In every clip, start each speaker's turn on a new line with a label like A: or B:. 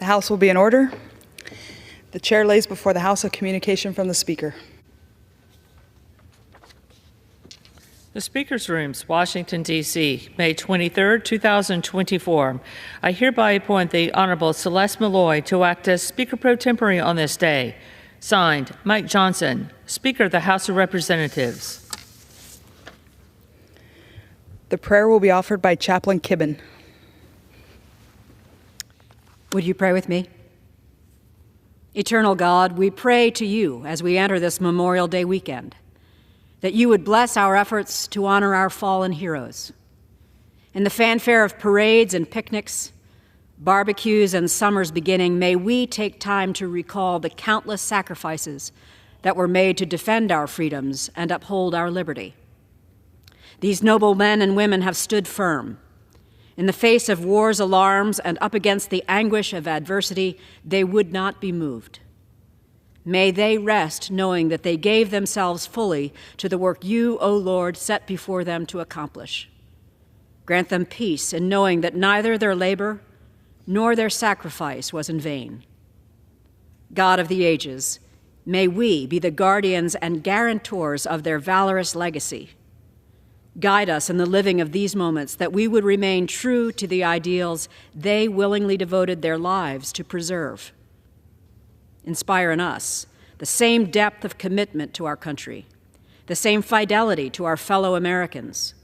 A: The House will be in order. The chair lays before the House a communication from the Speaker.
B: The Speaker's Rooms, Washington, D.C., May 23, 2024. I hereby appoint the Honorable Celeste Malloy to act as Speaker pro tempore on this day. Signed, Mike Johnson, Speaker of the House of Representatives.
A: The prayer will be offered by Chaplain Kibben.
C: Would you pray with me? Eternal God, we pray to you as we enter this Memorial Day weekend, that you would bless our efforts to honor our fallen heroes. In the fanfare of parades and picnics, barbecues and summer's beginning, may we take time to recall the countless sacrifices that were made to defend our freedoms and uphold our liberty. These noble men and women have stood firm. In the face of war's alarms and up against the anguish of adversity, they would not be moved. May they rest knowing that they gave themselves fully to the work you, O Lord, set before them to accomplish. Grant them peace in knowing that neither their labor nor their sacrifice was in vain. God of the ages, may we be the guardians and guarantors of their valorous legacy. Guide us in the living of these moments, that we would remain true to the ideals they willingly devoted their lives to preserve. Inspire in us the same depth of commitment to our country, the same fidelity to our fellow Americans,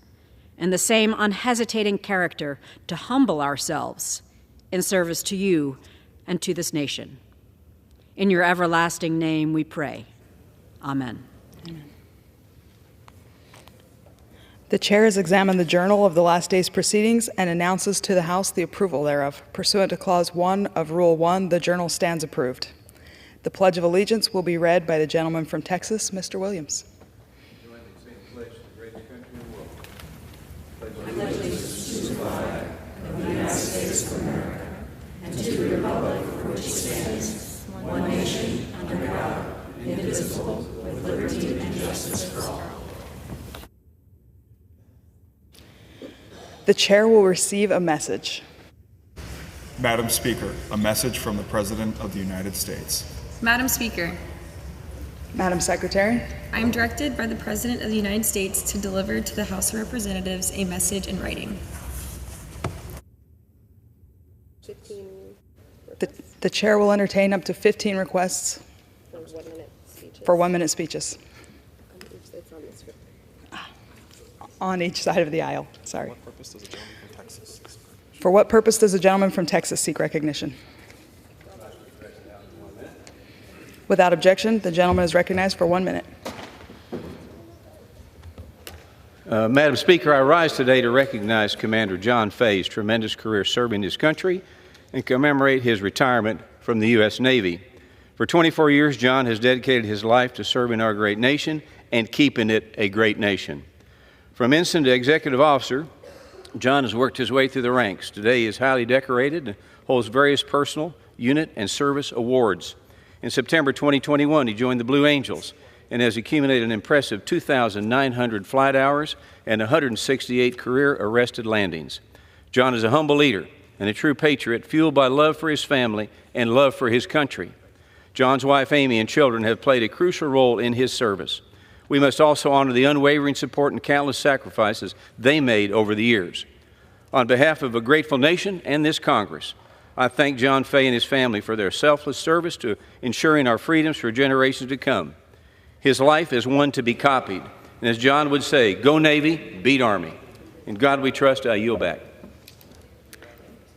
C: and the same unhesitating character to humble ourselves in service to you and to this nation. In your everlasting name we pray. Amen.
A: Amen. The chair has examined the journal of the last day's proceedings and announces to the House the approval thereof. Pursuant to Clause 1 of Rule 1, the journal stands approved. The Pledge of Allegiance will be read by the gentleman from Texas, Mr. Williams.
D: Join the same pledge to the greatest country in the world. I pledge allegiance to the flag of the United States of America and to the republic for which it stands, one nation, under God, indivisible, with liberty and justice for all.
A: The chair will receive a message.
E: Madam Speaker, a message from the President of the United States.
F: Madam Speaker,
A: Madam Secretary,
F: I am directed by the President of the United States to deliver to the House of Representatives a message in writing.
A: the chair will entertain up to 15 requests for 1-minute speeches. On each side of the aisle, sorry. For what purpose does the gentleman from Texas seek recognition? Without objection, the gentleman is recognized for 1 minute.
G: Madam Speaker, I rise today to recognize Commander John Fay's tremendous career serving his country and commemorate his retirement from the U.S. Navy. For 24 years, John has dedicated his life to serving our great nation and keeping it a great nation. From ensign to executive officer, John has worked his way through the ranks. Today he is highly decorated and holds various personal, unit, and service awards. In September 2021, he joined the Blue Angels and has accumulated an impressive 2,900 flight hours and 168 career-arrested landings. John is a humble leader and a true patriot, fueled by love for his family and love for his country. John's wife, Amy, and children have played a crucial role in his service. We must also honor the unwavering support and countless sacrifices they made over the years. On behalf of a grateful nation and this Congress, I thank John Fay and his family for their selfless service to ensuring our freedoms for generations to come. His life is one to be copied. And as John would say, go Navy, beat Army. In God we trust. I yield back.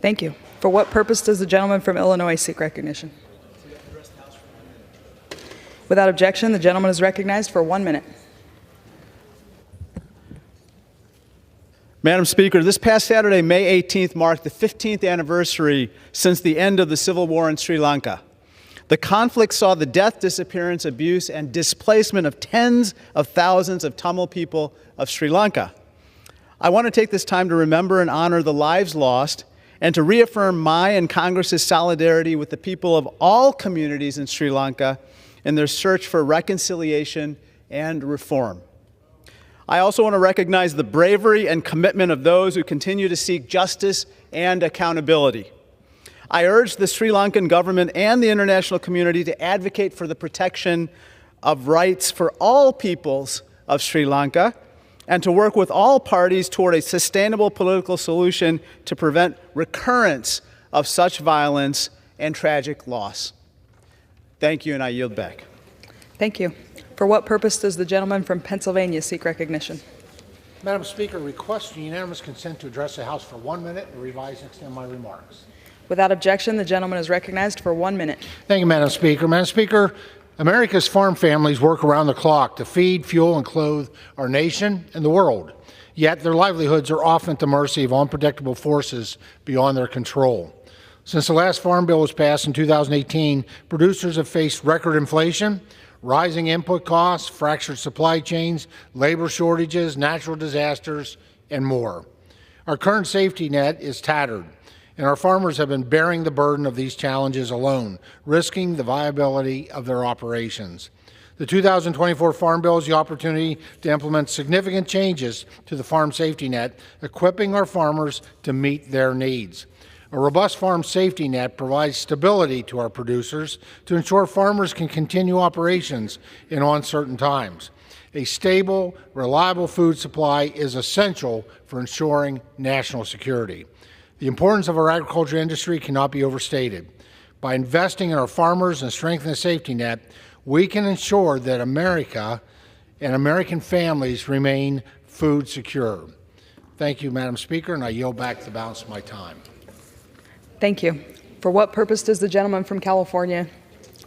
A: Thank you. For what purpose does the gentleman from Illinois seek recognition? Without objection, the gentleman is recognized for 1 minute.
H: Madam Speaker, this past Saturday, May 18th, marked the 15th anniversary since the end of the civil war in Sri Lanka. The conflict saw the death, disappearance, abuse, and displacement of tens of thousands of Tamil people of Sri Lanka. I want to take this time to remember and honor the lives lost and to reaffirm my and Congress's solidarity with the people of all communities in Sri Lanka in their search for reconciliation and reform. I also want to recognize the bravery and commitment of those who continue to seek justice and accountability. I urge the Sri Lankan government and the international community to advocate for the protection of rights for all peoples of Sri Lanka and to work with all parties toward a sustainable political solution to prevent recurrence of such violence and tragic loss. Thank you, and I yield back.
A: Thank you. For what purpose does the gentleman from Pennsylvania seek recognition?
I: Madam Speaker, request unanimous consent to address the House for 1 minute and revise and extend my remarks.
A: Without objection, the gentleman is recognized for 1 minute.
I: Thank you, Madam Speaker. Madam Speaker, America's farm families work around the clock to feed, fuel, and clothe our nation and the world. Yet their livelihoods are often at the mercy of unpredictable forces beyond their control. Since the last Farm Bill was passed in 2018, producers have faced record inflation, rising input costs, fractured supply chains, labor shortages, natural disasters, and more. Our current safety net is tattered, and our farmers have been bearing the burden of these challenges alone, risking the viability of their operations. The 2024 Farm Bill is the opportunity to implement significant changes to the farm safety net, equipping our farmers to meet their needs. A robust farm safety net provides stability to our producers to ensure farmers can continue operations in uncertain times. A stable, reliable food supply is essential for ensuring national security. The importance of our agriculture industry cannot be overstated. By investing in our farmers and strengthening the safety net, we can ensure that America and American families remain food secure. Thank you, Madam Speaker, and I yield back the balance of my time.
A: Thank you. For what purpose does the gentleman from California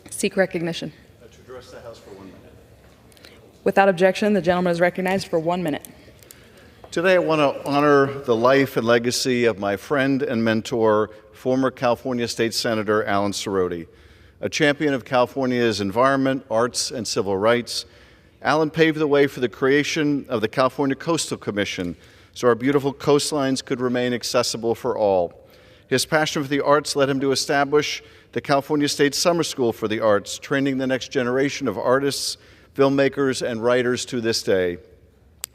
A: seek recognition?
J: To address the House for 1 minute.
A: Without objection, the gentleman is recognized for 1 minute.
J: Today, I want to honor the life and legacy of my friend and mentor, former California State Senator Alan Cerroti. A champion of California's environment, arts, and civil rights, Alan paved the way for the creation of the California Coastal Commission so our beautiful coastlines could remain accessible for all. His passion for the arts led him to establish the California State Summer School for the Arts, training the next generation of artists, filmmakers, and writers to this day.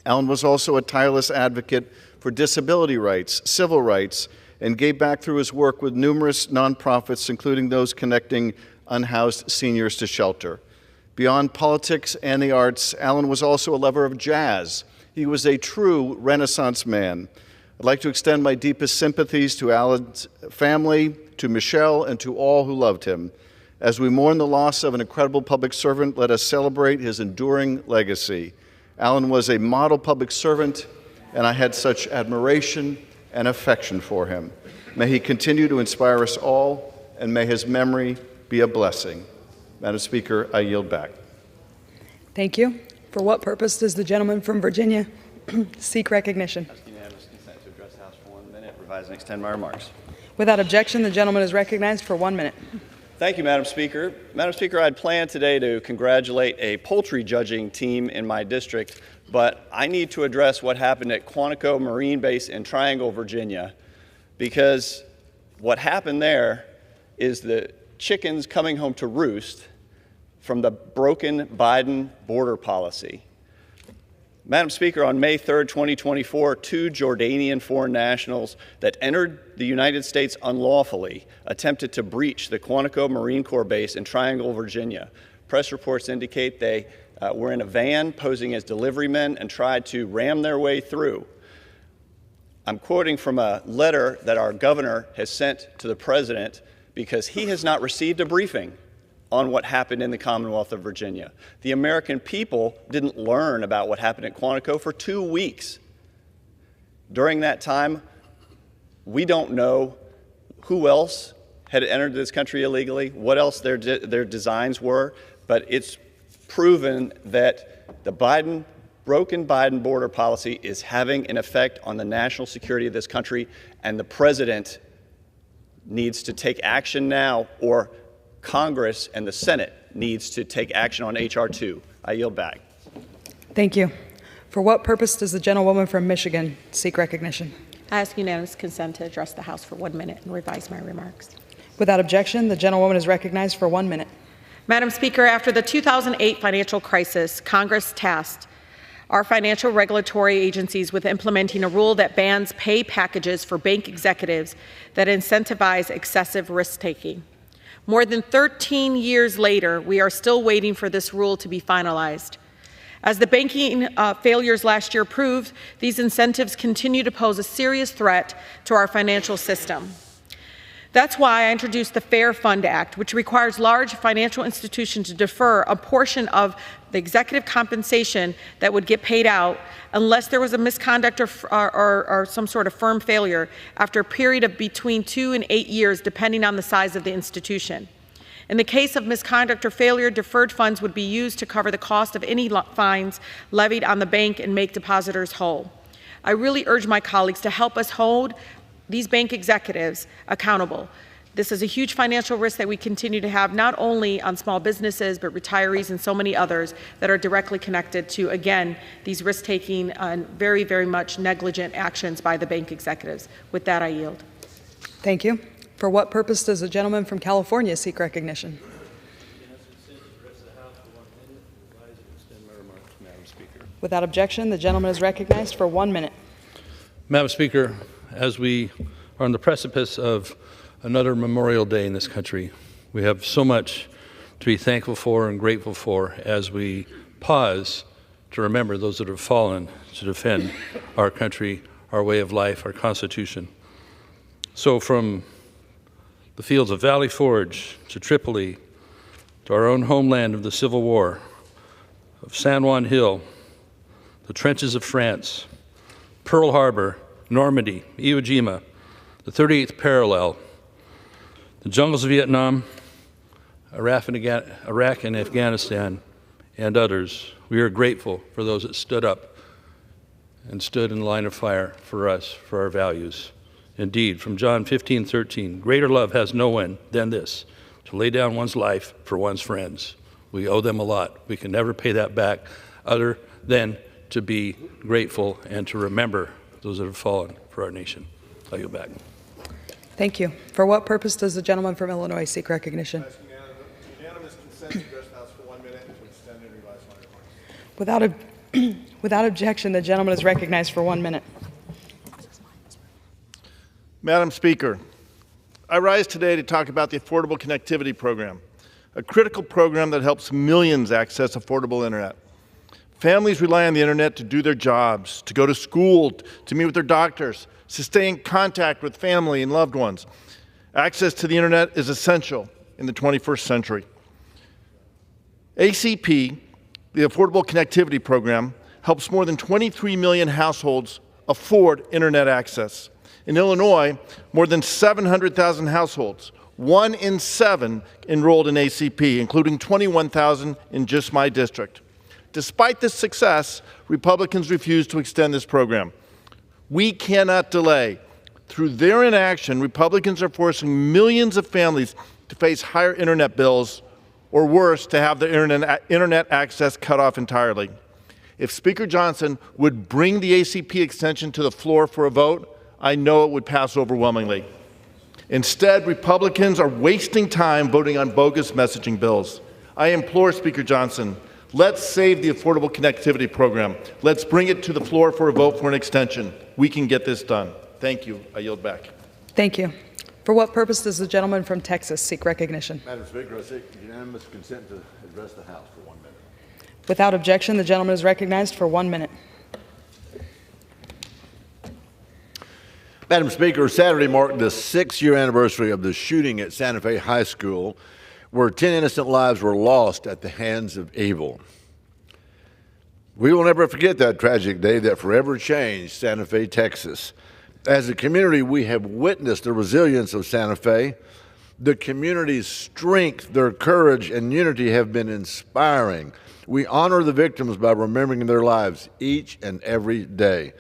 J: Alan was also a tireless advocate for disability rights, civil rights, and gave back through his work with numerous nonprofits, including those connecting unhoused seniors to shelter. Beyond politics and the arts, Alan was also a lover of jazz. He was a true Renaissance man. I'd like to extend my deepest sympathies to Alan's family, to Michelle, and to all who loved him. As we mourn the loss of an incredible public servant, let us celebrate his enduring legacy. Alan was a model public servant, and I had such admiration and affection for him. May he continue to inspire us all, and may his memory be a blessing. Madam Speaker, I yield back.
A: Thank you. For what purpose does the gentleman from Virginia seek recognition?
J: Unanimous consent to address the House for 1 minute, revise and extend my remarks.
A: Without objection, the gentleman is recognized for 1 minute.
K: Thank you, Madam Speaker. Madam Speaker, I had planned today to congratulate a poultry judging team in my district, but I need to address what happened at Quantico Marine Base in Triangle, Virginia, because what happened there is the chickens coming home to roost from the broken Biden border policy. Madam Speaker, on May 3rd, 2024, 2 Jordanian foreign nationals that entered the United States unlawfully attempted to breach the Quantico Marine Corps base in Triangle, Virginia. Press reports indicate they were in a van posing as delivery men and tried to ram their way through. I'm quoting from a letter that our governor has sent to the president because he has not received a briefing on what happened in the Commonwealth of Virginia. The American people didn't learn about what happened at Quantico for 2 weeks. During that time, we don't know who else had entered this country illegally, what else their designs were, but it's proven that the broken Biden border policy is having an effect on the national security of this country, and the president needs to take action now, or Congress and the Senate needs to take action on H.R. 2. I yield back.
A: Thank you. For what purpose does the gentlewoman from Michigan seek recognition?
L: I ask unanimous consent to address the House for 1 minute and revise my remarks.
A: Without objection, the gentlewoman is recognized for 1 minute.
L: Madam Speaker, after the 2008 financial crisis, Congress tasked our financial regulatory agencies with implementing a rule that bans pay packages for bank executives that incentivize excessive risk-taking. More than 13 years later, we are still waiting for this rule to be finalized. As the banking failures last year proved, these incentives continue to pose a serious threat to our financial system. That's why I introduced the Fair Fund Act, which requires large financial institutions to defer a portion of the executive compensation that would get paid out unless there was a misconduct or some sort of firm failure after a period of between 2 and 8 years, depending on the size of the institution. In the case of misconduct or failure, deferred funds would be used to cover the cost of any fines levied on the bank and make depositors whole. I really urge my colleagues to help us hold these bank executives accountable. This is a huge financial risk that we continue to have, not only on small businesses, but retirees and so many others that are directly connected to, again, these risk-taking and very, very much negligent actions by the bank executives. With that, I yield.
A: Thank you. For what purpose does the gentleman from California seek recognition? Without objection, the gentleman is recognized for 1 minute.
M: Madam Speaker, as we are on the precipice of another Memorial Day in this country, we have so much to be thankful for and grateful for as we pause to remember those that have fallen to defend our country, our way of life, our Constitution. So from the fields of Valley Forge to Tripoli, to our own homeland of the Civil War, of San Juan Hill, the trenches of France, Pearl Harbor, Normandy, Iwo Jima, the 38th parallel, the jungles of Vietnam, Iraq and Afghanistan, and others. We are grateful for those that stood up and stood in the line of fire for us, for our values. Indeed, from John 15:13, greater love has no one than this, to lay down one's life for one's friends. We owe them a lot. We can never pay that back other than to be grateful and to remember those that have fallen for our nation. I yield back.
A: Thank you. For what purpose does the gentleman from Illinois seek recognition?
D: Unanimous consent to address the House for 1 minute to extend and revise my remarks.
A: Without objection, the gentleman is recognized for 1 minute.
D: Madam Speaker, I rise today to talk about the Affordable Connectivity Program, a critical program that helps millions access affordable internet. Families rely on the internet to do their jobs, to go to school, to meet with their doctors, to stay in contact with family and loved ones. Access to the internet is essential in the 21st century. ACP, the Affordable Connectivity Program, helps more than 23 million households afford internet access. In Illinois, more than 700,000 households, 1 in 7 enrolled in ACP, including 21,000 in just my district. Despite this success, Republicans refuse to extend this program. We cannot delay. Through their inaction, Republicans are forcing millions of families to face higher internet bills, or worse, to have their internet access cut off entirely. If Speaker Johnson would bring the ACP extension to the floor for a vote, I know it would pass overwhelmingly. Instead, Republicans are wasting time voting on bogus messaging bills. I implore Speaker Johnson, let's save the Affordable Connectivity Program. Let's bring it to the floor for a vote for an extension. We can get this done. Thank you. I yield back.
A: Thank you. For what purpose does the gentleman from Texas seek recognition?
N: Madam Speaker, I seek unanimous consent to address the House for 1 minute.
A: Without objection, the gentleman is recognized for 1 minute.
N: Madam Speaker, Saturday marked the 6-year anniversary of the shooting at Santa Fe High School, where 10 innocent lives were lost at the hands of evil. We will never forget that tragic day that forever changed Santa Fe, Texas. As a community, we have witnessed the resilience of Santa Fe. The community's strength, their courage, and unity have been inspiring. We honor the victims by remembering their lives each and every day.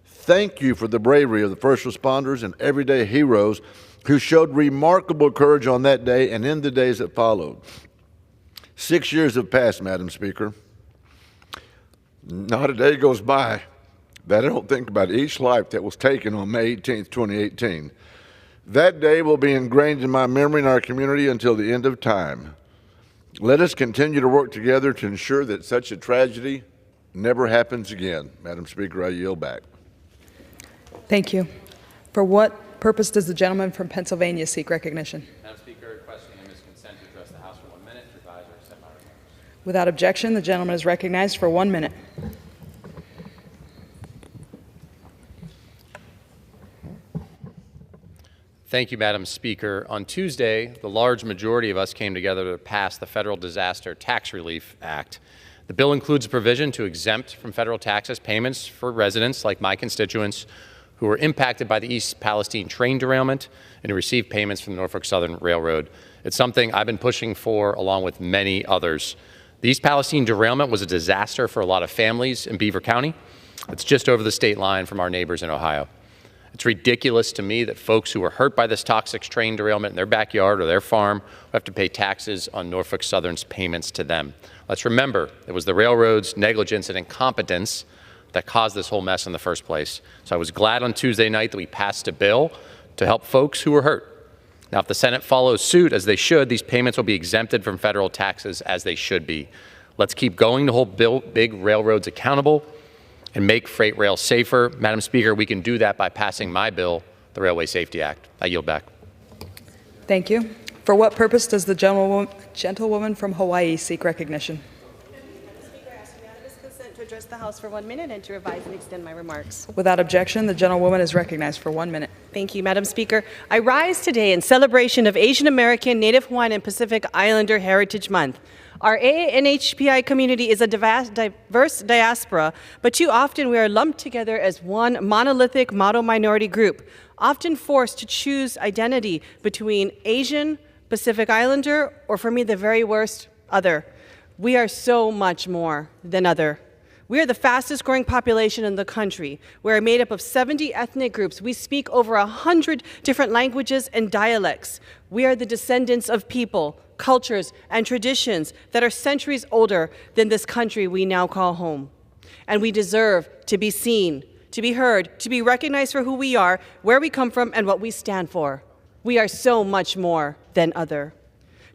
N: Thank you for the bravery of the first responders and everyday heroes who showed remarkable courage on that day and in the days that followed. 6 years have passed, Madam Speaker. Not a day goes by that I don't think about each life that was taken on May 18th, 2018. That day will be ingrained in my memory and our community until the end of time. Let us continue to work together to ensure that such a tragedy never happens again. Madam Speaker, I yield back.
A: Thank you. For what purpose does the gentleman from Pennsylvania seek recognition?
O: Madam Speaker, requesting Ms. Consent to address the House for 1 minute, to revise or accept my remarks.
A: Without objection, the gentleman is recognized for 1 minute.
O: Thank you, Madam Speaker. On Tuesday, the large majority of us came together to pass the Federal Disaster Tax Relief Act. The bill includes a provision to exempt from federal taxes payments for residents like my constituents who were impacted by the East Palestine train derailment and who received payments from the Norfolk Southern Railroad. It's something I've been pushing for along with many others. The East Palestine derailment was a disaster for a lot of families in Beaver County. It's just over the state line from our neighbors in Ohio. It's ridiculous to me that folks who were hurt by this toxic train derailment in their backyard or their farm have to pay taxes on Norfolk Southern's payments to them. Let's remember, it was the railroad's negligence and incompetence that caused this whole mess in the first place. So I was glad on Tuesday night that we passed a bill to help folks who were hurt. Now, if the Senate follows suit, as they should, these payments will be exempted from federal taxes as they should be. Let's keep going to hold big railroads accountable and make freight rail safer. Madam Speaker, we can do that by passing my bill, the Railway Safety Act. I yield back.
A: Thank you. For what purpose does the gentlewoman from Hawaii seek recognition?
P: To address the House for 1 minute and to revise and extend my remarks.
A: Without objection, the gentlewoman is recognized for 1 minute.
P: Thank you, Madam Speaker. I rise today in celebration of Asian American, Native Hawaiian, and Pacific Islander Heritage Month. Our AANHPI community is a diverse diaspora, but too often we are lumped together as one monolithic mono-minority group, often forced to choose identity between Asian, Pacific Islander, or for me, the very worst, other. We are so much more than other. We are the fastest growing population in the country. We are made up of 70 ethnic groups. We speak over 100 different languages and dialects. We are the descendants of people, cultures, and traditions that are centuries older than this country we now call home. And we deserve to be seen, to be heard, to be recognized for who we are, where we come from, and what we stand for. We are so much more than other.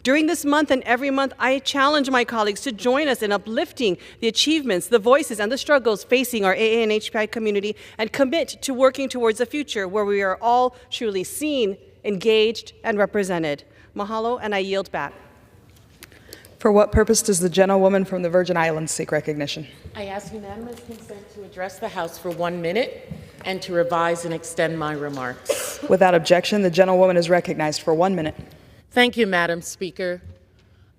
P: During this month and every month, I challenge my colleagues to join us in uplifting the achievements, the voices, and the struggles facing our AANHPI community and commit to working towards a future where we are all truly seen, engaged, and represented. Mahalo, and I yield back.
A: For what purpose does the gentlewoman from the Virgin Islands seek recognition?
Q: I ask unanimous consent to address the House for 1 minute and to revise and extend my remarks.
A: Without objection, the gentlewoman is recognized for 1 minute.
Q: Thank you, Madam Speaker.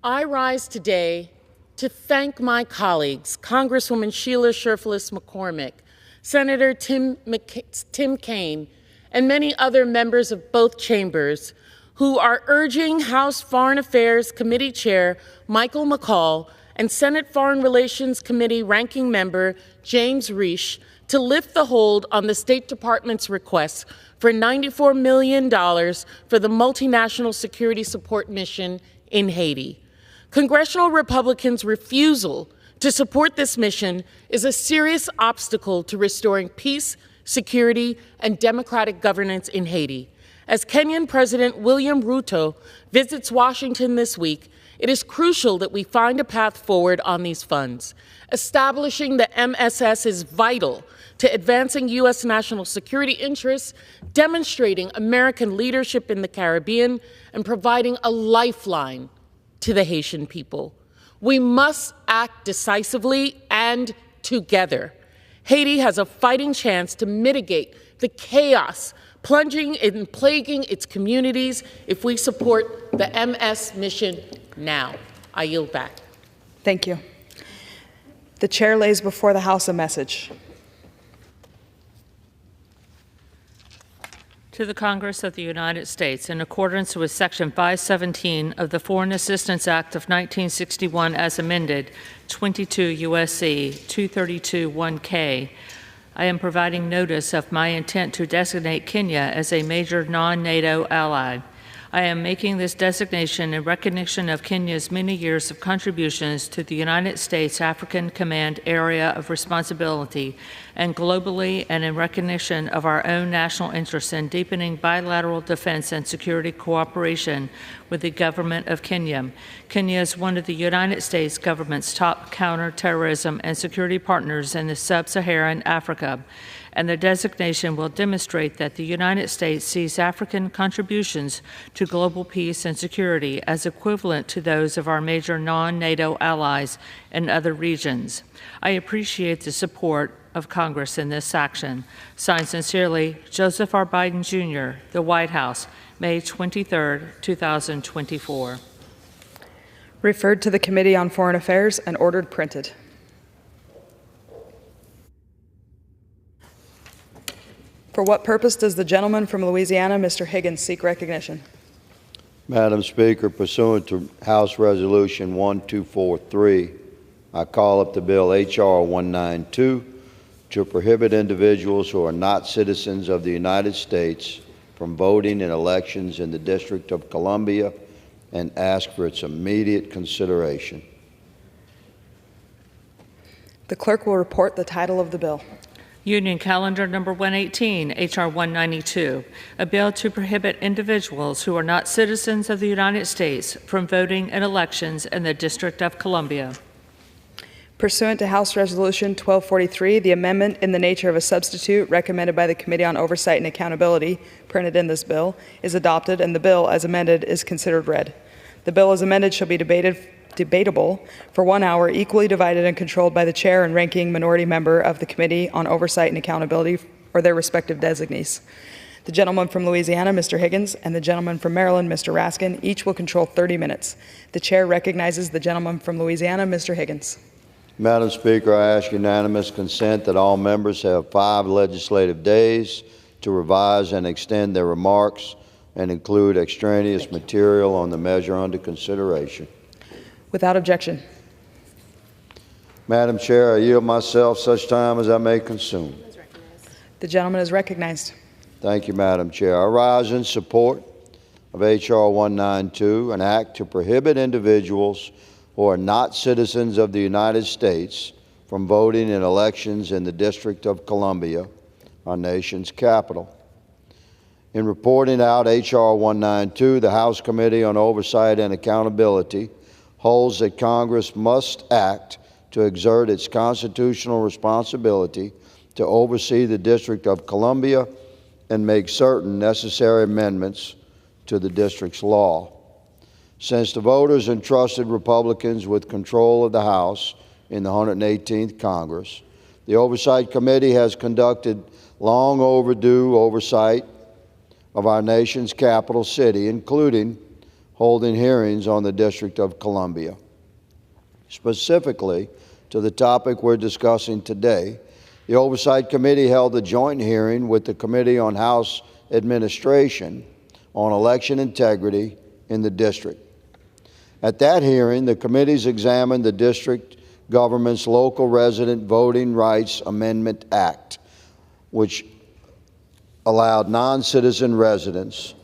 Q: I rise today to thank my colleagues, Congresswoman Sheila Sherfless McCormick, Senator Tim Kaine, and many other members of both chambers who are urging House Foreign Affairs Committee Chair Michael McCaul and Senate Foreign Relations Committee Ranking Member James Risch to lift the hold on the State Department's request for $94 million for the multinational security support mission in Haiti. Congressional Republicans' refusal to support this mission is a serious obstacle to restoring peace, security, and democratic governance in Haiti. As Kenyan President William Ruto visits Washington this week, it is crucial that we find a path forward on these funds. Establishing the MSS is vital to advancing U.S. national security interests, demonstrating American leadership in the Caribbean, and providing a lifeline to the Haitian people. We must act decisively and together. Haiti has a fighting chance to mitigate the chaos plunging and plaguing its communities if we support the MS mission now. I yield back.
A: Thank you. The chair lays before the House a message.
B: To the Congress of the United States, in accordance with Section 517 of the Foreign Assistance Act of 1961 as amended, 22 U.S.C. 232(1)K, I am providing notice of my intent to designate Kenya as a major non-NATO ally. I am making this designation in recognition of Kenya's many years of contributions to the United States African Command Area of Responsibility and globally, and in recognition of our own national interest in deepening bilateral defense and security cooperation with the government of Kenya. Kenya is one of the United States government's top counterterrorism and security partners in the sub-Saharan Africa, and the designation will demonstrate that the United States sees African contributions to global peace and security as equivalent to those of our major non-NATO allies in other regions. I appreciate the support of Congress in this action. Signed sincerely, Joseph R. Biden, Jr., The White House, May 23, 2024.
A: Referred to the Committee on Foreign Affairs and ordered printed. For what purpose does the gentleman from Louisiana, Mr. Higgins, seek recognition?
R: Madam Speaker, pursuant to House Resolution 1243, I call up the bill H.R. 192 to prohibit individuals who are not citizens of the United States from voting in elections in the District of Columbia and ask for its immediate consideration.
A: The clerk will report the title of the bill.
B: Union Calendar Number 118, H.R. 192, a bill to prohibit individuals who are not citizens of the United States from voting in elections in the District of Columbia.
A: Pursuant to House Resolution 1243, the amendment in the nature of a substitute recommended by the Committee on Oversight and Accountability, printed in this bill, is adopted, and the bill, as amended, is considered read. The bill as amended shall be debatable for 1 hour, equally divided and controlled by the chair and ranking minority member of the Committee on Oversight and Accountability or their respective designees. The gentleman from Louisiana, Mr. Higgins, and the gentleman from Maryland, Mr. Raskin, each will control 30 minutes. The chair recognizes the gentleman from Louisiana, Mr. Higgins.
R: Madam Speaker, I ask unanimous consent that all members have 5 legislative days to revise and extend their remarks and include extraneous material on the measure under consideration.
A: Without objection.
R: Madam Chair, I yield myself such time as I may consume.
A: The gentleman is recognized.
R: Thank you, Madam Chair. I rise in support of H.R. 192, an act to prohibit individuals who are not citizens of the United States from voting in elections in the District of Columbia, our nation's capital. In reporting out H.R. 192, the House Committee on Oversight and Accountability holds that Congress must act to exert its constitutional responsibility to oversee the District of Columbia and make certain necessary amendments to the district's law. Since the voters entrusted Republicans with control of the House in the 118th Congress, the Oversight Committee has conducted long overdue oversight of our nation's capital city, including holding hearings on the District of Columbia. Specifically to the topic we're discussing today, the Oversight Committee held a joint hearing with the Committee on House Administration on election integrity in the district. At that hearing, the committees examined the district government's Local Resident Voting Rights Amendment Act, which allowed non-citizen residents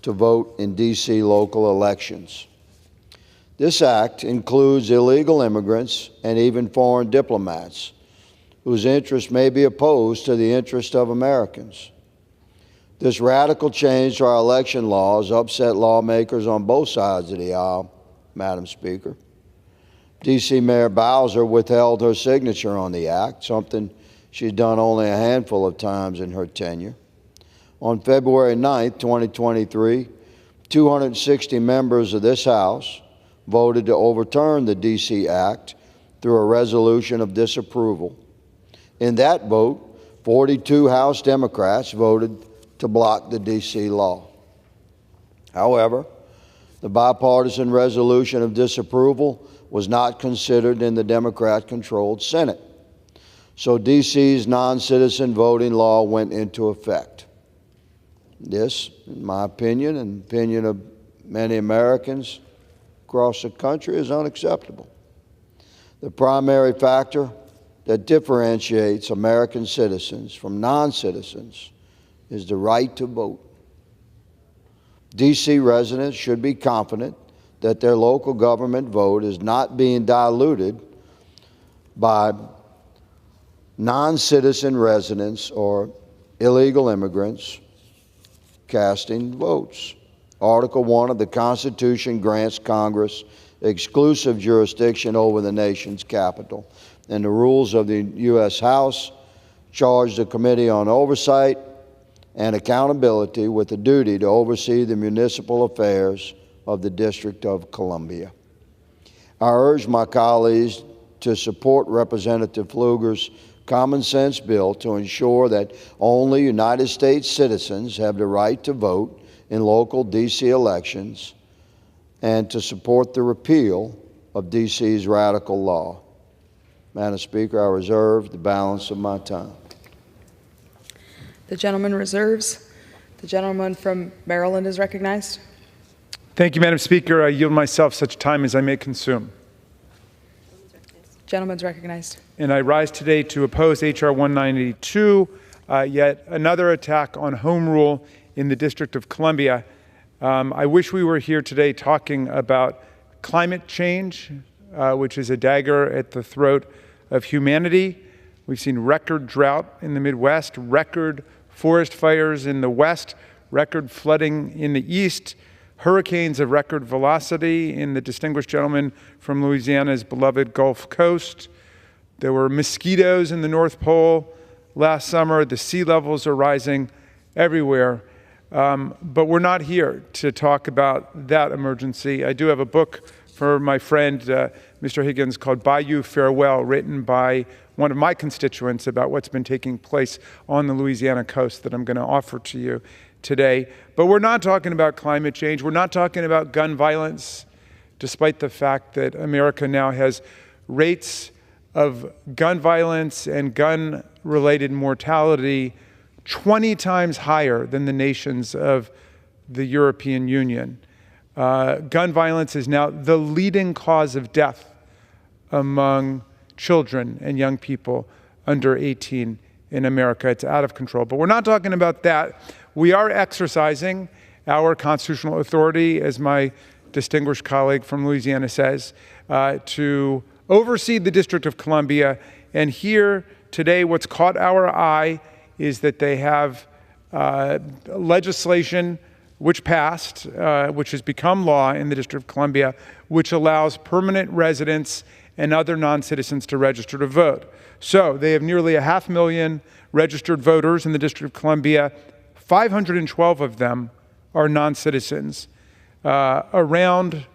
R: to vote in D.C. local elections. This act includes illegal immigrants and even foreign diplomats whose interests may be opposed to the interest of Americans. This radical change to our election laws upset lawmakers on both sides of the aisle, Madam Speaker. D.C. Mayor Bowser withheld her signature on the act, something she's done only a handful of times in her tenure. On February 9, 2023, 260 members of this House voted to overturn the D.C. Act through a resolution of disapproval. In that vote, 42 House Democrats voted to block the D.C. law. However, the bipartisan resolution of disapproval was not considered in the Democrat-controlled Senate, so D.C.'s non-citizen voting law went into effect. This, in my opinion, and the opinion of many Americans across the country, is unacceptable. The primary factor that differentiates American citizens from non-citizens is the right to vote. D.C. residents should be confident that their local government vote is not being diluted by non-citizen residents or illegal immigrants casting votes. Article 1 of the Constitution grants Congress exclusive jurisdiction over the nation's capital, and the rules of the U.S. House charge the Committee on Oversight and Accountability with the duty to oversee the municipal affairs of the District of Columbia. I urge my colleagues to support Representative Pfluger's common sense bill to ensure that only United States citizens have the right to vote in local D.C. elections, and to support the repeal of D.C.'s radical law. Madam Speaker, I reserve the balance of my time.
A: The gentleman reserves. The gentleman from Maryland is recognized.
S: Thank you, Madam Speaker. I yield myself such time as I may consume.
A: Gentleman's recognized.
S: And I rise today to oppose H.R. 192, yet another attack on home rule in the District of Columbia. I wish we were here today talking about climate change, which is a dagger at the throat of humanity. We've seen record drought in the Midwest, record forest fires in the West, record flooding in the East, hurricanes of record velocity in the distinguished gentleman from Louisiana's beloved Gulf Coast. There were mosquitoes in the North Pole last summer. The sea levels are rising everywhere. But we're not here to talk about that emergency. I do have a book for my friend, Mr. Higgins, called Bayou Farewell, written by one of my constituents about what's been taking place on the Louisiana coast that I'm going to offer to you today. But we're not talking about climate change. We're not talking about gun violence, despite the fact that America now has rates of gun violence and gun-related mortality 20 times higher than the nations of the European Union. Gun violence is now the leading cause of death among children and young people under 18 in America. It's out of control. But we're not talking about that. We are exercising our constitutional authority, as my distinguished colleague from Louisiana says, to oversee the District of Columbia. And here today, what's caught our eye is that they have legislation which passed, which has become law in the District of Columbia, which allows permanent residents and other non-citizens to register to vote. So they have nearly 500,000 registered voters in the District of Columbia. 512 of them are non-citizens. Around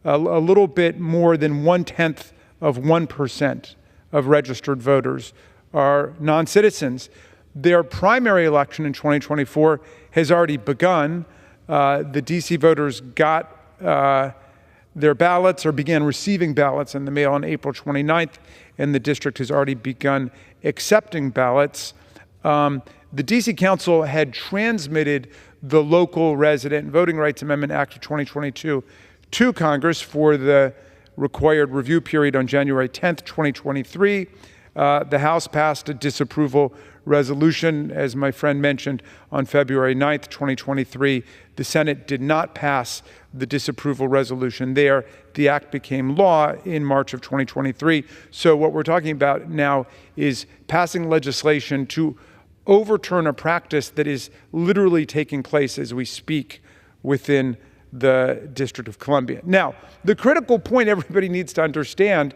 S: a little bit more than 0.1% of registered voters are non-citizens. Their primary election in 2024 has already begun. The D.C. voters got their ballots or began receiving ballots in the mail on April 29th, and the district has already begun accepting ballots. The D.C. Council had transmitted the Local Resident Voting Rights Amendment Act of 2022 to Congress for the required review period on January 10th, 2023. The House passed a disapproval resolution, as my friend mentioned, on February 9th, 2023. The Senate did not pass the disapproval resolution there. The act became law in March of 2023. So what we're talking about now is passing legislation to overturn a practice that is literally taking place as we speak within the District of Columbia. Now, the critical point everybody needs to understand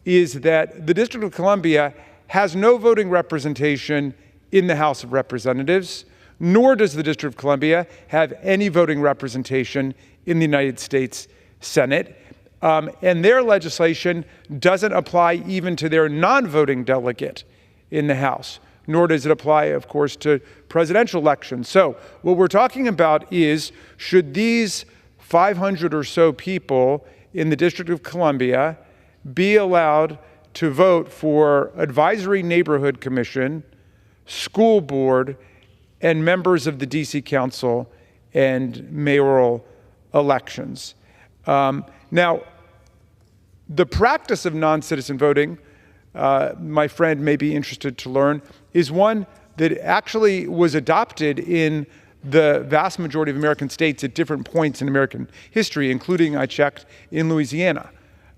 S: is that the District of Columbia has no voting representation in the House of Representatives, nor does the District of Columbia have any voting representation in the United States Senate. And their legislation doesn't apply even to their non-voting delegate in the House, nor does it apply, of course, to presidential elections. So what we're talking about is, should these 500 or so people in the District of Columbia be allowed to vote for Advisory Neighborhood Commission, school board, and members of the D.C. Council and mayoral elections? Now, the practice of non-citizen voting, my friend may be interested to learn, is one that actually was adopted in the vast majority of American states at different points in American history, including, I checked, in Louisiana,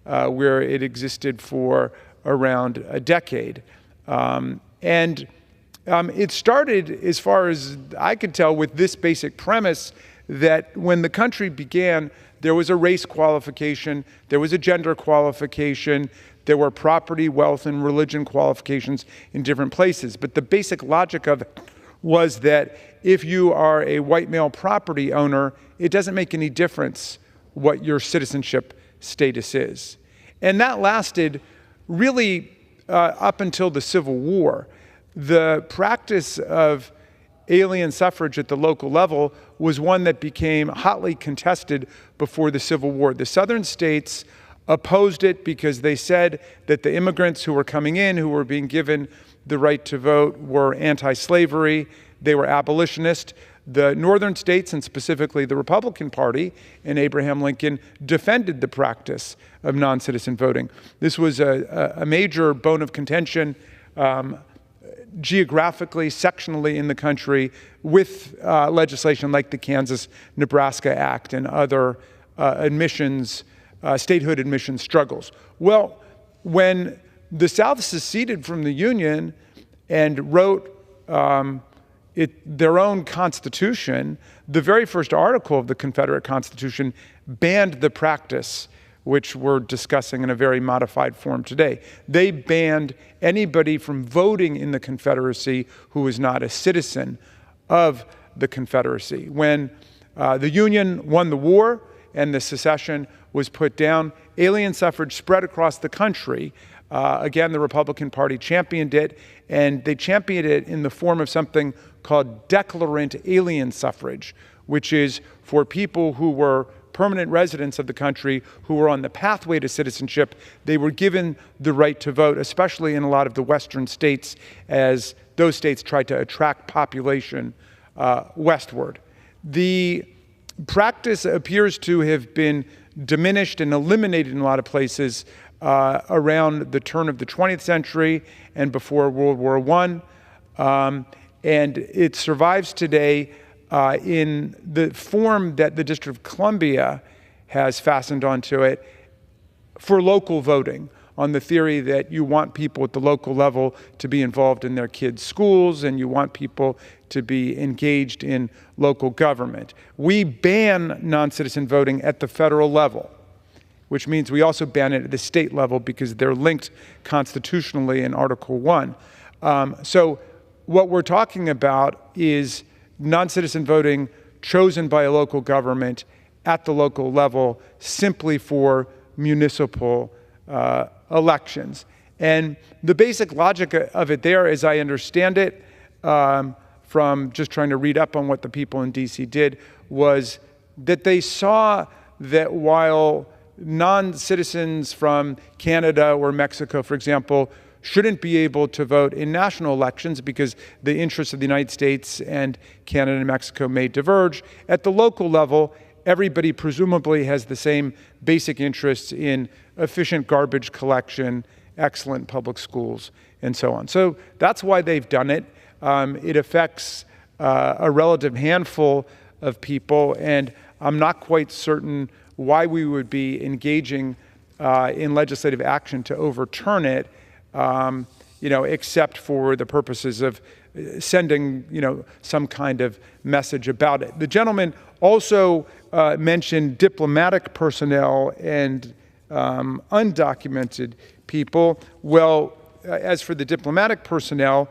S: where it existed for around a decade. It started, as far as I could tell, with this basic premise that when the country began, there was a race qualification, there was a gender qualification, there were property, wealth, and religion qualifications in different places. But the basic logic of it was that if you are a white male property owner, it doesn't make any difference what your citizenship status is. And that lasted really up until the Civil War. The practice of alien suffrage at the local level was one that became hotly contested before the Civil War. The southern states opposed it because they said that the immigrants who were coming in, who were being given the right to vote, were anti-slavery, they were abolitionist. The northern states, and specifically the Republican Party and Abraham Lincoln, defended the practice of non-citizen voting. This was a major bone of contention geographically, sectionally in the country, with legislation like the Kansas-Nebraska Act and other statehood admission struggles. Well, when the South seceded from the Union and wrote their own Constitution, the very first article of the Confederate Constitution banned the practice, which we're discussing in a very modified form today. They banned anybody from voting in the Confederacy who was not a citizen of the Confederacy. When the Union won the war and the secession was put down, alien suffrage spread across the country. Again, the Republican Party championed it, and they championed it in the form of something called declarant alien suffrage, which is for people who were permanent residents of the country who were on the pathway to citizenship. They were given the right to vote, especially in a lot of the western states, as those states tried to attract population westward. The practice appears to have been diminished and eliminated in a lot of places around the turn of the 20th century and before World War I. And it survives today in the form that the District of Columbia has fastened onto it for local voting, on the theory that you want people at the local level to be involved in their kids' schools and you want people to be engaged in local government. We ban non-citizen voting at the federal level, which means we also ban it at the state level because they're linked constitutionally in Article 1. So what we're talking about is non-citizen voting chosen by a local government at the local level simply for municipal elections. And the basic logic of it there, as I understand it, from just trying to read up on what the people in DC did, was that they saw that while non-citizens from Canada or Mexico, for example, shouldn't be able to vote in national elections because the interests of the United States and Canada and Mexico may diverge, at the local level, everybody presumably has the same basic interests in efficient garbage collection, excellent public schools, and so on. So that's why they've done it. It affects a relative handful of people, and I'm not quite certain why we would be engaging in legislative action to overturn it, except for the purposes of sending, some kind of message about it. The gentleman also mentioned diplomatic personnel and undocumented people. Well, as for the diplomatic personnel,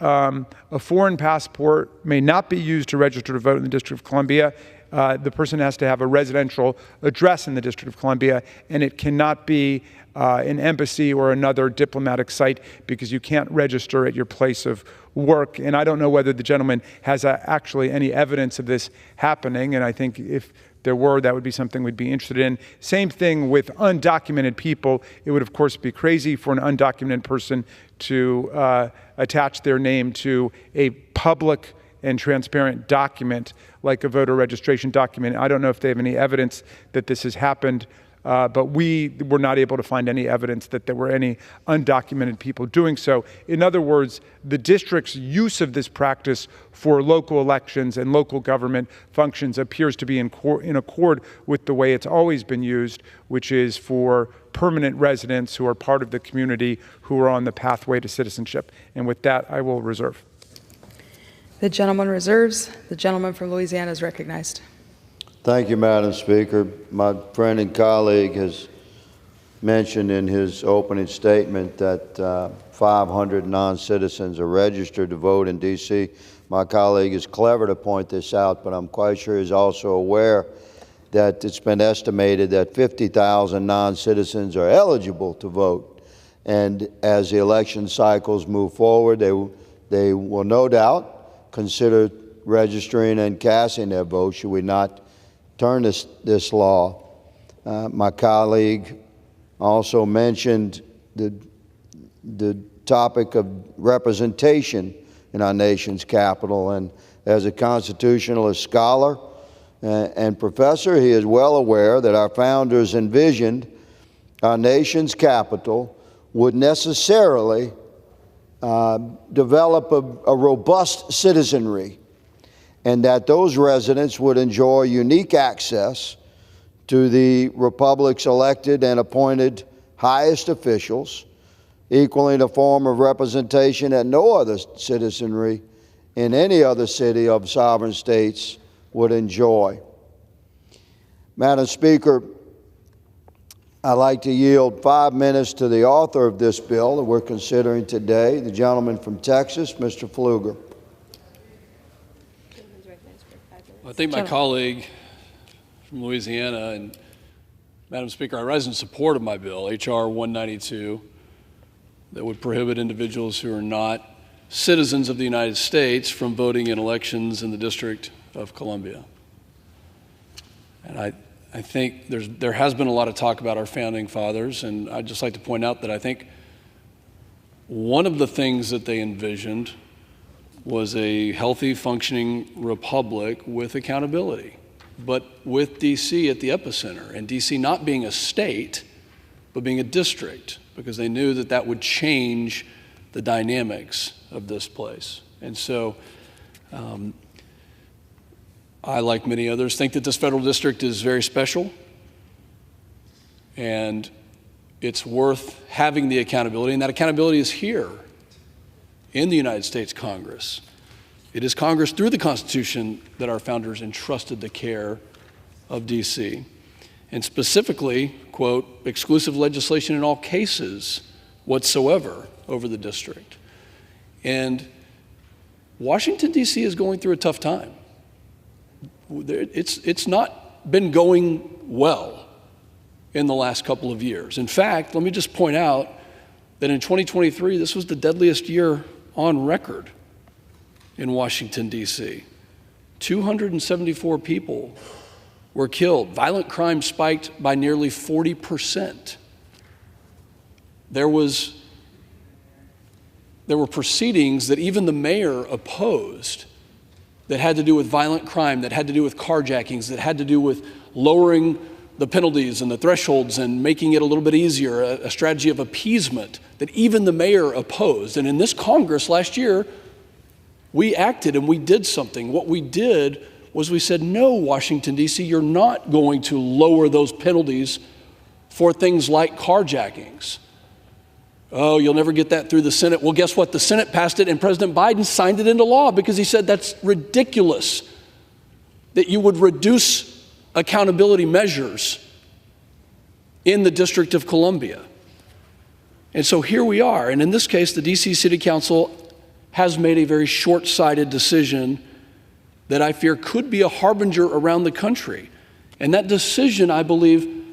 S: a foreign passport may not be used to register to vote in the District of Columbia. The person has to have a residential address in the District of Columbia, and it cannot be an embassy or another diplomatic site because you can't register at your place of work. And I don't know whether the gentleman has actually any evidence of this happening, and I think if there were, that would be something we'd be interested in. Same thing with undocumented people. It would, of course, be crazy for an undocumented person to attach their name to a public and transparent document like a voter registration document. I don't know if they have any evidence that this has happened but we were not able to find any evidence that there were any undocumented people doing so. In other words, the district's use of this practice for local elections and local government functions appears to be in accord with the way it's always been used, which is for permanent residents who are part of the community who are on the pathway to citizenship. And with that, I will reserve.
A: The gentleman reserves. The gentleman from Louisiana is recognized.
R: Thank you, Madam Speaker. My friend and colleague has mentioned in his opening statement that 500 non-citizens are registered to vote in D.C. My colleague is clever to point this out, but I'm quite sure he's also aware that it's been estimated that 50,000 non-citizens are eligible to vote. And as the election cycles move forward, they will no doubt consider registering and casting their vote should we not turn this law. My colleague also mentioned the topic of representation in our nation's capital, and as a constitutionalist scholar and professor, he is well aware that our founders envisioned our nation's capital would necessarily develop a robust citizenry, and that those residents would enjoy unique access to the Republic's elected and appointed highest officials, equaling a form of representation that no other citizenry in any other city of sovereign states would enjoy. Madam Speaker, I'd like to yield 5 minutes to the author of this bill that we're considering today, the gentleman from Texas, Mr. Pfluger.
T: I think my colleague from Louisiana, and Madam Speaker, I rise in support of my bill, H.R. 192, that would prohibit individuals who are not citizens of the United States from voting in elections in the District of Columbia. And I think there has been a lot of talk about our founding fathers, and I'd just like to point out that I think one of the things that they envisioned was a healthy, functioning republic with accountability, but with D.C. at the epicenter, and D.C. not being a state, but being a district, because they knew that that would change the dynamics of this place. And so I, like many others, think that this federal district is very special, and it's worth having the accountability, and that accountability is here in the United States Congress. It is Congress, through the Constitution, that our founders entrusted the care of D.C. And specifically, quote, exclusive legislation in all cases whatsoever over the district. And Washington, D.C. is going through a tough time. It's not been going well in the last couple of years. In fact, let me just point out that in 2023, this was the deadliest year on record in Washington, D.C. 274 people were killed. Violent crime spiked by nearly 40%. There were proceedings that even the mayor opposed that had to do with violent crime, that had to do with carjackings, that had to do with lowering the penalties and the thresholds and making it a little bit easier, a strategy of appeasement that even the mayor opposed. And in this Congress last year, we acted and we did something. What we did was we said, no, Washington, D.C., you're not going to lower those penalties for things like carjackings. Oh, you'll never get that through the Senate. Well, guess what? The Senate passed it, and President Biden signed it into law because he said that's ridiculous that you would reduce accountability measures in the District of Columbia. And so here we are. And in this case, the D.C. City Council has made a very short-sighted decision that I fear could be a harbinger around the country. And that decision, I believe,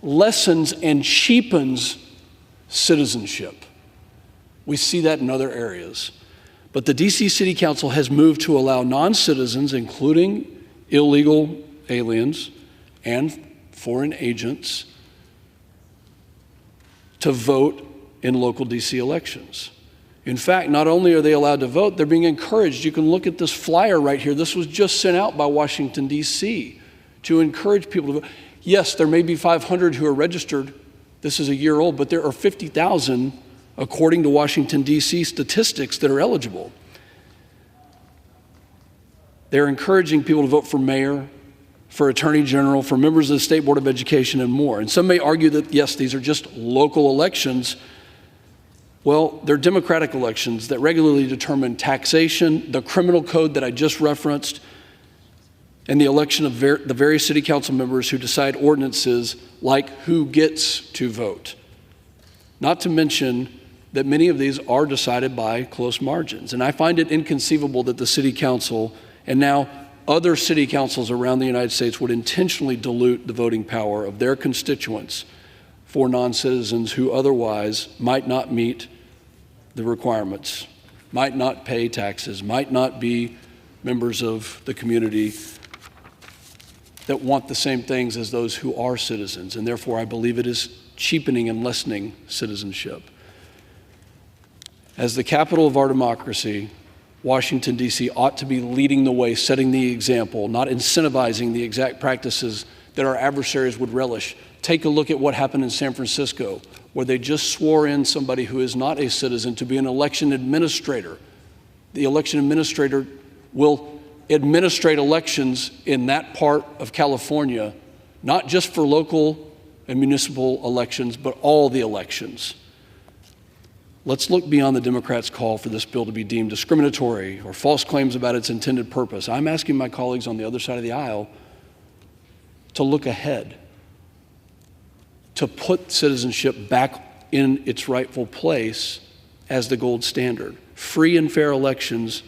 T: lessens and cheapens citizenship. We see that in other areas. But the D.C. City Council has moved to allow non-citizens, including illegal aliens and foreign agents, to vote in local D.C. elections. In fact, not only are they allowed to vote, they're being encouraged. You can look at this flyer right here. This was just sent out by Washington, D.C. to encourage people to vote. Yes, there may be 500 who are registered. This is a year old, but there are 50,000, according to Washington, D.C. statistics, that are eligible. They're encouraging people to vote for mayor, for attorney general, for members of the State Board of Education, and more. And some may argue that, yes, these are just local elections. Well, they're democratic elections that regularly determine taxation, the criminal code that I just referenced, and the election of the various city council members who decide ordinances like who gets to vote. Not to mention that many of these are decided by close margins. And I find it inconceivable that the city council and now other city councils around the United States would intentionally dilute the voting power of their constituents for non-citizens who otherwise might not meet the requirements, might not pay taxes, might not be members of the community that want the same things as those who are citizens. And therefore, I believe it is cheapening and lessening citizenship. As the capital of our democracy, Washington, D.C. ought to be leading the way, setting the example, not incentivizing the exact practices that our adversaries would relish. Take a look at what happened in San Francisco, where they just swore in somebody who is not a citizen to be an election administrator. The election administrator will administrate elections in that part of California, not just for local and municipal elections, but all the elections. Let's look beyond the Democrats' call for this bill to be deemed discriminatory or false claims about its intended purpose. I'm asking my colleagues on the other side of the aisle to look ahead, to put citizenship back in its rightful place as the gold standard. Free and fair elections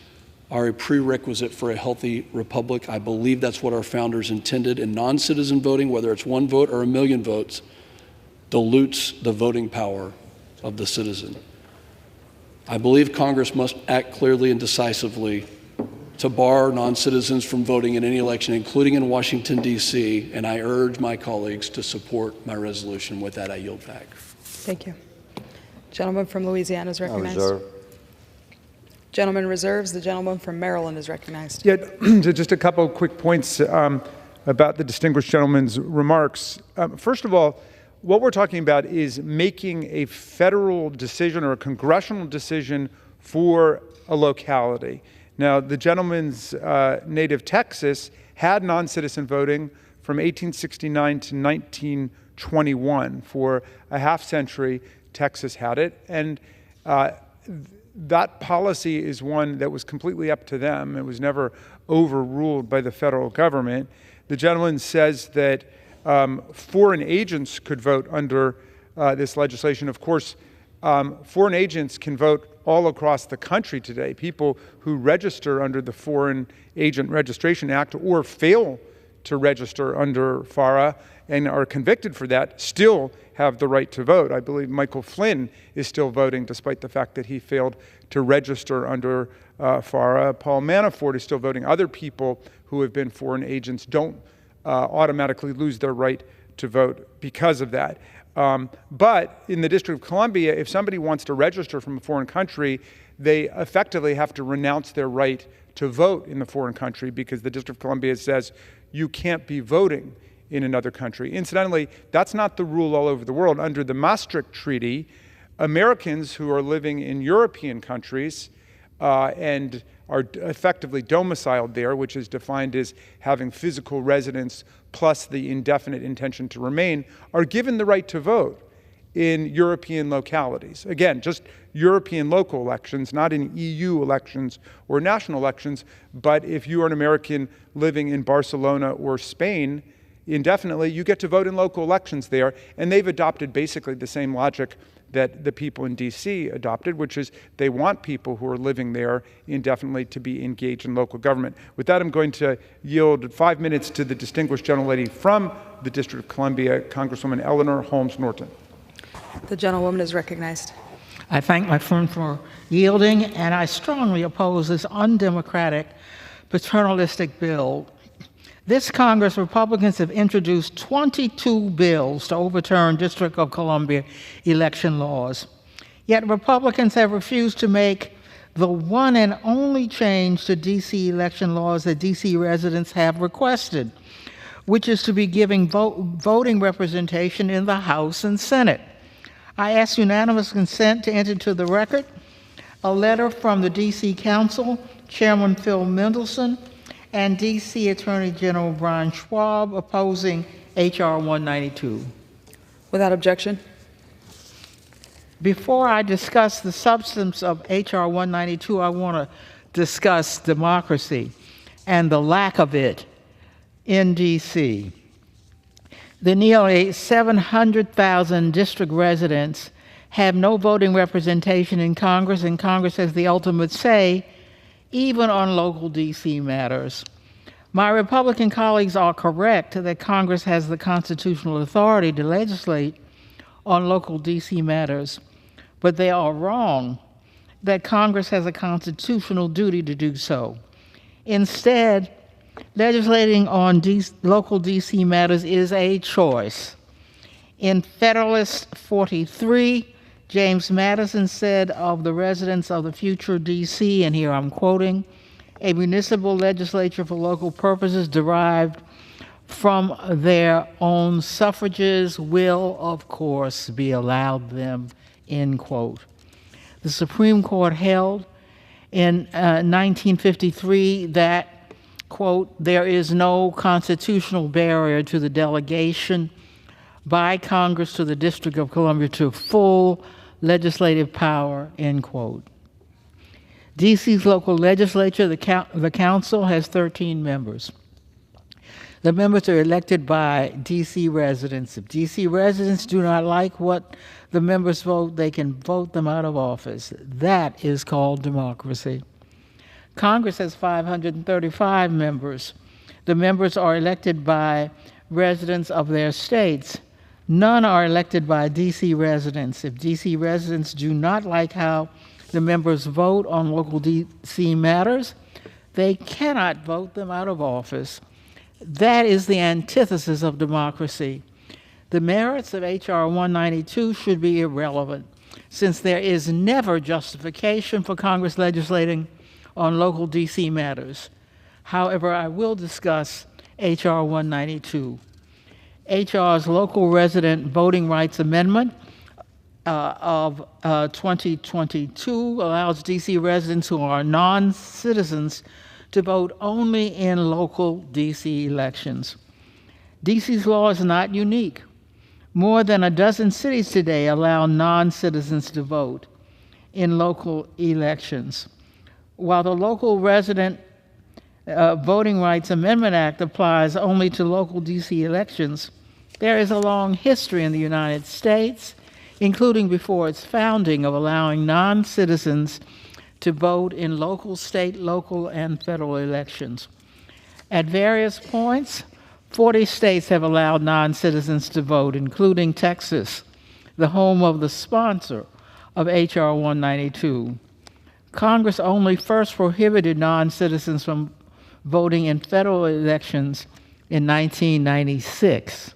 T: are a prerequisite for a healthy republic. I believe that's what our founders intended, and non-citizen voting, whether it's one vote or a million votes, dilutes the voting power of the citizen. I believe Congress must act clearly and decisively to bar non-citizens from voting in any election, including in Washington, D.C., and I urge my colleagues to support my resolution. With that, I yield back.
A: Thank you. Gentleman from Louisiana is recognized.
R: Reserve.
A: Gentleman reserves. The gentleman from Maryland is recognized.
S: Yeah, just a couple of quick points about the distinguished gentleman's remarks. First of all, what we're talking about is making a federal decision or a congressional decision for a locality. Now, the gentleman's native Texas had non-citizen voting from 1869 to 1921. For a half century, Texas had it. And that policy is one that was completely up to them. It was never overruled by the federal government. The gentleman says that foreign agents could vote under this legislation. Of course, foreign agents can vote all across the country today. People who register under the Foreign Agent Registration Act or fail to register under FARA and are convicted for that still have the right to vote. I believe Michael Flynn is still voting despite the fact that he failed to register under FARA. Paul Manafort is still voting. Other people who have been foreign agents don't automatically lose their right to vote because of that. But in the District of Columbia, if somebody wants to register from a foreign country, they effectively have to renounce their right to vote in the foreign country because the District of Columbia says you can't be voting in another country. Incidentally, that's not the rule all over the world. Under the Maastricht Treaty, Americans who are living in European countries and are effectively domiciled there, which is defined as having physical residence plus the indefinite intention to remain, are given the right to vote in European localities. Again, just European local elections, not in EU elections or national elections, but if you are an American living in Barcelona or Spain indefinitely, you get to vote in local elections there, and they've adopted basically the same logic that the people in D.C. adopted, which is they want people who are living there indefinitely to be engaged in local government. With that, I'm going to yield 5 minutes to the distinguished gentlelady from the District of Columbia, Congresswoman Eleanor Holmes Norton.
A: The gentlewoman is recognized.
U: I thank my friend for yielding, and I strongly oppose this undemocratic, paternalistic bill. This Congress, Republicans have introduced 22 bills to overturn District of Columbia election laws. Yet Republicans have refused to make the one and only change to D.C. election laws that D.C. residents have requested. which is to be giving voting representation in the House and Senate. I ask unanimous consent to enter into the record a letter from the D.C. Council, Chairman Phil Mendelson, and D.C. Attorney General Brian Schwab opposing H.R. 192.
A: Without objection.
U: Before I discuss the substance of H.R. 192, I want to discuss democracy and the lack of it in D.C. The nearly 700,000 district residents have no voting representation in Congress, and Congress has the ultimate say, even on local D.C. matters. My Republican colleagues are correct that Congress has the constitutional authority to legislate on local D.C. matters, but they are wrong that Congress has a constitutional duty to do so. Instead, legislating on local D.C. matters is a choice. In Federalist 43, James Madison said of the residents of the future D.C., and here I'm quoting, "A municipal legislature for local purposes derived from their own suffrages will, of course, be allowed them," end quote. The Supreme Court held in 1953 that, quote, "there is no constitutional barrier to the delegation by Congress to the District of Columbia to full legislative power," end quote. D.C.'s local legislature, the council, has 13 members. The members are elected by D.C. residents. If D.C. residents do not like what the members vote, they can vote them out of office. That is called democracy. Congress has 535 members. The members are elected by residents of their states. None are elected by D.C. residents. If D.C. residents do not like how the members vote on local D.C. matters, they cannot vote them out of office. That is the antithesis of democracy. The merits of H.R. 192 should be irrelevant, since there is never justification for Congress legislating on local D.C. matters. However, I will discuss H.R. 192. H.R.'s Local Resident Voting Rights Amendment of 2022 allows D.C. residents who are non-citizens to vote only in local D.C. elections. D.C.'s law is not unique. More than a dozen cities today allow non-citizens to vote in local elections. While the Local Resident Voting Rights Amendment Act applies only to local D.C. elections, there is a long history in the United States, including before its founding, of allowing non-citizens to vote in local, state, local, and federal elections. At various points, 40 states have allowed non-citizens to vote, including Texas, the home of the sponsor of H.R. 192. Congress only first prohibited non-citizens from voting in federal elections in 1996.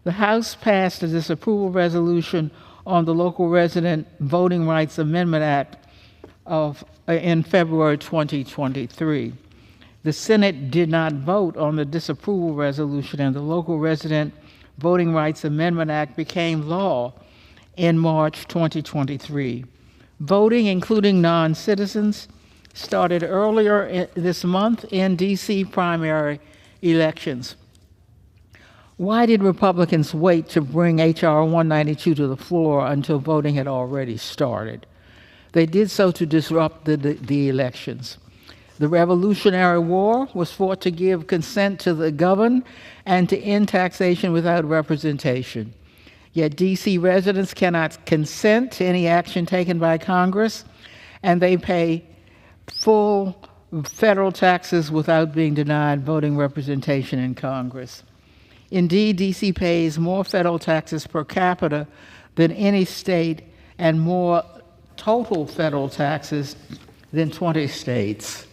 U: The House passed a disapproval resolution on the Local Resident Voting Rights Amendment Act in February 2023. The Senate did not vote on the disapproval resolution, and the Local Resident Voting Rights Amendment Act became law in March 2023. Voting, including non-citizens, started earlier this month in D.C. primary elections. Why did Republicans wait to bring H.R. 192 to the floor until voting had already started? They did so to disrupt the elections. The Revolutionary War was fought to give consent to the governed and to end taxation without representation. Yet D.C. residents cannot consent to any action taken by Congress, and they pay full federal taxes without being denied voting representation in Congress. Indeed, D.C. pays more federal taxes per capita than any state and more total federal taxes than 20 states.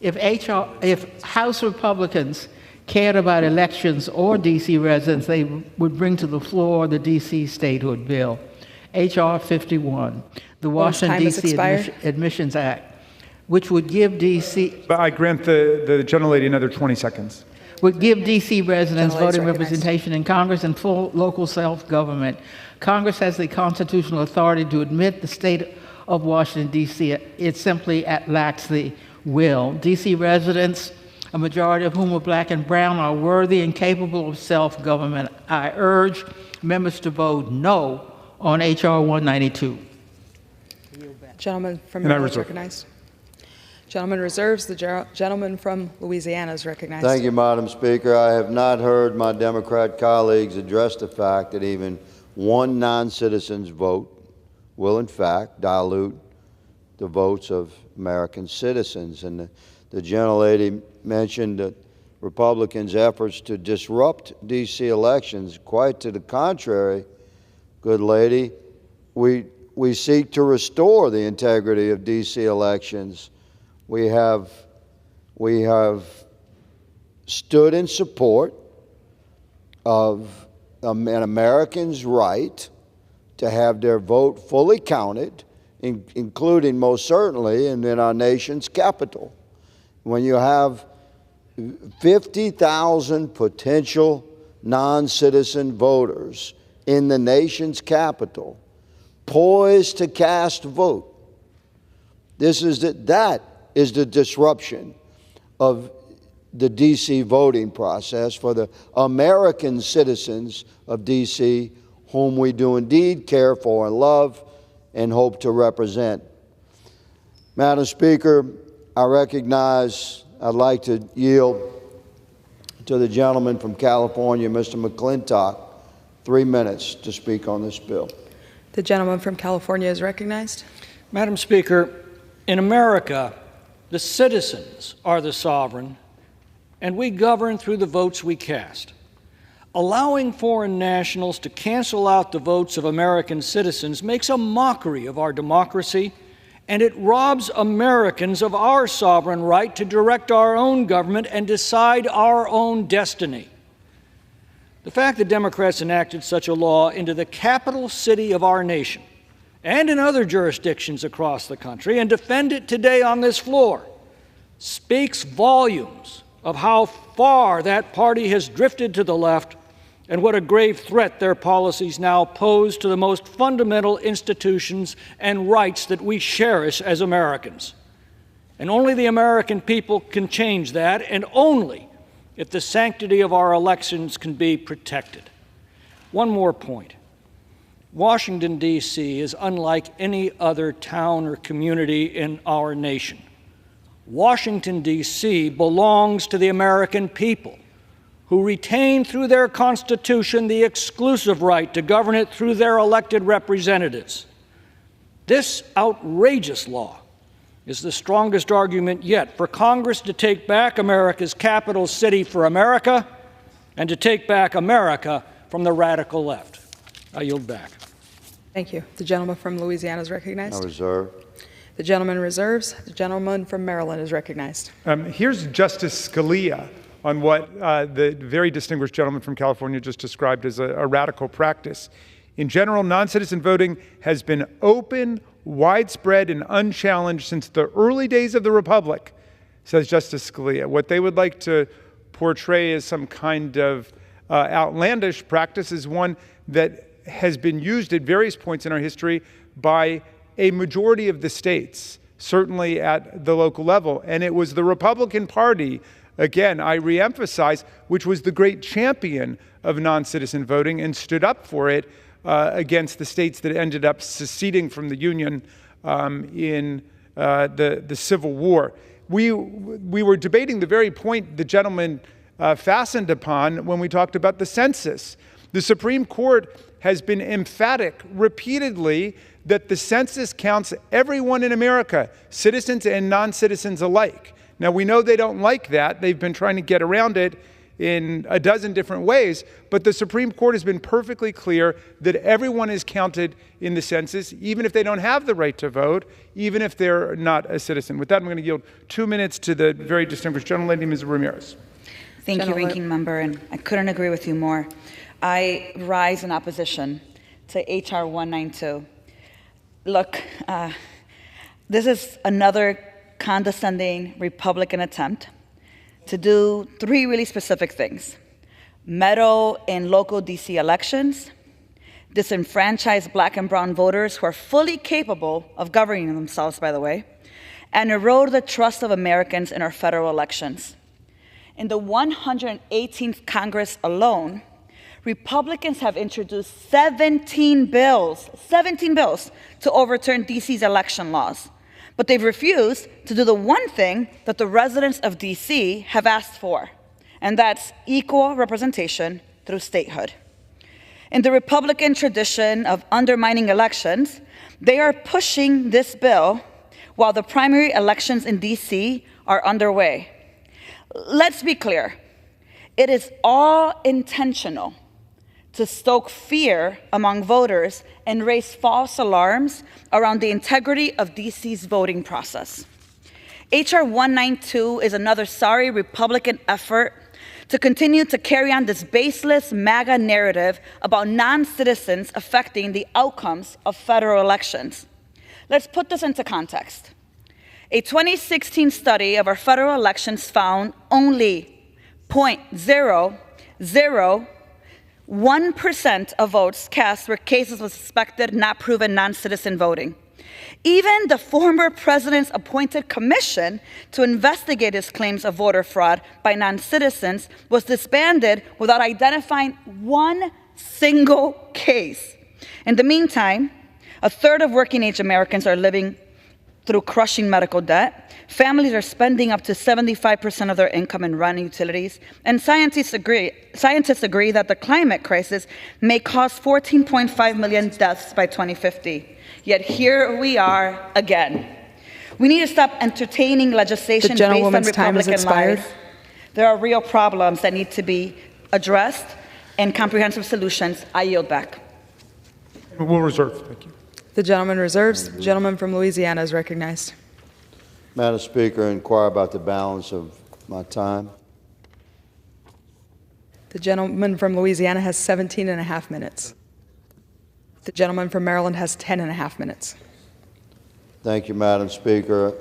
U: If House Republicans cared about elections or D.C. residents, they would bring to the floor the D.C. statehood bill, H.R. 51, the Washington, D.C. Admissions Act, which would give D.C.
S: But I grant the gentlelady another 20 seconds.
U: would give D.C. residents
A: Gentlelady is
U: voting
A: recognized.
U: representation in Congress and full local self-government. Congress has the constitutional authority to admit the state of Washington, D.C. It simply lacks the will. D.C. residents, a majority of whom are black and brown, are worthy and capable of self-government. I urge members to vote no on H.R. 192.
A: Gentleman from
S: And I
A: Maryland is
S: reserve.
A: recognized. Gentleman reserves. The gentleman from Louisiana is recognized.
R: Thank you, Madam Speaker. I have not heard my Democrat colleagues address the fact that even one non-citizen's vote will, in fact, dilute the votes of American citizens. And the gentlelady mentioned that Republicans' efforts to disrupt D.C. elections. Quite to the contrary, good lady, we seek to restore the integrity of D.C. elections. We have stood in support of an American's right to have their vote fully counted, including most certainly in our nation's capital. When you have 50,000 potential non-citizen voters in the nation's capital, poised to cast a vote, that is the disruption of the D.C. voting process for the American citizens of D.C., whom we do indeed care for and love and hope to represent. Madam Speaker, I'd like to yield to the gentleman from California, Mr. McClintock, 3 minutes to speak on this bill.
A: The gentleman from California is recognized.
C: Madam Speaker, in America, the citizens are the sovereign, and we govern through the votes we cast. Allowing foreign nationals to cancel out the votes of American citizens makes a mockery of our democracy, and it robs Americans of our sovereign right to direct our own government and decide our own destiny. The fact that Democrats enacted such a law into the capital city of our nation and in other jurisdictions across the country and defend it today on this floor speaks volumes of how far that party has drifted to the left and what a grave threat their policies now pose to the most fundamental institutions and rights that we cherish as Americans. And only the American people can change that, and only if the sanctity of our elections can be protected. One more point. Washington, D.C. is unlike any other town or community in our nation. Washington, D.C. belongs to the American people, who retain through their Constitution the exclusive right to govern it through their elected representatives. This outrageous law is the strongest argument yet for Congress to take back America's capital city for America and to take back America from the radical left. I yield back.
A: Thank you. The gentleman from Louisiana is recognized.
R: I reserve.
A: The gentleman reserves. The gentleman from Maryland is recognized.
S: Here's Justice Scalia on what the very distinguished gentleman from California just described as a radical practice. In general, non-citizen voting has been open, widespread, and unchallenged since the early days of the Republic, says Justice Scalia. What they would like to portray as some kind of outlandish practice is one that has been used at various points in our history by a majority of the states, certainly at the local level. And it was the Republican Party, again, I reemphasize, which was the great champion of non-citizen voting and stood up for it against the states that ended up seceding from the Union in the Civil War. We were debating the very point the gentleman fastened upon when we talked about the census. The Supreme Court has been emphatic repeatedly that the census counts everyone in America, citizens and non-citizens alike. Now, we know they don't like that. They've been trying to get around it in a dozen different ways, but the Supreme Court has been perfectly clear that everyone is counted in the census, even if they don't have the right to vote, even if they're not a citizen. With that, I'm going to yield 2 minutes to the very distinguished gentlelady, Ms. Ramirez.
V: Thank you, Ranking Member, and I couldn't agree with you more. I rise in opposition to H.R. 192. Look, this is another condescending Republican attempt to do three really specific things: meddle in local DC elections, disenfranchise Black and brown voters who are fully capable of governing themselves, by the way, and erode the trust of Americans in our federal elections. In the 118th Congress alone, Republicans have introduced 17 bills to overturn DC's election laws. But they've refused to do the one thing that the residents of DC have asked for, and that's equal representation through statehood. In the Republican tradition of undermining elections, they are pushing this bill while the primary elections in DC are underway. Let's be clear. It is all intentional to stoke fear among voters and raise false alarms around the integrity of DC's voting process. H.R. 192 is another sorry Republican effort to continue to carry on this baseless MAGA narrative about non-citizens affecting the outcomes of federal elections. Let's put this into context. A 2016 study of our federal elections found only 0.001% of votes cast were cases of suspected, not proven non-citizen voting. Even the former president's appointed commission to investigate his claims of voter fraud by non-citizens was disbanded without identifying one single case. In the meantime, a third of working-age Americans are living through crushing medical debt. Families are spending up to 75% of their income in rent and utilities. And scientists agree that the climate crisis may cause 14.5 million deaths by 2050. Yet here we are again. We need to stop entertaining legislation based on Republican lies. There are real problems that need to be addressed and comprehensive solutions. I yield back.
S: We'll reserve. Thank you.
A: The gentleman reserves. The gentleman from Louisiana is recognized.
R: Madam Speaker, inquire about the balance of my time.
A: The gentleman from Louisiana has 17 and a half minutes. The gentleman from Maryland has 10 and a half minutes.
R: Thank you, Madam Speaker.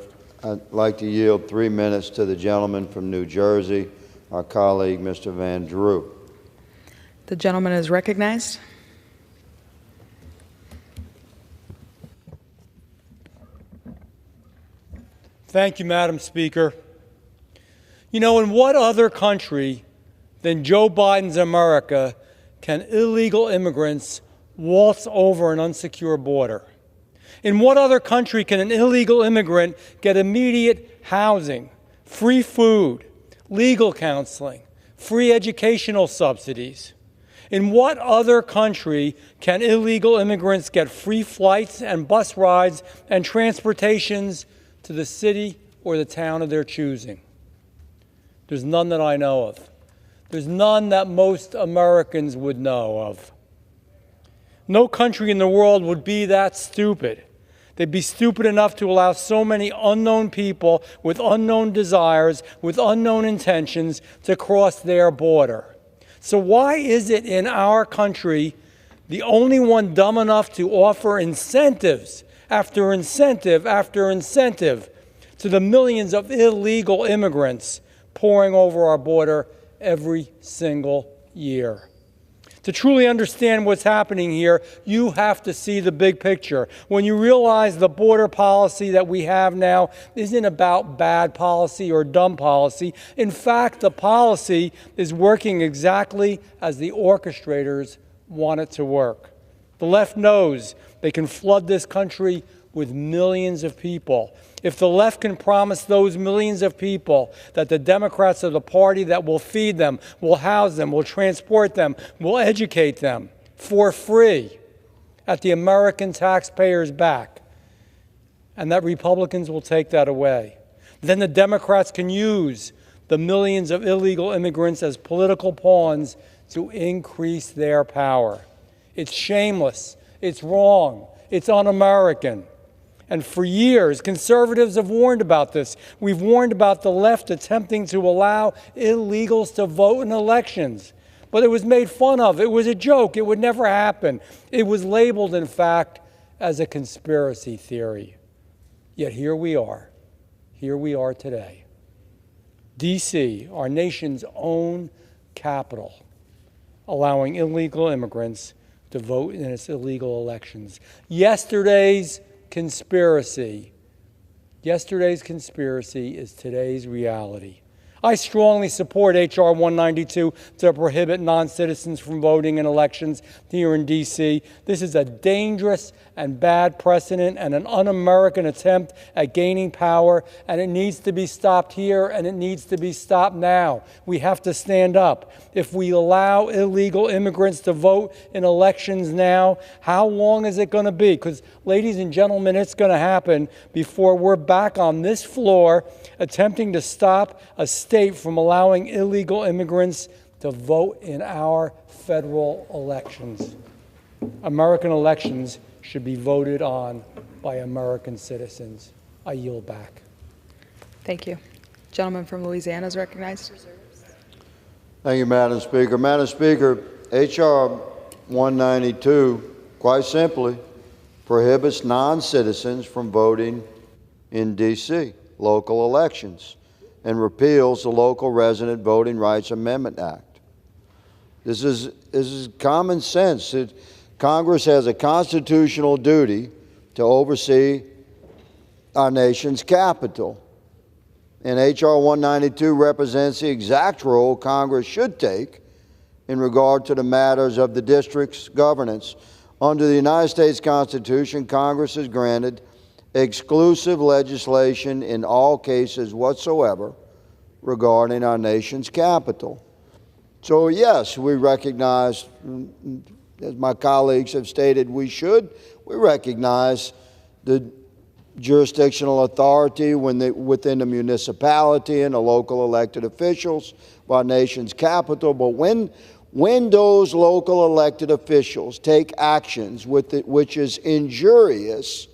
R: I'd like to yield 3 minutes to the gentleman from New Jersey, our colleague, Mr. Van Drew.
A: The gentleman is recognized.
E: Thank you, Madam Speaker. You know, in what other country than Joe Biden's America can illegal immigrants waltz over an unsecure border? In what other country can an illegal immigrant get immediate housing, free food, legal counseling, free educational subsidies? In what other country can illegal immigrants get free flights and bus rides and transportations to the city or the town of their choosing? There's none that I know of. There's none that most Americans would know of. No country in the world would be that stupid. They'd be stupid enough to allow so many unknown people with unknown desires, with unknown intentions to cross their border. So why is it in our country the only one dumb enough to offer incentives after incentive after incentive to the millions of illegal immigrants pouring over our border every single year? To truly understand what's happening here, you have to see the big picture. When you realize the border policy that we have now isn't about bad policy or dumb policy. In fact, the policy is working exactly as the orchestrators want it to work. The left knows they can flood this country with millions of people. If the left can promise those millions of people that the Democrats are the party that will feed them, will house them, will transport them, will educate them for free at the American taxpayer's back, and that Republicans will take that away, then the Democrats can use the millions of illegal immigrants as political pawns to increase their power. It's shameless. It's wrong. It's un-American. And for years, conservatives have warned about this. We've warned about the left attempting to allow illegals to vote in elections. But it was made fun of. It was a joke. It would never happen. It was labeled, in fact, as a conspiracy theory. Yet here we are. Here we are today. D.C., our nation's own capital, allowing illegal immigrants to vote in its illegal elections. Yesterday's conspiracy is today's reality. I strongly support H.R. 192 to prohibit non-citizens from voting in elections here in D.C. This is a dangerous and bad precedent and an un-American attempt at gaining power, and it needs to be stopped here, and it needs to be stopped now. We have to stand up. If we allow illegal immigrants to vote in elections now, how long is it going to be? Because, ladies and gentlemen, it's going to happen before we're back on this floor attempting to stop a state from allowing illegal immigrants to vote in our federal elections. American elections should be voted on by American citizens. I yield back.
A: Thank you. Gentleman from Louisiana is recognized.
R: Thank you, Madam Speaker. Madam Speaker, H.R. 192, quite simply, prohibits non-citizens from voting in D.C. local elections and repeals the Local Resident Voting Rights Amendment Act. This is common sense. Congress has a constitutional duty to oversee our nation's capital. And H.R. 192 represents the exact role Congress should take in regard to the matters of the district's governance. Under the United States Constitution, Congress is granted exclusive legislation in all cases whatsoever regarding our nation's capital. So yes, we recognize, as my colleagues have stated we recognize the jurisdictional authority within the municipality and the local elected officials of our nation's capital. But when those local elected officials take actions which is injurious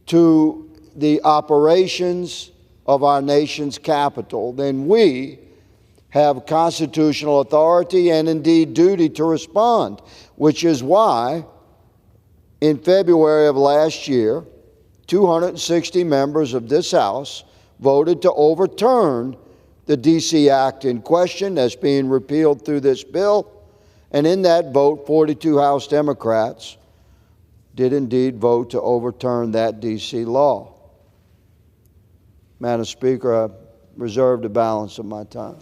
R: to the operations of our nation's capital, then we have constitutional authority and indeed duty to respond, which is why in February of last year, 260 members of this House voted to overturn the D.C. Act in question that's being repealed through this bill. And in that vote, 42 House Democrats did indeed vote to overturn that D.C. law. Madam Speaker, I reserve the balance of my time.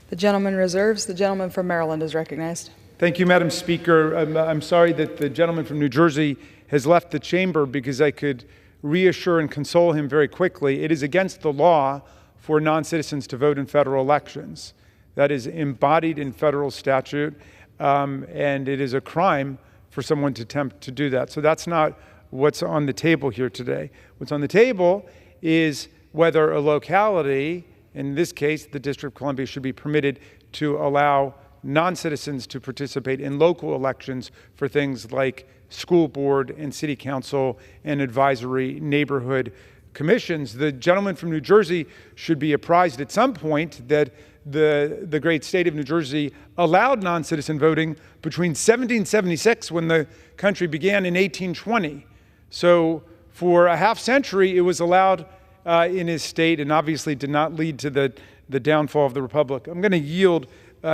A: The gentleman reserves. The gentleman from Maryland is recognized.
S: Thank you, Madam Speaker. I'm sorry that the gentleman from New Jersey has left the chamber because I could reassure and console him very quickly. It is against the law for non-citizens to vote in federal elections. That is embodied in federal statute, and it is a crime for someone to attempt to do that. So that's not what's on the table here today. What's on the table is whether a locality, in this case, the District of Columbia, should be permitted to allow non-citizens to participate in local elections for things like school board and city council and advisory neighborhood commissions. The gentleman from New Jersey should be apprised at some point that the great state of New Jersey allowed non-citizen voting between 1776, when the country began, in 1820. So for a half century, it was allowed in his state, and obviously did not lead to the downfall of the republic. I'm going to yield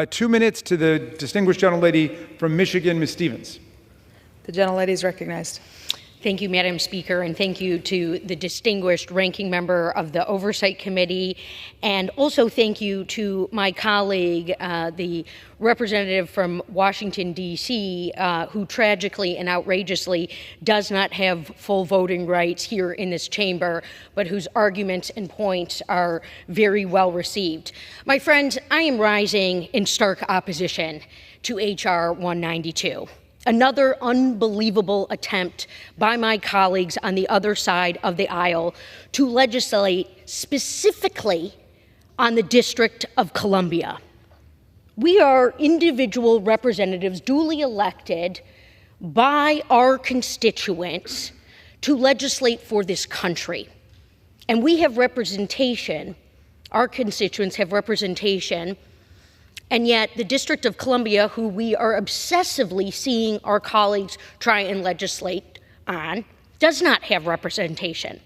S: 2 minutes to the distinguished gentlelady from Michigan, Ms. Stevens.
A: The gentlelady is recognized.
F: Thank you, Madam Speaker, and thank you to the distinguished ranking member of the Oversight Committee, and also thank you to my colleague, the representative from Washington, D.C., who tragically and outrageously does not have full voting rights here in this chamber, but whose arguments and points are very well received. My friends, I am rising in stark opposition to H.R. 192. Another unbelievable attempt by my colleagues on the other side of the aisle to legislate specifically on the District of Columbia. We are individual representatives duly elected by our constituents to legislate for this country. And we have representation, our constituents have representation, and yet the District of Columbia, who we are obsessively seeing our colleagues try and legislate on, does not have representation.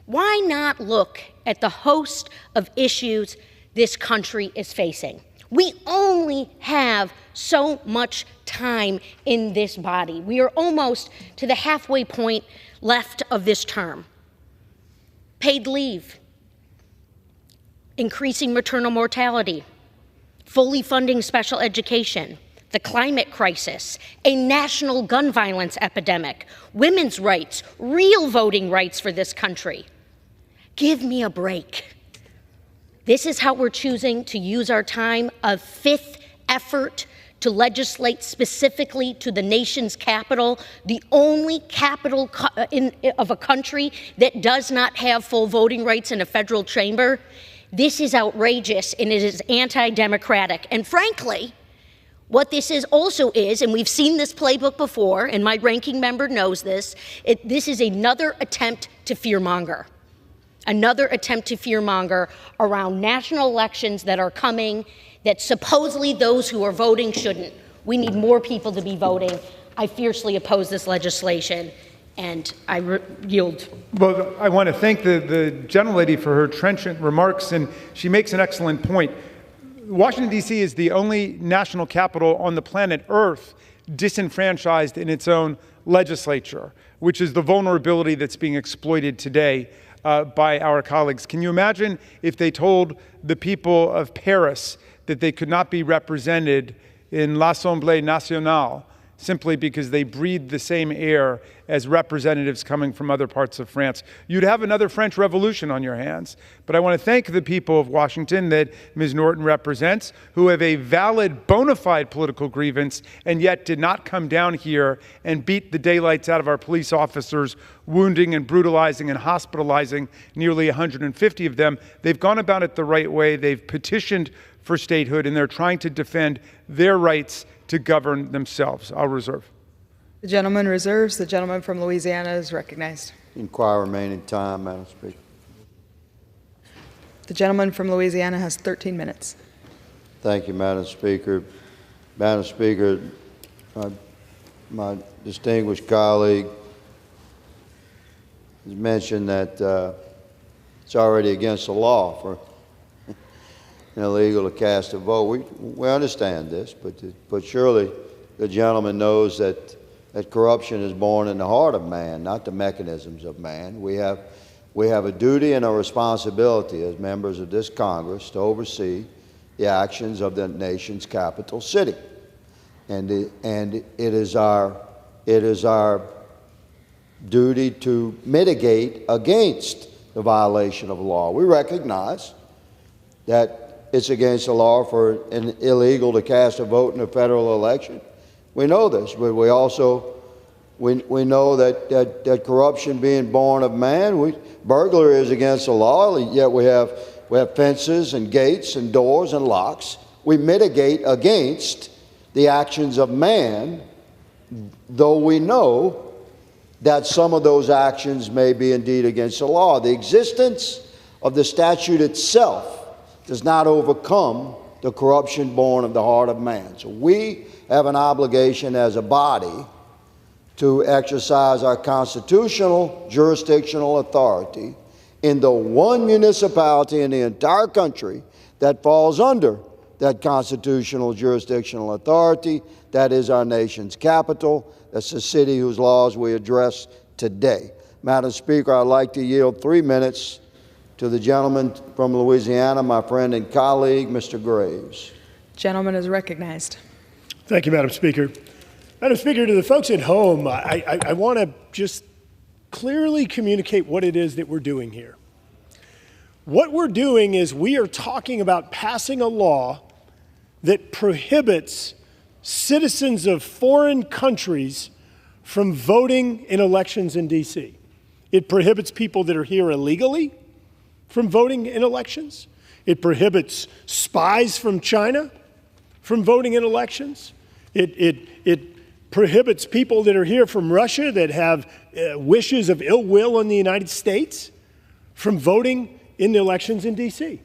F: Why not look at the host of issues this country is facing. We only have so much time in this body. We are almost to the halfway point left of this term. Paid leave, increasing maternal mortality, fully funding special education, the climate crisis, a national gun violence epidemic, women's rights, real voting rights for this country. Give me a break. This is how we're choosing to use our time, a fifth effort to legislate specifically to the nation's capital, the only capital of a country that does not have full voting rights in a federal chamber. This is outrageous, and it is anti-democratic. And frankly, what this is also is, and we've seen this playbook before, and my ranking member knows this, this is another attempt to fearmonger. Another attempt to fearmonger around national elections that are coming, that supposedly those who are voting shouldn't. We need more people to be voting. I fiercely oppose this legislation, and I yield.
S: Well, I want to thank the gentlelady for her trenchant remarks, and she makes an excellent point. Washington, D.C. is the only national capital on the planet Earth disenfranchised in its own legislature, which is the vulnerability that's being exploited today by our colleagues. Can you imagine if they told the people of Paris that they could not be represented in l'Assemblée nationale simply because they breathed the same air as representatives coming from other parts of France? You'd have another French Revolution on your hands. But I want to thank the people of Washington that Ms. Norton represents, who have a valid, bona fide political grievance, and yet did not come down here and beat the daylights out of our police officers, wounding and brutalizing and hospitalizing nearly 150 of them. They've gone about it the right way. They've petitioned for statehood, and they're trying to defend their rights to govern themselves. I'll reserve.
A: The gentleman reserves. The gentleman from Louisiana is recognized.
R: Inquire remaining time, Madam Speaker.
A: The gentleman from Louisiana has 13 minutes.
R: Thank you, Madam Speaker. Madam Speaker, my distinguished colleague has mentioned that it's already against the law for illegal to cast a vote. We understand this, but surely the gentleman knows that corruption is born in the heart of man, not the mechanisms of man. We have a duty and a responsibility as members of this Congress to oversee the actions of the nation's capital city, and it is our duty to mitigate against the violation of law. We recognize that it's against the law for an illegal to cast a vote in a federal election. We know this, but we also we know that corruption being born of man, burglary is against the law, yet we have fences and gates and doors and locks. We mitigate against the actions of man, though we know that some of those actions may be indeed against the law. The existence of the statute itself does not overcome the corruption born of the heart of man. So we have an obligation as a body to exercise our constitutional jurisdictional authority in the one municipality in the entire country that falls under that constitutional jurisdictional authority. That is our nation's capital. That's the city whose laws we address today. Madam Speaker, I'd like to yield 3 minutes to the gentleman from Louisiana, my friend and colleague, Mr. Graves.
A: Gentleman is recognized.
G: Thank you, Madam Speaker. Madam Speaker, to the folks at home, I want to just clearly communicate what it is that we're doing here. What we're doing is we are talking about passing a law that prohibits citizens of foreign countries from voting in elections in D.C. It prohibits people that are here illegally from voting in elections. It prohibits spies from China from voting in elections. It prohibits people that are here from Russia that have wishes of ill will on the United States from voting in the elections in D.C.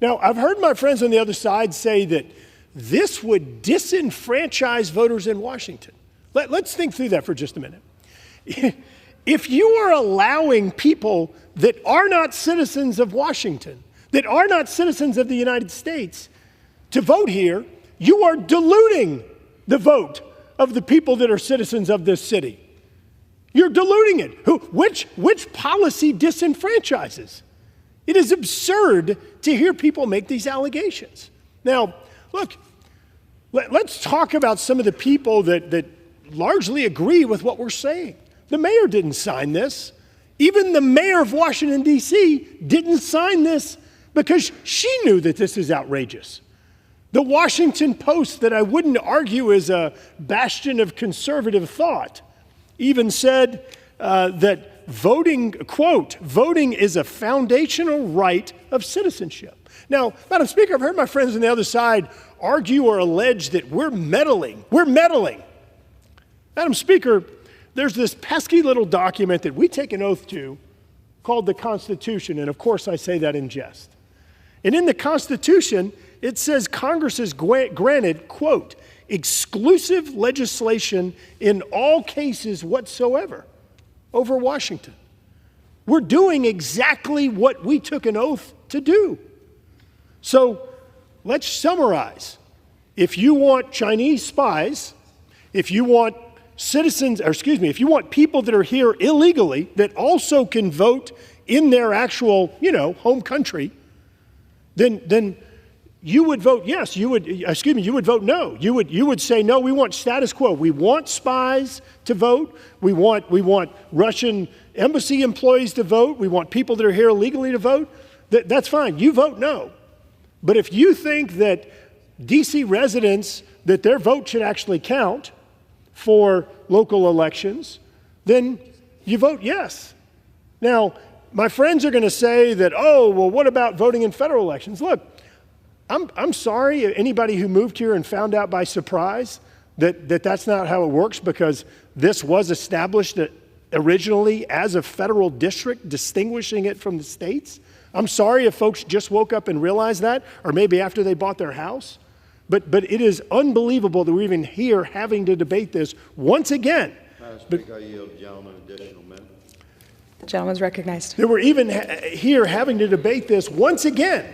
G: Now, I've heard my friends on the other side say that this would disenfranchise voters in Washington. Let's think through that for just a minute. If you are allowing people that are not citizens of Washington, that are not citizens of the United States to vote here, you are diluting the vote of the people that are citizens of this city. You're diluting it. Which policy disenfranchises? It is absurd to hear people make these allegations. Now, look, let's talk about some of the people that largely agree with what we're saying. The mayor didn't sign this. Even the mayor of Washington, D.C. didn't sign this because she knew that this is outrageous. The Washington Post, that I wouldn't argue is a bastion of conservative thought, even said that voting, quote, voting is a foundational right of citizenship. Now, Madam Speaker, I've heard my friends on the other side argue or allege that we're meddling. We're meddling. Madam Speaker, there's this pesky little document that we take an oath to called the Constitution, and of course I say that in jest. And in the Constitution, it says Congress is granted, quote, exclusive legislation in all cases whatsoever over Washington. We're doing exactly what we took an oath to do. So let's summarize. If you want Chinese spies, if you want if you want people that are here illegally that also can vote in their actual, home country, then you would vote yes. You would vote no. You would say no. We want status quo. We want spies to vote. We want Russian embassy employees to vote. We want people that are here illegally to vote. That's fine. You vote no. But if you think that D.C. residents, that their vote should actually count for local elections, then you vote yes. Now, my friends are going to say that, oh, well, what about voting in federal elections? Look, I'm sorry anybody who moved here and found out by surprise that that's not how it works, because this was established originally as a federal district, distinguishing it from the states. I'm sorry if folks just woke up and realized that, or maybe after they bought their house. But it is unbelievable that we're even here having to debate this once again.
R: Madam Speaker, I yield the gentleman an additional minute.
A: The gentleman's recognized.
G: That we're even here having to debate this once again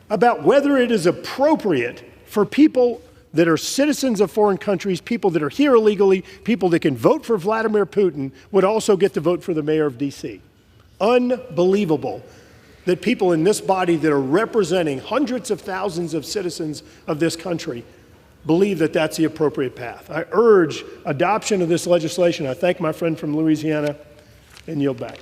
G: about whether it is appropriate for people that are citizens of foreign countries, people that are here illegally, people that can vote for Vladimir Putin, would also get to vote for the mayor of D.C. Unbelievable that people in this body that are representing hundreds of thousands of citizens of this country believe that that's the appropriate path. I urge adoption of this legislation. I thank my friend from Louisiana and yield back.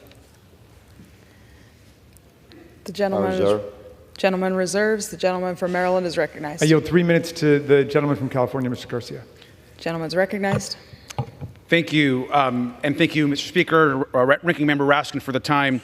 A: The gentleman reserves. The gentleman from Maryland is recognized.
S: I yield 3 minutes to the gentleman from California, Mr. Garcia.
A: Gentleman's recognized.
H: Thank you, and thank you, Mr. Speaker, Ranking Member Raskin, for the time.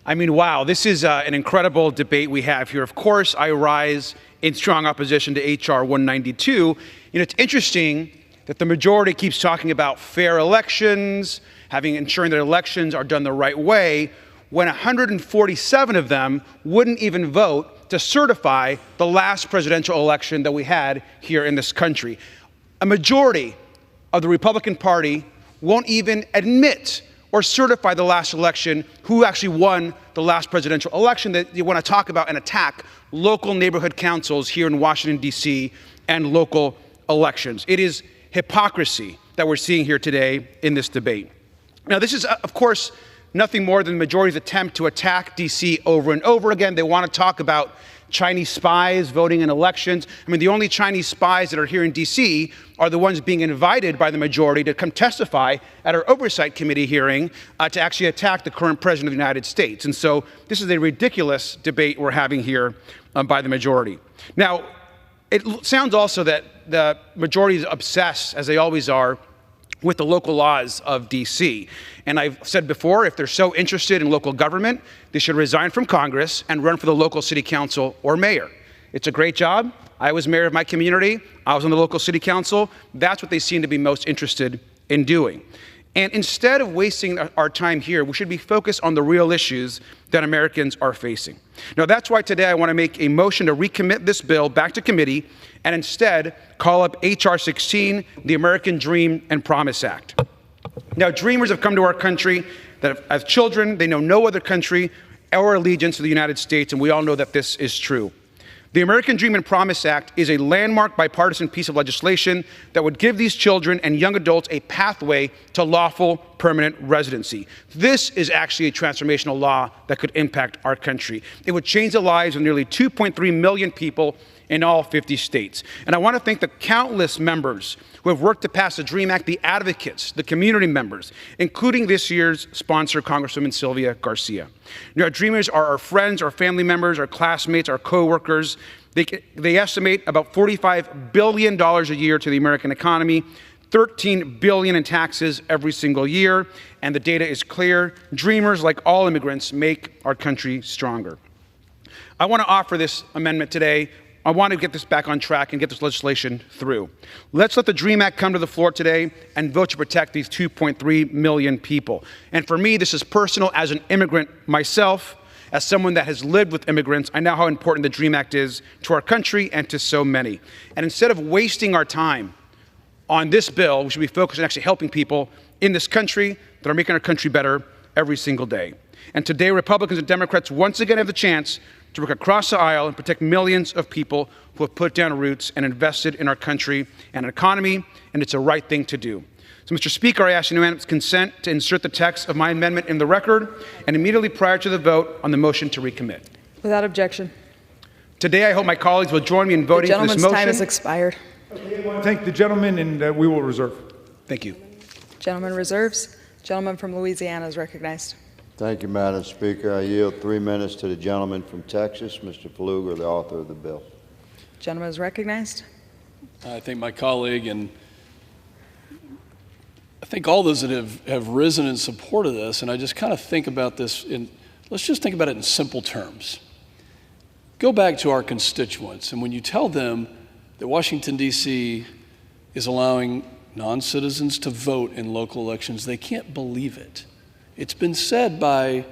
H: I mean, wow, this is an incredible debate we have here. Of course, I rise in strong opposition to H.R. 192. It's interesting that the majority keeps talking about fair elections, ensuring that elections are done the right way, when 147 of them wouldn't even vote to certify the last presidential election that we had here in this country. A majority of the Republican Party won't even admit or certify the last election, who actually won the last presidential election, that you want to talk about and attack local neighborhood councils here in Washington, D.C., and local elections. It is hypocrisy that we're seeing here today in this debate. Now, this is, of course, nothing more than the majority's attempt to attack D.C. over and over again. They want to talk about Chinese spies voting in elections. I mean, the only Chinese spies that are here in D.C. are the ones being invited by the majority to come testify at our Oversight Committee hearing to actually attack the current President of the United States. And so this is a ridiculous debate we're having here by the majority. Now, it sounds also that the majority is obsessed, as they always are, with the local laws of D.C. And I've said before, if they're so interested in local government, they should resign from Congress and run for the local city council or mayor. It's a great job. I was mayor of my community. I was on the local city council. That's what they seem to be most interested in doing. And instead of wasting our time here, we should be focused on the real issues that Americans are facing. Now, that's why today I want to make a motion to recommit this bill back to committee and instead call up H.R. 16, the American Dream and Promise Act. Now, dreamers have come to our country that as children, they know no other country our allegiance to the United States, and we all know that this is true. The American Dream and Promise Act is a landmark bipartisan piece of legislation that would give these children and young adults a pathway to lawful permanent residency. This is actually a transformational law that could impact our country. It would change the lives of nearly 2.3 million people in all 50 states. And I want to thank the countless members who have worked to pass the DREAM Act, the advocates, the community members, including this year's sponsor, Congresswoman Sylvia Garcia. You know, our Dreamers are our friends, our family members, our classmates, our co-workers. They estimate about $45 billion a year to the American economy, $13 billion in taxes every single year, and the data is clear. Dreamers, like all immigrants, make our country stronger. I want to offer this amendment today. I want to get this back on track and get this legislation through. Let's let the DREAM Act come to the floor today and vote to protect these 2.3 million people. And for me, this is personal. As an immigrant myself, as someone that has lived with immigrants, I know how important the DREAM Act is to our country and to so many. And instead of wasting our time on this bill, we should be focused on actually helping people in this country that are making our country better every single day. And today, Republicans and Democrats once again have the chance to work across the aisle and protect millions of people who have put down roots and invested in our country and economy, and it's a right thing to do. So, Mr. Speaker, I ask unanimous consent to insert the text of my amendment in the record and immediately prior to the vote on the motion to recommit.
A: Without objection.
H: Today, I hope my colleagues will join me in voting for this motion.
A: The gentleman's time has expired.
S: Okay, I want to thank the gentleman, and we will reserve.
H: Thank you.
A: Gentleman reserves. Gentleman from Louisiana is recognized.
R: Thank you, Madam Speaker. I yield 3 minutes to the gentleman from Texas, Mr. Pfluger, the author of the bill.
A: Gentleman is recognized.
T: I thank my colleague, and I think all those that have risen in support of this, and I just kind of think about this let's just think about it in simple terms. Go back to our constituents, and when you tell them that Washington, D.C. is allowing non-citizens to vote in local elections, they can't believe it. It's been said by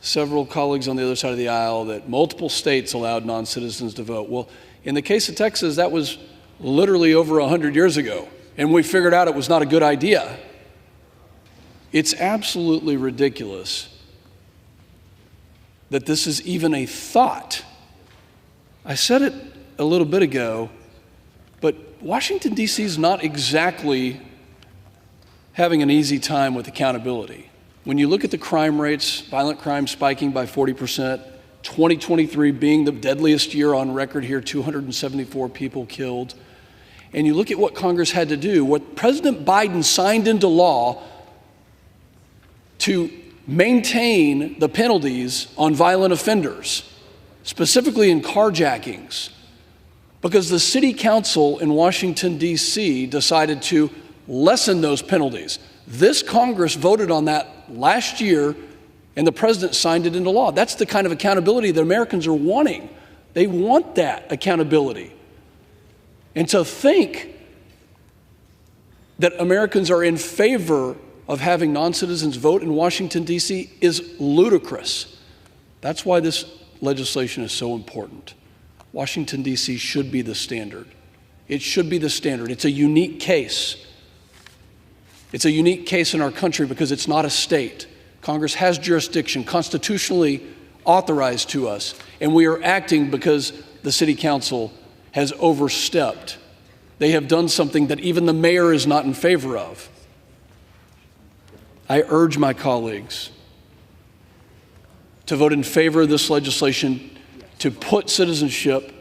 T: several colleagues on the other side of the aisle that multiple states allowed non-citizens to vote. Well, in the case of Texas, that was literally over 100 years ago, and we figured out it was not a good idea. It's absolutely ridiculous that this is even a thought. I said it a little bit ago, but Washington, D.C. is not exactly having an easy time with accountability. When you look at the crime rates, violent crime spiking by 40%, 2023 being the deadliest year on record here, 274 people killed, and you look at what Congress had to do, what President Biden signed into law to maintain the penalties on violent offenders, specifically in carjackings, because the city council in Washington, D.C. decided to lessen those penalties. This Congress voted on that last year, and the president signed it into law. That's the kind of accountability that Americans are wanting. They want that accountability. And to think that Americans are in favor of having non-citizens vote in Washington, D.C. is ludicrous. That's why this legislation is so important. Washington, D.C. should be the standard. It should be the standard. It's a unique case. It's a unique case in our country because it's not a state. Congress has jurisdiction constitutionally authorized to us, and we are acting because the city council has overstepped. They have done something that even the mayor is not in favor of. I urge my colleagues to vote in favor of this legislation, to put citizenship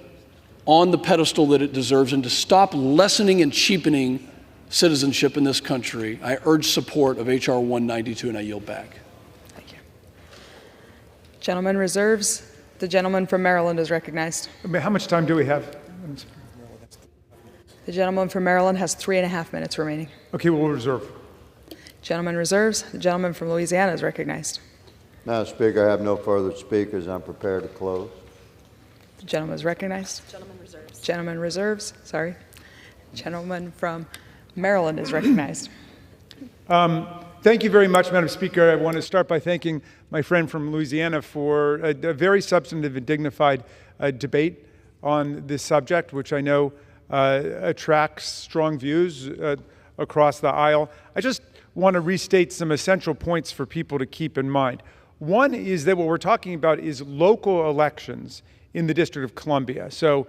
T: on the pedestal that it deserves, and to stop lessening and cheapening citizenship in this country. I urge support of H.R. 192, and I yield back.
A: Thank you. Gentleman reserves. The gentleman from Maryland is recognized.
S: How much time do we have?
A: The gentleman from Maryland has 3.5 minutes remaining.
S: Okay, we'll reserve.
A: Gentleman reserves. The gentleman from Louisiana is recognized.
R: Madam Speaker, I have no further speakers. I'm prepared to close.
A: The gentleman is recognized.
P: Gentleman reserves.
A: Gentleman reserves. Sorry. Gentleman from Maryland is recognized.
S: Thank you very much, Madam Speaker. I want to start by thanking my friend from Louisiana for a very substantive and dignified debate on this subject, which I know attracts strong views across the aisle. I just want to restate some essential points for people to keep in mind. One is that what we're talking about is local elections in the District of Columbia. So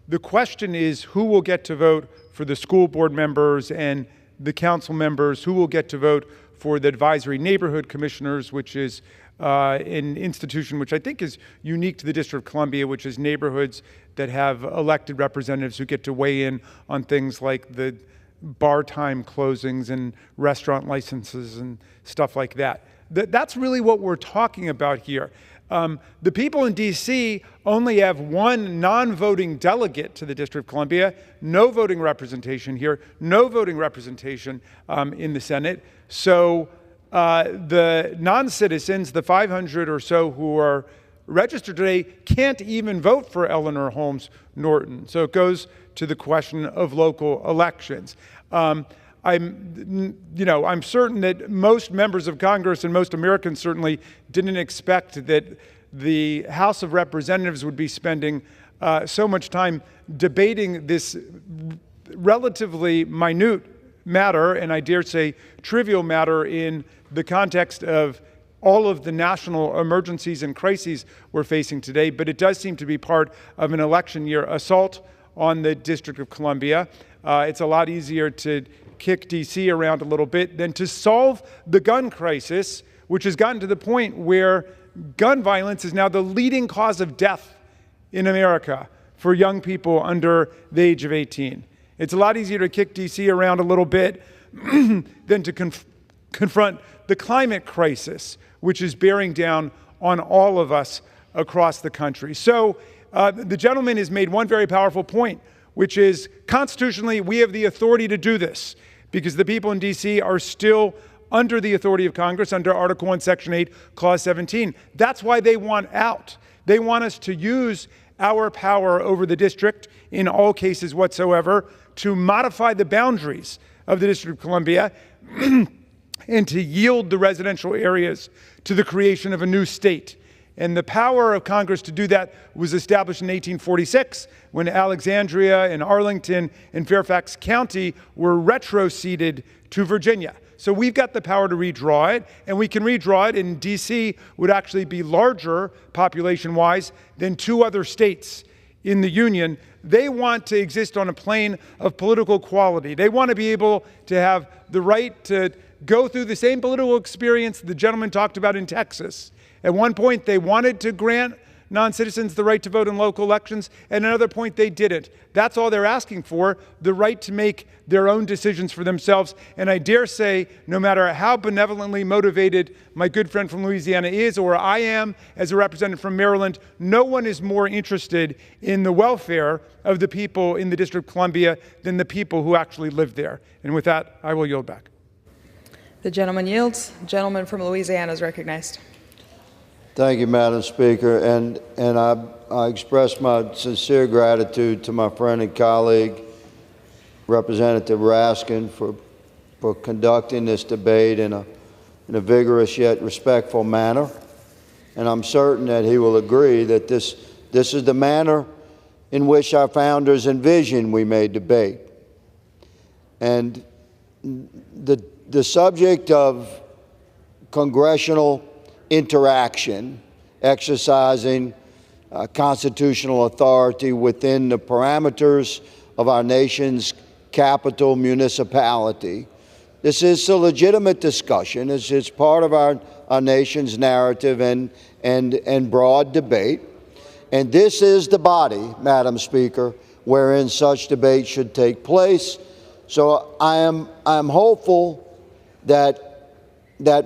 S: the question is who will get to vote for the school board members and the council members, who will get to vote for the advisory neighborhood commissioners, which is an institution which I think is unique to the District of Columbia, which is neighborhoods that have elected representatives who get to weigh in on things like the bar time closings and restaurant licenses and stuff like that. That's really what we're talking about here. The people in D.C. only have one non-voting delegate to the District of Columbia, no voting representation here, no voting representation in the Senate. So the non-citizens, the 500 or so who are registered today, can't even vote for Eleanor Holmes Norton. So it goes to the question of local elections. I'm certain that most members of Congress and most Americans certainly didn't expect that the House of Representatives would be spending so much time debating this relatively minute matter, and I dare say trivial matter, in the context of all of the national emergencies and crises we're facing today. But it does seem to be part of an election year assault on the District of Columbia. It's a lot easier to kick D.C. around a little bit than to solve the gun crisis, which has gotten to the point where gun violence is now the leading cause of death in America for young people under the age of 18. It's a lot easier to kick D.C. around a little bit than to confront the climate crisis, which is bearing down on all of us across the country. So the gentleman has made one very powerful point, which is constitutionally we have the authority to do this because the people in D.C. are still under the authority of Congress under Article 1, Section 8, Clause 17. That's why they want out. They want us to use our power over the district in all cases whatsoever to modify the boundaries of the District of Columbia and to yield the residential areas to the creation of a new state. And the power of Congress to do that was established in 1846 when Alexandria and Arlington and Fairfax County were retroceded to Virginia. So we've got the power to redraw it, and we can redraw it, and D.C. would actually be larger population-wise than two other states in the Union. They want to exist on a plane of political equality. They want to be able to have the right to go through the same political experience the gentleman talked about in Texas. At one point, they wanted to grant non-citizens the right to vote in local elections. At another point, they didn't. That's all they're asking for, the right to make their own decisions for themselves. And I dare say, no matter how benevolently motivated my good friend from Louisiana is, or I am as a representative from Maryland, no one is more interested in the welfare of the people in the District of Columbia than the people who actually live there. And with that, I will yield back.
A: The gentleman yields. The gentleman from Louisiana is recognized.
R: Thank you, Madam Speaker, and I express my sincere gratitude to my friend and colleague, Representative Raskin, for conducting this debate in a vigorous yet respectful manner. And I'm certain that he will agree that this is the manner in which our founders envisioned we may debate. And the subject of congressional interaction, exercising constitutional authority within the parameters of our nation's capital municipality. This is a legitimate discussion. It's part of our nation's narrative and broad debate. And this is the body, Madam Speaker, wherein such debate should take place. So I am hopeful that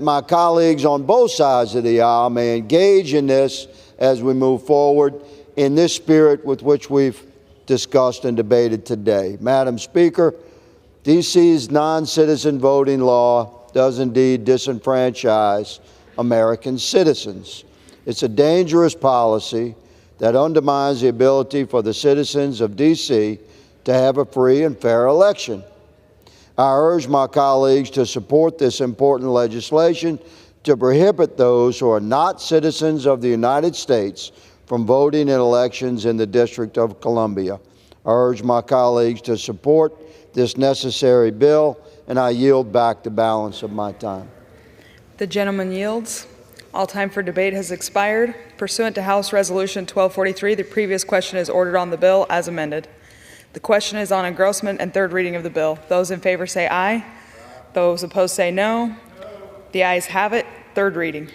R: my colleagues on both sides of the aisle may engage in this as we move forward in this spirit with which we've discussed and debated today. Madam Speaker, D.C.'s non-citizen voting law does indeed disenfranchise American citizens. It's a dangerous policy that undermines the ability for the citizens of D.C. to have a free and fair election. I urge my colleagues to support this important legislation to prohibit those who are not citizens of the United States from voting in elections in the District of Columbia. I urge my colleagues to support this necessary bill, and I yield back the balance of my time.
A: The gentleman yields. All time for debate has expired. Pursuant to House Resolution 1243, the previous question is ordered on the bill as amended. The question is on engrossment and third reading of the bill. Those in favor say aye. Those opposed say no. The ayes have it. Third reading.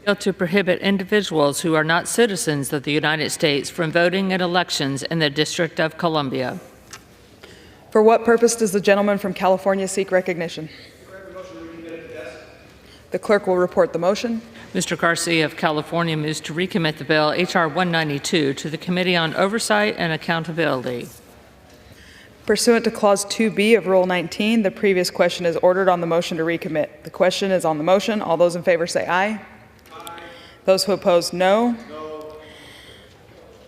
B: Bill to prohibit individuals who are not citizens of the United States from voting in elections in the District of Columbia.
A: For what purpose does the gentleman from California seek recognition? The clerk will report the motion.
B: Mr. Garcia of California moves to recommit the bill H.R. 192 to the Committee on Oversight and Accountability.
A: Pursuant to Clause 2B of Rule 19, the previous question is ordered on the motion to recommit. The question is on the motion. All those in favor say aye. Aye. Those who oppose, no. No.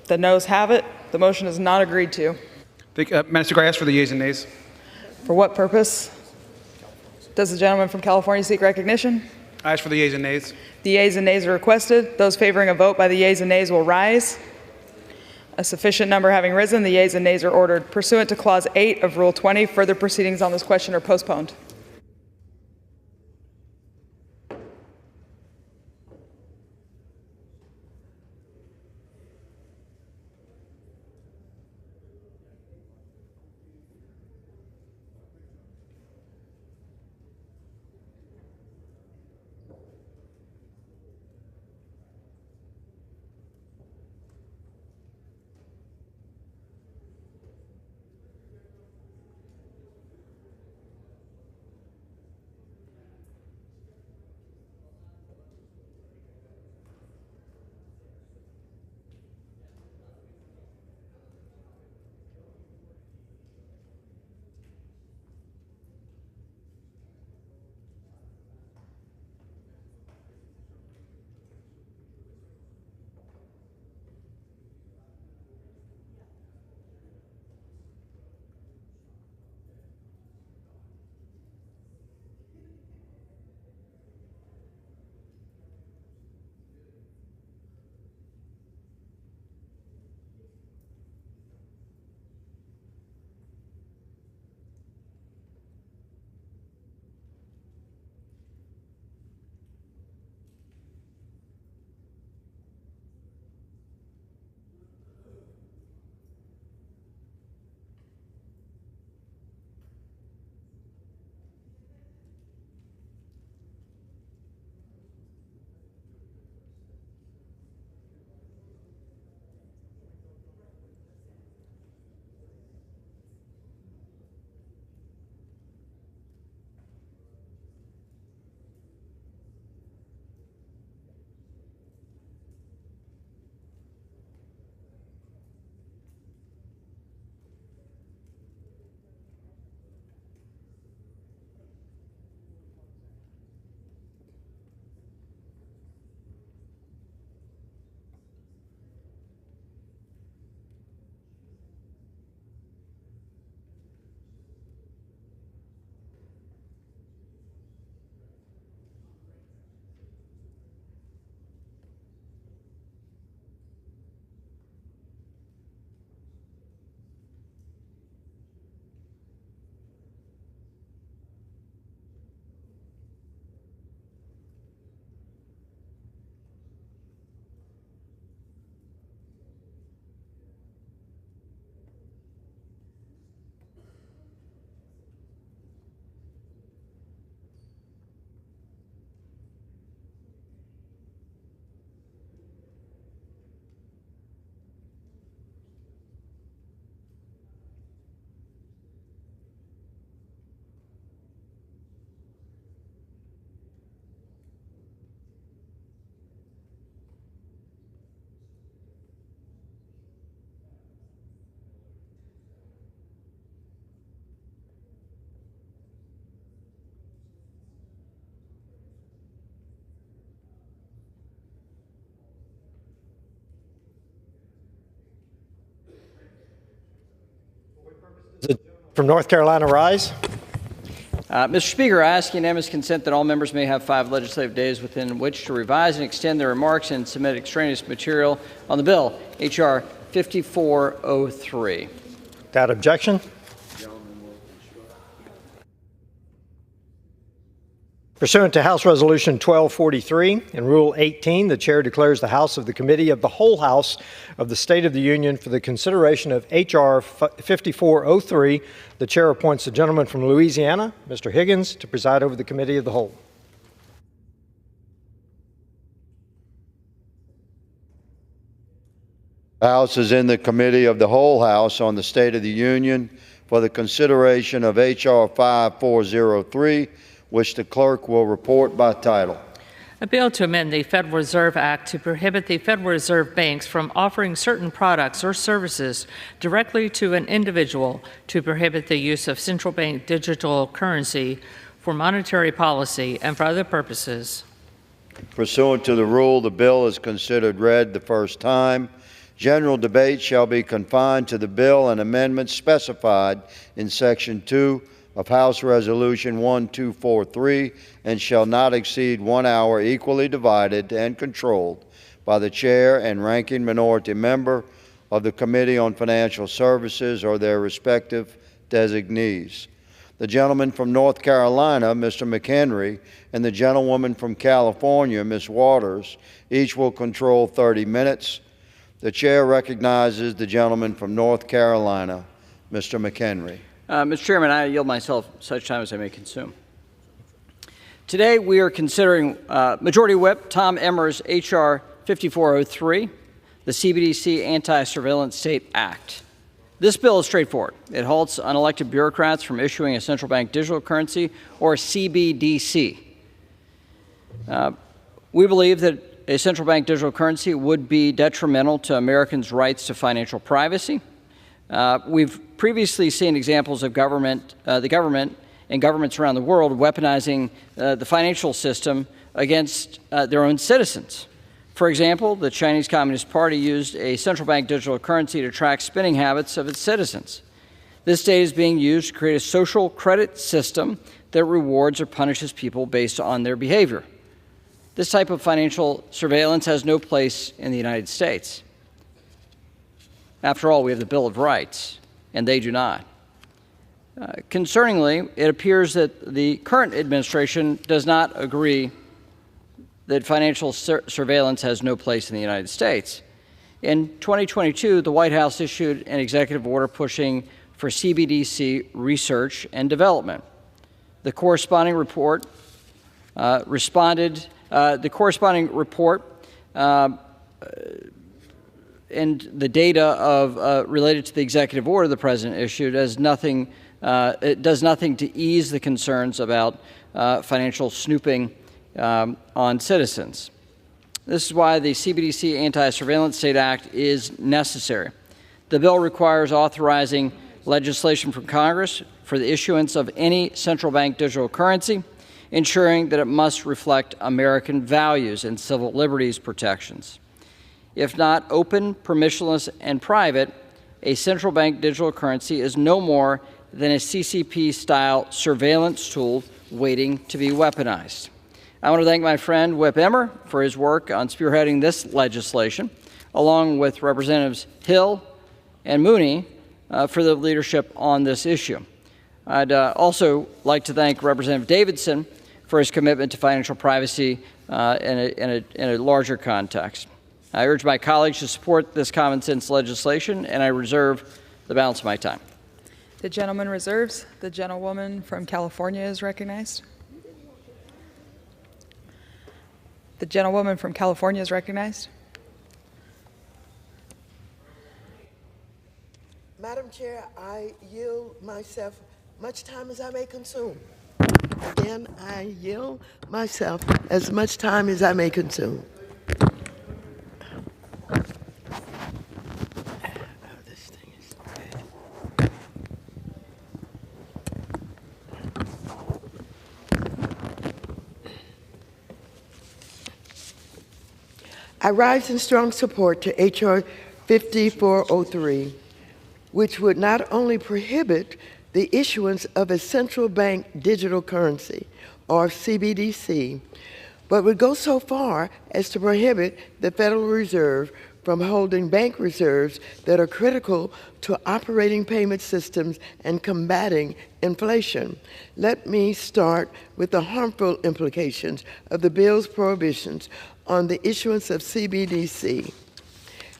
A: The noes have it. The motion is not agreed to.
H: Madam Speaker, I ask for the yeas and nays.
A: For what purpose does the gentleman from California seek recognition?
H: I ask for the yeas and nays.
A: The yeas and nays are requested. Those favoring a vote by the yeas and nays will rise. A sufficient number having risen, the yeas and nays are ordered. Pursuant to Clause 8 of Rule 20, further proceedings on this question are postponed.
I: From North Carolina rise.
J: Mr. Speaker, I ask unanimous consent that all members may have 5 legislative days within which to revise and extend their remarks and submit extraneous material on the bill, H.R. 5403.
I: Without objection. Pursuant to House Resolution 1243 and Rule 18, the Chair declares the House of the Committee of the Whole House of the State of the Union for the consideration of H.R. 5403. The Chair appoints the gentleman from Louisiana, Mr. Higgins, to preside over the Committee of the Whole.
R: The House is in the Committee of the Whole House on the State of the Union for the consideration of H.R. 5403, which the clerk will report by title.
B: A bill to amend the Federal Reserve Act to prohibit the Federal Reserve banks from offering certain products or services directly to an individual, to prohibit the use of central bank digital currency for monetary policy and for other purposes.
R: Pursuant to the rule, the bill is considered read the first time. General debate shall be confined to the bill and amendments specified in Section 2 of House Resolution 1243 and shall not exceed 1 hour, equally divided and controlled by the chair and ranking minority member of the Committee on Financial Services or their respective designees. The gentleman from North Carolina, Mr. McHenry, and the gentlewoman from California, Ms. Waters, each will control 30 minutes. The chair recognizes the gentleman from North Carolina, Mr. McHenry.
J: Mr. Chairman, I yield myself such time as I may consume. Today we are considering Majority Whip Tom Emmer's H.R. 5403, the CBDC Anti-Surveillance State Act. This bill is straightforward. It halts unelected bureaucrats from issuing a central bank digital currency, or CBDC. We believe that a central bank digital currency would be detrimental to Americans' rights to financial privacy. We've previously seen examples of the government and governments around the world weaponizing the financial system against their own citizens. For example, the Chinese Communist Party used a central bank digital currency to track spending habits of its citizens. This data is being used to create a social credit system that rewards or punishes people based on their behavior. This type of financial surveillance has no place in the United States. After all, we have the Bill of Rights, and they do not. Concerningly, it appears that the current administration does not agree that financial surveillance has no place in the United States. In 2022, the White House issued an executive order pushing for CBDC research and development. The corresponding report and the data related to the executive order the president issued it does nothing to ease the concerns about financial snooping on citizens. This is why the CBDC Anti-Surveillance State Act is necessary. The bill requires authorizing legislation from Congress for the issuance of any central bank digital currency, ensuring that it must reflect American values and civil liberties protections. If not open, permissionless, and private, a central bank digital currency is no more than a CCP-style surveillance tool waiting to be weaponized. I want to thank my friend Whip Emmer for his work on spearheading this legislation, along with Representatives Hill and Mooney for their leadership on this issue. I'd also like to thank Representative Davidson for his commitment to financial privacy in a larger context. I urge my colleagues to support this common sense legislation, and I reserve the balance of my time.
A: The gentleman reserves. The gentlewoman from California is recognized. The gentlewoman from California is recognized.
K: Madam Chair, I yield myself much time as I may consume. Again, I yield myself as much time as I may consume. I rise in strong support to H.R. 5403, which would not only prohibit the issuance of a central bank digital currency, or CBDC, but would go so far as to prohibit the Federal Reserve from holding bank reserves that are critical to operating payment systems and combating inflation. Let me start with the harmful implications of the bill's prohibitions on the issuance of CBDC.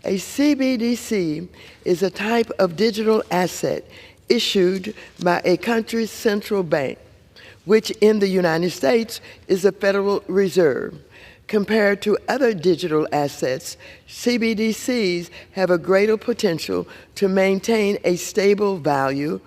K: A CBDC is a type of digital asset issued by a country's central bank, which in the United States is the Federal Reserve. Compared to other digital assets, CBDCs have a greater potential to maintain a stable value,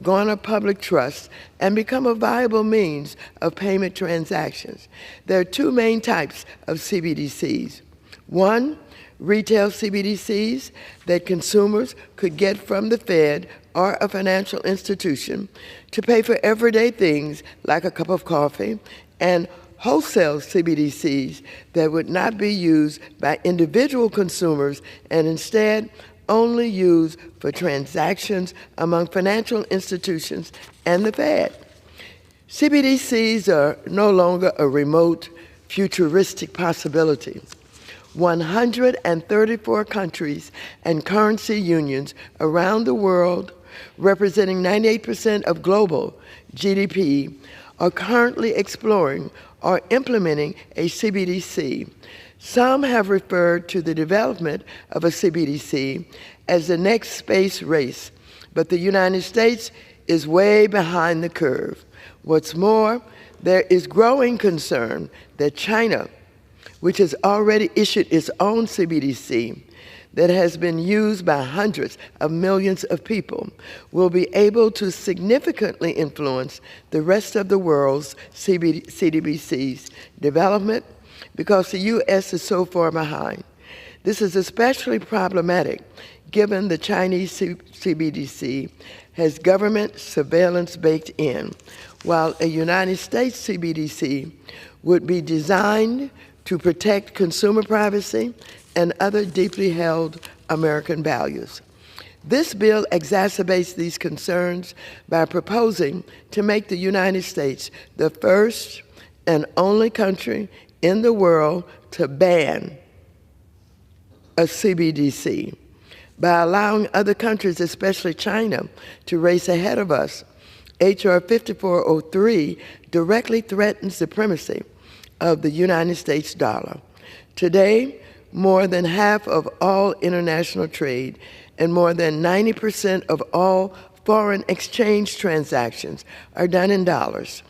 K: garner public trust, and become a viable means of payment transactions. There are two main types of CBDCs. One, retail CBDCs that consumers could get from the Fed or a financial institution to pay for everyday things like a cup of coffee, and wholesale CBDCs that would not be used by individual consumers and instead only used for transactions among financial institutions and the Fed. CBDCs are no longer a remote, futuristic possibility. 134 countries and currency unions around the world, representing 98% of global GDP, are currently exploring or implementing a CBDC. Some have referred to the development of a CBDC as the next space race, but the United States is way behind the curve. What's more, there is growing concern that China, which has already issued its own CBDC that has been used by hundreds of millions of people, will be able to significantly influence the rest of the world's CBDC's development because the U.S. is so far behind. This is especially problematic given the Chinese CBDC has government surveillance baked in, while a United States CBDC would be designed to protect consumer privacy and other deeply held American values. This bill exacerbates these concerns by proposing to make the United States the first and only country in the world to ban a CBDC. By allowing other countries, especially China, to race ahead of us, H.R. 5403 directly threatens the supremacy of the United States dollar. Today, more than half of all international trade and more than 90% of all foreign exchange transactions are done in dollars.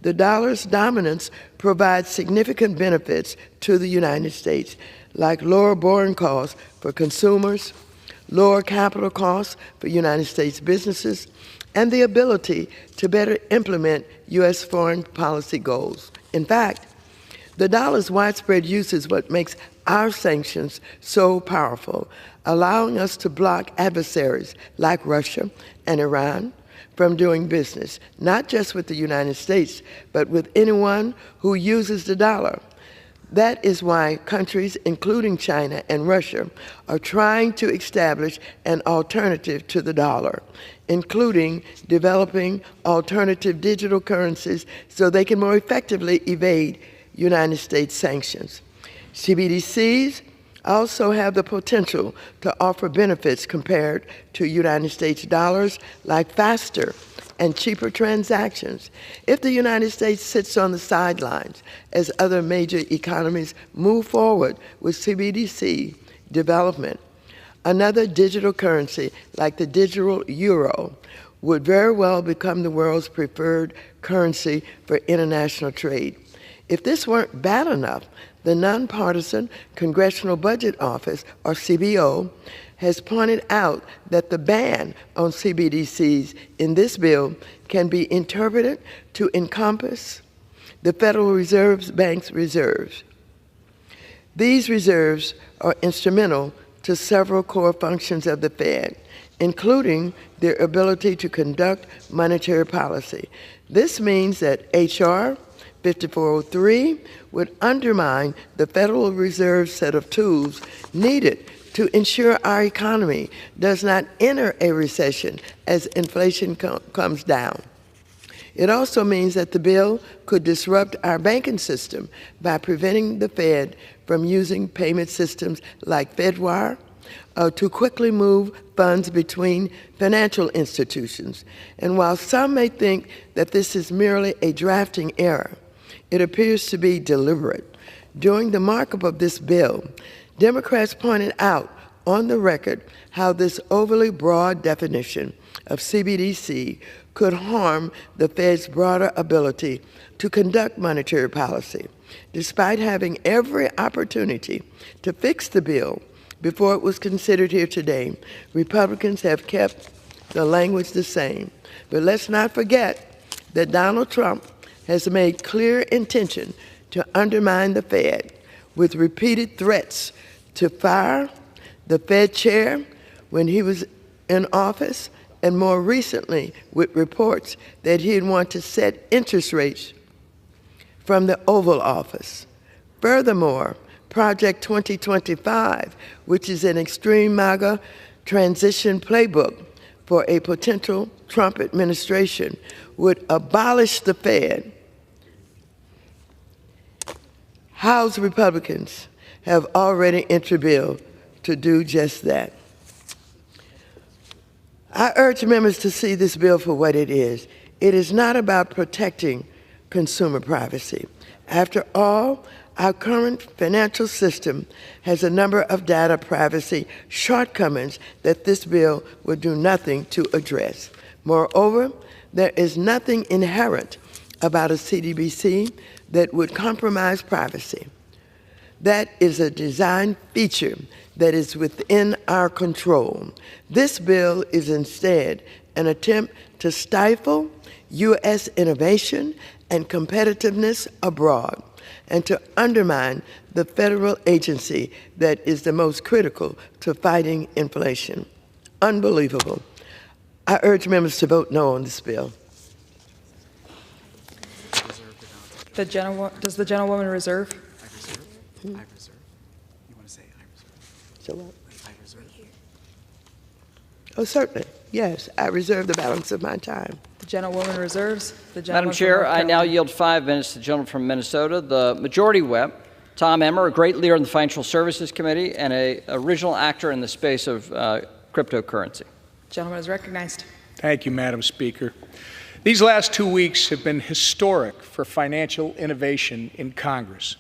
K: The dollar's dominance provides significant benefits to the United States, like lower borrowing costs for consumers, lower capital costs for United States businesses, and the ability to better implement U.S. foreign policy goals. In fact, the dollar's widespread use is what makes our sanctions so powerful, allowing us to block adversaries like Russia and Iran from doing business, not just with the United States, but with anyone who uses the dollar. That is why countries, including China and Russia, are trying to establish an alternative to the dollar, including developing alternative digital currencies so they can more effectively evade United States sanctions. CBDCs also have the potential to offer benefits compared to United States dollars, like faster and cheaper transactions. If the United States sits on the sidelines as other major economies move forward with CBDC development, another digital currency like the digital euro would very well become the world's preferred currency for international trade. If this weren't bad enough, the Nonpartisan Congressional Budget Office, or CBO, has pointed out that the ban on CBDCs in this bill can be interpreted to encompass the Federal Reserve Bank's reserves. These reserves are instrumental to several core functions of the Fed, including their ability to conduct monetary policy. This means that H.R. 5403 would undermine the Federal Reserve's set of tools needed to ensure our economy does not enter a recession as inflation comes down. It also means that the bill could disrupt our banking system by preventing the Fed from using payment systems like FedWire to quickly move funds between financial institutions. And while some may think that this is merely a drafting error, it appears to be deliberate. During the markup of this bill, Democrats pointed out on the record how this overly broad definition of CBDC could harm the Fed's broader ability to conduct monetary policy. Despite having every opportunity to fix the bill before it was considered here today, Republicans have kept the language the same. But let's not forget that Donald Trump has made clear intention to undermine the Fed with repeated threats to fire the Fed chair when he was in office, and more recently with reports that he'd want to set interest rates from the Oval Office. Furthermore, Project 2025, which is an extreme MAGA transition playbook for a potential Trump administration, would abolish the Fed. House Republicans have already entered a bill to do just that. I urge members to see this bill for what it is. It is not about protecting consumer privacy. After all, our current financial system has a number of data privacy shortcomings that this bill would do nothing to address. Moreover, there is nothing inherent about a CBDC that would compromise privacy. That is a design feature that is within our control. This bill is instead an attempt to stifle U.S. innovation and competitiveness abroad, and to undermine the federal agency that is the most critical to fighting inflation. Unbelievable. I urge members to vote no on this bill.
A: Does the gentlewoman reserve?
L: I reserve. I reserve. You want to say I reserve?
K: So what?
L: I reserve.
K: Oh, certainly. Yes, I reserve the balance of my time.
A: The gentlewoman reserves. The gentleman
J: Madam Chair, I now yield 5 minutes to the gentleman from Minnesota. The Majority Whip, Tom Emmer, a great leader in the Financial Services Committee and an original actor in the space of cryptocurrency.
A: The gentleman is recognized.
M: Thank you, Madam Speaker. These last 2 weeks have been historic for financial innovation in Congress.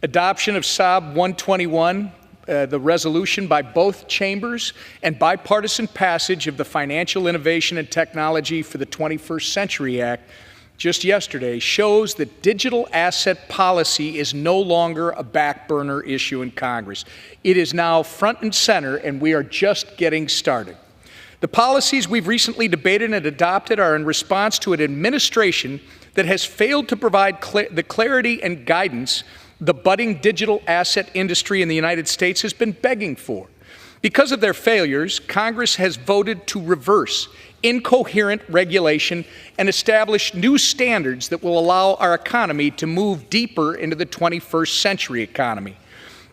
M: Adoption of SAB 121, the resolution by both chambers, and bipartisan passage of the Financial Innovation and Technology for the 21st Century Act just yesterday shows that digital asset policy is no longer a back burner issue in Congress. It is now front and center, and we are just getting started. The policies we've recently debated and adopted are in response to an administration that has failed to provide the clarity and guidance the budding digital asset industry in the United States has been begging for. Because of their failures, Congress has voted to reverse incoherent regulation and establish new standards that will allow our economy to move deeper into the 21st century economy.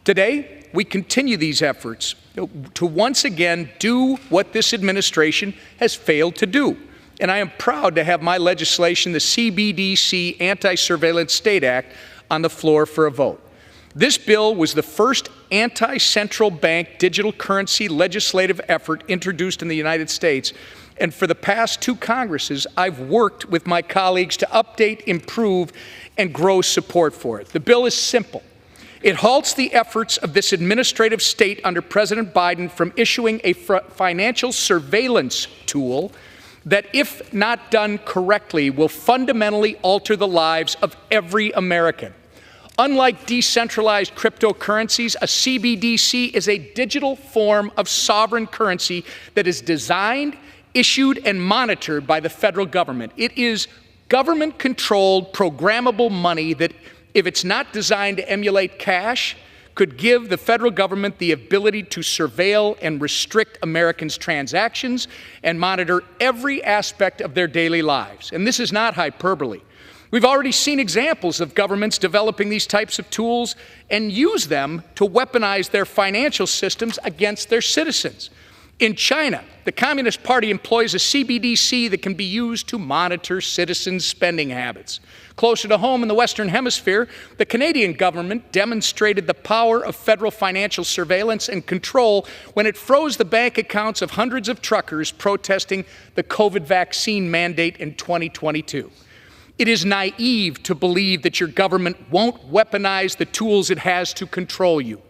M: Today, we continue these efforts to once again do what this administration has failed to do. And I am proud to have my legislation, the CBDC Anti-Surveillance State Act, on the floor for a vote. This bill was the first anti-central bank digital currency legislative effort introduced in the United States. And for the past 2 Congresses, I've worked with my colleagues to update, improve, and grow support for it. The bill is simple. It halts the efforts of this administrative state under President Biden from issuing a financial surveillance tool that, if not done correctly, will fundamentally alter the lives of every American. Unlike decentralized cryptocurrencies, a CBDC is a digital form of sovereign currency that is designed, issued, and monitored by the federal government. It is government-controlled, programmable money that, if it's not designed to emulate cash, could give the federal government the ability to surveil and restrict Americans' transactions and monitor every aspect of their daily lives. And this is not hyperbole. We've already seen examples of governments developing these types of tools and use them to weaponize their financial systems against their citizens. In China, the Communist Party employs a CBDC that can be used to monitor citizens' spending habits. Closer to home in the Western Hemisphere, the Canadian government demonstrated the power of federal financial surveillance and control when it froze the bank accounts of hundreds of truckers protesting the COVID vaccine mandate in 2022. It is naive to believe that your government won't weaponize the tools it has to control you.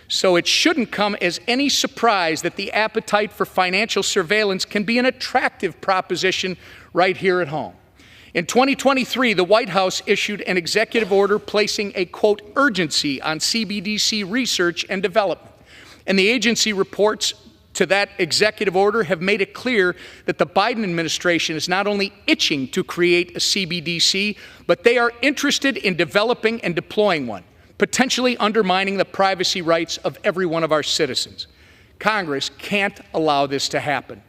M: So it shouldn't come as any surprise that the appetite for financial surveillance can be an attractive proposition right here at home. In 2023, the White House issued an executive order placing a, quote, urgency on CBDC research and development. And the agency reports to that executive order have made it clear that the Biden administration is not only itching to create a CBDC, but they are interested in developing and deploying one, potentially undermining the privacy rights of every one of our citizens. Congress can't allow this to happen.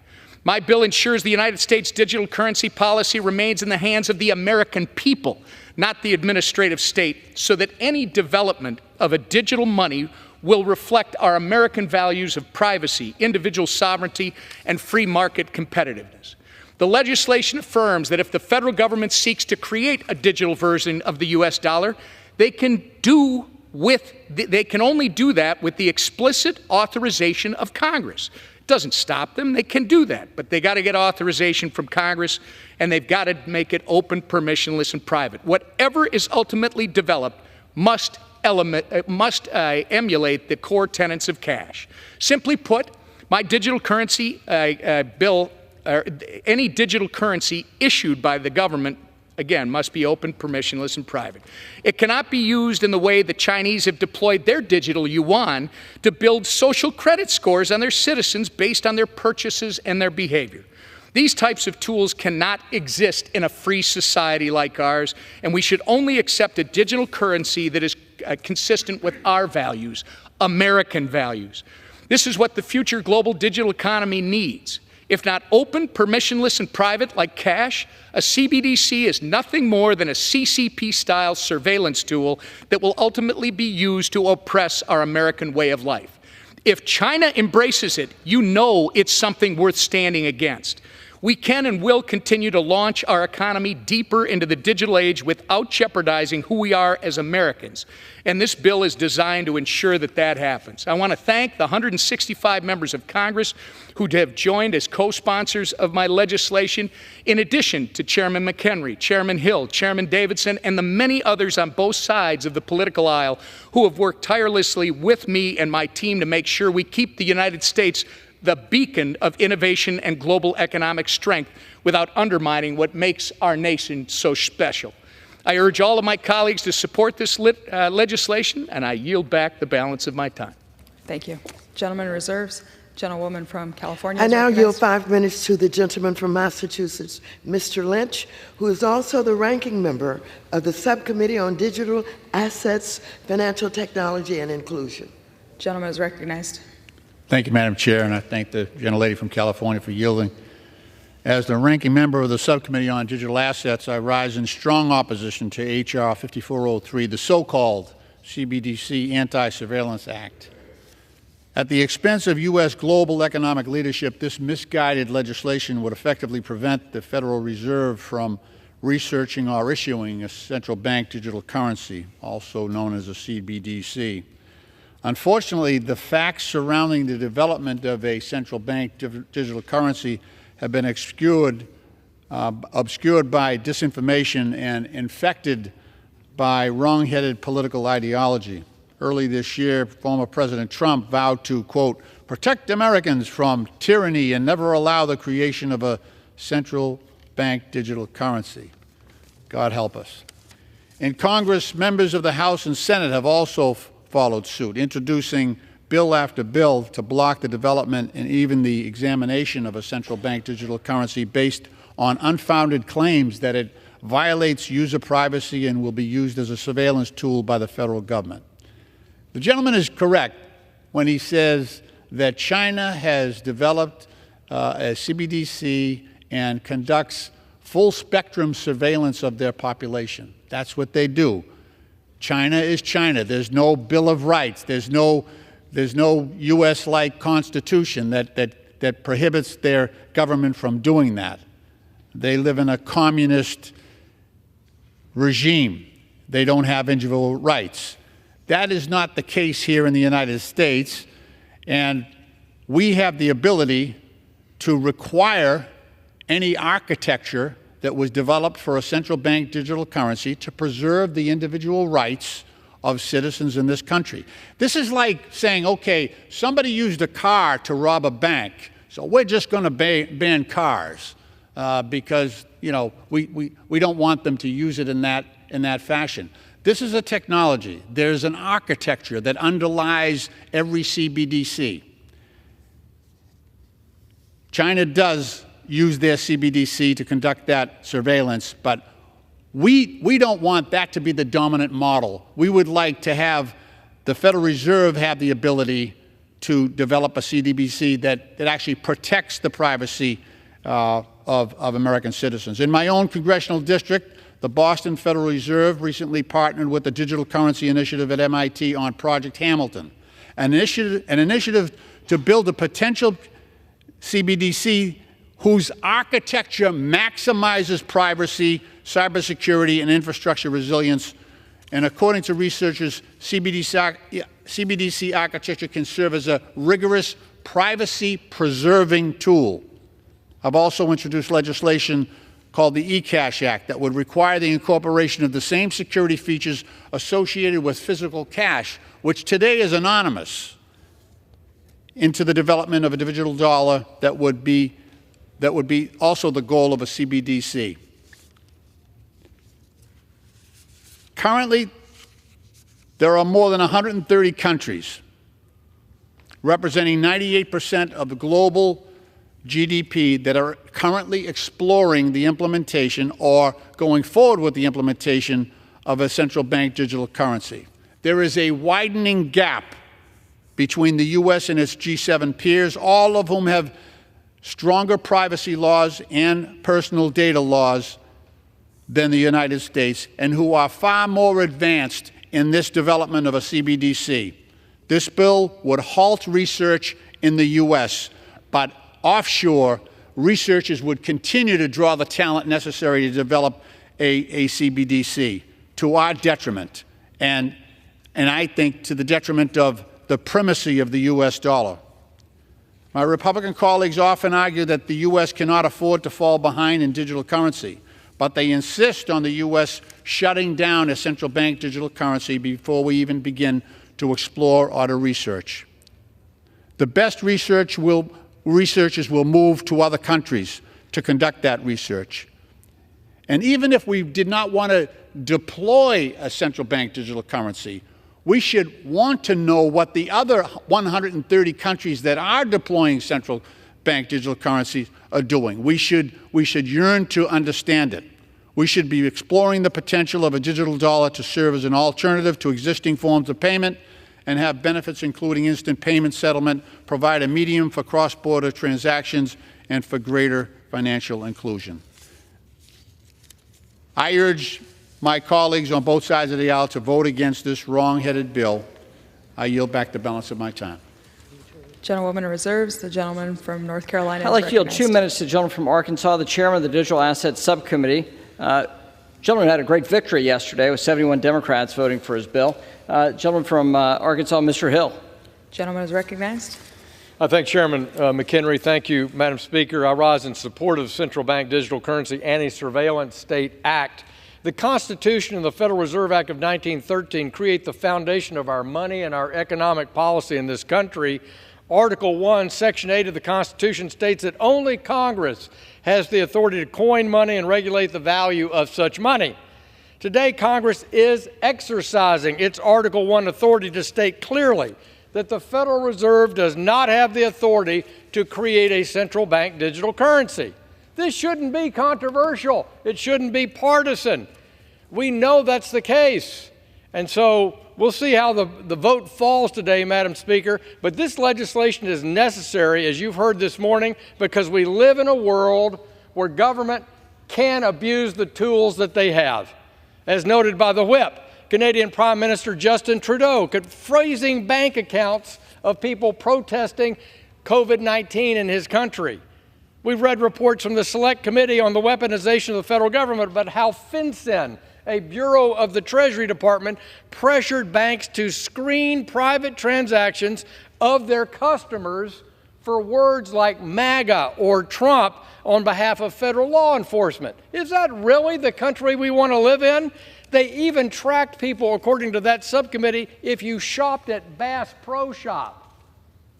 M: My bill ensures the United States digital currency policy remains in the hands of the American people, not the administrative state, so that any development of a digital money will reflect our American values of privacy, individual sovereignty, and free market competitiveness. The legislation affirms that if the federal government seeks to create a digital version of the U.S. dollar, they can only do that with the explicit authorization of Congress. It doesn't stop them. They can do that, but they got to get authorization from Congress, and they've got to make it open, permissionless, and private. Whatever is ultimately developed must emulate the core tenets of cash. Simply put, my digital currency bill, any digital currency issued by the government, again, must be open, permissionless, and private. It cannot be used in the way the Chinese have deployed their digital yuan to build social credit scores on their citizens based on their purchases and their behavior. These types of tools cannot exist in a free society like ours, and we should only accept a digital currency that is consistent with our values, American values. This is what the future global digital economy needs. If not open, permissionless, and private like cash, a CBDC is nothing more than a CCP-style surveillance tool that will ultimately be used to oppress our American way of life. If China embraces it, you know it's something worth standing against. We can and will continue to launch our economy deeper into the digital age without jeopardizing who we are as Americans. And this bill is designed to ensure that that happens. I want to thank the 165 members of Congress who have joined as co-sponsors of my legislation, in addition to Chairman McHenry, Chairman Hill, Chairman Davidson, and the many others on both sides of the political aisle who have worked tirelessly with me and my team to make sure we keep the United States the beacon of innovation and global economic strength without undermining what makes our nation so special. I urge all of my colleagues to support this legislation, and I yield back the balance of my time.
A: Thank you. Gentleman reserves. Gentlewoman from California.
K: I now yield 5 minutes to the gentleman from Massachusetts, Mr. Lynch, who is also the ranking member of the Subcommittee on Digital Assets, Financial Technology, and Inclusion.
A: Gentleman is recognized.
D: Thank you, Madam Chair, and I thank the gentlelady from California for yielding. As the ranking member of the Subcommittee on Digital Assets, I rise in strong opposition to H.R. 5403, the so-called CBDC Anti-Surveillance Act. At the expense of U.S. global economic leadership, this misguided legislation would effectively prevent the Federal Reserve from researching or issuing a central bank digital currency, also known as a CBDC. Unfortunately, the facts surrounding the development of a central bank digital currency have been obscured by disinformation and infected by wrong-headed political ideology. Early this year, former President Trump vowed to, quote, protect Americans from tyranny and never allow the creation of a central bank digital currency. God help us. In Congress, members of the House and Senate have also followed suit, introducing bill after bill to block the development and even the examination of a central bank digital currency based on unfounded claims that it violates user privacy and will be used as a surveillance tool by the federal government. The gentleman is correct when he says that China has developed a CBDC and conducts full-spectrum surveillance of their population. That's what they do. China is China. There's no Bill of Rights. There's no U.S.-like constitution that that prohibits their government from doing that. They live in a communist regime. They don't have individual rights. That is not the case here in the United States, and we have the ability to require any architecture that was developed for a central bank digital currency to preserve the individual rights of citizens in this country. This is like saying, okay, somebody used a car to rob a bank, so we're just going to ban cars because, you know, we don't want them to use it in that fashion. This is a technology. There's an architecture that underlies every CBDC. China does use their CBDC to conduct that surveillance, but we don't want that to be the dominant model. We would like to have the Federal Reserve have the ability to develop a CBDC that actually protects the privacy of American citizens. In my own congressional district, the Boston Federal Reserve recently partnered with the Digital Currency Initiative at MIT on Project Hamilton, an initiative to build a potential CBDC whose architecture maximizes privacy, cybersecurity, and infrastructure resilience. And according to researchers, CBDC architecture can serve as a rigorous privacy-preserving tool. I've also introduced legislation called the eCash Act that would require the incorporation of the same security features associated with physical cash, which today is anonymous, into the development of a digital dollar that would be also the goal of a CBDC. Currently, there are more than 130 countries representing 98% of the global GDP that are currently exploring the implementation or going forward with the implementation of a central bank digital currency. There is a widening gap between the U.S. and its G7 peers, all of whom have stronger privacy laws and personal data laws than the United States, and who are far more advanced in this development of a CBDC. This bill would halt research in the U.S., but offshore, researchers would continue to draw the talent necessary to develop a CBDC to our detriment, and I think to the detriment of the primacy of the U.S. dollar. My Republican colleagues often argue that the U.S. cannot afford to fall behind in digital currency, but they insist on the U.S. shutting down a central bank digital currency before we even begin to explore or to research. The best researchers will move to other countries to conduct that research. And even if we did not want to deploy a central bank digital currency, we should want to know what the other 130 countries that are deploying central bank digital currencies are doing. We should yearn to understand it. We should be exploring the potential of a digital dollar to serve as an alternative to existing forms of payment and have benefits including instant payment settlement, provide a medium for cross-border transactions, and for greater financial inclusion. I urge my colleagues on both sides of the aisle to vote against this wrong-headed bill. I yield back the balance of my time.
A: Gentlewoman reserves. The gentleman from North Carolina.
J: I'd like to yield 2 minutes to the gentleman from Arkansas, the chairman of the Digital Assets Subcommittee. Gentleman had a great victory yesterday with 71 Democrats voting for his bill. Gentleman from Arkansas, Mr. Hill.
A: Gentleman is recognized.
E: I thank Chairman McHenry. Thank you, Madam Speaker. I rise in support of the Central Bank Digital Currency Anti-Surveillance State Act. The Constitution and the Federal Reserve Act of 1913 create the foundation of our money and our economic policy in this country. Article 1, Section 8 of the Constitution states that only Congress has the authority to coin money and regulate the value of such money. Today, Congress is exercising its Article 1 authority to state clearly that the Federal Reserve does not have the authority to create a central bank digital currency. This shouldn't be controversial. It shouldn't be partisan. We know that's the case. And so we'll see how the vote falls today, Madam Speaker. But this legislation is necessary, as you've heard this morning, because we live in a world where government can abuse the tools that they have. As noted by the whip, Canadian Prime Minister Justin Trudeau freezing bank accounts of people protesting
C: COVID-19 in his country. We've read reports from the Select Committee on the Weaponization of the federal government about how FinCEN, a bureau of the Treasury Department, pressured banks to screen private transactions of their customers for words like MAGA or Trump on behalf of federal law enforcement. Is that really the country we want to live in? They even tracked people, according to that subcommittee, if you shopped at Bass Pro Shop.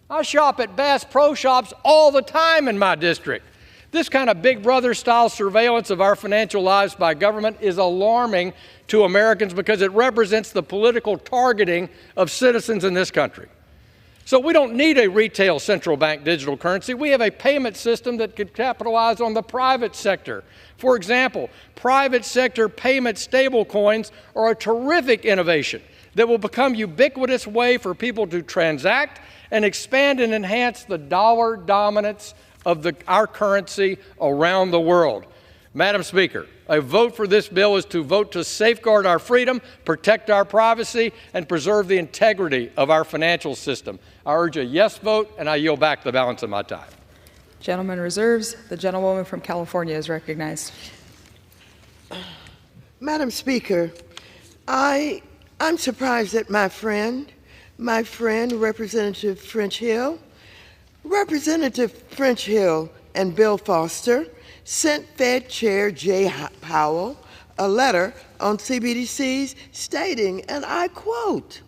C: I shop at Bass Pro Shops all the time in my district. This kind of Big Brother-style surveillance of our financial lives by government is alarming to Americans because it represents the political targeting of citizens in this country. So we don't need a retail central bank digital currency. We have a payment system that could capitalize on the private sector. For example, private sector payment stablecoins are a terrific innovation that will become a ubiquitous way for people to transact and expand and enhance the dollar dominance of our currency around the world. Madam Speaker, a vote for this bill is to vote to safeguard our freedom, protect our privacy, and preserve the integrity of our financial system. I urge a yes vote, and I yield back the balance of my time.
A: Gentleman reserves. The gentlewoman from California is recognized.
K: Madam Speaker, I'm surprised that my friend, Representative French Hill and Bill Foster sent Fed Chair Jay Powell a letter on CBDCs stating, and I quote,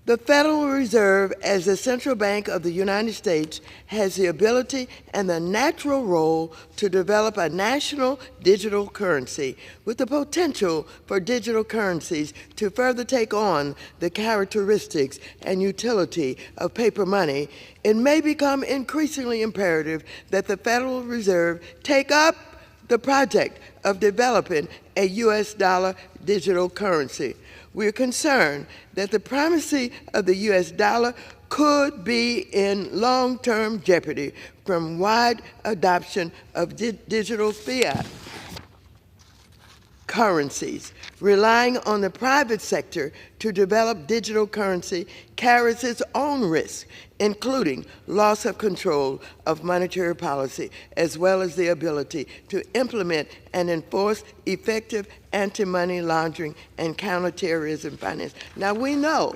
K: "The Federal Reserve, as the central bank of the United States, has the ability and the natural role to develop a national digital currency with the potential for digital currencies to further take on the characteristics and utility of paper money. It may become increasingly imperative that the Federal Reserve take up the project of developing a U.S. dollar digital currency. We are concerned that the primacy of the U.S. dollar could be in long-term jeopardy from wide adoption of digital fiat currencies. Relying on the private sector to develop digital currency carries its own risks, including loss of control of monetary policy, as well as the ability to implement and enforce effective anti-money laundering and counterterrorism finance." Now we know,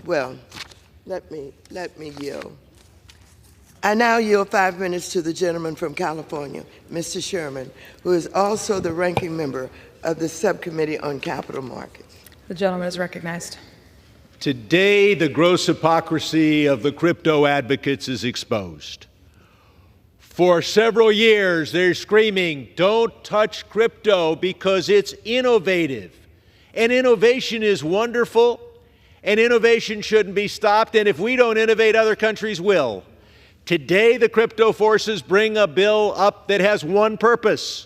K: well, let me yield. I now yield 5 minutes to the gentleman from California, Mr. Sherman, who is also the ranking member of the Subcommittee on Capital Markets.
A: The gentleman is recognized.
N: Today, the gross hypocrisy of the crypto advocates is exposed. For several years, they're screaming, "Don't touch crypto because it's innovative." And innovation is wonderful, and innovation shouldn't be stopped, and if we don't innovate, other countries will. Today, the crypto forces bring a bill up that has one purpose: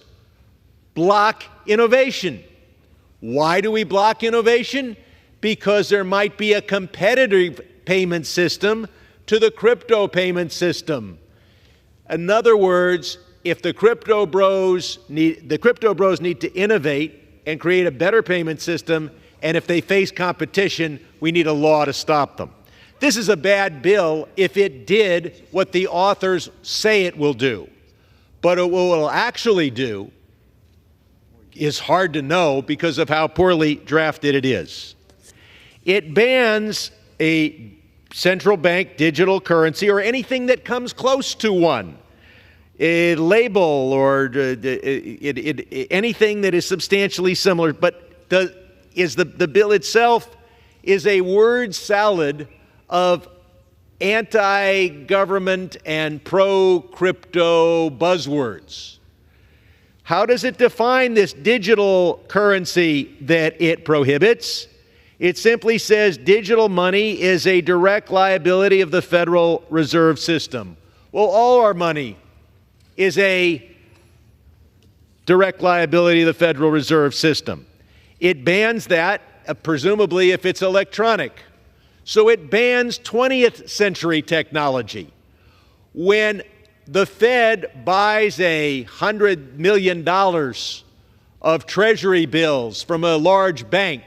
N: block innovation. Why do we block innovation? Because there might be a competitive payment system to the crypto payment system. In other words, if the crypto bros need to innovate and create a better payment system, and if they face competition, we need a law to stop them. This is a bad bill if it did what the authors say it will do. But what it will actually do is hard to know because of how poorly drafted it is. It bans a central bank digital currency or anything that comes close to one, a label or anything that is substantially similar. But the bill itself is a word salad of anti-government and pro-crypto buzzwords. How does it define this digital currency that it prohibits? It simply says digital money is a direct liability of the Federal Reserve System. Well, all our money is a direct liability of the Federal Reserve System. It bans that, presumably if it's electronic. So it bans 20th century technology. When the Fed buys $100 million of Treasury bills from a large bank,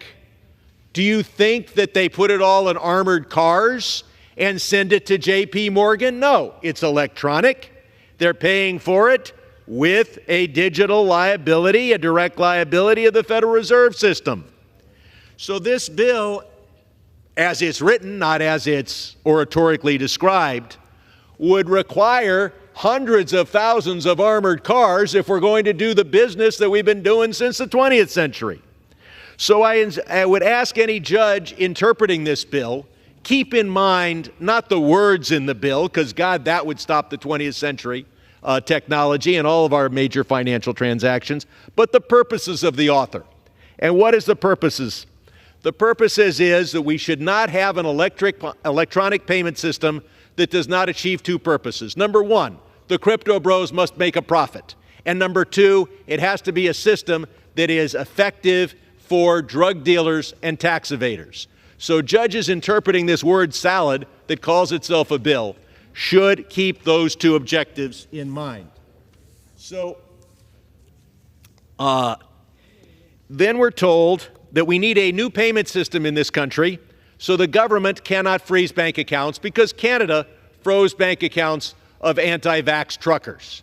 N: do you think that they put it all in armored cars and send it to J.P. Morgan? No, it's electronic. They're paying for it with a digital liability, a direct liability of the Federal Reserve System. So this bill, as it's written, not as it's oratorically described, would require hundreds of thousands of armored cars if we're going to do the business that we've been doing since the 20th century. So I would ask any judge interpreting this bill, keep in mind not the words in the bill, because, God, that would stop the 20th century technology and all of our major financial transactions, but the purposes of the author. And what is the purposes? The purposes is that we should not have an electronic payment system that does not achieve two purposes. Number one, the crypto bros must make a profit. And number two, it has to be a system that is effective for drug dealers and tax evaders. So judges interpreting this word salad that calls itself a bill should keep those two objectives in mind. So then we're told that we need a new payment system in this country so the government cannot freeze bank accounts because Canada froze bank accounts of anti-vax truckers.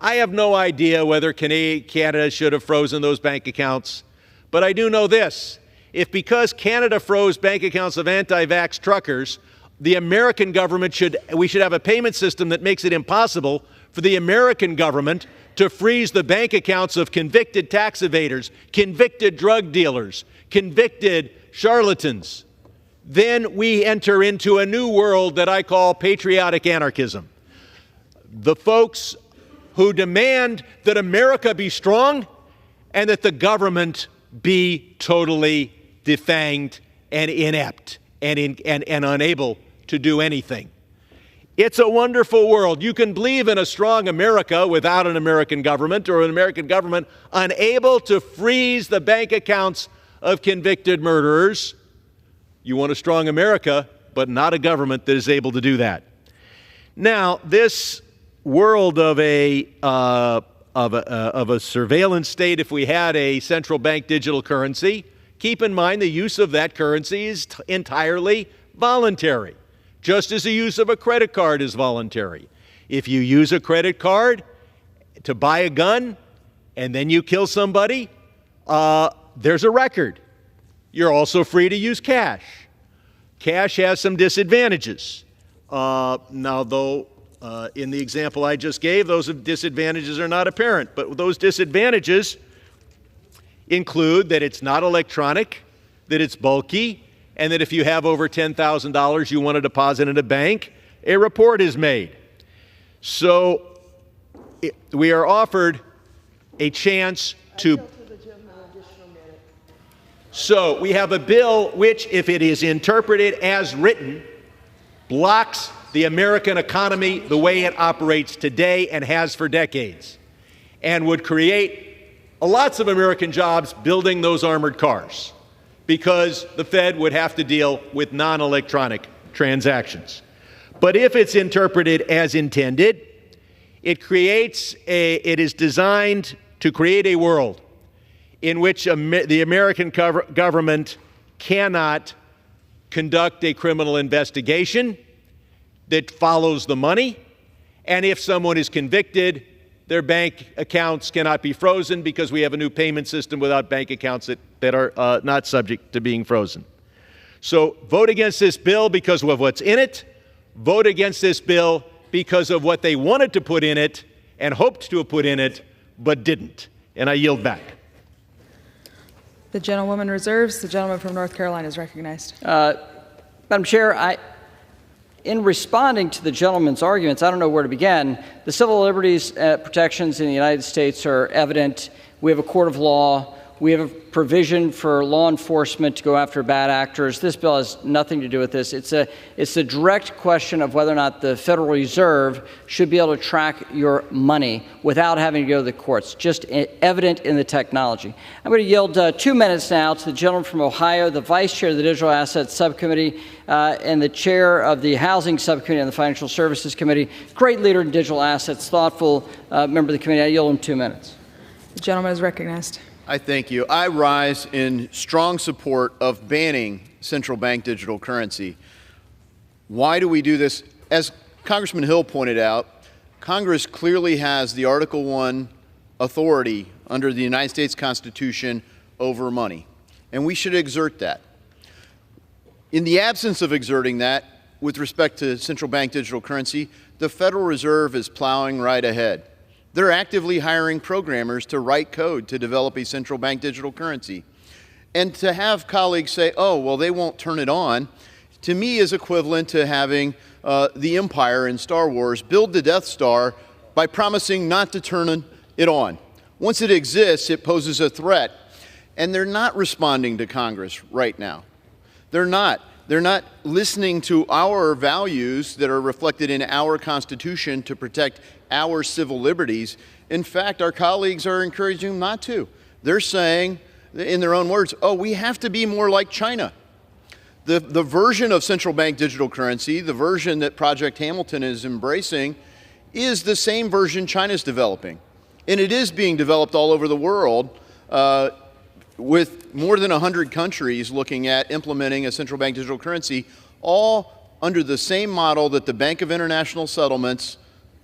N: I have no idea whether Canada should have frozen those bank accounts, but I do know this. If because Canada froze bank accounts of anti-vax truckers, the American government we should have a payment system that makes it impossible for the American government to freeze the bank accounts of convicted tax evaders, convicted drug dealers, convicted charlatans, then we enter into a new world that I call patriotic anarchism. The folks who demand that America be strong and that the government be totally defanged and inept and unable to do anything. It's a wonderful world. You can believe in a strong America without an American government, or an American government unable to freeze the bank accounts of convicted murderers. You want a strong America, but not a government that is able to do that. Now, this world of a surveillance state, if we had a central bank digital currency, keep in mind the use of that currency is entirely voluntary, just as the use of a credit card is voluntary. If you use a credit card to buy a gun and then you kill somebody, there's a record. You're also free to use cash. Cash has some disadvantages. Now, though, in the example I just gave, those disadvantages are not apparent, but those disadvantages include that it's not electronic, that it's bulky, and that if you have over $10,000 you want to deposit in a bank, a report is made. So we are offered a chance to... So we have a bill which, if it is interpreted as written, blocks the American economy the way it operates today and has for decades, and would create lots of American jobs building those armored cars, because the Fed would have to deal with non-electronic transactions. But if it's interpreted as intended, it is designed to create a world in which the American government cannot conduct a criminal investigation that follows the money, and if someone is convicted, their bank accounts cannot be frozen because we have a new payment system without bank accounts that are not subject to being frozen. So vote against this bill because of what's in it. Vote against this bill because of what they wanted to put in it and hoped to have put in it, but didn't. And I yield back.
A: The gentlewoman reserves. The gentleman from North Carolina is recognized.
J: Madam Chair, in responding to the gentleman's arguments, I don't know where to begin. The civil liberties protections in the United States are evident. We have a court of law. We have a provision for law enforcement to go after bad actors. This bill has nothing to do with this. It's a direct question of whether or not the Federal Reserve should be able to track your money without having to go to the courts, just evident in the technology. I'm going to yield 2 minutes now to the gentleman from Ohio, the Vice Chair of the Digital Assets Subcommittee and the Chair of the Housing Subcommittee and the Financial Services Committee. Great leader in digital assets, thoughtful member of the committee. I yield him 2 minutes.
A: The gentleman is recognized.
O: I thank you. I rise in strong support of banning central bank digital currency. Why do we do this? As Congressman Hill pointed out, Congress clearly has the Article 1 authority under the United States Constitution over money, and we should exert that. In the absence of exerting that, with respect to central bank digital currency, the Federal Reserve is plowing right ahead. They're actively hiring programmers to write code to develop a central bank digital currency. And to have colleagues say, oh, well, they won't turn it on, to me is equivalent to having the Empire in Star Wars build the Death Star by promising not to turn it on. Once it exists, it poses a threat. And they're not responding to Congress right now. They're not. They're not listening to our values that are reflected in our Constitution to protect our civil liberties. In fact, our colleagues are encouraging them not to. They're saying, in their own words, oh, we have to be more like China. The version of central bank digital currency, the version that Project Hamilton is embracing, is the same version China's developing. And it is being developed all over the world, with more than 100 countries looking at implementing a central bank digital currency, all under the same model that the Bank of International Settlements,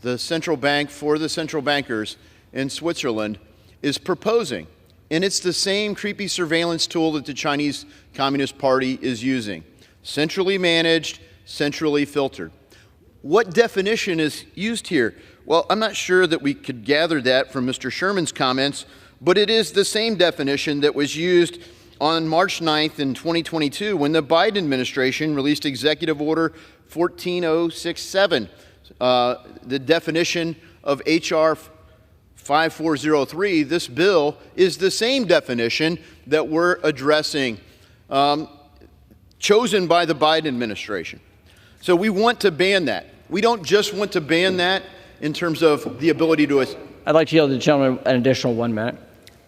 O: the central bank for the central bankers in Switzerland, is proposing. And it's the same creepy surveillance tool that the Chinese Communist Party is using. Centrally managed, centrally filtered. What definition is used here? Well, I'm not sure that we could gather that from Mr. Sherman's comments, but it is the same definition that was used on March 9th in 2022 when the Biden administration released Executive Order 14067. The definition of H.R. 5403, this bill, is the same definition that we're addressing, chosen by the Biden administration. So we want to ban that. We don't just want to ban that in terms of the ability to...
J: I'd like to yield to the gentleman an additional 1 minute.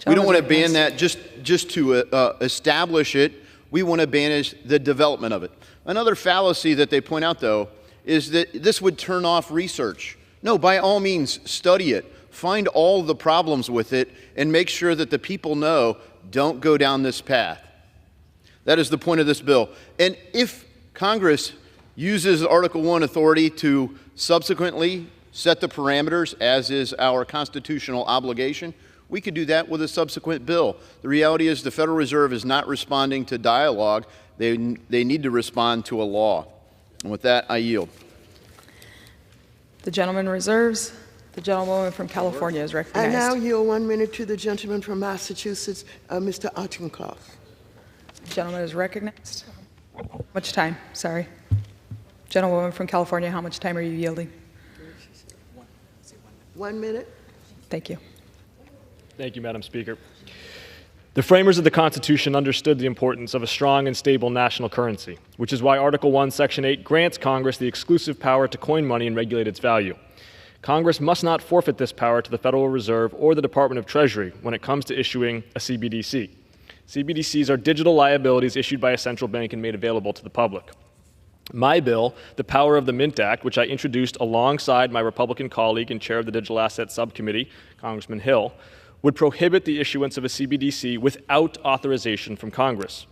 O: We don't want to ban that just to establish it. We want to ban the development of it. Another fallacy that they point out, though, is that this would turn off research. No, by all means, study it. Find all the problems with it and make sure that the people know, don't go down this path. That is the point of this bill. And if Congress uses Article 1 authority to subsequently set the parameters, as is our constitutional obligation, we could do that with a subsequent bill. The reality is the Federal Reserve is not responding to dialogue. They need to respond to a law. And with that, I yield.
A: The gentleman reserves. The gentlewoman from California is recognized.
K: I now yield 1 minute to the gentleman from Massachusetts, Mr. Auchincloss.
A: The gentleman is recognized. Much time? Sorry. Gentlewoman from California, how much time are you yielding?
K: 1 minute.
A: Thank you.
Q: Thank you, Madam Speaker. The framers of the Constitution understood the importance of a strong and stable national currency, which is why Article 1, Section 8 grants Congress the exclusive power to coin money and regulate its value. Congress must not forfeit this power to the Federal Reserve or the Department of Treasury when it comes to issuing a CBDC. CBDCs are digital liabilities issued by a central bank and made available to the public. My bill, the Power of the Mint Act, which I introduced alongside my Republican colleague and chair of the Digital Assets Subcommittee, Congressman Hill, would prohibit the issuance of a CBDC without authorization from Congress.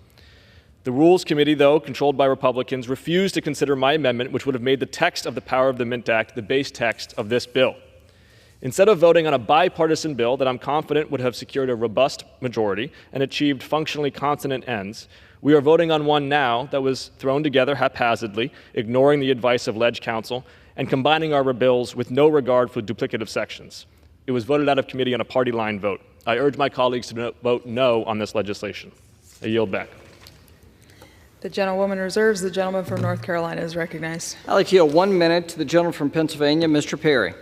Q: The Rules Committee, though, controlled by Republicans, refused to consider my amendment, which would have made the text of the Power of the Mint Act the base text of this bill. Instead of voting on a bipartisan bill that I'm confident would have secured a robust majority and achieved functionally consonant ends, we are voting on one now that was thrown together haphazardly, ignoring the advice of ledge counsel, and combining our bills with no regard for duplicative sections. It was voted out of committee on a party line vote. I urge my colleagues to vote no on this legislation. I yield back.
A: The gentlewoman reserves. The gentleman from North Carolina is recognized.
J: I'd like to yield 1 minute to the gentleman from Pennsylvania, Mr. Perry.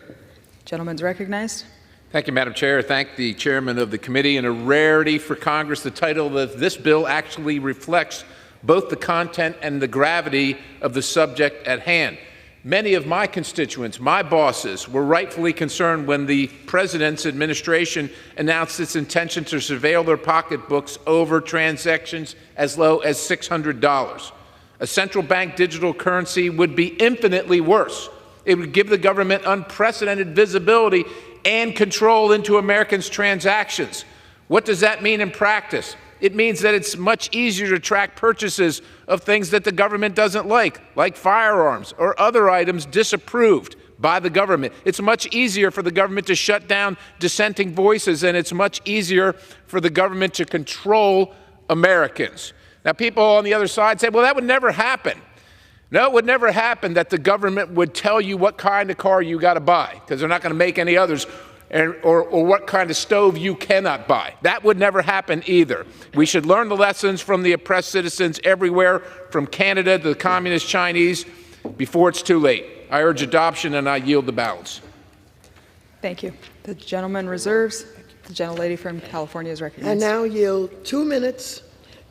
A: Gentleman's recognized.
U: Thank you, Madam Chair. Thank the chairman of the committee. And a rarity for Congress, the title of this bill actually reflects both the content and the gravity of the subject at hand. Many of my constituents, my bosses, were rightfully concerned when the president's administration announced its intention to surveil their pocketbooks over transactions as low as $600. A central bank digital currency would be infinitely worse. It would give the government unprecedented visibility and control into Americans' transactions. What does that mean in practice? It means that it's much easier to track purchases of things that the government doesn't like firearms or other items disapproved by the government. It's much easier for the government to shut down dissenting voices, and it's much easier for the government to control Americans. Now, people on the other side say, well, that would never happen. No, it would never happen that the government would tell you what kind of car you got to buy, because they're not going to make any others, or what kind of stove you cannot buy. That would never happen either. We should learn the lessons from the oppressed citizens everywhere, from Canada to the communist Chinese, before it's too late. I urge adoption, and I yield the balance.
A: Thank you. The gentleman reserves. The gentlelady from California is recognized.
K: I now yield 2 minutes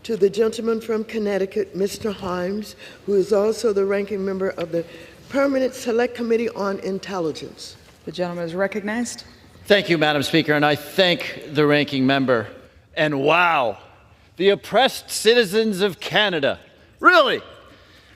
K: to the gentleman from Connecticut, Mr. Himes, who is also the ranking member of the Permanent Select Committee on Intelligence.
A: The gentleman is recognized.
J: Thank you, Madam Speaker, and I thank the ranking member. And wow, the oppressed citizens of Canada. Really?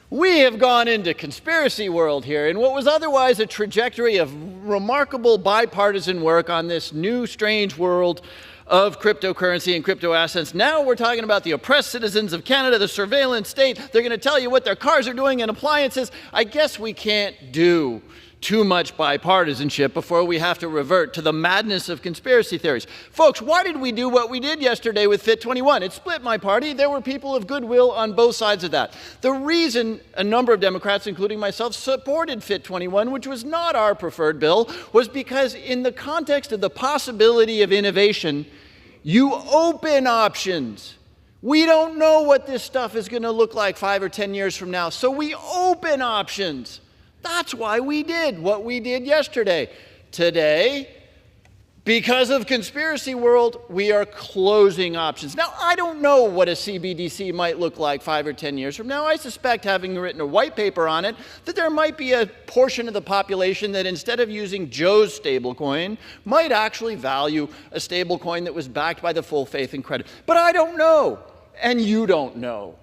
J: We have gone into conspiracy world here in what was otherwise a trajectory of remarkable bipartisan work on this new strange world of cryptocurrency and crypto assets. Now we're talking about the oppressed citizens of Canada, the surveillance state. They're going to tell you what their cars are doing and appliances. I guess we can't do too much bipartisanship before we have to revert to the madness of conspiracy theories. Folks, why did we do what we did yesterday with Fit 21? It split my party. There were people of goodwill on both sides of that. The reason a number of Democrats, including myself, supported Fit 21, which was not our preferred bill, was because in the context of the possibility of innovation, you open options. We don't know what this stuff is going to look like 5 or 10 years from now, so we open options. That's why we did what we did yesterday. Today, because of conspiracy world, we are closing options. Now, I don't know what a CBDC might look like 5 or 10 years from now. I suspect, having written a white paper on it, that there might be a portion of the population that instead of using Joe's stablecoin, might actually value a stablecoin that was backed by the full faith and credit. But I don't know, and you don't know.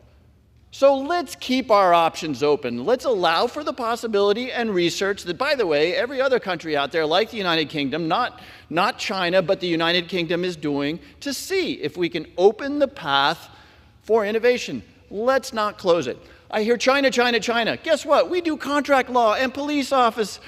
J: So let's keep our options open. Let's allow for the possibility and research that, by the way, every other country out there, like the United Kingdom, not China, but the United Kingdom is doing, to see if we can open the path for innovation. Let's not close it. I hear China, China, China. Guess what? We do contract law and police office,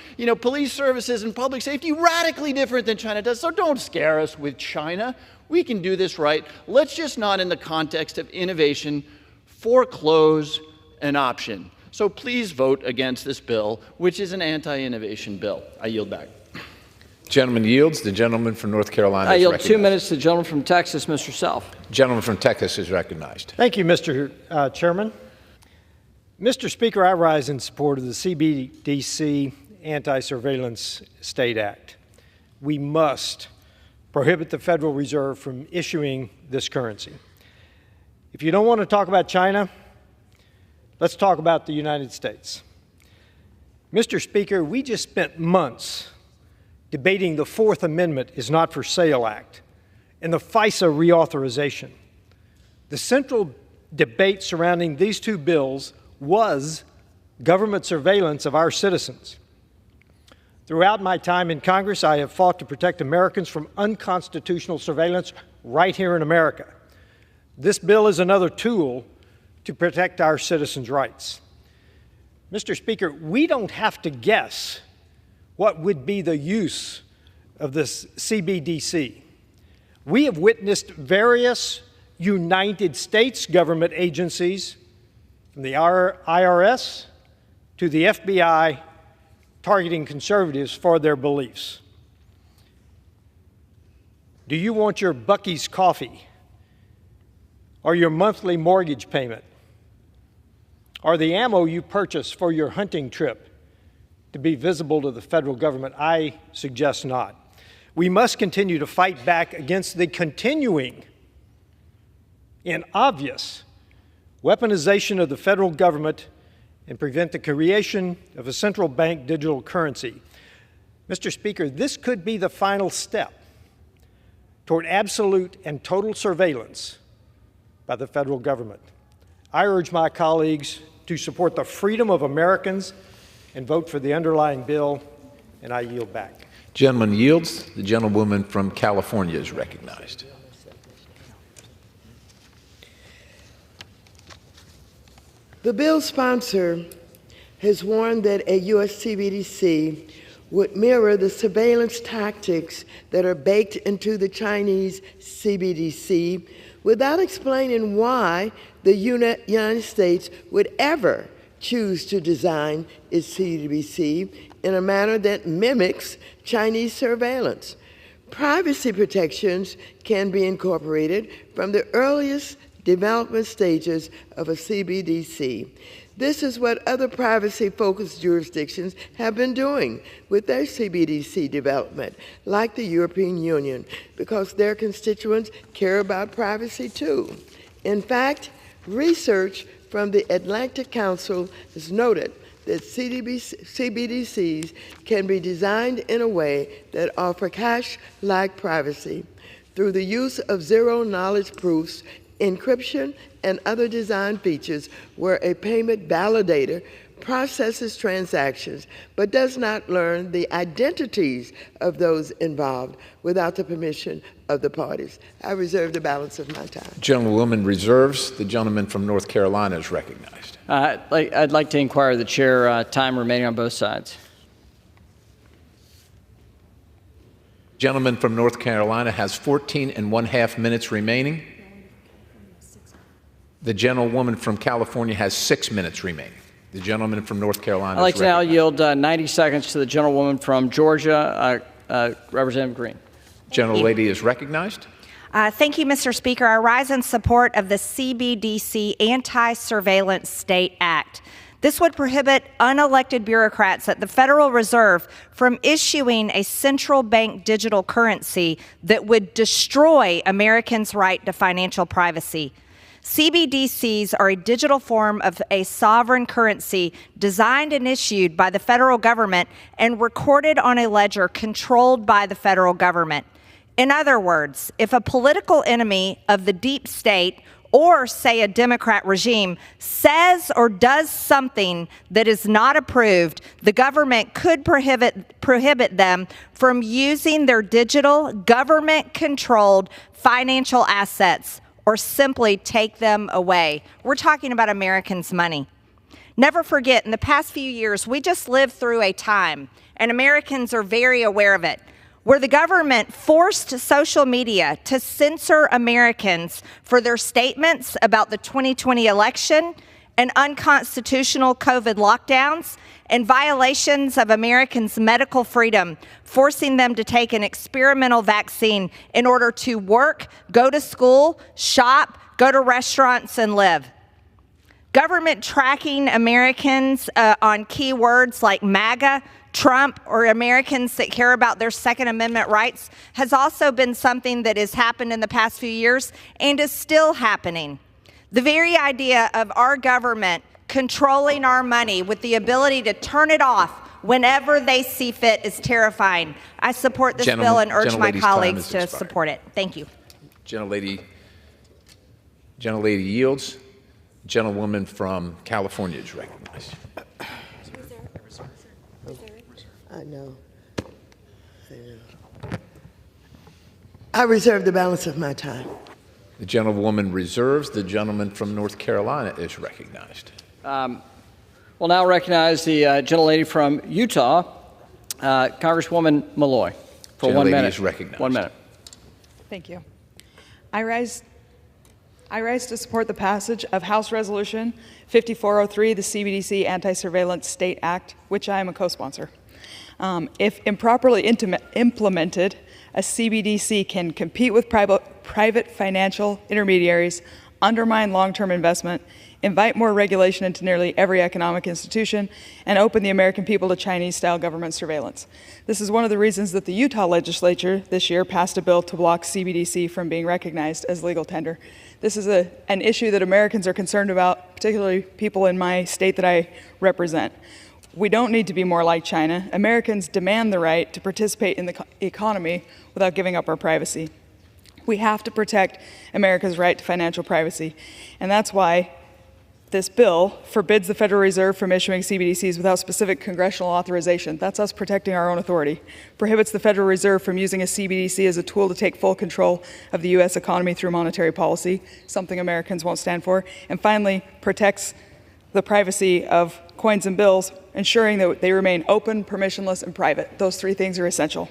J: police services and public safety radically different than China does. So don't scare us with China. We can do this right. Let's just not, in the context of innovation, foreclose an option. So please vote against this bill, which is an anti-innovation bill. I yield back.
U: Gentleman yields. The gentleman from North Carolina
J: I
U: is
J: yield
U: recognized.
J: 2 minutes to the gentleman from Texas, Mr. Self.
U: Gentleman from Texas is recognized.
I: Thank you, Mr. Chairman. Mr. Speaker, I rise in support of the CBDC Anti-Surveillance State Act. We must prohibit the Federal Reserve from issuing this currency. If you don't want to talk about China, let's talk about the United States. Mr. Speaker, we just spent months debating the Fourth Amendment is Not for Sale Act and the FISA reauthorization. The central debate surrounding these two bills was government surveillance of our citizens. Throughout my time in Congress, I have fought to protect Americans from unconstitutional surveillance right here in America. This bill is another tool to protect our citizens' rights. Mr. Speaker, we don't have to guess what would be the use of this CBDC. We have witnessed various United States government agencies, from the IRS to the FBI, targeting conservatives for their beliefs. Do you want your Buc-ee's coffee, or your monthly mortgage payment, or the ammo you purchase for your hunting trip to be visible to the federal government? I suggest not. We must continue to fight back against the continuing and obvious weaponization of the federal government and prevent the creation of a central bank digital currency. Mr. Speaker, this could be the final step toward absolute and total surveillance by the federal government. I urge my colleagues to support the freedom of Americans and vote for the underlying bill, and I yield back.
U: Gentleman yields. The gentlewoman from California is recognized.
K: The bill's sponsor has warned that a U.S. CBDC would mirror the surveillance tactics that are baked into the Chinese CBDC without explaining why the United States would ever choose to design its CBDC in a manner that mimics Chinese surveillance. Privacy protections can be incorporated from the earliest development stages of a CBDC. This is what other privacy-focused jurisdictions have been doing with their CBDC development, like the European Union, because their constituents care about privacy too. In fact, research from the Atlantic Council has noted that CBDCs can be designed in a way that offer cash-like privacy through the use of zero-knowledge proofs, encryption, and other design features where a payment validator processes transactions but does not learn the identities of those involved without the permission of the parties. I reserve the balance of my time.
U: Gentlewoman reserves. The gentleman from North Carolina is recognized.
J: I'd like to inquire the chair, time remaining on both sides.
U: Gentleman from North Carolina has 14.5 minutes remaining. The gentlewoman from California has 6 minutes remaining. The gentleman from North Carolina
J: I'd like
U: is
J: to now
U: recognized.
J: yield 90 seconds to the gentlewoman from Georgia, Representative Green.
U: Gentlelady is recognized.
F: Thank you, Mr. Speaker. I rise in support of the CBDC Anti-Surveillance State Act. This would prohibit unelected bureaucrats at the Federal Reserve from issuing a central bank digital currency that would destroy Americans' right to financial privacy. CBDCs are a digital form of a sovereign currency designed and issued by the federal government and recorded on a ledger controlled by the federal government. In other words, if a political enemy of the deep state or, say, a Democrat regime says or does something that is not approved, the government could prohibit them from using their digital, government-controlled financial assets or simply take them away. We're talking about Americans' money. Never forget, in the past few years, we just lived through a time, and Americans are very aware of it, where the government forced social media to censor Americans for their statements about the 2020 election and unconstitutional COVID lockdowns and violations of Americans' medical freedom, forcing them to take an experimental vaccine in order to work, go to school, shop, go to restaurants, and live. Government tracking Americans on keywords like MAGA, Trump, or Americans that care about their Second Amendment rights has also been something that has happened in the past few years and is still happening. The very idea of our government controlling our money with the ability to turn it off whenever they see fit is terrifying. I support this bill and urge my colleagues to support it. Thank you.
U: Gentlelady yields. Gentlewoman from California is recognized.
K: I know. I reserve the balance of my time.
U: The gentlewoman reserves. The gentleman from North Carolina is recognized.
J: We'll now recognize the gentlelady from Utah, Congresswoman Malloy, for 1 minute.
U: Is recognized.
J: 1 minute.
A: Thank you. I rise to support the passage of House Resolution 5403, the CBDC Anti-Surveillance State Act, which I am a co-sponsor. If improperly implemented, a CBDC can compete with private financial intermediaries, undermine long-term investment, invite more regulation into nearly every economic institution, and open the American people to Chinese-style government surveillance. This is one of the reasons that the Utah legislature this year passed a bill to block CBDC from being recognized as legal tender. This is an issue that Americans are concerned about, particularly people in my state that I represent. We don't need to be more like China. Americans demand the right to participate in the economy without giving up our privacy. We have to protect America's right to financial privacy, and that's why this bill forbids the Federal Reserve from issuing CBDCs without specific congressional authorization. That's us protecting our own authority. Prohibits the Federal Reserve from using a CBDC as a tool to take full control of the U.S. economy through monetary policy, something Americans won't stand for. And finally, protects the privacy of coins and bills, ensuring that they remain open, permissionless, and private. Those three things are essential.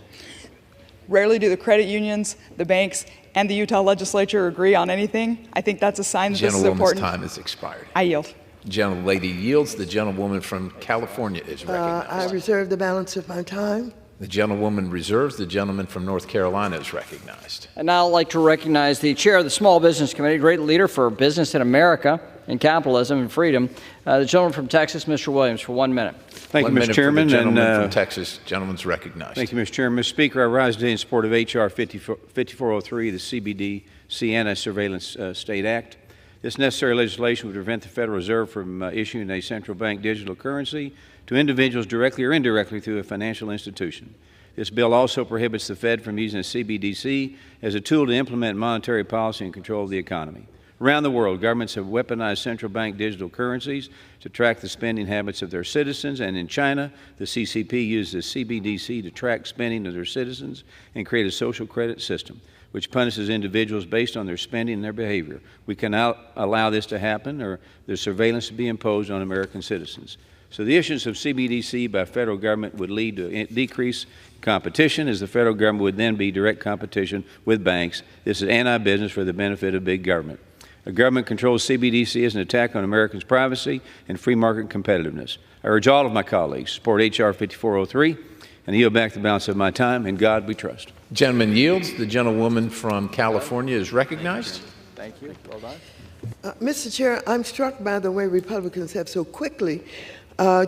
A: Rarely do the credit unions, the banks, and the Utah legislature agree on anything. I think that's a sign that this is important.
U: Gentlewoman's time has expired.
A: I yield.
U: Gentlelady yields. The gentlewoman from California is recognized.
K: I reserve the balance of my time.
U: The gentlewoman reserves. The gentleman from North Carolina is recognized.
J: And now I'd like to recognize the chair of the Small Business Committee, great leader for business in America and capitalism and freedom, the gentleman from Texas, Mr. Williams, for 1 minute.
G: Thank you, Mr. Chairman.
U: The gentleman from Texas, gentleman's recognized.
G: Thank you, Mr. Chairman. Mr. Speaker, I rise today in support of H.R. 5403, the CBDC Anti-Surveillance State Act. This necessary legislation would prevent the Federal Reserve from issuing a central bank digital currency to individuals directly or indirectly through a financial institution. This bill also prohibits the Fed from using a CBDC as a tool to implement monetary policy and control the economy. Around the world, governments have weaponized central bank digital currencies to track the spending habits of their citizens, and in China, the CCP uses CBDC to track spending of their citizens and create a social credit system, which punishes individuals based on their spending and their behavior. We cannot allow this to happen, or there's surveillance to be imposed on American citizens. So the issuance of CBDC by federal government would lead to decreased competition, as the federal government would then be direct competition with banks. This is anti-business for the benefit of big government. A government-controlled CBDC is an attack on Americans' privacy and free market competitiveness. I urge all of my colleagues to support H.R. 5403 and yield back the balance of my time. In God we trust.
U: Gentleman yields. The gentlewoman from California is recognized.
J: Thank you. Well done.
K: Mr. Chair, I'm struck by the way Republicans have so quickly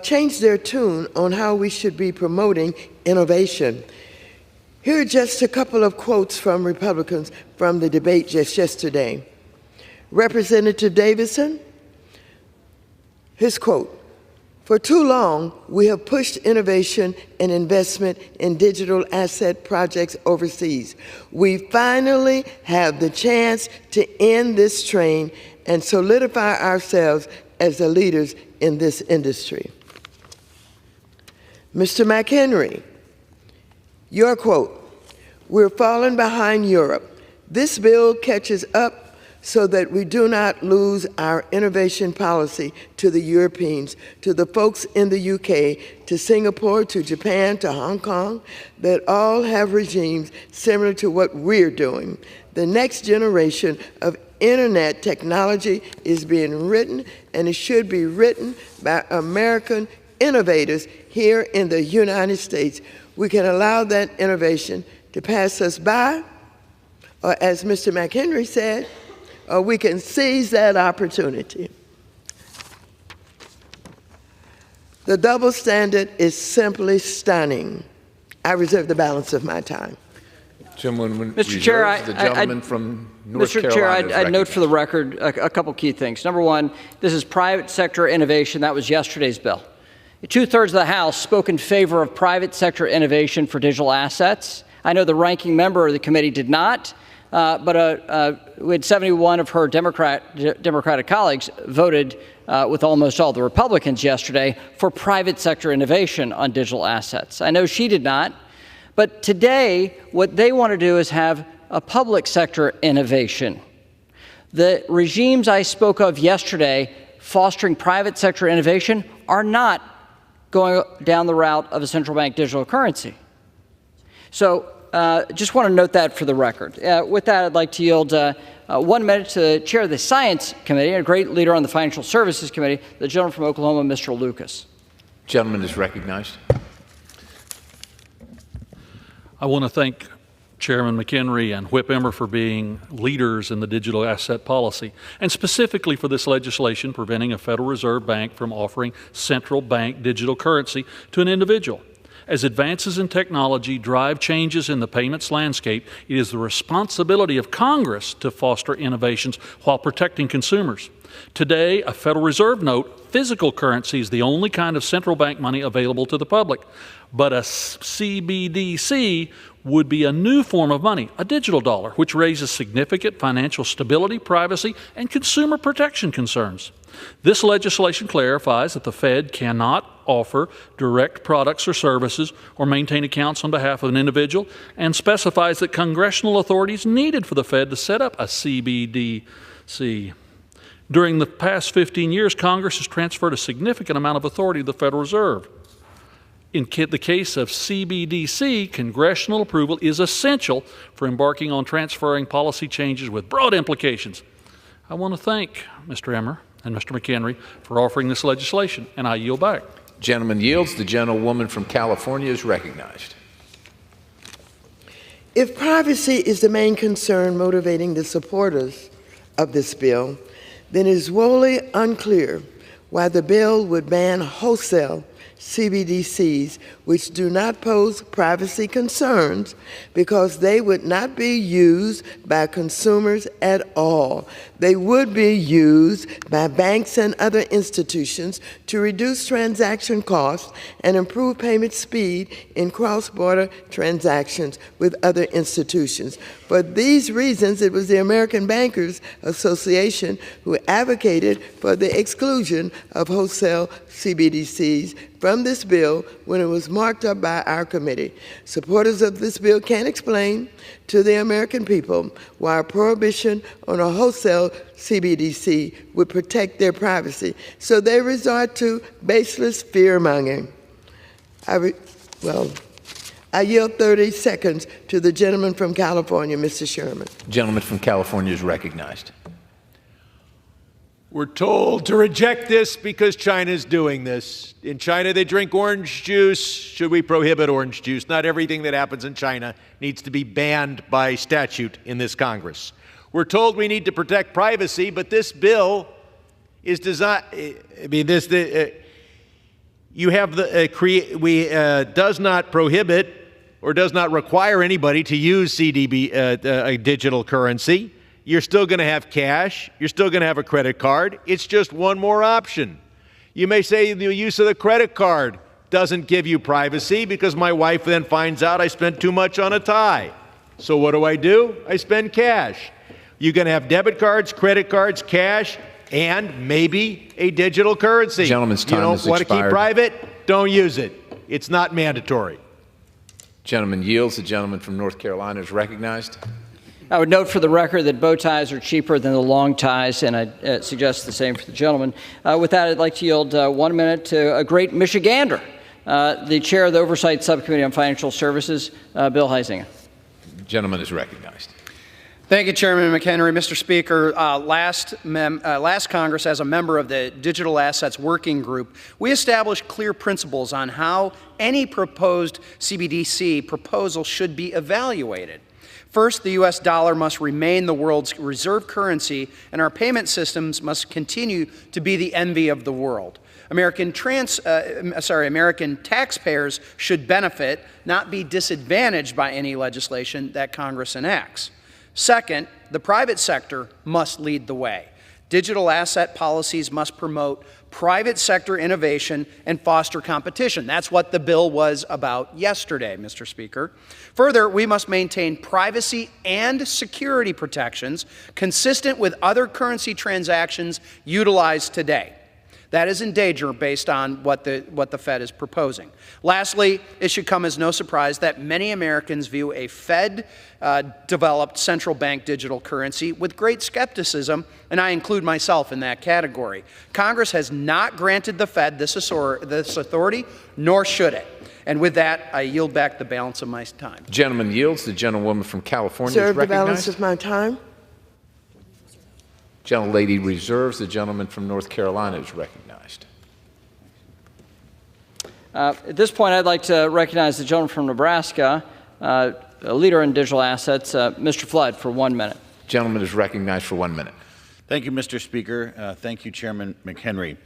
K: changed their tune on how we should be promoting innovation. Here are just a couple of quotes from Republicans from the debate just yesterday. Representative Davidson, his quote, "For too long, we have pushed innovation and investment in digital asset projects overseas. We finally have the chance to end this train and solidify ourselves as the leaders in this industry." Mr. McHenry, your quote, "We're falling behind Europe. This bill catches up so that we do not lose our innovation policy to the Europeans, to the folks in the UK, to Singapore, to Japan, to Hong Kong, that all have regimes similar to what we're doing. The next generation of internet technology is being written, and it should be written by American innovators here in the United States. We can allow that innovation to pass us by, or as Mr. McHenry said, we can seize that opportunity. The double standard is simply stunning. I reserve the balance of my time.
J: Mr. Chair,
U: the gentleman from North
J: Mr.
U: Carolina
J: Chair, I'd note for the record a couple key things. Number one, this is private sector innovation. That was yesterday's bill. 2/3 of the House spoke in favor of private sector innovation for digital assets. I know the ranking member of the committee did not. But we had 71 of her Democratic colleagues voted with almost all the Republicans yesterday for private sector innovation on digital assets. I know she did not. But today, what they want to do is have a public sector innovation. The regimes I spoke of yesterday fostering private sector innovation are not going down the route of a central bank digital currency. So just want to note that for the record. With that, I'd like to yield 1 minute to the chair of the Science Committee, and a great leader on the Financial Services Committee, the gentleman from Oklahoma, Mr. Lucas.
U: Gentleman is recognized.
V: I want to thank Chairman McHenry and Whip Emmer for being leaders in the digital asset policy, and specifically for this legislation preventing a Federal Reserve Bank from offering central bank digital currency to an individual. As advances in technology drive changes in the payments landscape, it is the responsibility of Congress to foster innovations while protecting consumers. Today, a Federal Reserve note, physical currency, is the only kind of central bank money available to the public. But a CBDC would be a new form of money, a digital dollar, which raises significant financial stability, privacy, and consumer protection concerns. This legislation clarifies that the Fed cannot offer direct products or services or maintain accounts on behalf of an individual, and specifies that congressional authority is needed for the Fed to set up a CBDC. During the past 15 years, Congress has transferred a significant amount of authority to the Federal Reserve. In the case of CBDC, congressional approval is essential for embarking on transferring policy changes with broad implications. I want to thank Mr. Emmer and Mr. McHenry for offering this legislation, and I yield back.
U: Gentleman yields. The gentlewoman from California is recognized.
K: If privacy is the main concern motivating the supporters of this bill, then it is woefully unclear why the bill would ban wholesale CBDCs, which do not pose privacy concerns because they would not be used by consumers at all. They would be used by banks and other institutions to reduce transaction costs and improve payment speed in cross-border transactions with other institutions. For these reasons, it was the American Bankers Association who advocated for the exclusion of wholesale CBDCs from this bill when it was marked up by our committee. Supporters of this bill can't explain to the American people why a prohibition on a wholesale CBDC would protect their privacy, so they resort to baseless fear-mongering. I yield 30 seconds to the gentleman from California, Mr. Sherman.
U: Gentleman from California is recognized.
N: We're told to reject this because China's doing this. In China, they drink orange juice. Should we prohibit orange juice? Not everything that happens in China needs to be banned by statute in this Congress. We're told we need to protect privacy, but this bill is designed. Does not prohibit or does not require anybody to use a digital currency. You're still going to have cash. You're still going to have a credit card. It's just one more option. You may say the use of the credit card doesn't give you privacy because my wife then finds out I spent too much on a tie. So what do? I spend cash. You're going to have debit cards, credit cards, cash, and maybe a digital currency.
U: Gentleman's time has expired.
N: Want to keep private? Don't use it. It's not mandatory.
U: Gentleman yields. The gentleman from North Carolina is recognized.
J: I would note for the record that bow ties are cheaper than the long ties, and I suggest the same for the gentleman. With that, I'd like to yield 1 minute to a great Michigander, the chair of the Oversight Subcommittee on Financial Services, Bill Huizenga.
U: The gentleman is recognized.
P: Thank you, Chairman McHenry. Mr. Speaker, last Congress, as a member of the Digital Assets Working Group, we established clear principles on how any proposed CBDC proposal should be evaluated. First, the U.S. dollar must remain the world's reserve currency, and our payment systems must continue to be the envy of the world. American taxpayers should benefit, not be disadvantaged by any legislation that Congress enacts. Second, the private sector must lead the way. Digital asset policies must promote private sector innovation and foster competition. That's what the bill was about yesterday, Mr. Speaker. Further, we must maintain privacy and security protections consistent with other currency transactions utilized today. That is in danger based on what the Fed is proposing. Lastly, it should come as no surprise that many Americans view a Fed-developed central bank digital currency with great skepticism, and I include myself in that category. Congress has not granted the Fed this authority, nor should it. And with that, I yield back the balance of my time.
U: Gentleman yields. The gentlewoman from California is
K: Serve the
U: recognized.
K: balance of my time.
U: Gentlelady reserves. The gentleman from North Carolina is recognized.
J: At this point, I'd like to recognize the gentleman from Nebraska, a leader in digital assets, Mr. Flood, for 1 minute.
U: Gentleman is recognized for 1 minute.
T: Thank you, Mr. Speaker. Thank you, Chairman McHenry.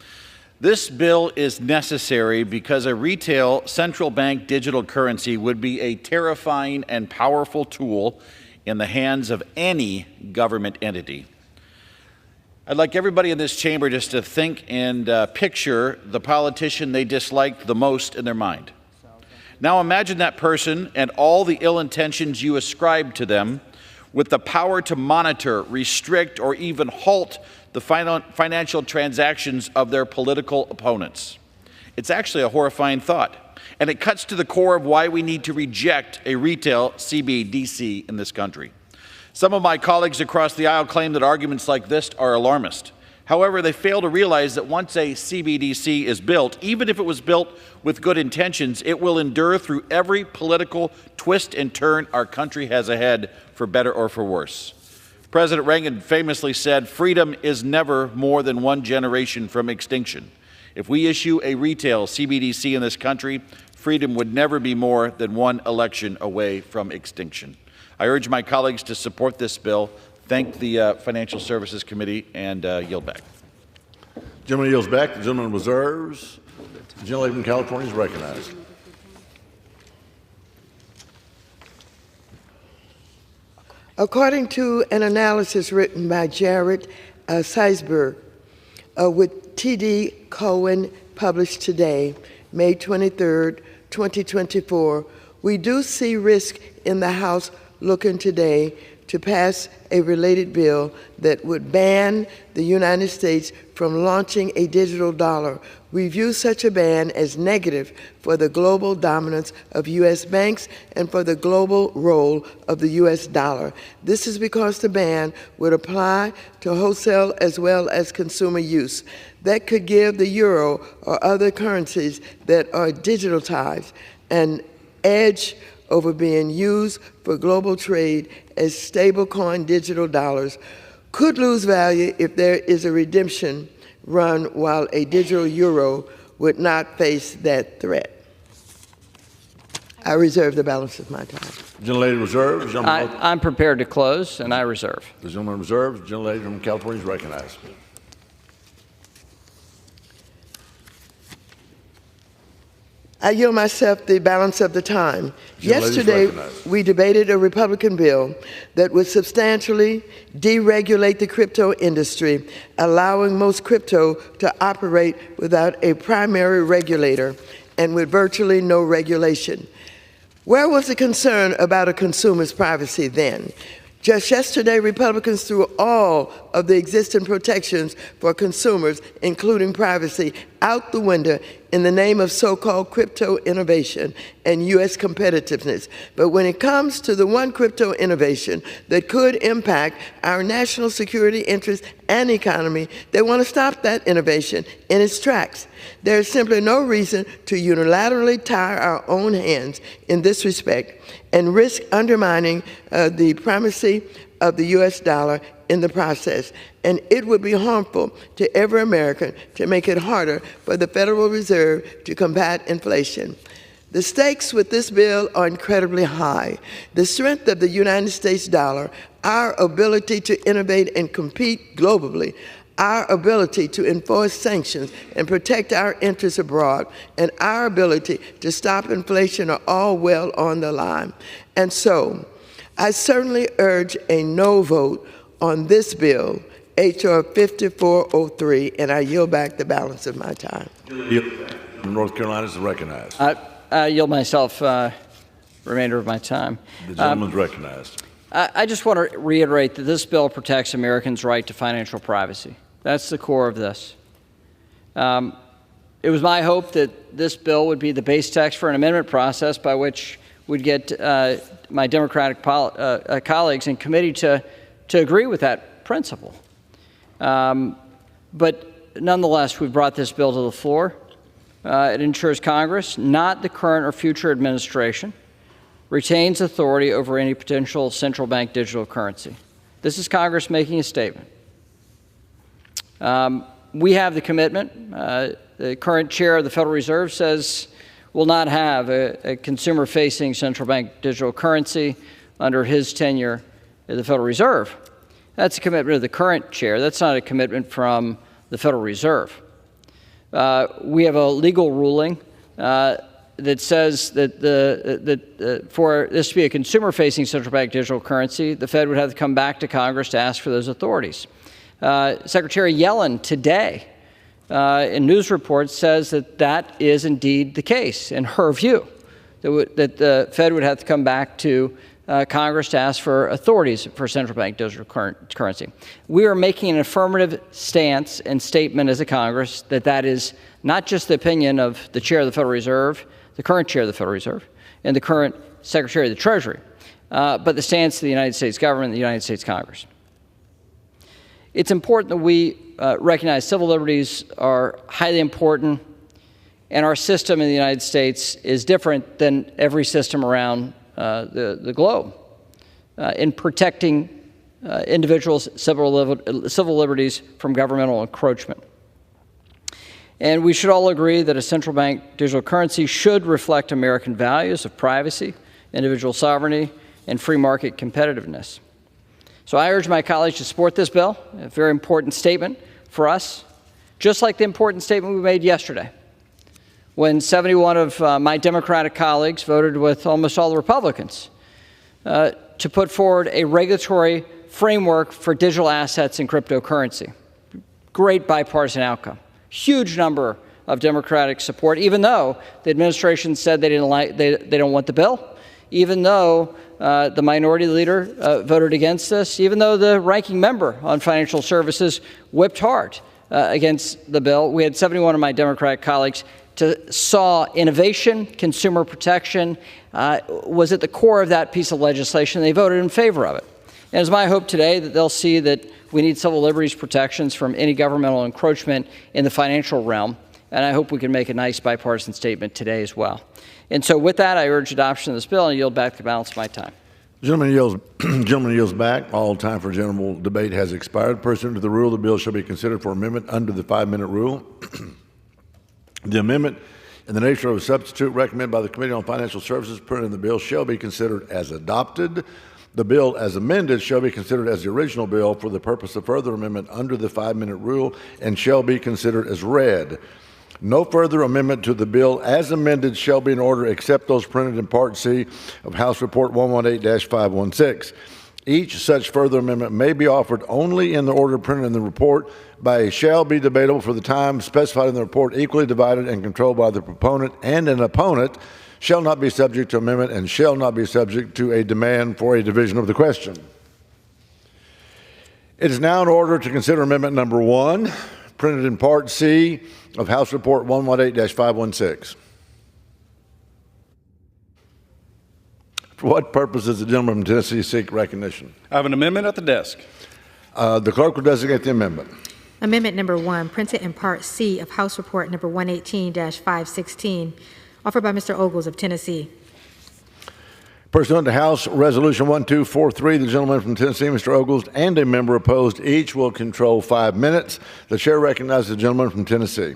T: This bill is necessary because a retail central bank digital currency would be a terrifying and powerful tool in the hands of any government entity. I'd like everybody in this chamber just to think and picture the politician they disliked the most in their mind. Now imagine that person and all the ill intentions you ascribe to them with the power to monitor, restrict, or even halt the financial transactions of their political opponents. It's actually a horrifying thought, and it cuts to the core of why we need to reject a retail CBDC in this country. Some of my colleagues across the aisle claim that arguments like this are alarmist. However, they fail to realize that once a CBDC is built, even if it was built with good intentions, it will endure through every political twist and turn our country has ahead, for better or for worse. President Reagan famously said, "Freedom is never more than one generation from extinction." If we issue a retail CBDC in this country, freedom would never be more than one election away from extinction. I urge my colleagues to support this bill. Thank the Financial Services Committee and yield back.
H: Gentleman yields back. The gentleman reserves. The gentlelady from California is recognized.
K: According to an analysis written by Jared Seisberg with T.D. Cohen, published today, May 23rd, 2024, we do see risk in the House looking today to pass a related bill that would ban the United States from launching a digital dollar. We view such a ban as negative for the global dominance of U.S. banks and for the global role of the U.S. dollar. This is because the ban would apply to wholesale as well as consumer use. That could give the euro or other currencies that are digitalized an edge over being used for global trade as stablecoin digital dollars, could lose value if there is a redemption run, while a digital euro would not face that threat. I reserve the balance of my time.
H: Gentlelady reserves.
J: I'm prepared to close, and I reserve.
H: The gentleman reserves. The gentlelady from California is recognized.
K: I yield myself the balance of the time. Yesterday, we debated a Republican bill that would substantially deregulate the crypto industry, allowing most crypto to operate without a primary regulator and with virtually no regulation. Where was the concern about a consumer's privacy then? Just yesterday, Republicans threw all of the existing protections for consumers, including privacy, out the window in the name of so-called crypto innovation and U.S. competitiveness. But when it comes to the one crypto innovation that could impact our national security interests and economy, they want to stop that innovation in its tracks. There is simply no reason to unilaterally tie our own hands in this respect and risk undermining the primacy of the U.S. dollar in the process. And it would be harmful to every American to make it harder for the Federal Reserve to combat inflation. The stakes with this bill are incredibly high. The strength of the United States dollar, our ability to innovate and compete globally, our ability to enforce sanctions and protect our interests abroad, and our ability to stop inflation are all well on the line. And so, I certainly urge a no vote on this bill, H.R. 5403, and I yield back the balance of my time.
H: North Carolina is recognized.
J: I yield myself remainder of my time.
H: The gentleman is recognized.
J: I just want to reiterate that this bill protects Americans' right to financial privacy. That's the core of this. It was my hope that this bill would be the base text for an amendment process by which we'd get my Democratic colleagues in committee to agree with that principle. But nonetheless, we brought this bill to the floor. It ensures Congress, not the current or future administration, retains authority over any potential central bank digital currency. This is Congress making a statement. We have the commitment. The current chair of the Federal Reserve says we'll not have a consumer-facing central bank digital currency under his tenure at the Federal Reserve. That's a commitment of the current chair. That's not a commitment from the Federal Reserve. We have a legal ruling that says that for this to be a consumer-facing central bank digital currency, the Fed would have to come back to Congress to ask for those authorities. Secretary Yellen today in news reports says that that is indeed the case, in her view, that the Fed would have to come back to Congress to ask for authorities for central bank digital currency. We are making an affirmative stance and statement as a Congress that that is not just the opinion of the chair of the Federal Reserve, the current chair of the Federal Reserve, and the current Secretary of the Treasury, but the stance of the United States government and the United States Congress. It's important that we recognize civil liberties are highly important, and our system in the United States is different than every system around the globe in protecting individuals' civil liberties from governmental encroachment. And we should all agree that a central bank digital currency should reflect American values of privacy, individual sovereignty, and free market competitiveness. So I urge my colleagues to support this bill, a very important statement for us, just like the important statement we made yesterday when 71 of my Democratic colleagues voted with almost all the Republicans to put forward a regulatory framework for digital assets and cryptocurrency. Great bipartisan outcome. Huge number of Democratic support, even though the administration said they don't want the bill, even though the minority leader voted against this, even though the ranking member on financial services whipped hard against the bill. We had 71 of my Democratic colleagues saw innovation, consumer protection was at the core of that piece of legislation. They voted in favor of it. And it's my hope today that they'll see that we need civil liberties protections from any governmental encroachment in the financial realm. And I hope we can make a nice bipartisan statement today as well. And so with that, I urge adoption of this bill and yield back the balance of my time.
H: Gentleman yields back. All time for general debate has expired. Pursuant to the rule, the bill shall be considered for amendment under the 5-minute rule. The amendment in the nature of a substitute recommended by the Committee on Financial Services printed in the bill shall be considered as adopted. The bill as amended shall be considered as the original bill for the purpose of further amendment under the 5-minute rule and shall be considered as read. No further amendment to the bill as amended shall be in order except those printed in Part C of House Report 118-516. Each such further amendment may be offered only in the order printed in the report by a shall be debatable for the time specified in the report, equally divided and controlled by the proponent, and an opponent shall not be subject to amendment and shall not be subject to a demand for a division of the question. It is now in order to consider amendment number 1, printed in Part C of House Report 118-516. For what purpose does the gentleman from Tennessee seek recognition?
B: I have an amendment at the desk.
H: The clerk will designate the amendment.
S: Amendment number 1, printed in Part C of House Report number 118-516, offered by Mr. Ogles of Tennessee.
H: Pursuant to House Resolution 1243, the gentleman from Tennessee, Mr. Ogles, and a member opposed, each will control 5 minutes. The chair recognizes the gentleman from Tennessee.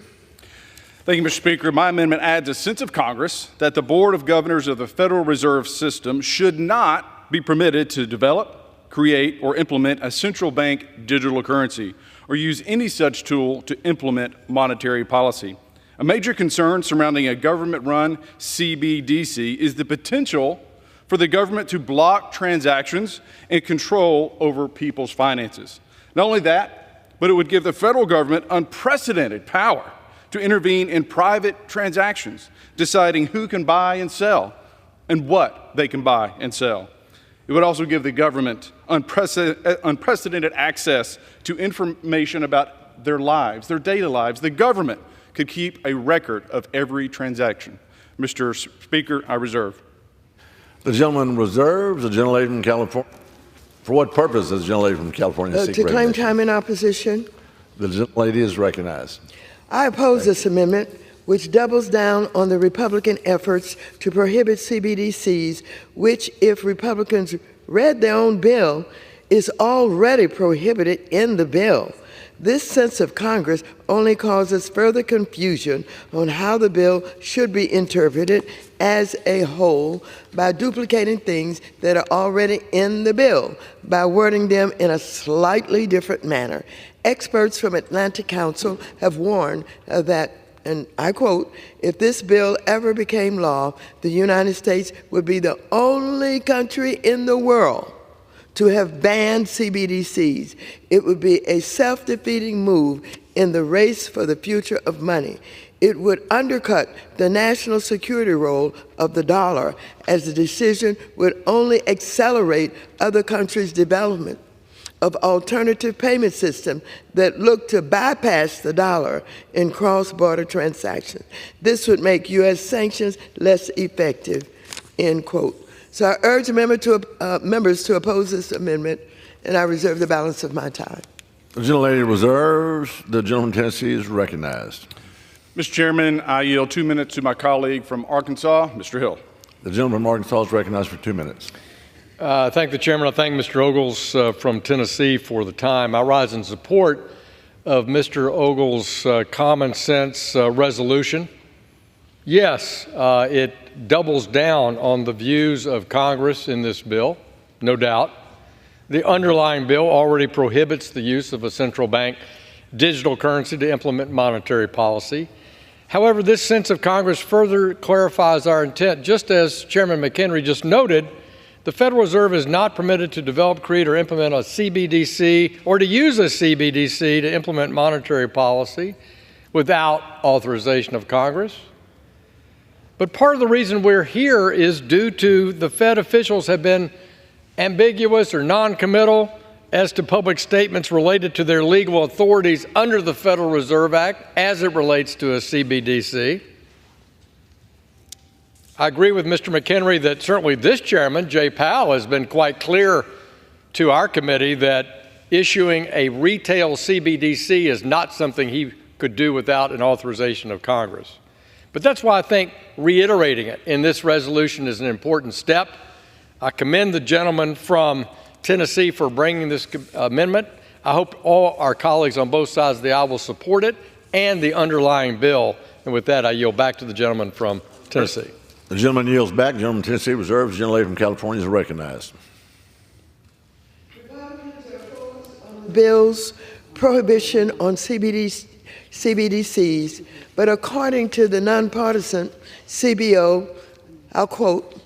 B: Thank you, Mr. Speaker. My amendment adds a sense of Congress that the Board of Governors of the Federal Reserve System should not be permitted to develop, create, or implement a central bank digital currency or use any such tool to implement monetary policy. A major concern surrounding a government-run CBDC is the potential for the government to block transactions and control over people's finances. Not only that, but it would give the federal government unprecedented power to intervene in private transactions, deciding who can buy and sell and what they can buy and sell. It would also give the government unprecedented access to information about their lives, their daily lives. The government could keep a record of every transaction. Mr. Speaker, I reserve.
H: The gentleman reserves. The gentlelady from California. For what purpose does the gentlelady from California seek
K: to claim
H: recognition?
K: time in opposition.
H: The gentlelady is recognized.
K: I oppose this amendment, which doubles down on the Republican efforts to prohibit CBDCs, which, if Republicans read their own bill, is already prohibited in the bill. This sense of Congress only causes further confusion on how the bill should be interpreted as a whole by duplicating things that are already in the bill, by wording them in a slightly different manner. Experts from Atlantic Council have warned that, and I quote, if this bill ever became law, the United States would be the only country in the world to have banned CBDCs. It would be a self-defeating move in the race for the future of money. It would undercut the national security role of the dollar, as the decision would only accelerate other countries' development of alternative payment systems that look to bypass the dollar in cross-border transactions. This would make U.S. sanctions less effective, end quote. So I urge members to oppose this amendment, and I reserve the balance of my time.
H: The gentlelady reserves. The gentleman from Tennessee is recognized.
B: Mr. Chairman, I yield 2 minutes to my colleague from Arkansas, Mr. Hill.
H: The gentleman from Arkansas is recognized for 2 minutes.
E: Thank the chairman. I thank Mr. Ogles from Tennessee for the time. I rise in support of Mr. Ogles' common sense resolution. Yes, it doubles down on the views of Congress in this bill, no doubt. The underlying bill already prohibits the use of a central bank digital currency to implement monetary policy. However, this sense of Congress further clarifies our intent. Just as Chairman McHenry just noted, the Federal Reserve is not permitted to develop, create, or implement a CBDC or to use a CBDC to implement monetary policy without authorization of Congress. But part of the reason we're here is due to the Fed officials have been ambiguous or non-committal as to public statements related to their legal authorities under the Federal Reserve Act as it relates to a CBDC. I agree with Mr. McHenry that certainly this chairman, Jay Powell, has been quite clear to our committee that issuing a retail CBDC is not something he could do without an authorization of Congress. But that's why I think reiterating it in this resolution is an important step. I commend the gentleman from Tennessee for bringing this amendment. I hope all our colleagues on both sides of the aisle will support it and the underlying bill. And with that, I yield back to the gentleman from Tennessee.
H: The gentleman yields back. The gentleman from Tennessee reserves. The gentlelady from California is recognized.
K: Bill's prohibition on CBDCs, but according to the nonpartisan CBO, I'll quote,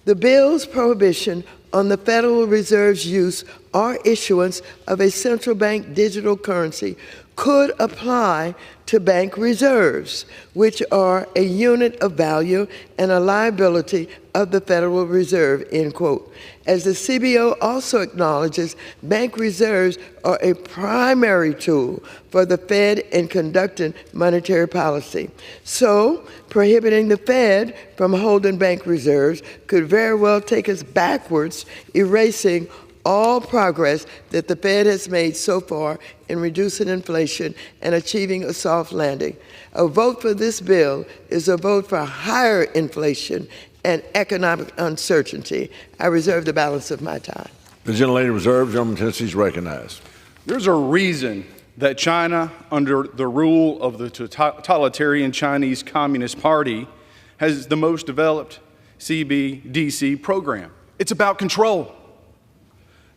K: the bill's prohibition on the Federal Reserve's use or issuance of a central bank digital currency could apply to bank reserves, which are a unit of value and a liability of the Federal Reserve, end quote. As the CBO also acknowledges, bank reserves are a primary tool for the Fed in conducting monetary policy. So, prohibiting the Fed from holding bank reserves could very well take us backwards, erasing all progress that the Fed has made so far in reducing inflation and achieving a soft landing. A vote for this bill is a vote for higher inflation and economic uncertainty. I reserve the balance of my time.
H: The gentlelady reserves. The gentleman from Tennessee is recognized.
B: There's a reason that China, under the rule of the totalitarian Chinese Communist Party, has the most developed CBDC program. It's about control.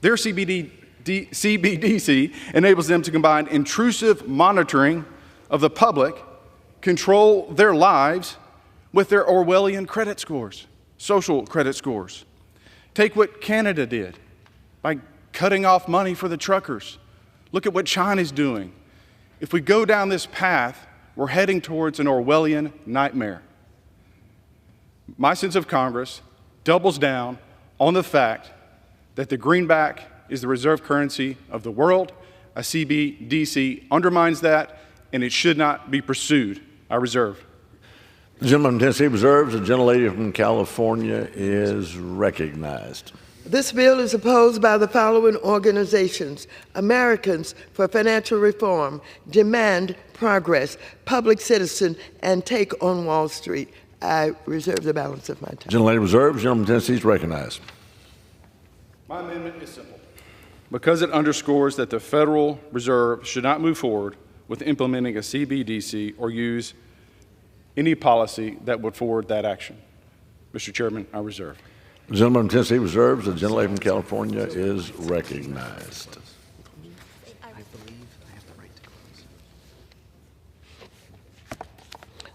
B: Their CBDC enables them to combine intrusive monitoring of the public, control their lives with their Orwellian credit scores, social credit scores. Take what Canada did by cutting off money for the truckers. Look at what China's doing. If we go down this path, we're heading towards an Orwellian nightmare. My sense of Congress doubles down on the fact that the greenback is the reserve currency of the world. A CBDC undermines that, and it should not be pursued. I reserve.
H: The gentleman from Tennessee reserves. The gentlelady from California is recognized.
K: This bill is opposed by the following organizations: Americans for Financial Reform, Demand Progress, Public Citizen, and Take on Wall Street. I reserve the balance of my time.
H: Gentlelady reserves. The gentleman from Tennessee is recognized.
B: My amendment is simple. Because it underscores that the Federal Reserve should not move forward with implementing a CBDC or use any policy that would forward that action. Mr. Chairman, I reserve.
H: The gentleman from Tennessee reserves. The gentlelady from California is recognized.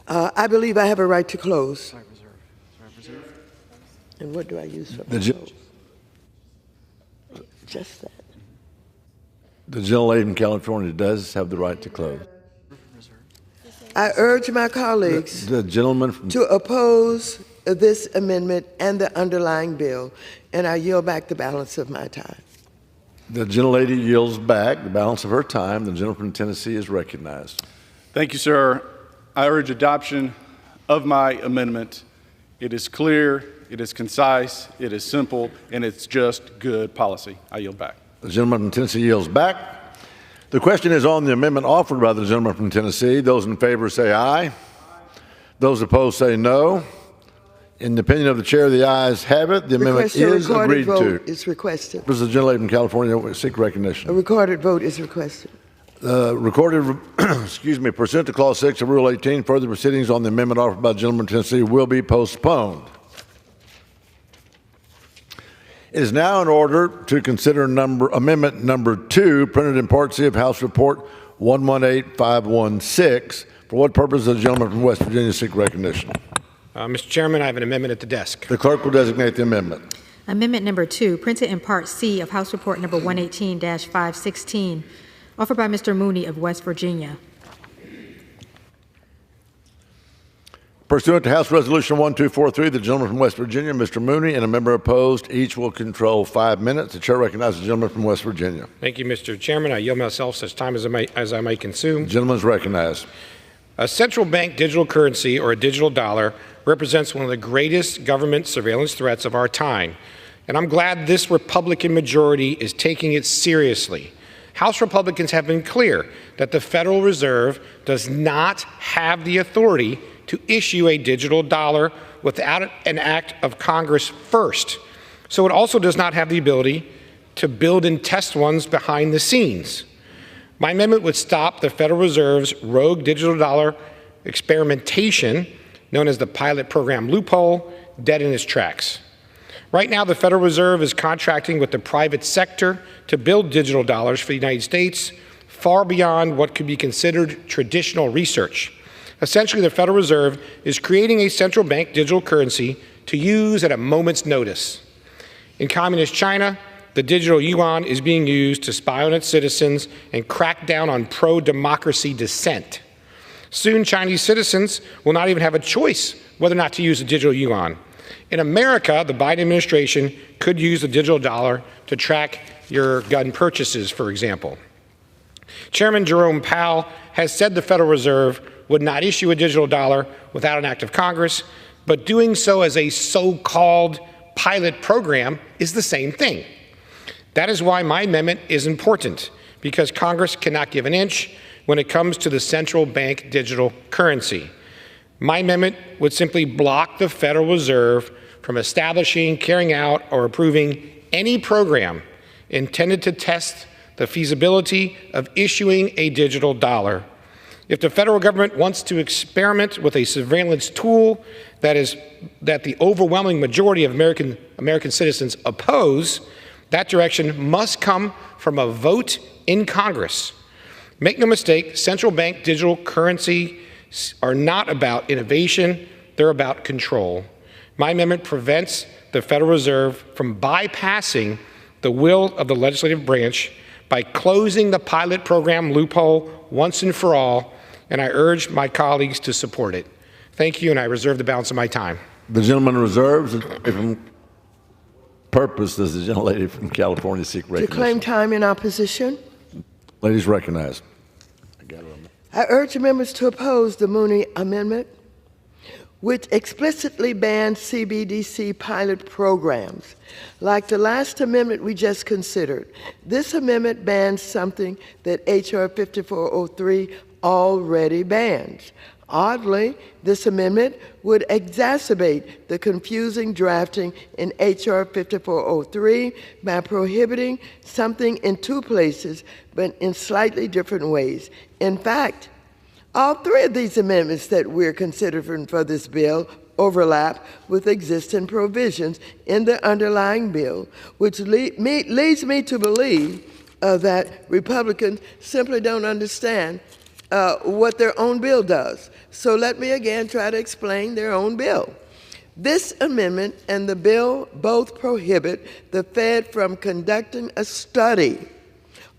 K: I believe I have a right to close. And what do I use for my close? Just that.
H: The gentlelady from California does have the right to close.
K: I urge my colleagues
H: The gentleman from
K: to oppose this amendment and the underlying bill, and I yield back the balance of my time.
H: The gentlelady yields back the balance of her time. The gentleman from Tennessee is recognized.
B: Thank you, sir. I urge adoption of my amendment. It is clear, it is concise, it is simple, and it's just good policy. I yield back.
H: The gentleman from Tennessee yields back. The question is on the amendment offered by the gentleman from Tennessee. Those in favor say aye. Those opposed say no. In the opinion of the chair, the ayes have it. The amendment is agreed to.
K: Is requested.
H: This is the gentlelady from California. Seek recognition.
K: A recorded vote is requested.
H: Pursuant to Clause 6 of Rule 18, further proceedings on the amendment offered by the gentleman from Tennessee will be postponed. It is now in order to consider amendment number 2, printed in Part C of House Report 118516. For what purpose does the gentleman from West Virginia seek recognition?
L: Mr. Chairman, I have an amendment at the desk.
H: The clerk will designate the amendment.
S: Amendment number 2, printed in Part C of House Report number 118-516, offered by Mr. Mooney of West Virginia.
H: Pursuant to House Resolution 1243, the gentleman from West Virginia, Mr. Mooney, and a member opposed, each will control 5 minutes. The chair recognizes the gentleman from West Virginia.
L: Thank you, Mr. Chairman. I yield myself such time as I may consume.
H: The gentleman is recognized.
L: A central bank digital currency, or a digital dollar, represents one of the greatest government surveillance threats of our time. And I'm glad this Republican majority is taking it seriously. House Republicans have been clear that the Federal Reserve does not have the authority to issue a digital dollar without an act of Congress first. So it also does not have the ability to build and test ones behind the scenes. My amendment would stop the Federal Reserve's rogue digital dollar experimentation, known as the pilot program loophole, dead in its tracks. Right now, the Federal Reserve is contracting with the private sector to build digital dollars for the United States, far beyond what could be considered traditional research. Essentially, the Federal Reserve is creating a central bank digital currency to use at a moment's notice. In communist China, the digital yuan is being used to spy on its citizens and crack down on pro-democracy dissent. Soon, Chinese citizens will not even have a choice whether or not to use the digital yuan. In America, the Biden administration could use the digital dollar to track your gun purchases, for example. Chairman Jerome Powell has said the Federal Reserve would not issue a digital dollar without an act of Congress, but doing so as a so-called pilot program is the same thing. That is why my amendment is important, because Congress cannot give an inch when it comes to the central bank digital currency. My amendment would simply block the Federal Reserve from establishing, carrying out, or approving any program intended to test the feasibility of issuing a digital dollar. If the federal government wants to experiment with a surveillance tool that the overwhelming majority of American citizens oppose, that direction must come from a vote in Congress. Make no mistake, central bank digital currency are not about innovation, they're about control. My amendment prevents the Federal Reserve from bypassing the will of the legislative branch by closing the pilot program loophole once and for all, and I urge my colleagues to support it. Thank you, and I reserve the balance of my time.
H: The gentleman reserves. From purpose does the gentlelady from California seek recognition?
K: To claim time in opposition.
H: Ladies recognized.
K: I urge members to oppose the Mooney Amendment, which explicitly bans CBDC pilot programs. Like the last amendment we just considered, this amendment bans something that H.R. 5403 already bans. Oddly, this amendment would exacerbate the confusing drafting in H.R. 5403 by prohibiting something in two places, but in slightly different ways. In fact, all three of these amendments that we're considering for this bill overlap with existing provisions in the underlying bill, which leads me to believe that Republicans simply don't understand what their own bill does. So let me again try to explain their own bill. This amendment and the bill both prohibit the Fed from conducting a study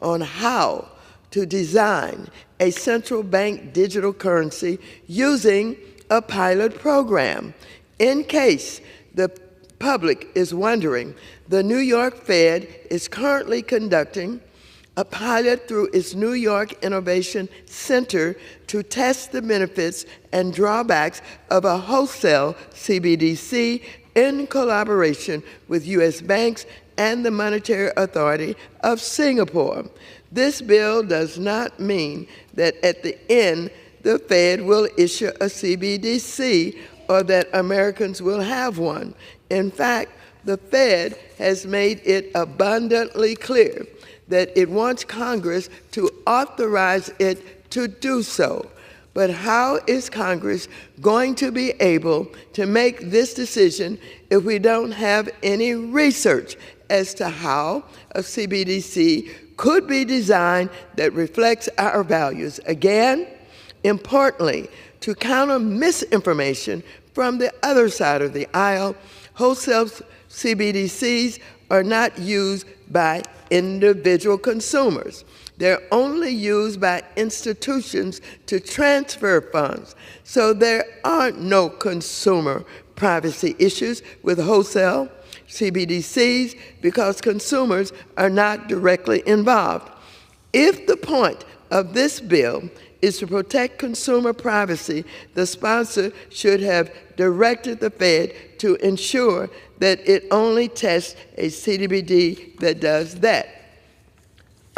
K: on how to design a central bank digital currency using a pilot program. In case the public is wondering, the New York Fed is currently conducting a pilot through its New York Innovation Center to test the benefits and drawbacks of a wholesale CBDC in collaboration with U.S. banks and the Monetary Authority of Singapore. This bill does not mean that at the end the Fed will issue a CBDC or that Americans will have one. In fact, the Fed has made it abundantly clear that it wants Congress to authorize it to do so. But how is Congress going to be able to make this decision if we don't have any research as to how a CBDC could be designed that reflects our values? Again, importantly, to counter misinformation from the other side of the aisle, wholesale CBDCs are not used by individual consumers. They're only used by institutions to transfer funds. So there are no consumer privacy issues with wholesale CBDCs because consumers are not directly involved. If the point of this bill is to protect consumer privacy, the sponsor should have directed the Fed to ensure that it only tests a CBDC that does that.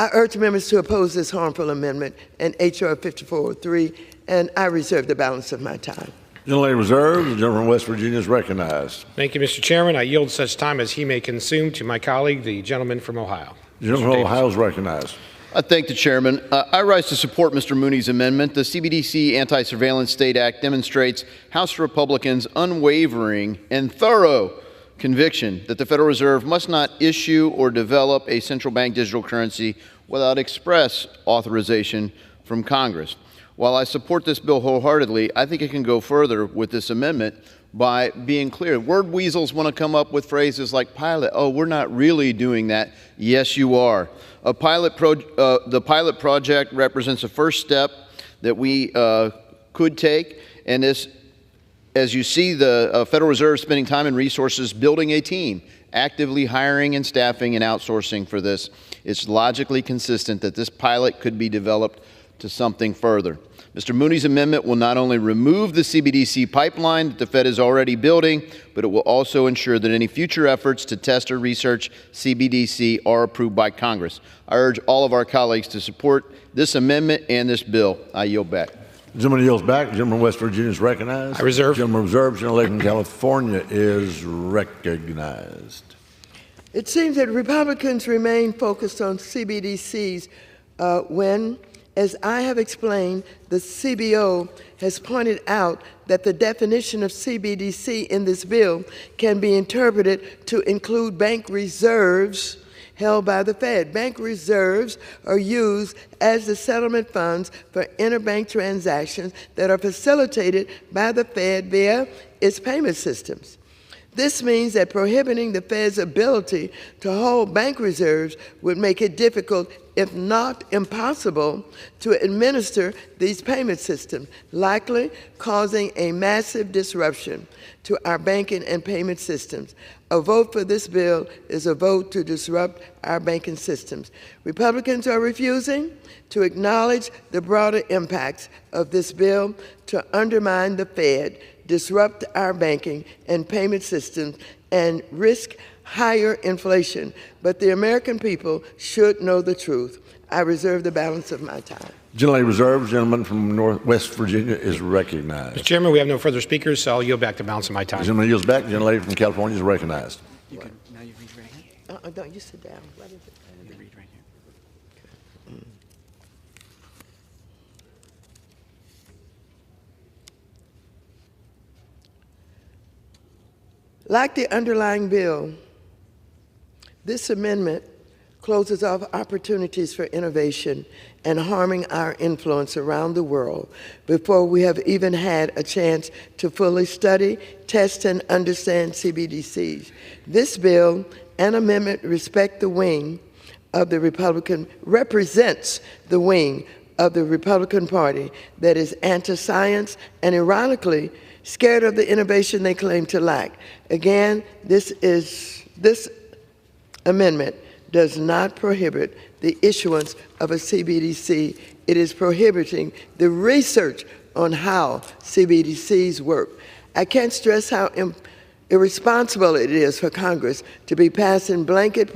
K: I urge members to oppose this harmful amendment and H.R. 5403, and I reserve the balance of my time.
H: Gentlelady reserves. The gentleman from West Virginia is recognized.
L: Thank you, Mr. Chairman. I yield such time as he may consume to my colleague, the gentleman from Ohio.
H: The gentleman from Ohio is recognized.
O: I thank the chairman. I rise to support Mr. Mooney's amendment. The CBDC Anti-Surveillance State Act demonstrates House Republicans' unwavering and thorough conviction that the Federal Reserve must not issue or develop a central bank digital currency without express authorization from Congress. While I support this bill wholeheartedly, I think it can go further with this amendment by being clear. Word weasels want to come up with phrases like pilot. Oh, we're not really doing that. Yes, you are. The pilot project represents a first step that we could take, and this, as you see the Federal Reserve spending time and resources building a team, actively hiring and staffing and outsourcing for this, it's logically consistent that this pilot could be developed to something further. Mr. Mooney's amendment will not only remove the CBDC pipeline that the Fed is already building, but it will also ensure that any future efforts to test or research CBDC are approved by Congress. I urge all of our colleagues to support this amendment and this bill. I yield back.
H: The gentleman yields back. The gentleman from West Virginia is recognized.
L: I reserve.
H: The gentleman reserved. The gentleman from California is recognized.
K: It seems that Republicans remain focused on CBDCs when, as I have explained, the CBO has pointed out that the definition of CBDC in this bill can be interpreted to include bank reserves held by the Fed. Bank reserves are used as the settlement funds for interbank transactions that are facilitated by the Fed via its payment systems. This means that prohibiting the Fed's ability to hold bank reserves would make it difficult, if not impossible, to administer these payment systems, likely causing a massive disruption to our banking and payment systems. A vote for this bill is a vote to disrupt our banking systems. Republicans are refusing to acknowledge the broader impacts of this bill to undermine the Fed, disrupt our banking and payment systems, and risk higher inflation. But the American people should know the truth. I reserve the balance of my time.
H: Gentleman reserved. Gentleman from West Virginia is recognized.
L: Mr. Chairman, we have no further speakers, so I'll yield back the balance of my time.
H: The gentleman yields back. The gentlelady from California is recognized.
J: You can, now you read right here.
K: Don't you sit down. What is it?
J: You read right here.
K: Like the underlying bill, this amendment closes off opportunities for innovation and harming our influence around the world before we have even had a chance to fully study, test, and understand CBDCs. This bill and amendment represents the wing of the Republican Party that is anti-science and, ironically, scared of the innovation they claim to lack. Again, this amendment does not prohibit the issuance of a CBDC. It is prohibiting the research on how CBDCs work. I can't stress how irresponsible it is for Congress to be passing blanket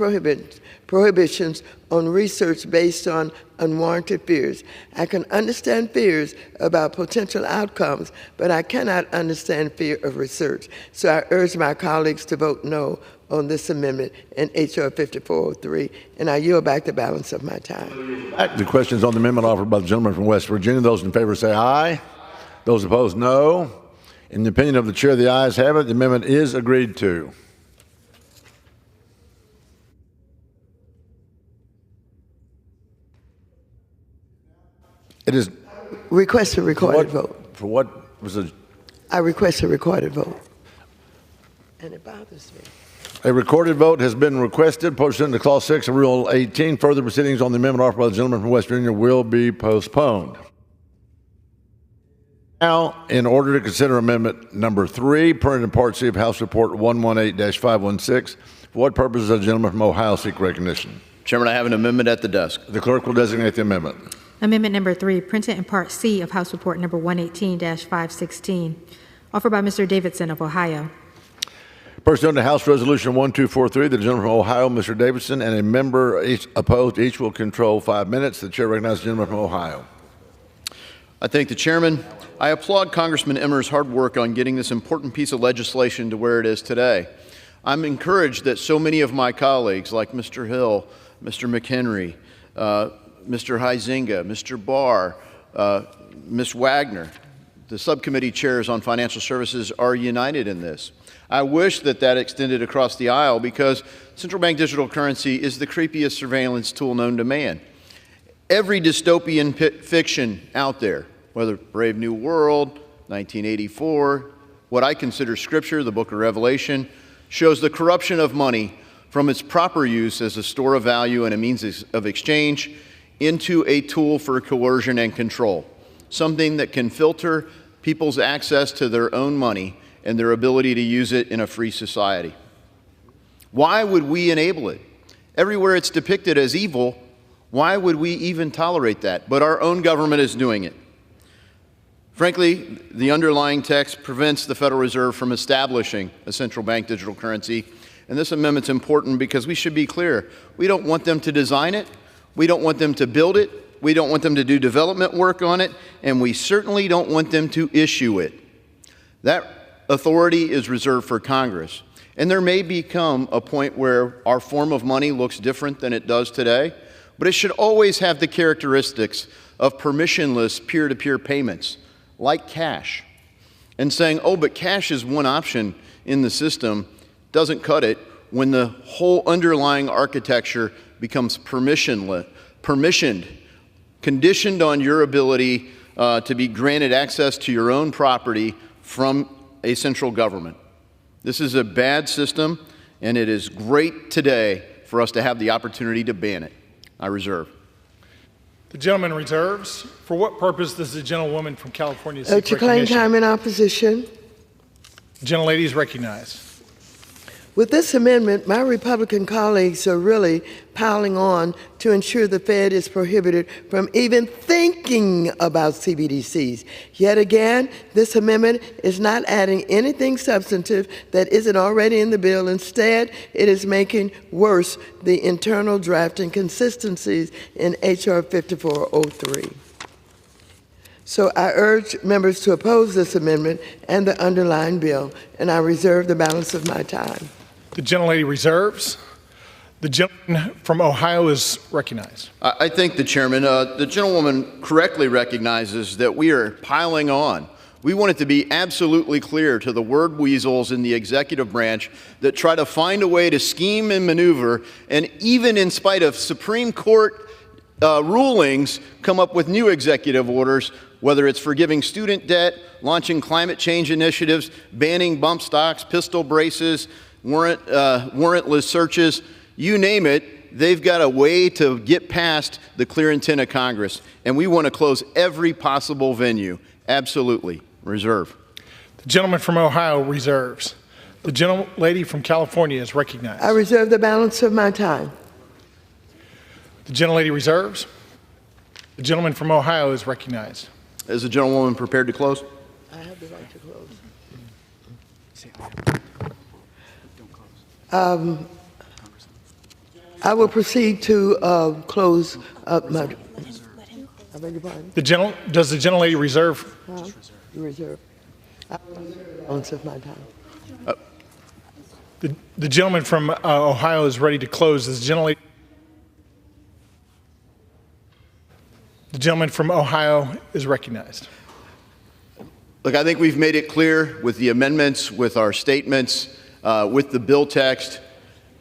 K: prohibitions on research based on unwarranted fears. I can understand fears about potential outcomes, but I cannot understand fear of research. So I urge my colleagues to vote no on this amendment in H.R. 5403, and I yield back the balance of my time.
H: The questions on the amendment offered by the gentleman from West Virginia. Those in favor say aye. Those opposed, no. In the opinion of the chair, the ayes have it. The amendment is agreed to. It is
K: request a recorded vote.
H: For what was it?
K: I request a recorded vote. And it bothers me.
H: A recorded vote has been requested pursuant to Clause 6 of Rule 18. Further proceedings on the amendment offered by the gentleman from West Virginia will be postponed. Now, in order to consider amendment number 3, printed in Part C of House Report 118-516, for what purpose does the gentleman from Ohio seek recognition?
O: Chairman, I have an amendment at the desk.
H: The clerk will designate the amendment.
S: Amendment number 3, printed in Part C of House Report number 118-516, offered by Mr. Davidson of Ohio.
H: Pursuant to House Resolution 1243, the gentleman from Ohio, Mr. Davidson, and a member each opposed, each will control 5 minutes. The chair recognizes the gentleman from Ohio.
O: I thank the chairman. I applaud Congressman Emmer's hard work on getting this important piece of legislation to where it is today. I'm encouraged that so many of my colleagues, like Mr. Hill, Mr. McHenry, Mr. Huizenga, Mr. Barr, Ms. Wagner, the subcommittee chairs on financial services are united in this. I wish that extended across the aisle because central bank digital currency is the creepiest surveillance tool known to man. Every dystopian fiction out there, whether Brave New World, 1984, what I consider scripture, the book of Revelation, shows the corruption of money from its proper use as a store of value and a means of exchange into a tool for coercion and control, something that can filter people's access to their own money and their ability to use it in a free society. Why would we enable it? Everywhere it's depicted as evil, why would we even tolerate that? But our own government is doing it. Frankly, the underlying text prevents the Federal Reserve from establishing a central bank digital currency, and this amendment's important because we should be clear. We don't want them to design it, we don't want them to build it, we don't want them to do development work on it, and we certainly don't want them to issue it. That authority is reserved for Congress. And there may become a point where our form of money looks different than it does today, but it should always have the characteristics of permissionless peer-to-peer payments, like cash. And saying, oh, but cash is one option in the system, doesn't cut it when the whole underlying architecture becomes permissioned, conditioned on your ability to be granted access to your own property from a central government. This is a bad system, and it is great today for us to have the opportunity to ban it. I reserve.
M: The gentleman reserves. For what purpose does the gentlewoman from California seek
K: to claim time in opposition.
M: The gentlelady is recognized.
K: With this amendment, my Republican colleagues are really piling on to ensure the Fed is prohibited from even thinking about CBDCs. Yet again, this amendment is not adding anything substantive that isn't already in the bill. Instead, it is making worse the internal draft inconsistencies in H.R. 5403. So I urge members to oppose this amendment and the underlying bill, and I reserve the balance of my time.
M: The gentlelady reserves. The gentleman from Ohio is recognized.
O: I thank the chairman. The gentlewoman correctly recognizes that we are piling on. We want it to be absolutely clear to the word weasels in the executive branch that try to find a way to scheme and maneuver, and even in spite of Supreme Court rulings, come up with new executive orders, whether it's forgiving student debt, launching climate change initiatives, banning bump stocks, pistol braces, warrantless searches, you name it. They've got a way to get past the clear intent of Congress, and we want to close every possible venue. Absolutely. Reserve.
M: The gentleman from Ohio reserves. The gentlelady from California is recognized.
K: I reserve the balance of my time.
M: The gentlelady reserves. The gentleman from Ohio is recognized.
O: Is the gentlewoman prepared to close?
K: I have the right to close. I will proceed to close up my. I beg your pardon?
M: Does the gentlelady reserve?
K: Reserve. I will reserve the balance of my time.
M: The gentleman from Ohio is ready to close. The gentleman from Ohio is recognized.
O: Look, I think we've made it clear with the amendments, with our statements, with the bill text.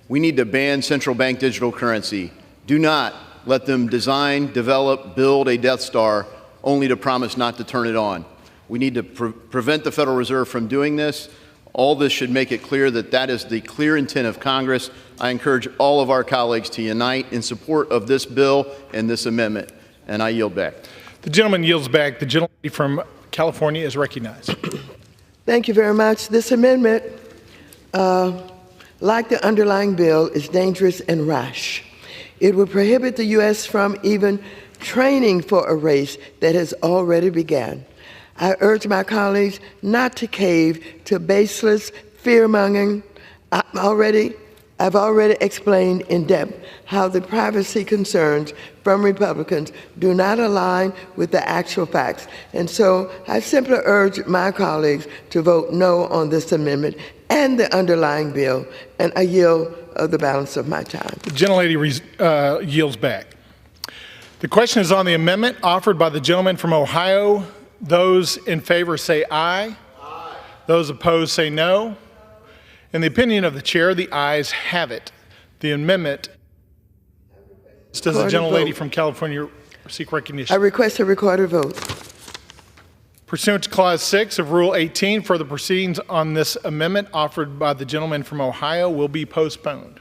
O: We need to ban central bank digital currency. Do not let them design, develop, build a Death Star only to promise not to turn it on. We need to prevent the Federal Reserve from doing this. All this should make it clear that that is the clear intent of Congress. I encourage all of our colleagues to unite in support of this bill and this amendment, and I yield back.
M: The gentleman yields back. The gentleman from California is recognized.
K: Thank you very much. This amendment, like the underlying bill, is dangerous and rash. It would prohibit the U.S. from even training for a race that has already begun. I urge my colleagues not to cave to baseless fear-mongering. I've already explained in depth how the privacy concerns from Republicans do not align with the actual facts. And so I simply urge my colleagues to vote no on this amendment and the underlying bill, and I yield the balance of my time.
M: The gentlelady yields back. The question is on the amendment offered by the gentleman from Ohio. Those in favor say aye. Aye. Those opposed say no. In the opinion of the chair, the ayes have it. The amendment. Does the gentlelady from California seek recognition?
K: I request a recorded vote.
M: Pursuant to Clause 6 of Rule 18, further proceedings on this amendment offered by the gentleman from Ohio will be postponed.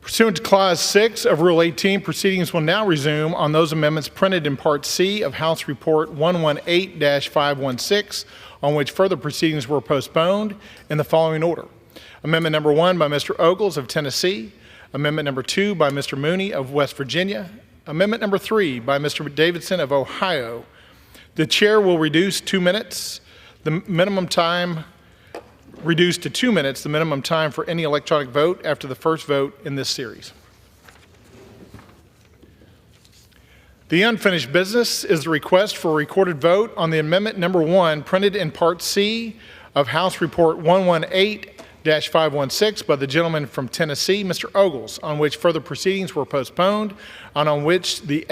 M: Pursuant to Clause 6 of Rule 18, proceedings will now resume on those amendments printed in Part C of House Report 118-516, on which further proceedings were postponed in the following order. Amendment number 1 by Mr. Ogles of Tennessee. Amendment number 2 by Mr. Mooney of West Virginia. Amendment number 3 by Mr. Davidson of Ohio. The chair will reduce 2 minutes. The minimum time reduced to 2 minutes, the minimum time for any electronic vote after the first vote in this series. The unfinished business is the request for a recorded vote on the amendment number 1 printed in Part C of House Report 118-516 by the gentleman from Tennessee, Mr. Ogles, on which further proceedings were postponed and on which the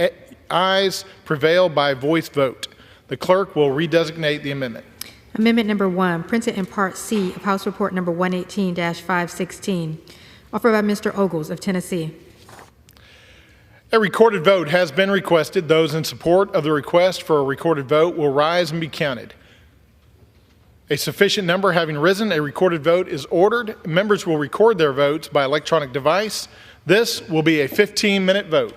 M: ayes prevail by voice vote. The clerk will redesignate the amendment.
S: Amendment number 1, printed in Part C of House Report number 118-516, offered by Mr. Ogles of Tennessee.
M: A recorded vote has been requested. Those in support of the request for a recorded vote will rise and be counted. A sufficient number having risen, a recorded vote is ordered. Members will record their votes by electronic device. This will be a 15-minute vote.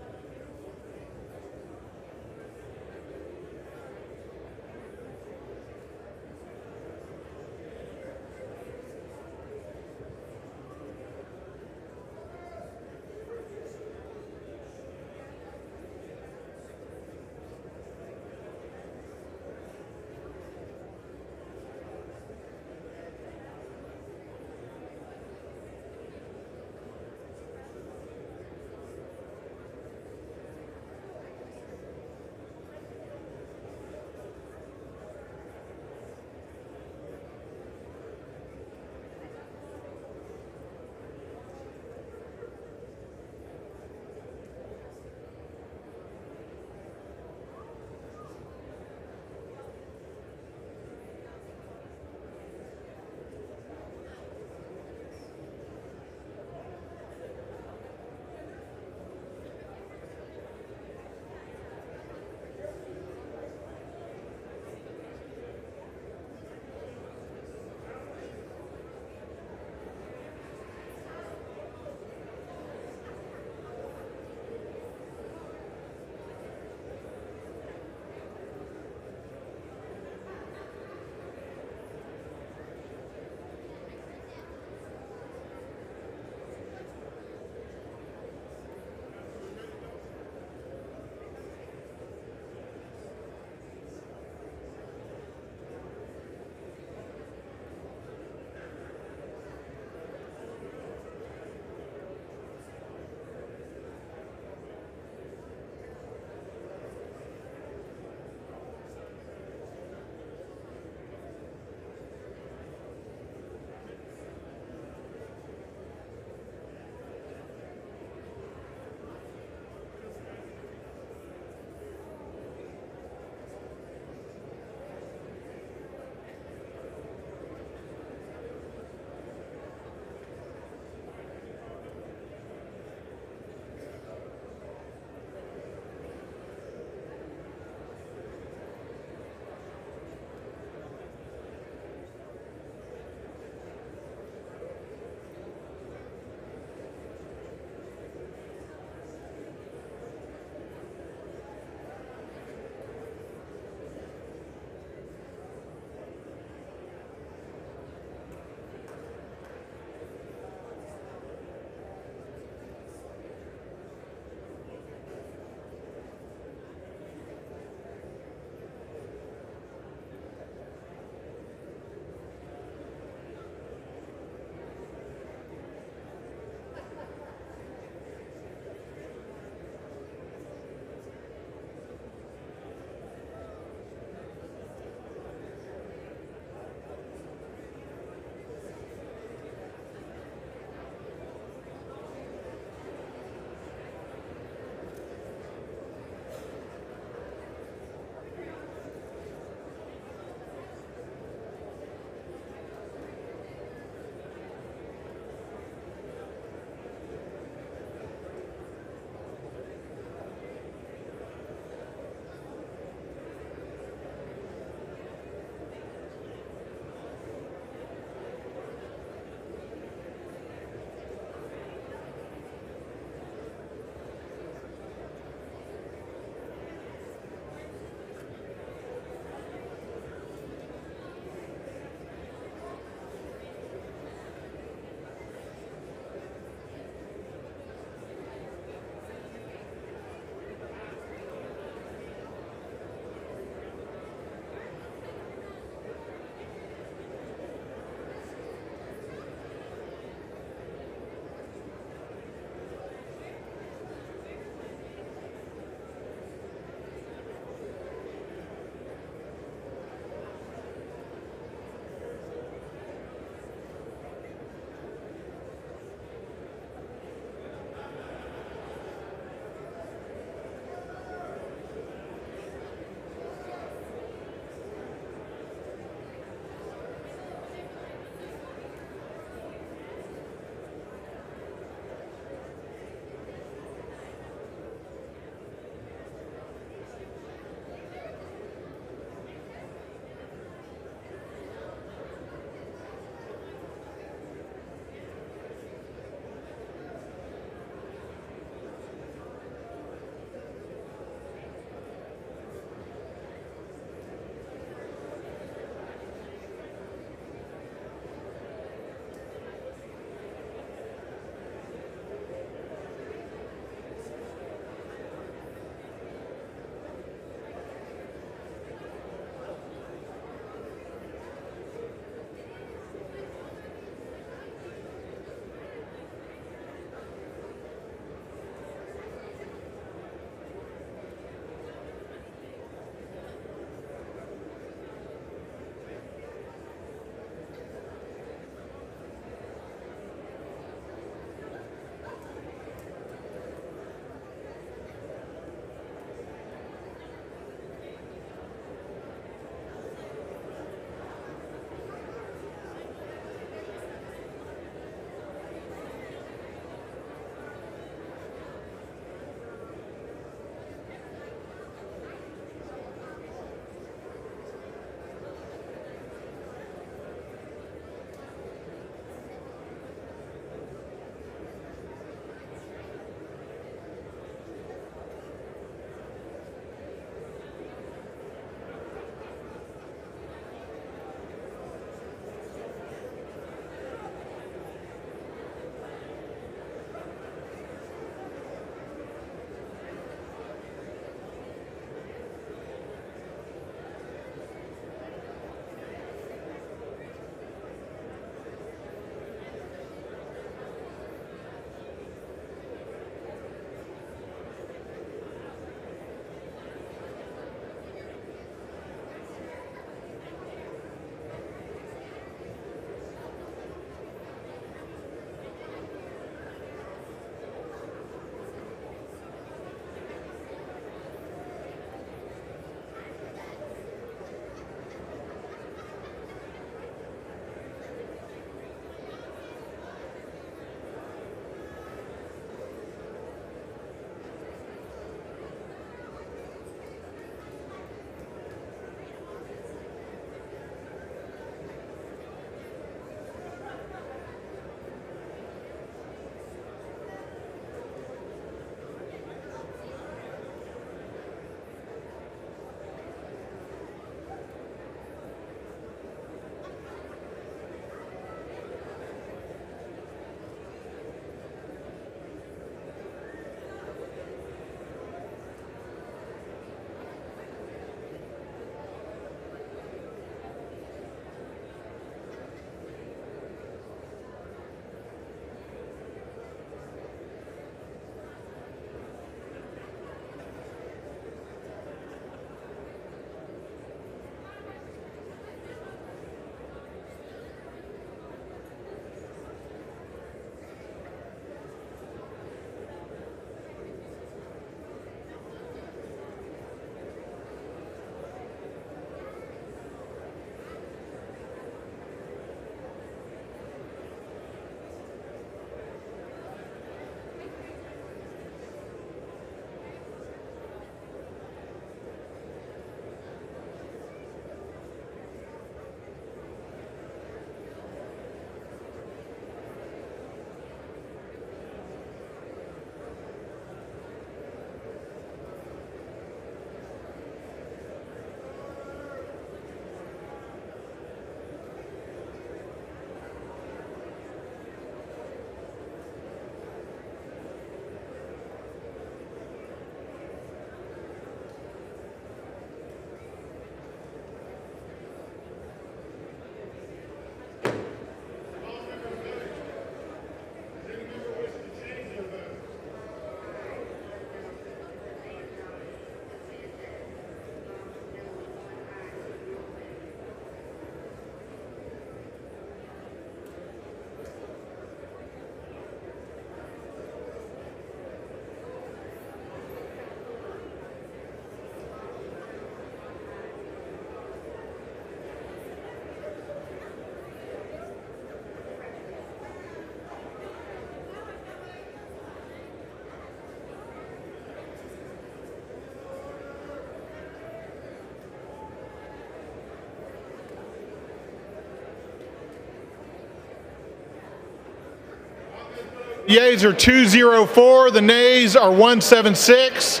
M: Yeas are 204, the nays are 176.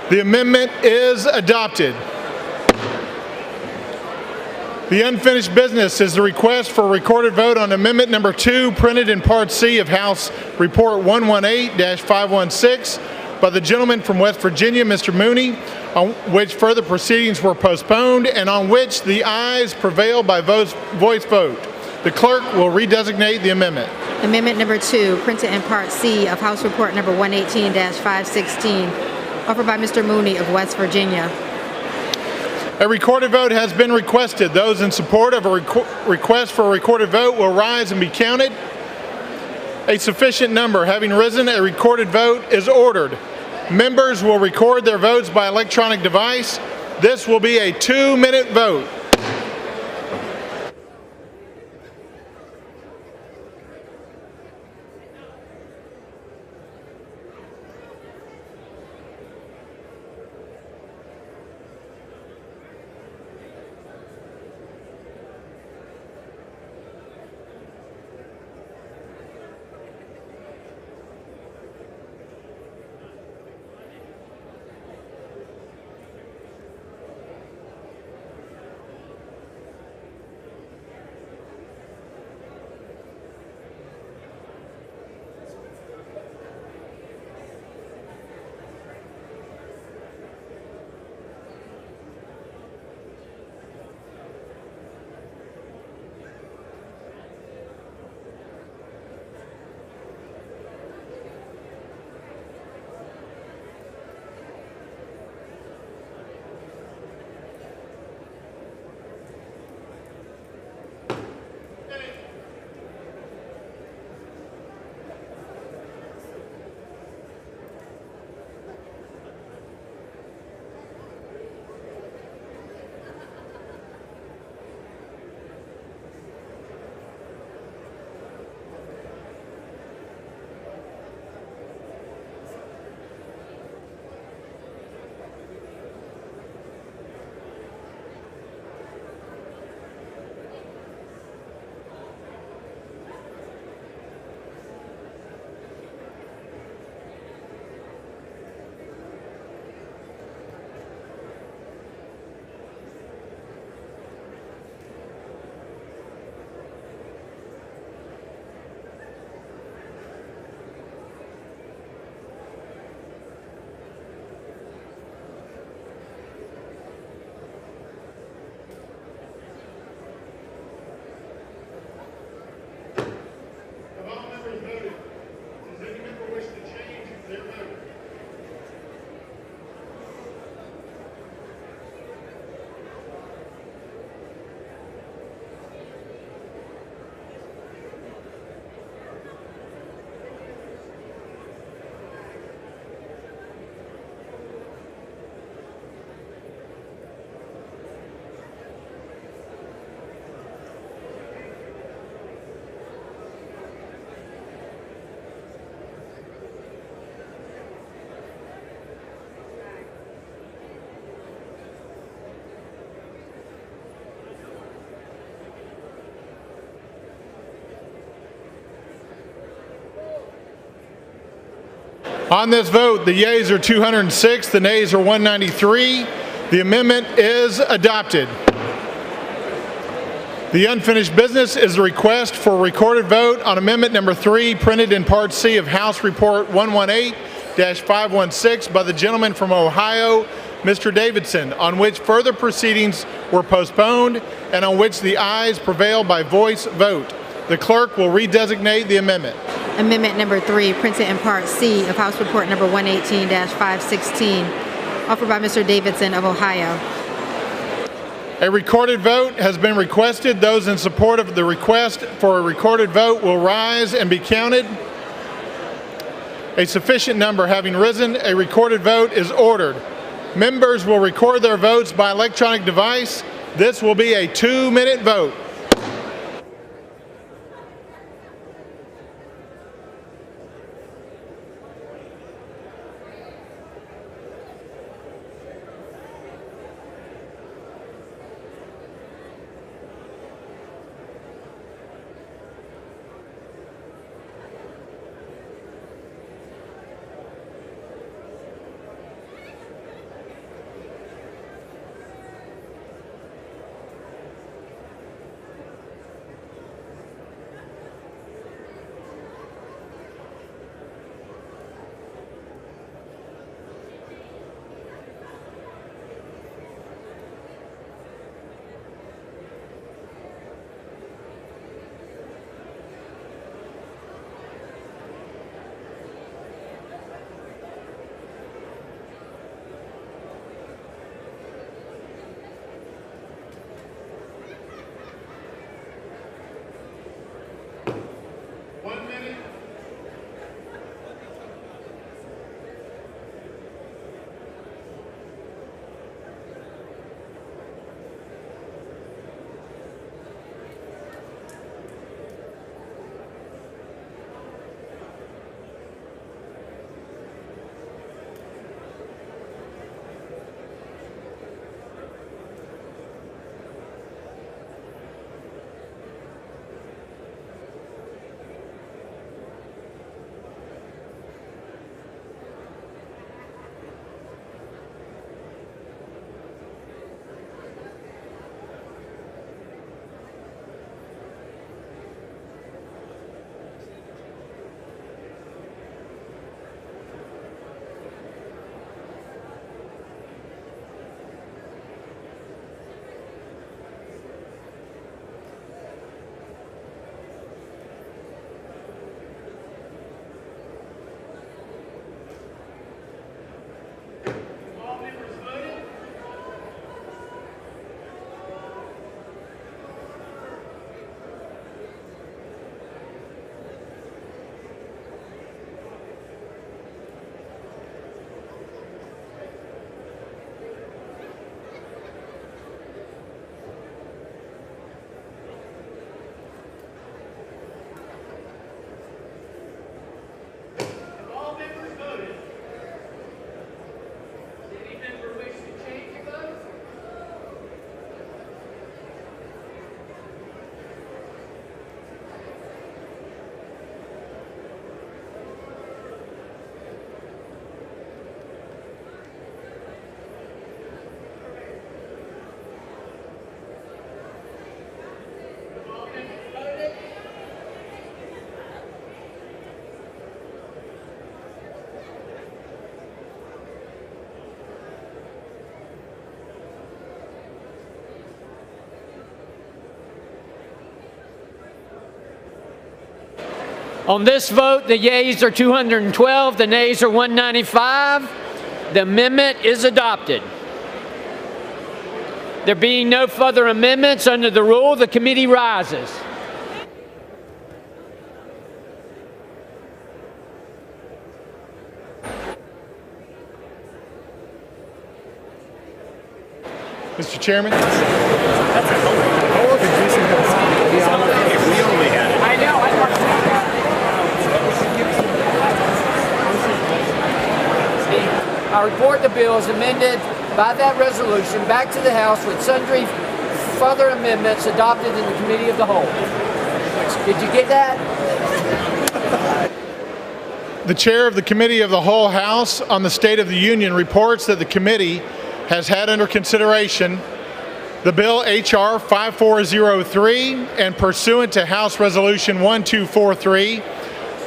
M: The amendment is adopted. The unfinished business is the request for a recorded vote on Amendment Number 2, printed in Part C of House Report 118-516 by the gentleman from West Virginia, Mr. Mooney, on which further proceedings were postponed and on which the ayes prevailed by voice vote. The clerk will redesignate the amendment.
S: Amendment number 2, printed in Part C of House Report number 118-516, offered by Mr. Mooney of West Virginia.
M: A recorded vote has been requested. Those in support of a request for a recorded vote will rise and be counted. A sufficient number having risen, a recorded vote is ordered. Members will record their votes by electronic device. This will be a 2-minute vote. On this vote, the yeas are 206, the nays are 193. The amendment is adopted. The unfinished business is a request for a recorded vote on Amendment Number 3, printed in Part C of House Report 118-516 by the gentleman from Ohio, Mr. Davidson, on which further proceedings were postponed and on which the ayes prevailed by voice vote. The clerk will redesignate the amendment.
S: Amendment number 3, printed in Part C of House Report number 118-516, offered by Mr. Davidson of Ohio.
M: A recorded vote has been requested. Those in support of the request for a recorded vote will rise and be counted. A sufficient number having risen, a recorded vote is ordered. Members will record their votes by electronic device. This will be a 2-minute vote.
D: On this vote, the yeas are 212, the nays are 195. The amendment is adopted. There being no further amendments under the rule, the committee rises.
M: Mr. Chairman.
D: I report the bill as amended by that resolution back to the House with sundry further amendments adopted in the Committee of the Whole. Did you get that?
M: The chair of the Committee of the Whole House on the State of the Union reports that the committee has had under consideration the bill H.R. 5403 and pursuant to House Resolution 1243,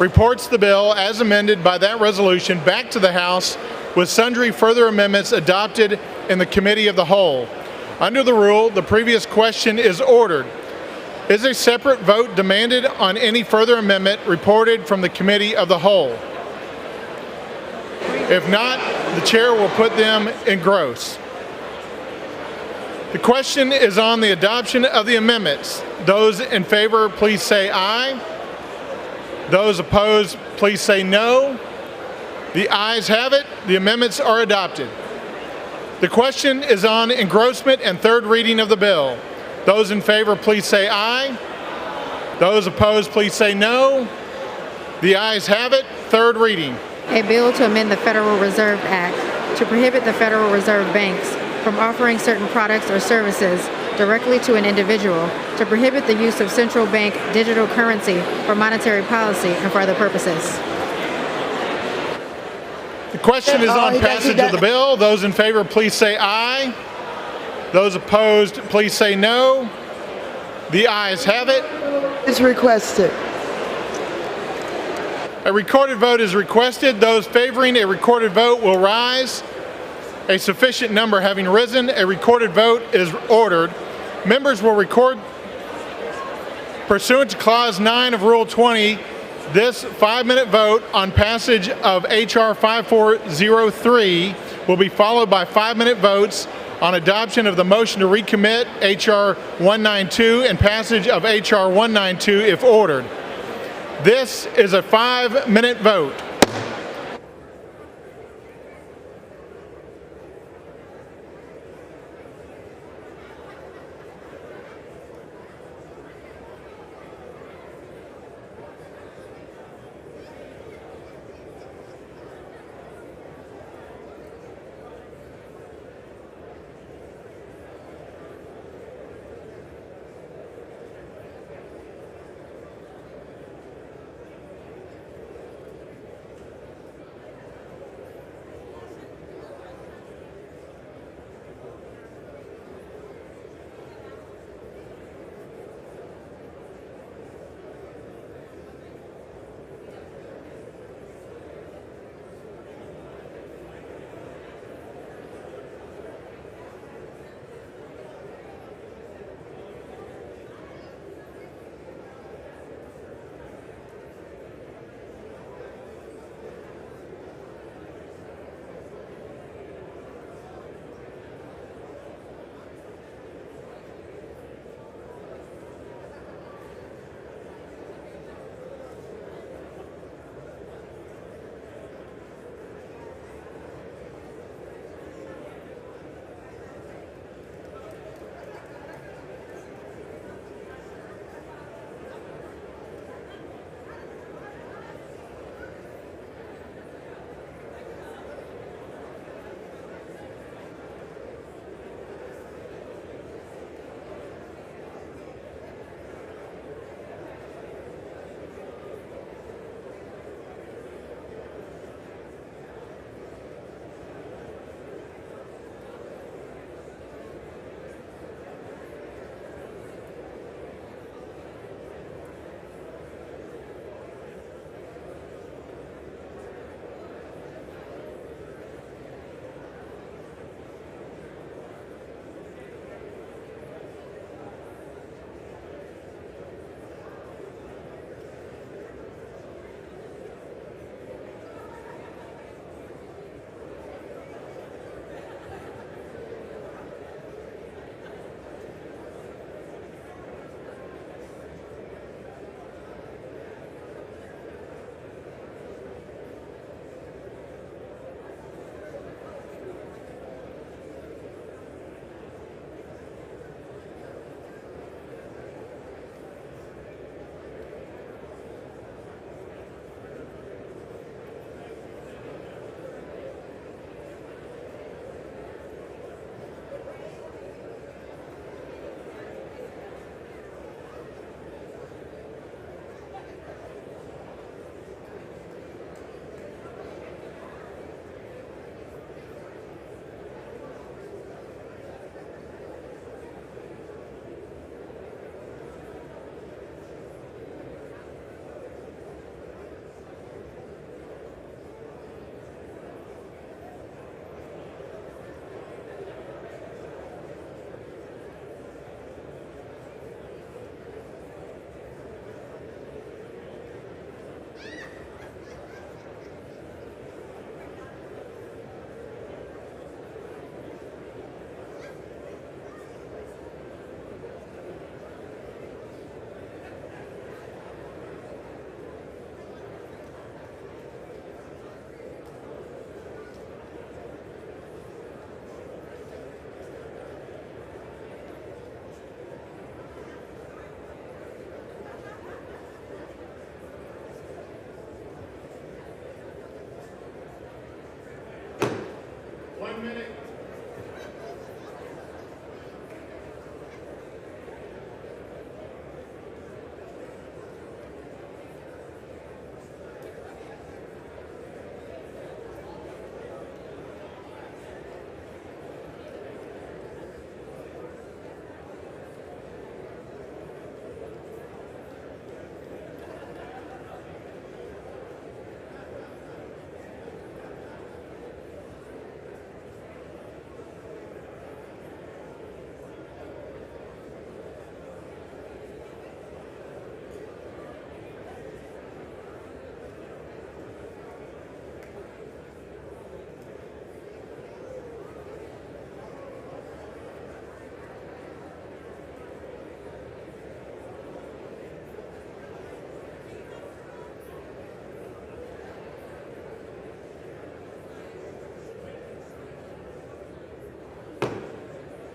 M: reports the bill as amended by that resolution back to the House with sundry further amendments adopted in the Committee of the Whole. Under the rule, the previous question is ordered. Is a separate vote demanded on any further amendment reported from the Committee of the Whole? If not, the chair will put them in gross. The question is on the adoption of the amendments. Those in favor, please say aye. Those opposed, please say no. The ayes have it. The amendments are adopted. The question is on engrossment and third reading of the bill. Those in favor, please say aye. Those opposed, please say no. The ayes have it. Third reading.
S: A bill to amend the Federal Reserve Act to prohibit the Federal Reserve banks from offering certain products or services directly to an individual, to prohibit the use of central bank digital currency for monetary policy and for other purposes.
M: The question is on passage of the bill. Those in favor, please say aye. Those opposed, please say no. The ayes have it.
K: It's requested.
M: A recorded vote is requested. Those favoring a recorded vote will rise. A sufficient number having risen, a recorded vote is ordered. Members will record pursuant to Clause 9 of Rule 20. This 5-minute vote on passage of H.R. 5403 will be followed by 5-minute votes on adoption of the motion to recommit H.R. 192 and passage of H.R. 192 if ordered. This is a 5-minute vote.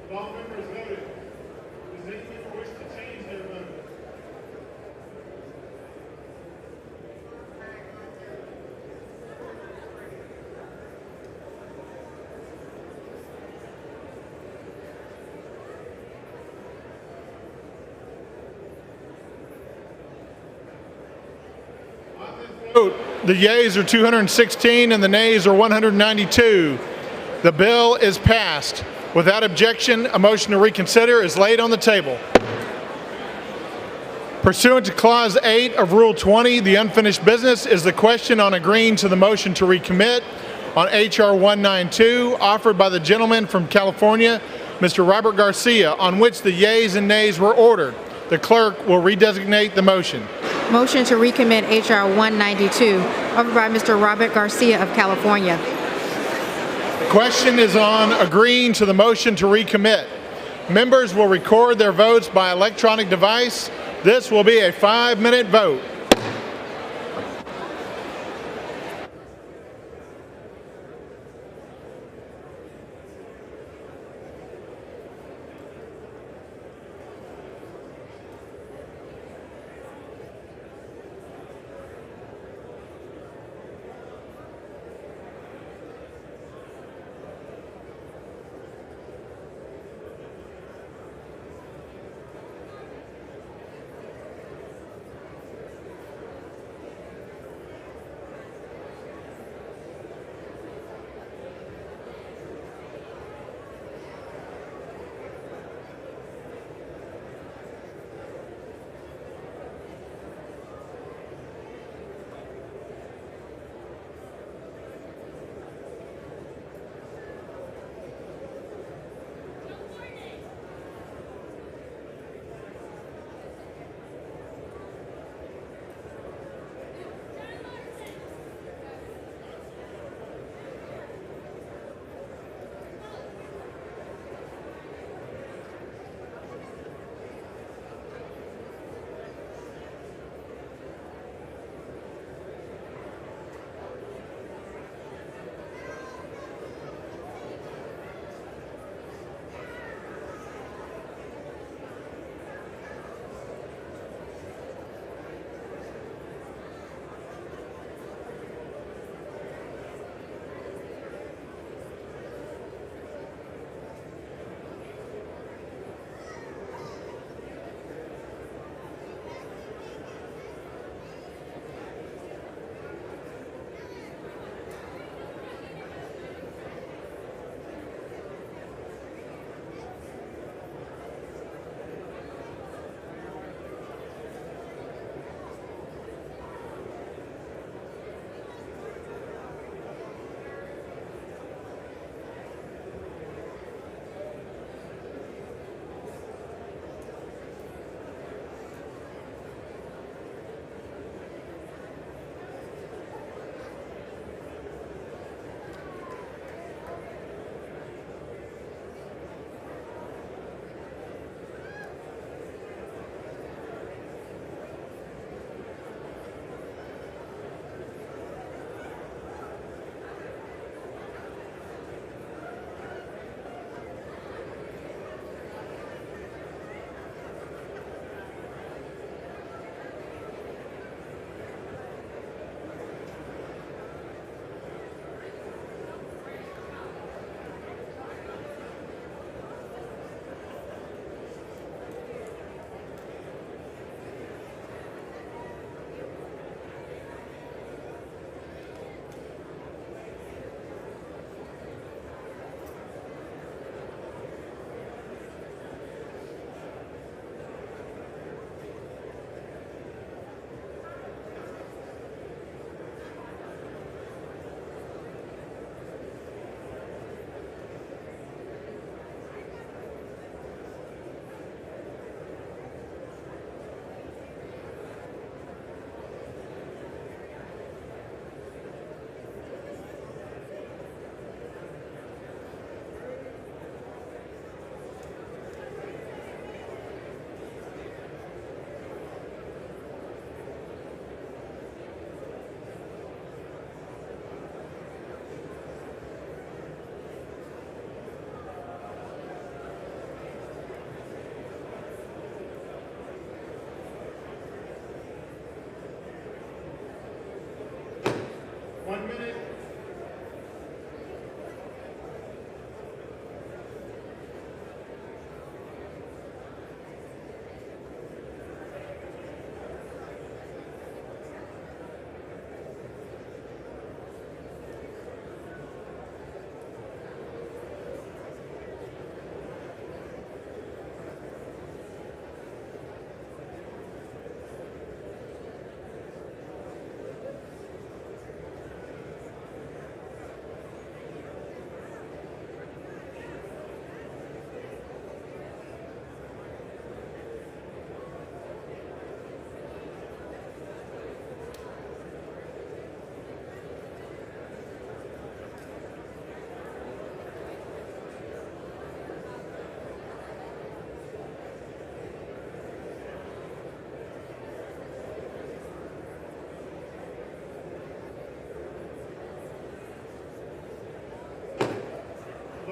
M: All members voted. Does any member wish to change their vote? Vote. The yeas are 216 and the nays are 192. The bill is passed. Without objection, a motion to reconsider is laid on the table. Pursuant to Clause 8 of Rule 20, the unfinished business is the question on agreeing to the motion to recommit on H.R. 192, offered by the gentleman from California, Mr. Robert Garcia, on which the yeas and nays were ordered. The clerk will redesignate the motion.
S: Motion to recommit H.R. 192, offered by Mr. Robert Garcia of California.
M: The question is on agreeing to the motion to recommit. Members will record their votes by electronic device. This will be a 5-minute vote.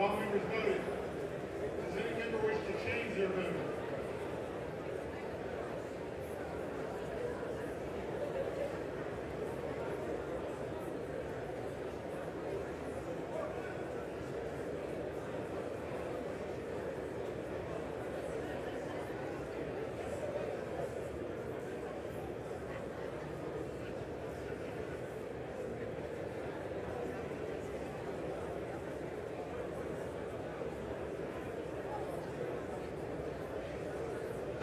C: all members voted? Does any member wish to change their vote?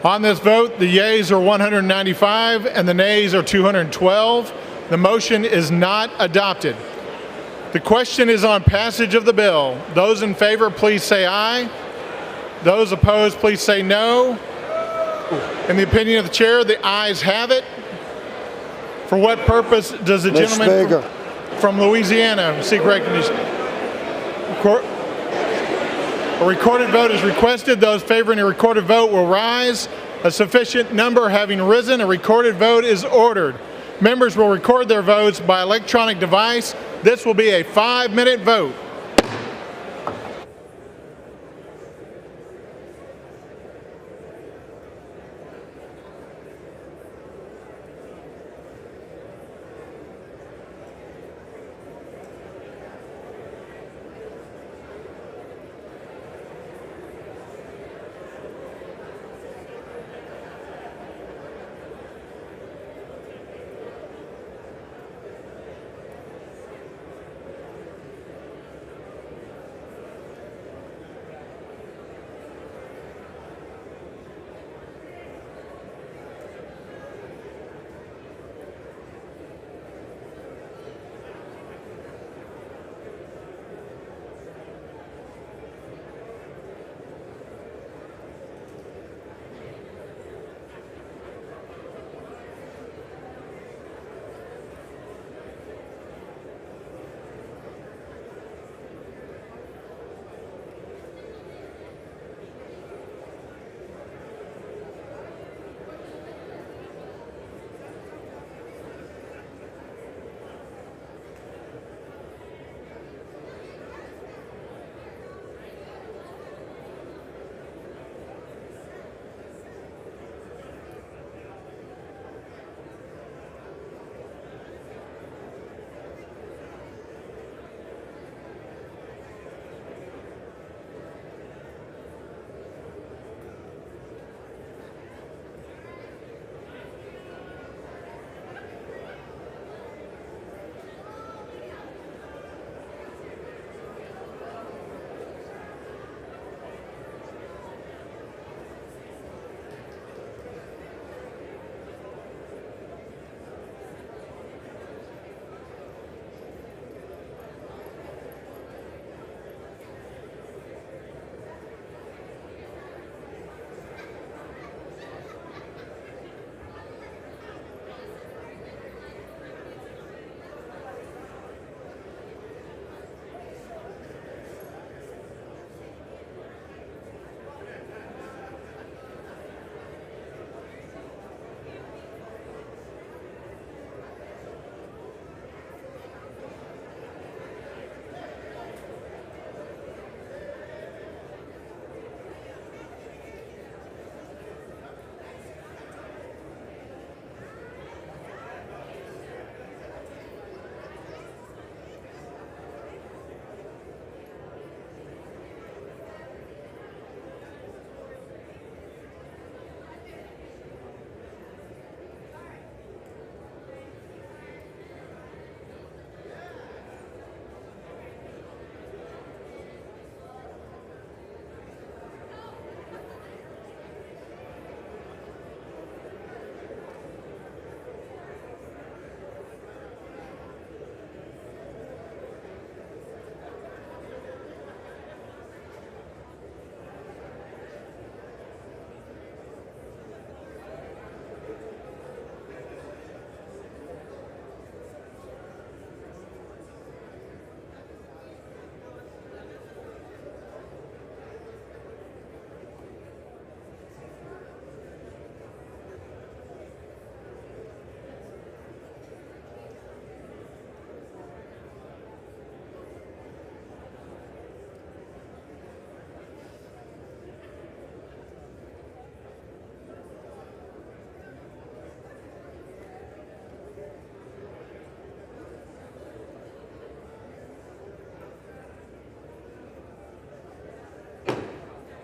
C: On this vote, the yeas are 195 and the nays are 212. The motion is not adopted. The question is on passage of the bill. Those in favor, please say aye. Those opposed, please say no. In the opinion of the chair, the ayes have it. For what purpose does the gentleman from Louisiana seek recognition? A recorded vote is requested. Those favoring a recorded vote will rise. A sufficient number having risen, a recorded vote is ordered. Members will record their votes by electronic device. This will be a 5-minute vote.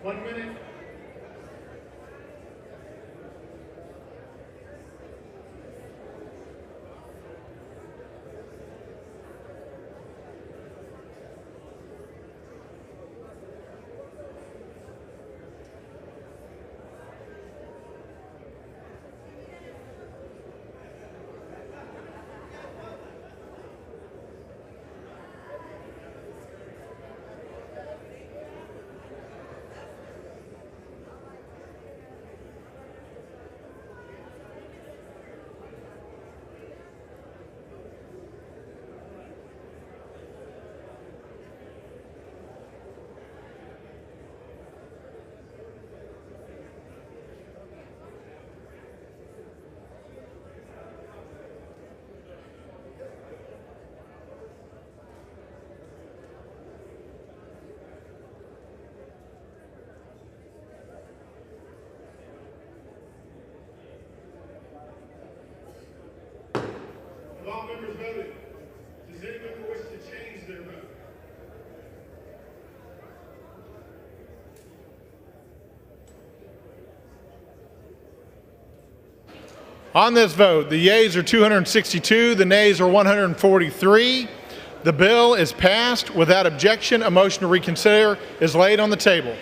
C: 1 minute. Have all members voted? Does any member wish to change their vote? On this vote, the yeas are 262, the nays are 143. The bill is passed. Without objection, a motion to reconsider is laid on the table.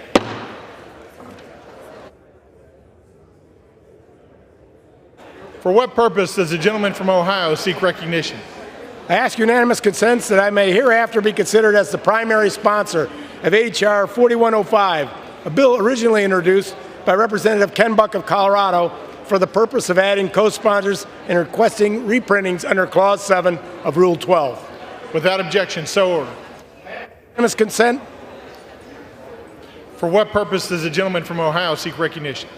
C: For what purpose does the gentleman from Ohio seek recognition?
Q: I ask unanimous consent that I may hereafter be considered as the primary sponsor of H.R. 4105, a bill originally introduced by Representative Ken Buck of Colorado for the purpose of adding co-sponsors and requesting reprintings under Clause 7 of Rule 12.
C: Without objection, so ordered.
Q: Unanimous consent.
C: For what purpose does the gentleman from Ohio seek recognition?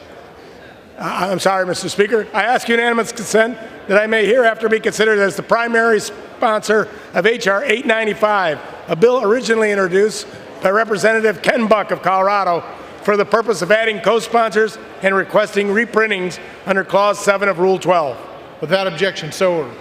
Q: I'm sorry, Mr. Speaker. I ask unanimous consent that I may hereafter be considered as the primary sponsor of H.R. 895, a bill originally introduced by Representative Ken Buck of Colorado for the purpose of adding co-sponsors and requesting reprintings under Clause 7 of Rule 12.
C: Without objection, so ordered.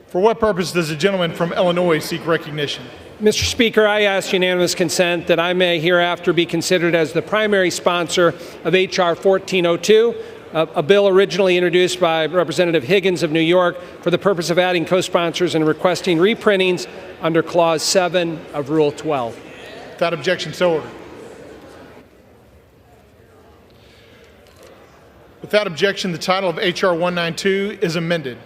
C: For what purpose does the gentleman from Illinois seek recognition?
R: Mr. Speaker, I ask unanimous consent that I may hereafter be considered as the primary sponsor of H.R. 1402, a bill originally introduced by Representative Higgins of New York for the purpose of adding co-sponsors and requesting reprintings under Clause 7 of Rule 12.
C: Without objection, so ordered. Without objection, the title of H.R. 192 is amended.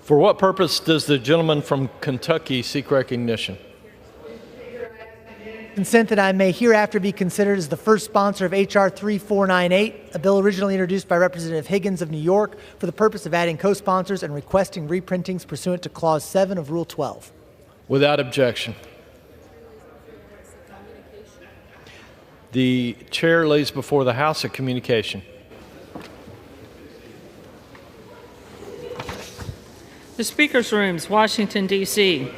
W: For what purpose does the gentleman from Kentucky seek recognition?
X: Consent that I may hereafter be considered as the first sponsor of H.R. 3498, a bill originally introduced by Representative Higgins of New York for the purpose of adding co-sponsors and requesting reprintings pursuant to Clause 7 of Rule 12.
W: Without objection. The chair lays before the House a communication.
Y: The Speaker's Rooms, Washington, D.C.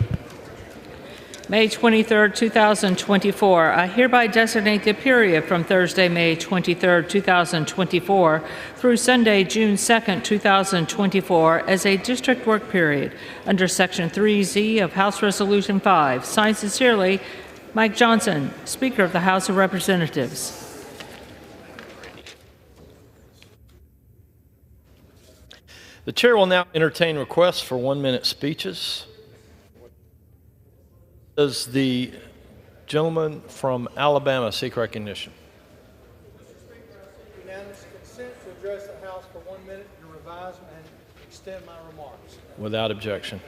Y: May 23, 2024. I hereby designate the period from Thursday, May 23, 2024 through Sunday, June 2, 2024 as a district work period under Section 3Z of House Resolution 5. Signed sincerely, Mike Johnson, Speaker of the House of Representatives.
W: The chair will now entertain requests for 1-minute speeches. Does the gentleman from Alabama seek recognition?
I: Unanimous consent to address the House for 1 minute to revise and extend my remarks.
W: Without objection.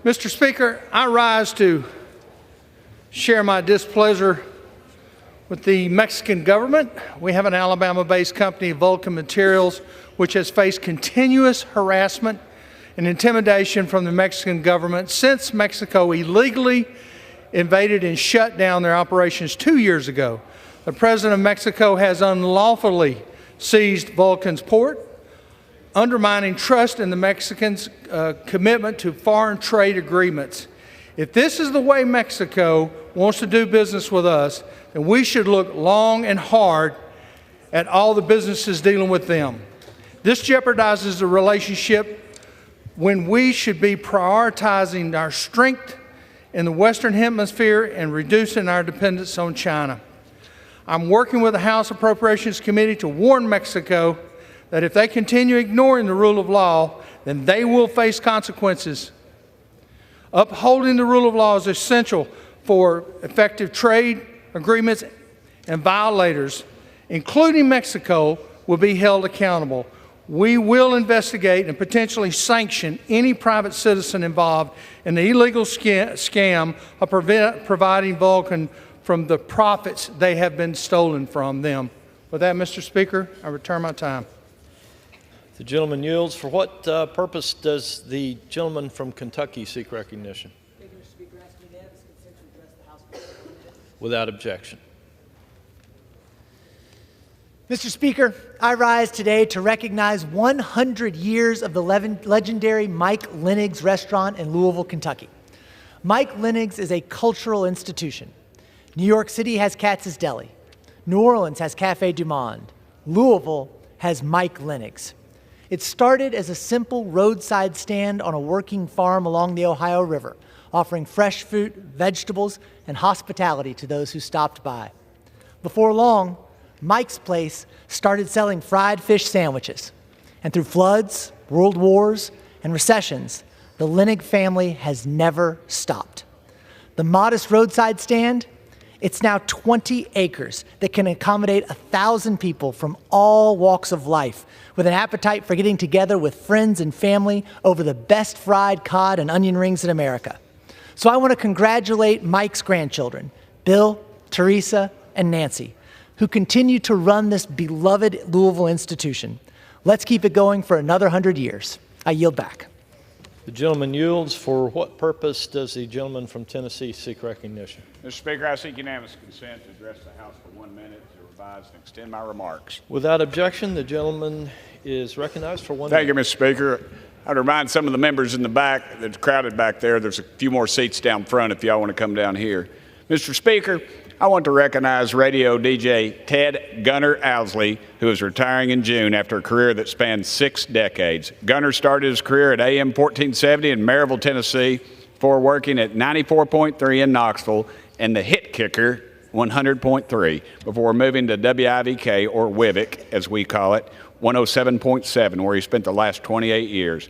A: Mr. Speaker, I rise to share my displeasure with the Mexican government. We have an Alabama-based company, Vulcan Materials, which has faced continuous harassment and intimidation from the Mexican government since Mexico illegally invaded and shut down their operations 2 years ago. The President of Mexico has unlawfully seized Vulcan's port, undermining trust in the Mexicans' commitment to foreign trade agreements. If this is the way Mexico wants to do business with us, then we should look long and hard at all the businesses dealing with them. This jeopardizes the relationship when we should be prioritizing our strength in the Western Hemisphere and reducing our dependence on China. I'm working with the House Appropriations Committee to warn Mexico that if they continue ignoring the rule of law, then they will face consequences. Upholding the rule of law is essential for effective trade agreements, and violators, including Mexico, will be held accountable. We will investigate and potentially sanction any private citizen involved in the illegal scam of providing Vulcan from the profits they have been stolen from them. With that, Mr. Speaker, I return my time.
W: The gentleman yields. For what purpose does the gentleman from Kentucky seek recognition?
X: Thank you, Mr. Speaker. I ask unanimous consent to address the House for 1 minute.
W: Without objection.
X: Mr. Speaker, I rise today to recognize 100 years of the legendary Mike Lenig's restaurant in Louisville, Kentucky. Mike Lenig's is a cultural institution. New York City has Katz's Deli. New Orleans has Cafe Du Monde. Louisville has Mike Lenig's. It started as a simple roadside stand on a working farm along the Ohio River, offering fresh fruit, vegetables, and hospitality to those who stopped by. Before long, Mike's Place started selling fried fish sandwiches. And through floods, world wars, and recessions, the Lenig family has never stopped. The modest roadside stand, it's now 20 acres that can accommodate 1,000 people from all walks of life, with an appetite for getting together with friends and family over the best fried cod and onion rings in America. So I want to congratulate Mike's grandchildren, Bill, Teresa, and Nancy, who continue to run this beloved Louisville institution. Let's keep it going for another 100 years. I yield back.
W: The gentleman yields. For what purpose does the gentleman from Tennessee seek recognition?
F: Mr. Speaker, I seek unanimous consent to address the House for 1 minute to revise and extend my remarks.
W: Without objection, the gentleman is recognized for 1
F: Thank
W: minute.
F: you, Mr. Speaker. I'd remind some of the members in the back that's crowded back there, there's a few more seats down front if y'all want to come down here. Mr. Speaker, I want to recognize radio DJ Ted Gunner Owsley, who is retiring in June after a career that spanned 6 decades. Gunner started his career at AM 1470 in Maryville, Tennessee, before working at 94.3 in Knoxville and the hit kicker 100.3 before moving to WIVK, or WIVIC as we call it, 107.7, where he spent the last 28 years.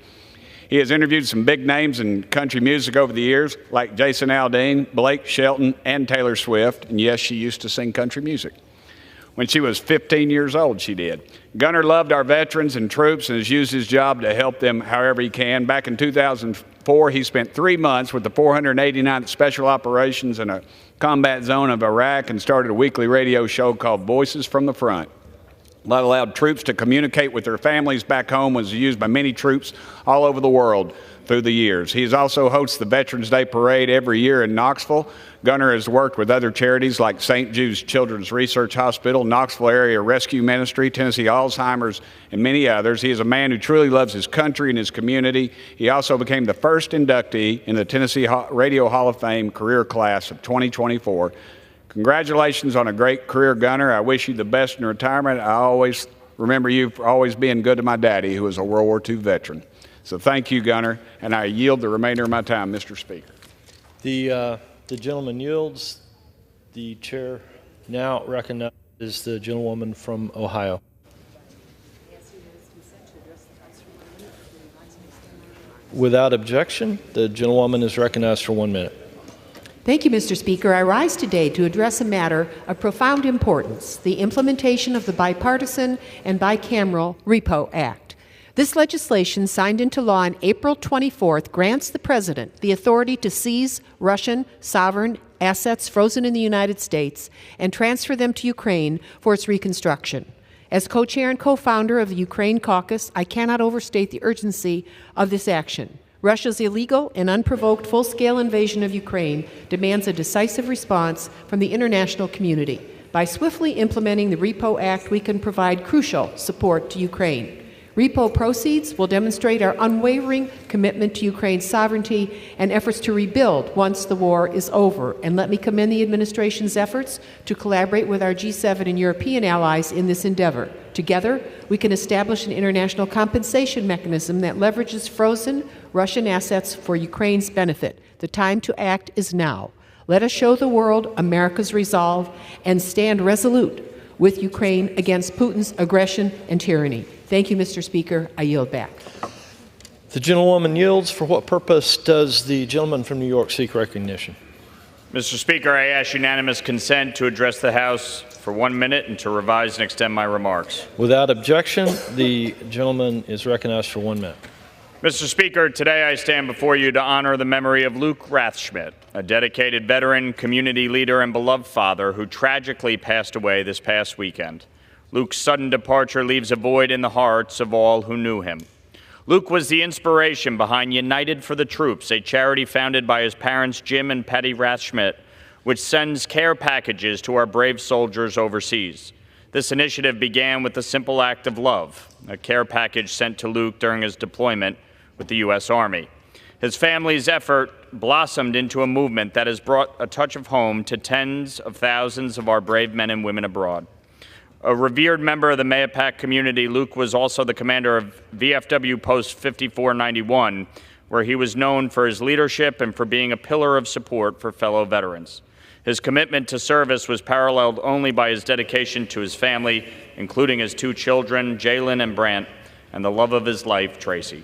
F: He has interviewed some big names in country music over the years, like Jason Aldean, Blake Shelton, and Taylor Swift. And yes, she used to sing country music. When she was 15 years old, she did. Gunner loved our veterans and troops and has used his job to help them however he can. Back in 2004, he spent 3 months with the 489th Special Operations in a combat zone of Iraq and started a weekly radio show called Voices from the Front. That allowed troops to communicate with their families back home, was used by many troops all over the world through the years. He also hosts the Veterans Day Parade every year in Knoxville. Gunner has worked with other charities like St. Jude's Children's Research Hospital, Knoxville Area Rescue Ministry, Tennessee Alzheimer's, and many others. He is a man who truly loves his country and his community. He also became the first inductee in the Tennessee Radio Hall of Fame career class of 2024. Congratulations on a great career, Gunner. I wish you the best in retirement. I always remember you for always being good to my daddy, who was a World War II veteran. So thank you, Gunner, and I yield the remainder of my time, Mr. Speaker.
W: The gentleman yields. The chair now recognizes the gentlewoman from Ohio. Without objection, the gentlewoman is recognized for 1 minute.
G: Thank you, Mr. Speaker. I rise today to address a matter of profound importance, the implementation of the Bipartisan and Bicameral Repo Act. This legislation, signed into law on April 24th, grants the President the authority to seize Russian sovereign assets frozen in the United States and transfer them to Ukraine for its reconstruction. As co-chair and co-founder of the Ukraine Caucus, I cannot overstate the urgency of this action. Russia's illegal and unprovoked full-scale invasion of Ukraine demands a decisive response from the international community. By swiftly implementing the REPO Act, we can provide crucial support to Ukraine. REPO proceeds will demonstrate our unwavering commitment to Ukraine's sovereignty and efforts to rebuild once the war is over. And let me commend the administration's efforts to collaborate with our G7 and European allies in this endeavor. Together, we can establish an international compensation mechanism that leverages frozen Russian assets for Ukraine's benefit. The time to act is now. Let us show the world America's resolve and stand resolute with Ukraine against Putin's aggression and tyranny. Thank you, Mr. Speaker. I yield back.
W: The gentlewoman yields. For what purpose does the gentleman from New York seek recognition?
N: Mr. Speaker, I ask unanimous consent to address the House for 1 minute and to revise and extend my remarks.
W: Without objection, the gentleman is recognized for 1 minute.
N: Mr. Speaker, today I stand before you to honor the memory of Luke Rathschmidt, a dedicated veteran, community leader, and beloved father who tragically passed away this past weekend. Luke's sudden departure leaves a void in the hearts of all who knew him. Luke was the inspiration behind United for the Troops, a charity founded by his parents Jim and Patty Rathschmidt, which sends care packages to our brave soldiers overseas. This initiative began with the simple act of love, a care package sent to Luke during his deployment with the U.S. Army. His family's effort blossomed into a movement that has brought a touch of home to tens of thousands of our brave men and women abroad. A revered member of the Mahopac community, Luke was also the commander of VFW Post 5491, where he was known for his leadership and for being a pillar of support for fellow veterans. His commitment to service was paralleled only by his dedication to his family, including his 2 children, Jalen and Brant, and the love of his life, Tracy.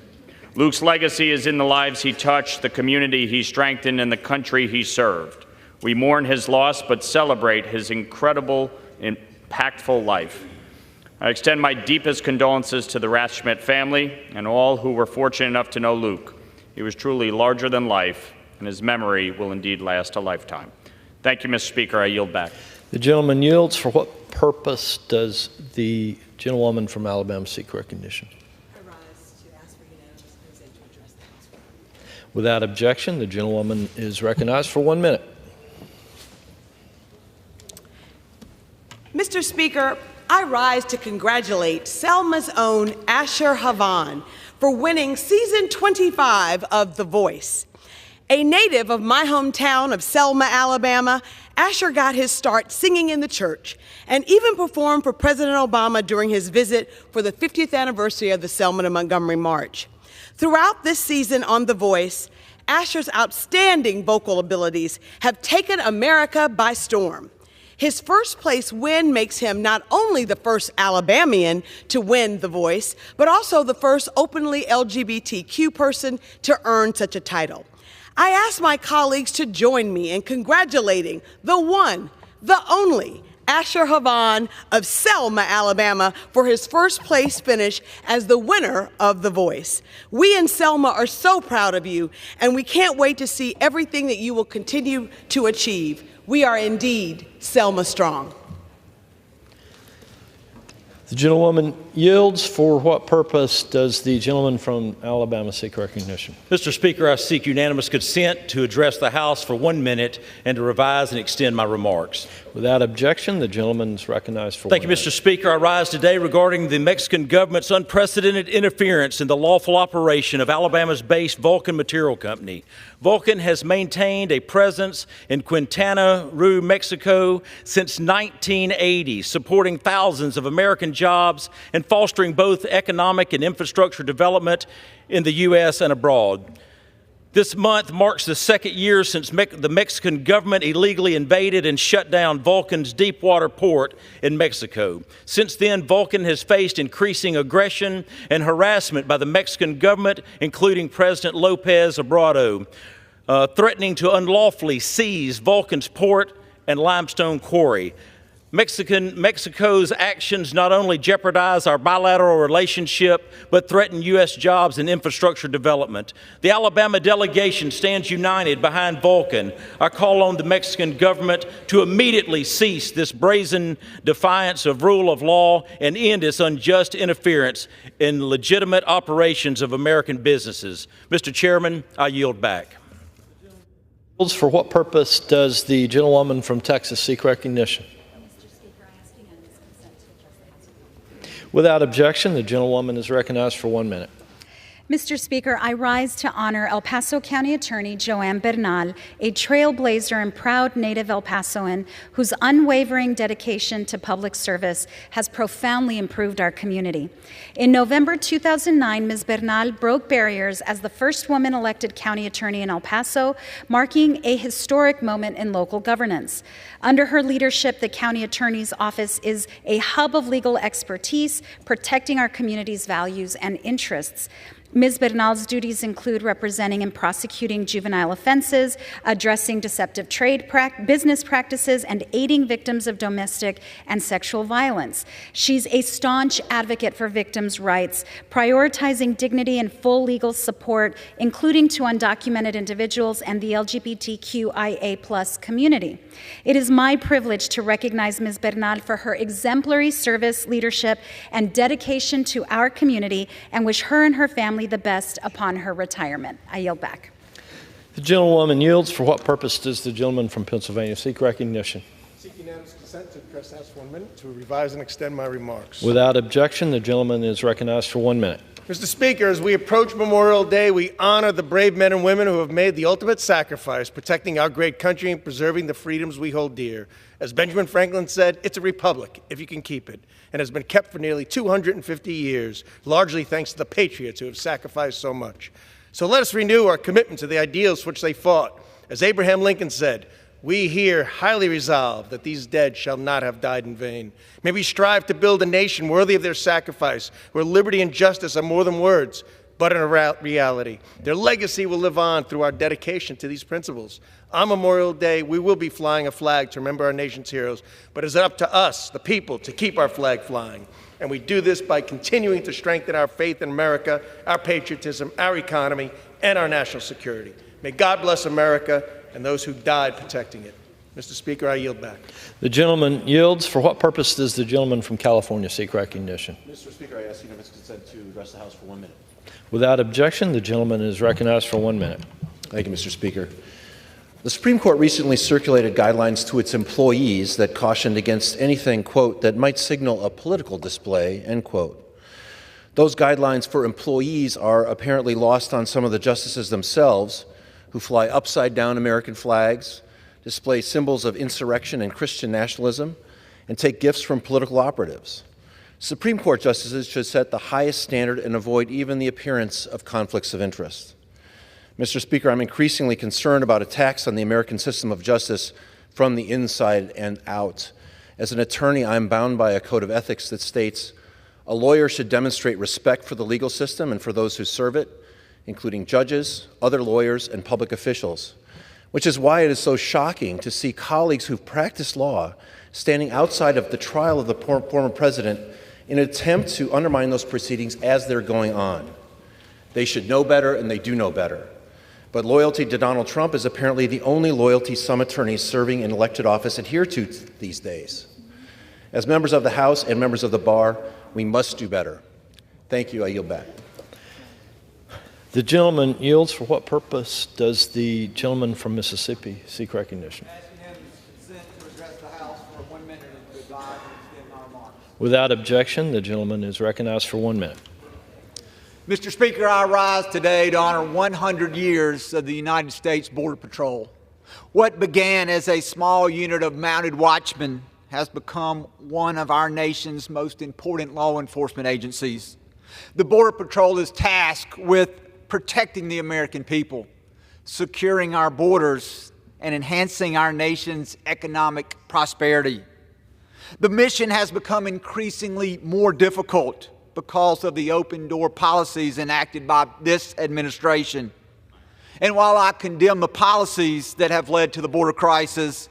N: Luke's legacy is in the lives he touched, the community he strengthened, and the country he served. We mourn his loss, but celebrate his incredible, impactful life. I extend my deepest condolences to the Rathschmidt family and all who were fortunate enough to know Luke. He was truly larger than life, and his memory will indeed last a lifetime. Thank you, Mr. Speaker. I yield back.
W: The gentleman yields. For what purpose does the gentlewoman from Alabama seek recognition? Without objection, the gentlewoman is recognized for 1 minute.
P: Mr. Speaker, I rise to congratulate Selma's own Asher Havan for winning season 25 of The Voice. A native of my hometown of Selma, Alabama, Asher got his start singing in the church and even performed for President Obama during his visit for the 50th anniversary of the Selma to Montgomery March. Throughout this season on The Voice, Asher's outstanding vocal abilities have taken America by storm. His first place win makes him not only the first Alabamian to win The Voice, but also the first openly LGBTQ person to earn such a title. I ask my colleagues to join me in congratulating the one, the only, Asher Havan of Selma, Alabama, for his first place finish as the winner of The Voice. We in Selma are so proud of you, and we can't wait to see everything that you will continue to achieve. We are indeed Selma strong.
W: The gentlewoman yields. For what purpose does the gentleman from Alabama seek recognition?
T: Mr. Speaker, I seek unanimous consent to address the House for 1 minute and to revise and extend my remarks.
W: Without objection, the gentleman is recognized for 1 minute.
T: Thank you, Mr. Speaker. I rise today regarding the Mexican government's unprecedented interference in the lawful operation of Alabama's based Vulcan Material Company. Vulcan has maintained a presence in Quintana Roo, Mexico since 1980, supporting thousands of American jobs and fostering both economic and infrastructure development in the U.S. and abroad. This month marks the second year since the Mexican government illegally invaded and shut down Vulcan's deepwater port in Mexico. Since then, Vulcan has faced increasing aggression and harassment by the Mexican government, including President Lopez Obrador, threatening to unlawfully seize Vulcan's port and limestone quarry. Mexico's actions not only jeopardize our bilateral relationship, but threaten U.S. jobs and infrastructure development. The Alabama delegation stands united behind Vulcan. I call on the Mexican government to immediately cease this brazen defiance of rule of law and end its unjust interference in legitimate operations of American businesses. Mr. Chairman, I yield back.
W: For what purpose does the gentlewoman from Texas seek recognition? Without objection, the gentlewoman is recognized for 1 minute.
B: Mr. Speaker, I rise to honor El Paso County Attorney Joanne Bernal, a trailblazer and proud native El Pasoan whose unwavering dedication to public service has profoundly improved our community. In November 2009, Ms. Bernal broke barriers as the first woman elected county attorney in El Paso, marking a historic moment in local governance. Under her leadership, the county attorney's office is a hub of legal expertise, protecting our community's values and interests. Ms. Bernal's duties include representing and prosecuting juvenile offenses, addressing deceptive business practices, and aiding victims of domestic and sexual violence. She's a staunch advocate for victims' rights, prioritizing dignity and full legal support, including to undocumented individuals and the LGBTQIA+ community. It is my privilege to recognize Ms. Bernal for her exemplary service, leadership, and dedication to our community, and wish her and her family the best upon her retirement. I yield back.
W: The gentlewoman yields. For what purpose does the gentleman from Pennsylvania seek recognition?
Q: Seek unanimous consent to address the House for 1 minute to revise and extend my remarks.
W: Without objection, the gentleman is recognized for 1 minute.
Q: Mr. Speaker, as we approach Memorial Day, we honor the brave men and women who have made the ultimate sacrifice, protecting our great country and preserving the freedoms we hold dear. As Benjamin Franklin said, it's a republic if you can keep it, and has been kept for nearly 250 years, largely thanks to the patriots who have sacrificed so much. So let us renew our commitment to the ideals for which they fought. As Abraham Lincoln said, we here highly resolve that these dead shall not have died in vain. May we strive to build a nation worthy of their sacrifice, where liberty and justice are more than words, but in reality. Their legacy will live on through our dedication to these principles. On Memorial Day, we will be flying a flag to remember our nation's heroes, but it's up to us, the people, to keep our flag flying. And we do this by continuing to strengthen our faith in America, our patriotism, our economy, and our national security. May God bless America and those who died protecting it. Mr. Speaker, I yield back.
W: The gentleman yields. For what purpose does the gentleman from California seek recognition?
E: Mr. Speaker, I ask unanimous consent to address the House for 1 minute.
W: Without objection, the gentleman is recognized for 1 minute.
E: Thank you, Mr. Speaker. The Supreme Court recently circulated guidelines to its employees that cautioned against anything, quote, that might signal a political display, end quote. Those guidelines for employees are apparently lost on some of the justices themselves, who fly upside-down American flags, display symbols of insurrection and Christian nationalism, and take gifts from political operatives. Supreme Court justices should set the highest standard and avoid even the appearance of conflicts of interest. Mr. Speaker, I'm increasingly concerned about attacks on the American system of justice from the inside and out. As an attorney, I'm bound by a code of ethics that states a lawyer should demonstrate respect for the legal system and for those who serve it, including judges, other lawyers, and public officials, which is why it is so shocking to see colleagues who've practiced law standing outside of the trial of the former president in an attempt to undermine those proceedings as they're going on. They should know better, and they do know better. But loyalty to Donald Trump is apparently the only loyalty some attorneys serving in elected office adhere to these days. As members of the House and members of the bar, we must do better. Thank you. I yield back.
W: The gentleman yields. For what purpose does the gentleman from Mississippi seek recognition? Without objection, the gentleman is recognized for 1 minute.
L: Mr. Speaker, I rise today to honor 100 years of the United States Border Patrol. What began as a small unit of mounted watchmen has become one of our nation's most important law enforcement agencies. The Border Patrol is tasked with protecting the American people, securing our borders, and enhancing our nation's economic prosperity. The mission has become increasingly more difficult because of the open door policies enacted by this administration. And while I condemn the policies that have led to the border crisis,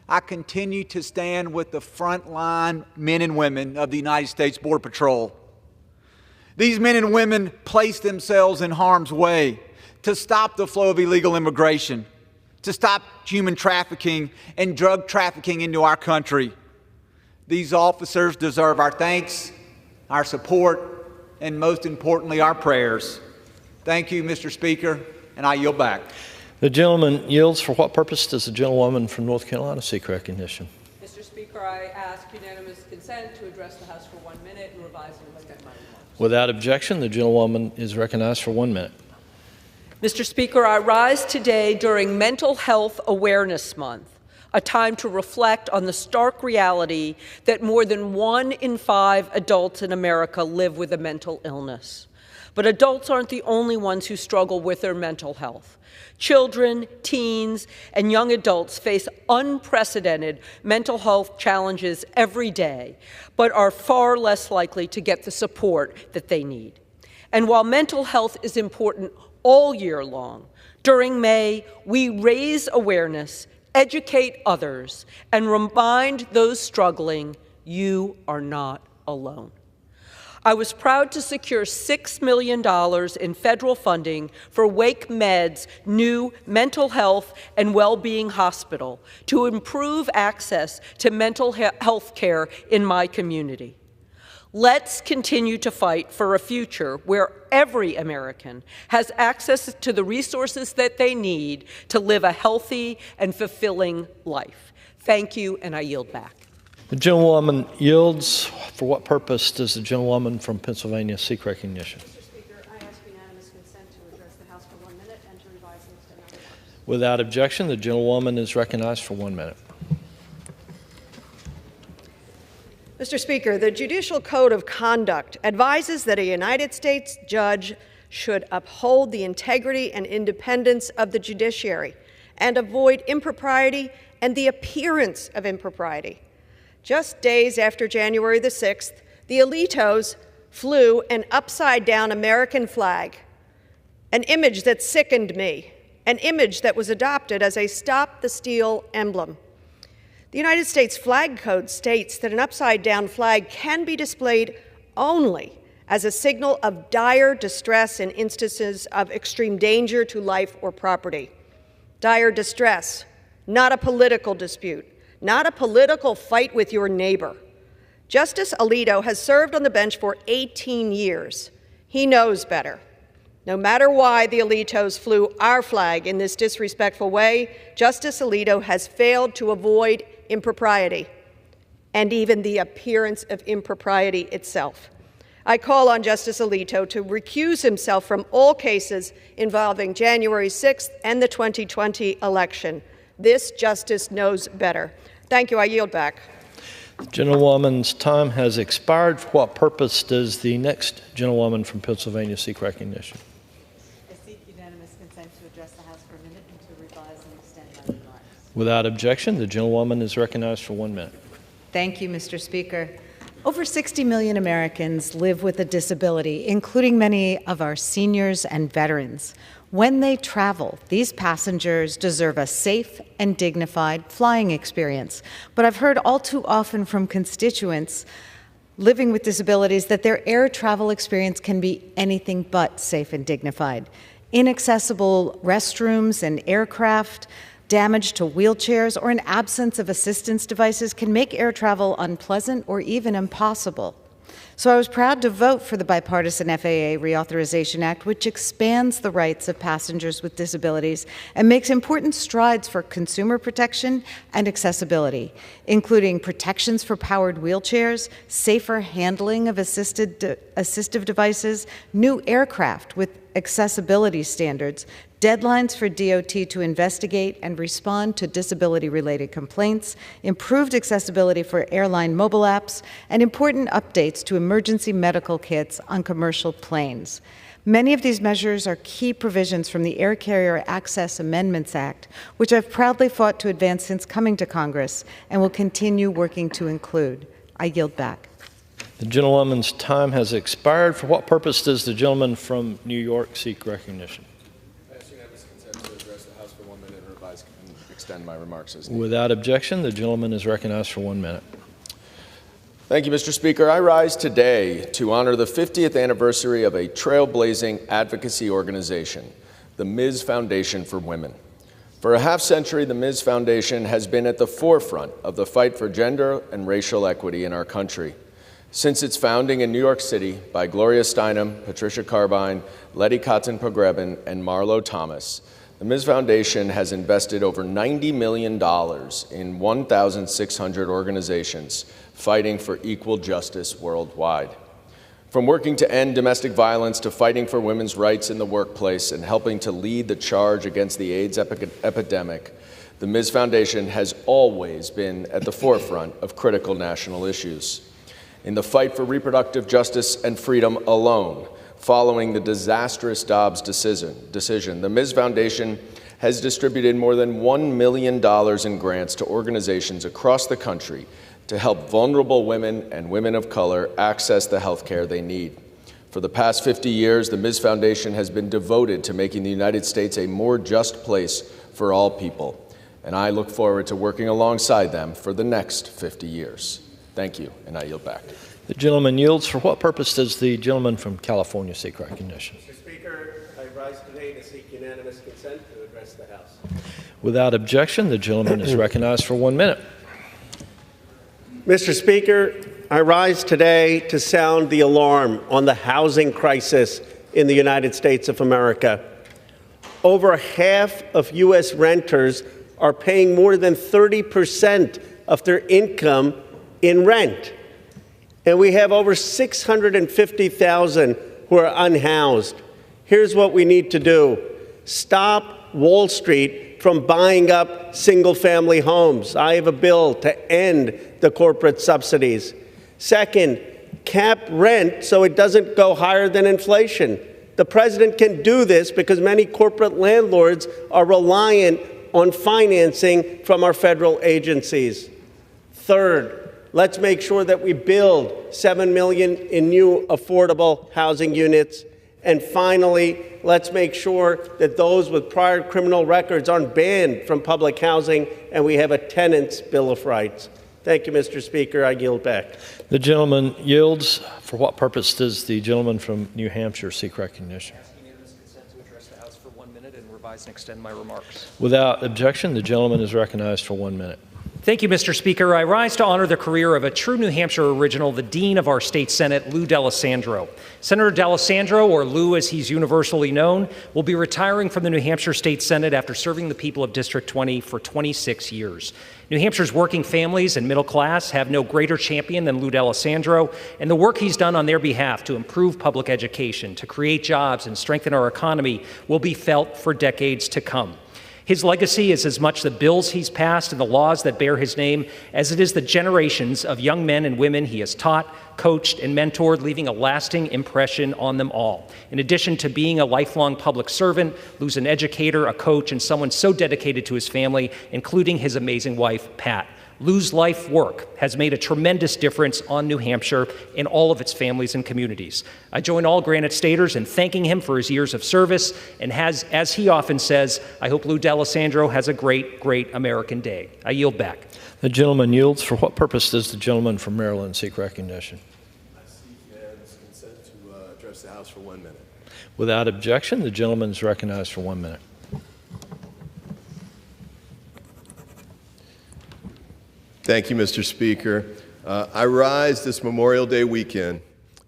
L: I continue to stand with the frontline men and women of the United States Border Patrol. These men and women place themselves in harm's way to stop the flow of illegal immigration, to stop human trafficking and drug trafficking into our country. These officers deserve our thanks, our support, and most importantly, our prayers. Thank you, Mr. Speaker, and I yield back.
W: The gentleman yields. For what purpose does the gentlewoman from North Carolina seek recognition?
H: Mr. Speaker, I ask unanimous consent to address the House for 1 minute and revise and extend my remarks.
W: Without objection, the gentlewoman is recognized for 1 minute.
H: Mr. Speaker, I rise today during Mental Health Awareness Month, a time to reflect on the stark reality that more than 1 in 5 adults in America live with a mental illness. But adults aren't the only ones who struggle with their mental health. Children, teens, and young adults face unprecedented mental health challenges every day, but are far less likely to get the support that they need. And while mental health is important all year long, during May, we raise awareness, educate others, and remind those struggling, you are not alone. I was proud to secure $6 million in federal funding for Wake Med's new mental health and well-being hospital to improve access to mental health care in my community. Let's continue to fight for a future where every American has access to the resources that they need to live a healthy and fulfilling life. Thank you, and I yield back.
W: The gentlewoman yields. For what purpose does the gentlewoman from Pennsylvania seek recognition?
H: Mr. Speaker, I ask unanimous consent to address the House for 1 minute and to revise and extend my remarks.
W: Without objection, the gentlewoman is recognized for 1 minute.
J: Mr. Speaker, the Judicial Code of Conduct advises that a United States judge should uphold the integrity and independence of the judiciary and avoid impropriety and the appearance of impropriety. Just days after January the 6th, the Alitos flew an upside-down American flag, an image that sickened me, an image that was adopted as a Stop the Steal emblem. The United States Flag Code states that an upside-down flag can be displayed only as a signal of dire distress in instances of extreme danger to life or property. Dire distress, not a political dispute, not a political fight with your neighbor. Justice Alito has served on the bench for 18 years. He knows better. No matter why the Alitos flew our flag in this disrespectful way, Justice Alito has failed to avoid impropriety and even the appearance of impropriety itself. I call on Justice Alito to recuse himself from all cases involving January 6th and the 2020 election. This justice knows better. Thank you. I yield back.
W: The gentlewoman's time has expired. For what purpose does the next gentlewoman from Pennsylvania seek recognition?
H: I seek unanimous consent to address the House for a minute and to revise and extend my remarks.
W: Without objection, the gentlewoman is recognized for 1 minute.
B: Thank you, Mr. Speaker. Over 60 million Americans live with a disability, including many of our seniors and veterans. When they travel, these passengers deserve a safe and dignified flying experience. But I've heard all too often from constituents living with disabilities that their air travel experience can be anything but safe and dignified. Inaccessible restrooms and aircraft, damage to wheelchairs, or an absence of assistance devices can make air travel unpleasant or even impossible. So I was proud to vote for the bipartisan FAA Reauthorization Act, which expands the rights of passengers with disabilities and makes important strides for consumer protection and accessibility, including protections for powered wheelchairs, safer handling of assistive devices, new aircraft with accessibility standards, deadlines for DOT to investigate and respond to disability-related complaints, improved accessibility for airline mobile apps, and important updates to emergency medical kits on commercial planes. Many of these measures are key provisions from the Air Carrier Access Amendments Act, which I've proudly fought to advance since coming to Congress and will continue working to include. I yield back.
W: The gentlewoman's time has expired. For what purpose does the gentleman from New York seek recognition?
D: extend my remarks as needed.
W: Without objection, the gentleman is recognized for 1 minute.
D: Thank you, Mr. Speaker. I rise today to honor the 50th anniversary of a trailblazing advocacy organization, the Ms. Foundation for Women. For a half-century, the Ms. Foundation has been at the forefront of the fight for gender and racial equity in our country. Since its founding in New York City by Gloria Steinem, Patricia Carbine, Letty Cotton Pogrebin, and Marlo Thomas, the Ms. Foundation has invested over $90 million in 1,600 organizations fighting for equal justice worldwide. From working to end domestic violence to fighting for women's rights in the workplace and helping to lead the charge against the AIDS epidemic, the Ms. Foundation has always been at the forefront of critical national issues. In the fight for reproductive justice and freedom alone, following the disastrous Dobbs decision, the Ms. Foundation has distributed more than $1 million in grants to organizations across the country to help vulnerable women and women of color access the health care they need. For the past 50 years, the Ms. Foundation has been devoted to making the United States a more just place for all people, and I look forward to working alongside them for the next 50 years. Thank you, and I yield back.
W: The gentleman yields. For what purpose does the gentleman from California seek recognition?
K: Mr. Speaker, I rise today to seek unanimous consent to address the House.
W: Without objection, the gentleman is recognized for 1 minute.
K: Mr. Speaker, I rise today to sound the alarm on the housing crisis in the United States of America. Over half of U.S. renters are paying more than 30% of their income in rent. And we have over 650,000 who are unhoused. Here's what we need to do. Stop Wall Street from buying up single-family homes. I have a bill to end the corporate subsidies. Second, cap rent so it doesn't go higher than inflation. The president can do this because many corporate landlords are reliant on financing from our federal agencies. Third, let's make sure that we build 7 million in new affordable housing units. And finally, let's make sure that those with prior criminal records aren't banned from public housing, and we have a tenant's Bill of Rights. Thank you, Mr. Speaker. I yield back.
W: The gentleman yields. For what purpose does the gentleman from New Hampshire seek recognition?
O: Unanimous consent to address the House for 1 minute and revise and extend my remarks.
W: Without objection, the gentleman is recognized for 1 minute.
U: Thank you, Mr. Speaker. I rise to honor the career of a true New Hampshire original, the Dean of our state Senate, Lou D'Alessandro. Senator D'Alessandro, or Lou as he's universally known, will be retiring from the New Hampshire State Senate after serving the people of District 20 for 26 years. New Hampshire's working families and middle class have no greater champion than Lou D'Alessandro, and the work he's done on their behalf to improve public education, to create jobs, and strengthen our economy will be felt for decades to come. His legacy is as much the bills he's passed and the laws that bear his name as it is the generations of young men and women he has taught, coached, and mentored, leaving a lasting impression on them all. In addition to being a lifelong public servant, Lou's an educator, a coach, and someone so dedicated to his family, including his amazing wife, Pat. Lou's life work has made a tremendous difference on New Hampshire and all of its families and communities. I join all Granite Staters in thanking him for his years of service, and as he often says, I hope Lou D'Alessandro has a great, great American day. I yield back.
W: The gentleman yields. For what purpose does the gentleman from Maryland seek recognition?
K: I seek unanimous consent to address the House for 1 minute.
W: Without objection, the gentleman is recognized for 1 minute.
V: Thank you, Mr. Speaker. I rise this Memorial Day weekend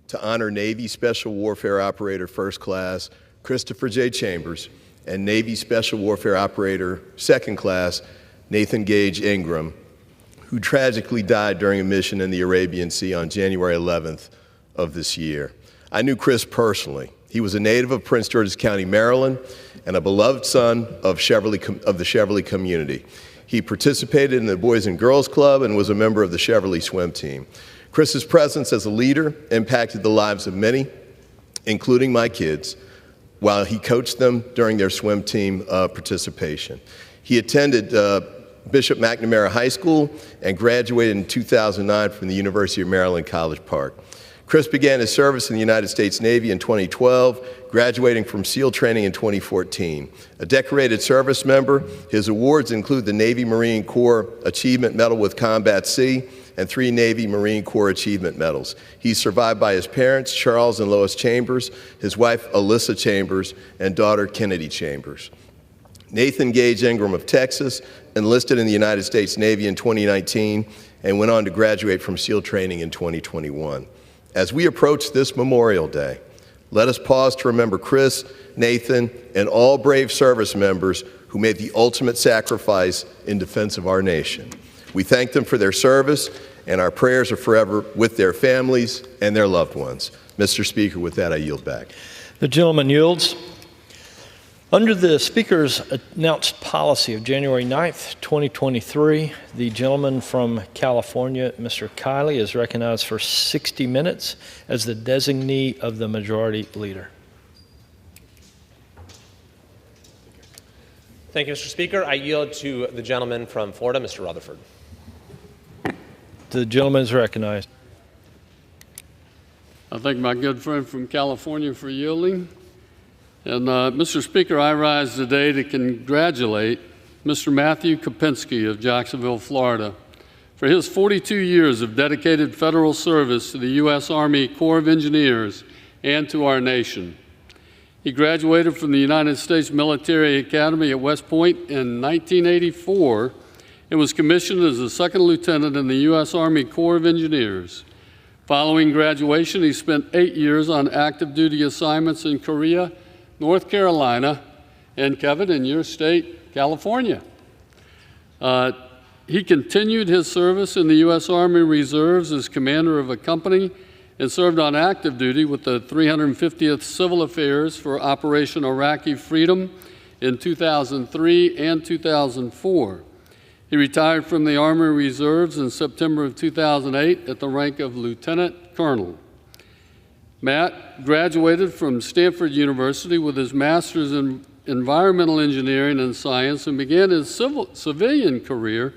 V: to honor Navy Special Warfare Operator First Class Christopher J. Chambers and Navy Special Warfare Operator Second Class Nathan Gage Ingram, who tragically died during a mission in the Arabian Sea on January 11th of this year. I knew Chris personally. He was a native of Prince George's County, Maryland, and a beloved son of the Cheverly community. He participated in the Boys and Girls Club and was a member of the Cheverly swim team. Chris's presence as a leader impacted the lives of many, including my kids, while he coached them during their swim team participation. He attended Bishop McNamara High School and graduated in 2009 from the University of Maryland, College Park. Chris began his service in the United States Navy in 2012, graduating from SEAL training in 2014. A decorated service member, his awards include the Navy Marine Corps Achievement Medal with Combat Sea and 3 Navy Marine Corps Achievement Medals. He's survived by his parents, Charles and Lois Chambers, his wife, Alyssa Chambers, and daughter, Kennedy Chambers. Nathan Gage Ingram of Texas enlisted in the United States Navy in 2019 and went on to graduate from SEAL training in 2021. As we approach this Memorial Day, let us pause to remember Chris, Nathan, and all brave service members who made the ultimate sacrifice in defense of our nation. We thank them for their service, and our prayers are forever with their families and their loved ones. Mr. Speaker, with that, I yield back.
W: The gentleman yields. Under the Speaker's announced policy of January 9th, 2023, the gentleman from California, Mr. Kiley, is recognized for 60 minutes as the designee of the Majority Leader.
O: Thank you, Mr. Speaker. I yield to the gentleman from Florida, Mr. Rutherford.
W: The gentleman is recognized.
C: I thank my good friend from California for yielding. And Mr. Speaker, I rise today to congratulate Mr. Matthew Kopinski of Jacksonville, Florida, for his 42 years of dedicated federal service to the U.S. Army Corps of Engineers and to our nation. He graduated from the United States Military Academy at West Point in 1984 and was commissioned as a second lieutenant in the U.S. Army Corps of Engineers. Following graduation, he spent 8 years on active duty assignments in Korea, North Carolina, and Kevin, in your state, California. He continued his service in the U.S. Army Reserves as commander of a company and served on active duty with the 350th Civil Affairs for Operation Iraqi Freedom in 2003 and 2004. He retired from the Army Reserves in September of 2008 at the rank of Lieutenant Colonel. Matt graduated from Stanford University with his master's in environmental engineering and science and began his civilian career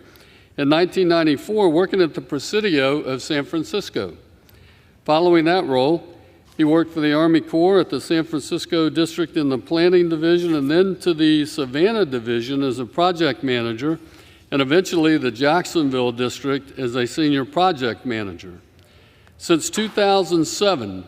C: in 1994 working at the Presidio of San Francisco. Following that role, he worked for the Army Corps at the San Francisco District in the Planning Division and then to the Savannah Division as a project manager and eventually the Jacksonville District as a senior project manager. Since 2007,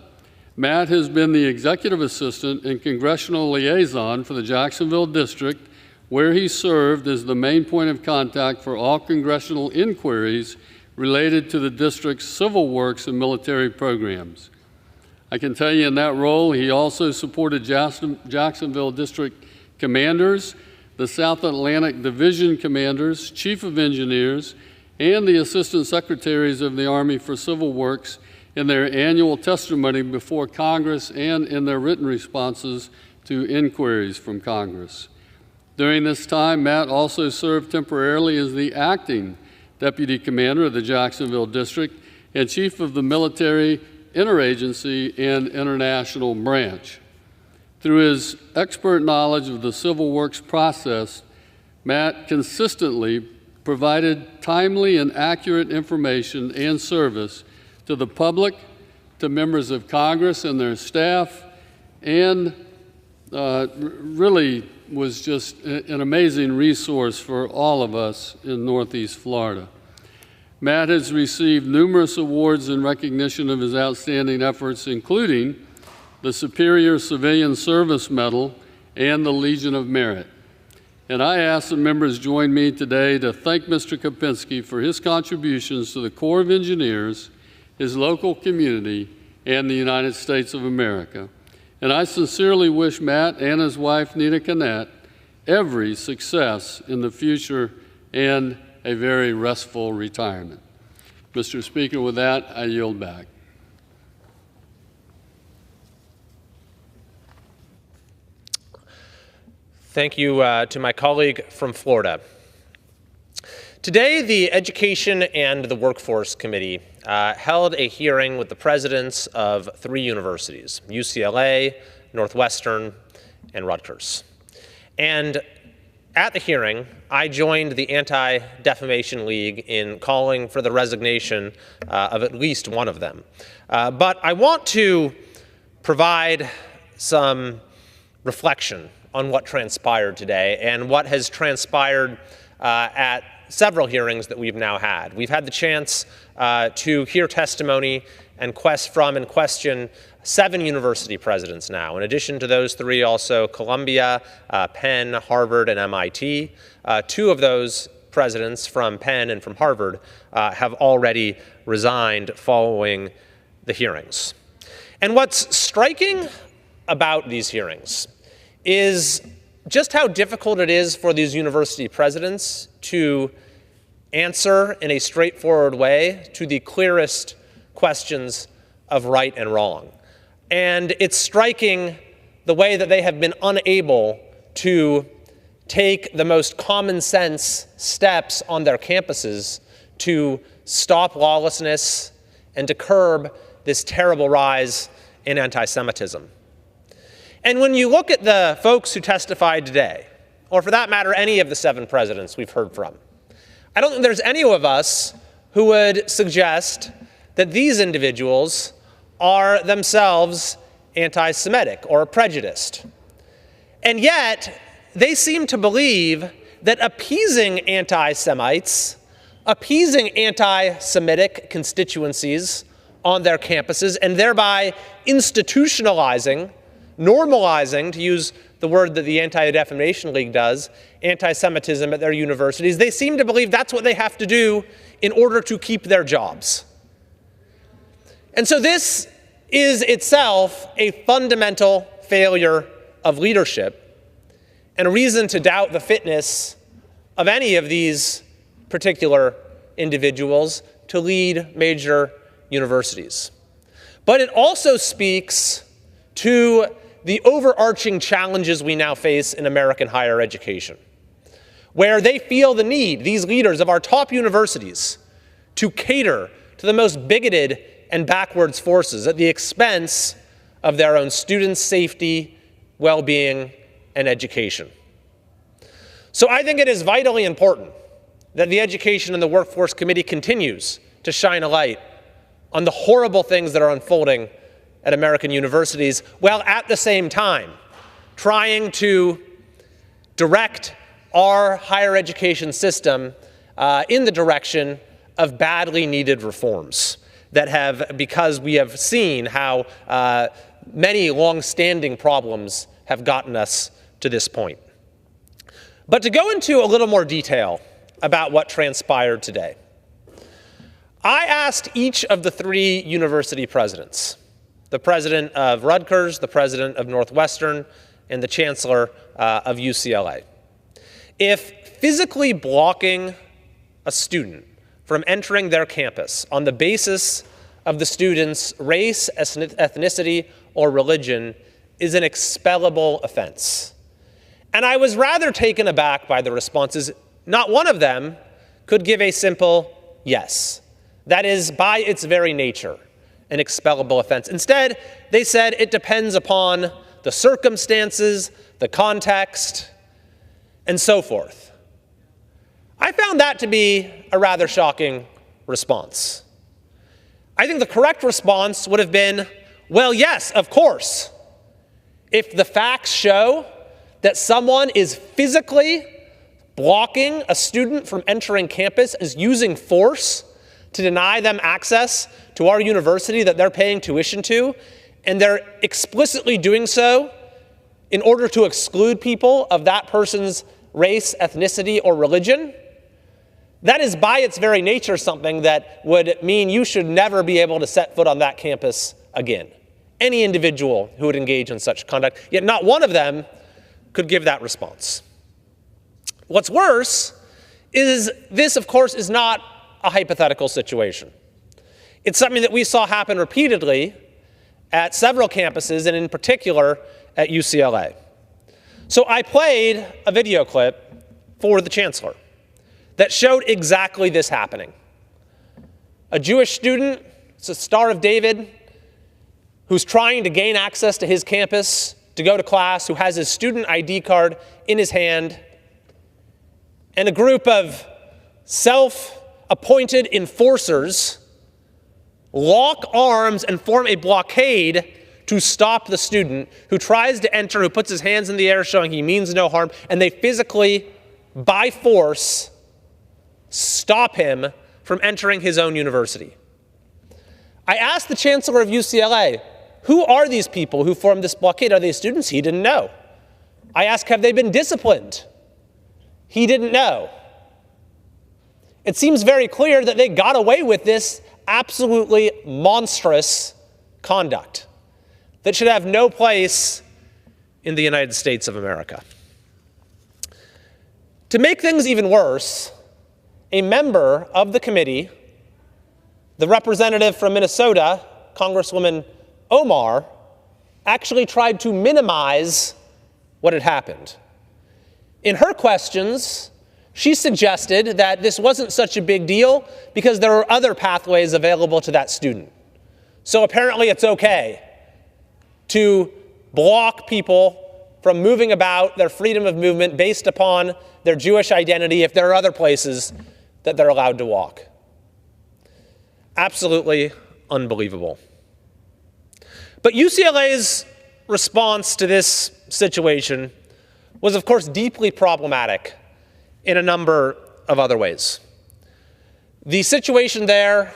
C: Matt has been the executive assistant and congressional liaison for the Jacksonville District, where he served as the main point of contact for all congressional inquiries related to the district's civil works and military programs. I can tell you in that role, he also supported Jacksonville District commanders, the South Atlantic Division commanders, chief of engineers, and the assistant secretaries of the Army for Civil Works in their annual testimony before Congress and in their written responses to inquiries from Congress. During this time, Matt also served temporarily as the acting deputy commander of the Jacksonville District and chief of the Military Interagency and International Branch. Through his expert knowledge of the civil works process, Matt consistently provided timely and accurate information and service to the public, to members of Congress and their staff, and really was just an amazing resource for all of us in Northeast Florida. Matt has received numerous awards in recognition of his outstanding efforts, including the Superior Civilian Service Medal and the Legion of Merit. And I ask that members join me today to thank Mr. Kopinski for his contributions to the Corps of Engineers, his local community, and the United States of America. And I sincerely wish Matt and his wife, Nita Canet, every success in the future and a very restful retirement. Mr. Speaker, with that, I yield back.
O: Thank you to my colleague from Florida. Today, the Education and the Workforce Committee held a hearing with the presidents of 3 universities, UCLA, Northwestern, and Rutgers. And at the hearing, I joined the Anti-Defamation League in calling for the resignation of at least one of them. But I want to provide some reflection on what transpired today and what has transpired at several hearings that we've now had. We've had the chance to hear testimony and question 7 university presidents now. In addition to those 3, also Columbia, Penn, Harvard, and MIT. 2 of those presidents from Penn and from Harvard have already resigned following the hearings. And what's striking about these hearings is just how difficult it is for these university presidents to answer in a straightforward way to the clearest questions of right and wrong. And it's striking the way that they have been unable to take the most common sense steps on their campuses to stop lawlessness and to curb this terrible rise in anti-Semitism. And when you look at the folks who testified today, or for that matter, any of the 7 presidents we've heard from, I don't think there's any of us who would suggest that these individuals are themselves anti-Semitic or prejudiced. And yet, they seem to believe that appeasing anti-Semites, appeasing anti-Semitic constituencies on their campuses, and thereby institutionalizing, normalizing, to use the word that the Anti-Defamation League does, anti-Semitism at their universities, they seem to believe that's what they have to do in order to keep their jobs. And so this is itself a fundamental failure of leadership and a reason to doubt the fitness of any of these particular individuals to lead major universities. But it also speaks to the overarching challenges we now face in American higher education, where they feel the need, these leaders of our top universities, to cater to the most bigoted and backwards forces at the expense of their own students' safety, well-being, and education. So I think it is vitally important that the Education and the Workforce Committee continues to shine a light on the horrible things that are unfolding at American universities, while at the same time trying to direct our higher education system in the direction of badly needed reforms that have, because we have seen how many long-standing problems have gotten us to this point. But to go into a little more detail about what transpired today, I asked each of the 3 university presidents, the president of Rutgers, the president of Northwestern, and the chancellor of UCLA, if physically blocking a student from entering their campus on the basis of the student's race, ethnicity, or religion is an expellable offense. And I was rather taken aback by the responses. Not one of them could give a simple yes. That is, by its very nature, an expellable offense. Instead, they said it depends upon the circumstances, the context, and so forth. I found that to be a rather shocking response. I think the correct response would have been, well, yes, of course. If the facts show that someone is physically blocking a student from entering campus, is using force to deny them access to our university that they're paying tuition to, and they're explicitly doing so in order to exclude people of that person's race, ethnicity, or religion, that is by its very nature something that would mean you should never be able to set foot on that campus again. Any individual who would engage in such conduct, yet not one of them could give that response. What's worse is this, of course, is not a hypothetical situation. It's something that we saw happen repeatedly at several campuses, and in particular at UCLA. So I played a video clip for the chancellor that showed exactly this happening. A Jewish student, it's a Star of David, who's trying to gain access to his campus to go to class, who has his student ID card in his hand, and a group of self-appointed enforcers lock arms and form a blockade to stop the student who tries to enter, who puts his hands in the air showing he means no harm, and they physically, by force, stop him from entering his own university. I asked the chancellor of UCLA, who are these people who formed this blockade? Are they students? He didn't know. I asked, have they been disciplined? He didn't know. It seems very clear that they got away with this absolutely monstrous conduct that should have no place in the United States of America. To make things even worse, a member of the committee, the representative from Minnesota, Congresswoman Omar, actually tried to minimize what had happened. In her questions, she suggested that this wasn't such a big deal because there were other pathways available to that student. So apparently it's okay to block people from moving about, their freedom of movement based upon their Jewish identity if there are other places that they're allowed to walk. Absolutely unbelievable. But UCLA's response to this situation was, of course, deeply problematic in a number of other ways. The situation there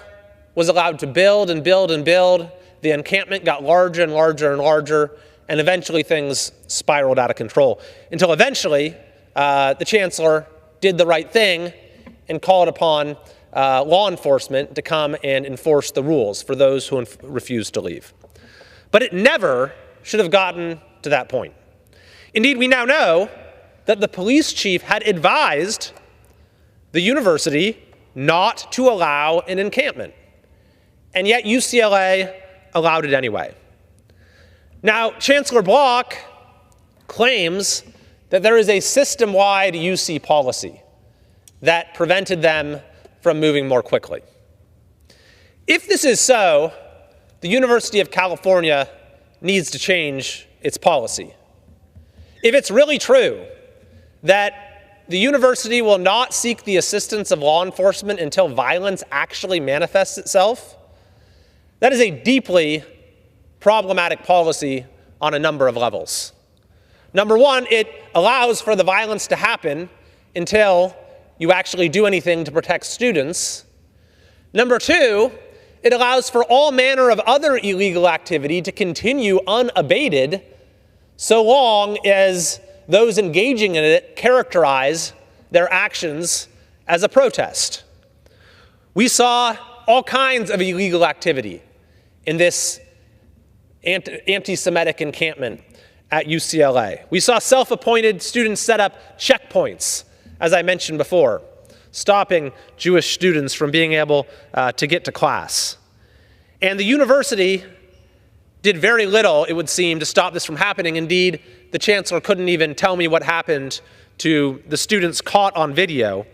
O: was allowed to build and build and build. The encampment got larger and larger and larger, and eventually things spiraled out of control, until eventually the chancellor did the right thing and called upon law enforcement to come and enforce the rules for those who refused to leave. But it never should have gotten to that point. Indeed, we now know that the police chief had advised the university not to allow an encampment, and yet UCLA allowed it anyway. Now, Chancellor Block claims that there is a system-wide UC policy that prevented them from moving more quickly. If this is so, the University of California needs to change its policy. If it's really true that the university will not seek the assistance of law enforcement until violence actually manifests itself, that is a deeply problematic policy on a number of levels. Number one, it allows for the violence to happen until you actually do anything to protect students. Number two, it allows for all manner of other illegal activity to continue unabated so long as those engaging in it characterize their actions as a protest. We saw all kinds of illegal activity in this anti-Semitic encampment at UCLA. We saw self-appointed students set up checkpoints, as I mentioned before, stopping Jewish students from being able to get to class. And the university did very little, it would seem, to stop this from happening. Indeed, the chancellor couldn't even tell me what happened to the students caught on video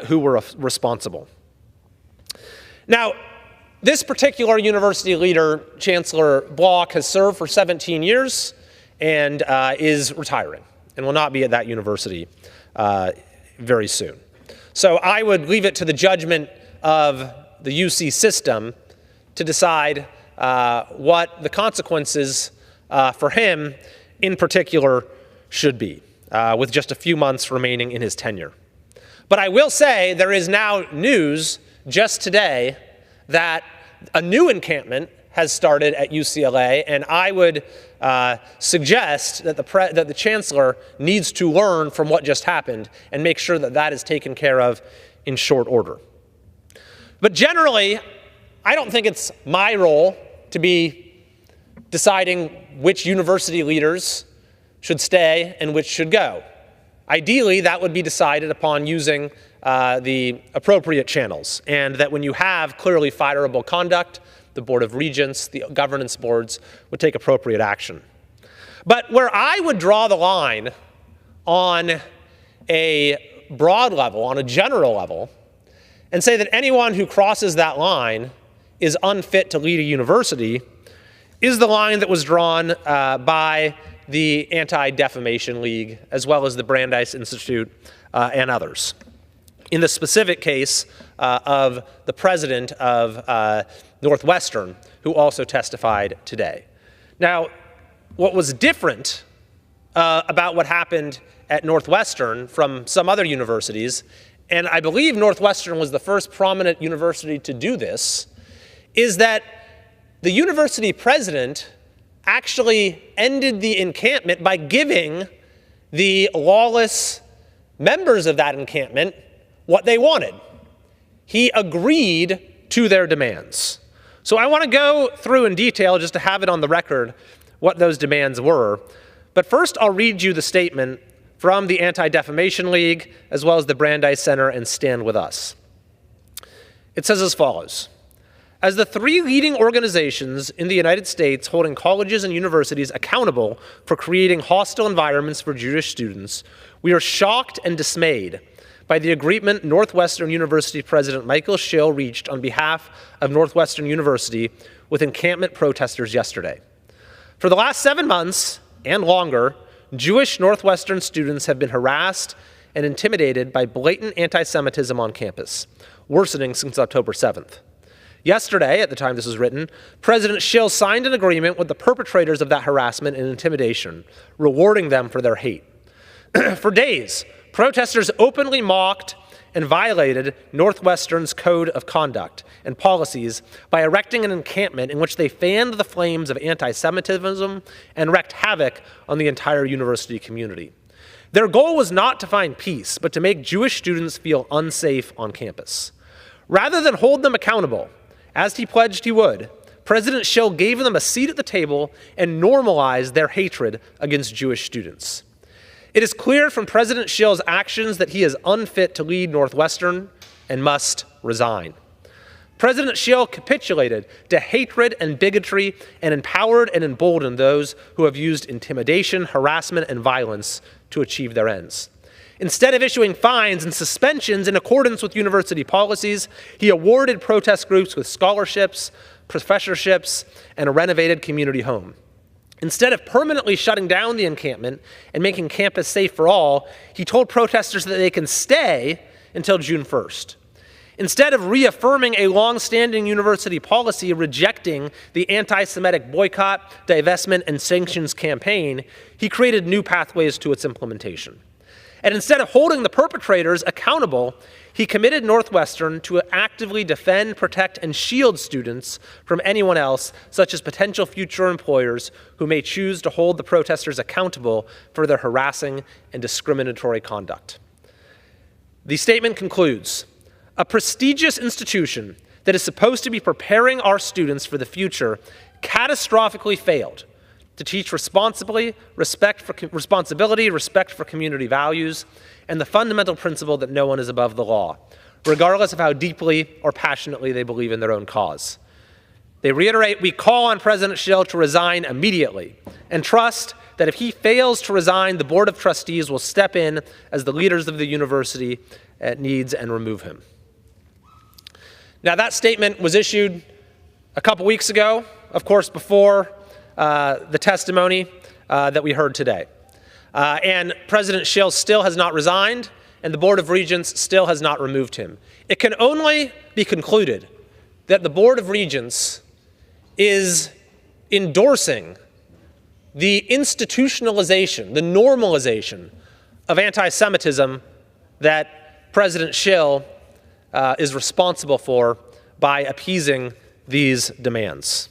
O: who were responsible. Now, this particular university leader, Chancellor Block, has served for 17 years and is retiring and will not be at that university very soon. So I would leave it to the judgment of the UC system to decide what the consequences for him in particular should be, with just a few months remaining in his tenure. But I will say there is now news just today that a new encampment has started at UCLA, and I would suggest that the chancellor needs to learn from what just happened and make sure that that is taken care of in short order. But generally, I don't think it's my role to be deciding which university leaders should stay and which should go. Ideally, that would be decided upon using the appropriate channels, and that when you have clearly fireable conduct, the Board of Regents, the governance boards would take appropriate action. But where I would draw the line on a broad level, on a general level, and say that anyone who crosses that line is unfit to lead a university, is the line that was drawn by the Anti-Defamation League, as well as the Brandeis Institute and others. In the specific case of the president of Northwestern, who also testified today. Now, what was different about what happened at Northwestern from some other universities, and I believe Northwestern was the first prominent university to do this, is that the university president actually ended the encampment by giving the lawless members of that encampment what they wanted. He agreed to their demands. So I want to go through in detail, just to have it on the record, what those demands were. But first, I'll read you the statement from the Anti-Defamation League, as well as the Brandeis Center and Stand With Us. It says as follows: as the three leading organizations in the United States holding colleges and universities accountable for creating hostile environments for Jewish students, we are shocked and dismayed by the agreement Northwestern University President Michael Schill reached on behalf of Northwestern University with encampment protesters yesterday. For the last 7 months and longer, Jewish Northwestern students have been harassed and intimidated by blatant anti-Semitism on campus, worsening since October 7th. Yesterday, at the time this was written, President Schill signed an agreement with the perpetrators of that harassment and intimidation, rewarding them for their hate. For days, protesters openly mocked and violated Northwestern's code of conduct and policies by erecting an encampment in which they fanned the flames of anti-Semitism and wreaked havoc on the entire university community. Their goal was not to find peace, but to make Jewish students feel unsafe on campus. Rather than hold them accountable, as he pledged he would, President Schill gave them a seat at the table and normalized their hatred against Jewish students. It is clear from President Schill's actions that he is unfit to lead Northwestern and must resign. President Schill capitulated to hatred and bigotry and empowered and emboldened those who have used intimidation, harassment, and violence to achieve their ends. Instead of issuing fines and suspensions in accordance with university policies, he awarded protest groups with scholarships, professorships, and a renovated community home. Instead of permanently shutting down the encampment and making campus safe for all, he told protesters that they can stay until June 1st. Instead of reaffirming a long-standing university policy rejecting the anti-Semitic boycott, divestment, and sanctions campaign, he created new pathways to its implementation. And instead of holding the perpetrators accountable, he committed Northwestern to actively defend, protect, and shield students from anyone else, such as potential future employers who may choose to hold the protesters accountable for their harassing and discriminatory conduct. The statement concludes, a prestigious institution that is supposed to be preparing our students for the future catastrophically failed to teach responsibility, respect for community values, and the fundamental principle that no one is above the law, regardless of how deeply or passionately they believe in their own cause. They reiterate, we call on President Schill to resign immediately and trust that if he fails to resign, the Board of Trustees will step in as the leaders of the university needs and remove him. Now, that statement was issued a couple weeks ago, of course, before the testimony that we heard today. And President Schill still has not resigned, and the Board of Regents still has not removed him. It can only be concluded that the Board of Regents is endorsing the institutionalization, the normalization of anti-Semitism that President Schill is responsible for by appeasing these demands.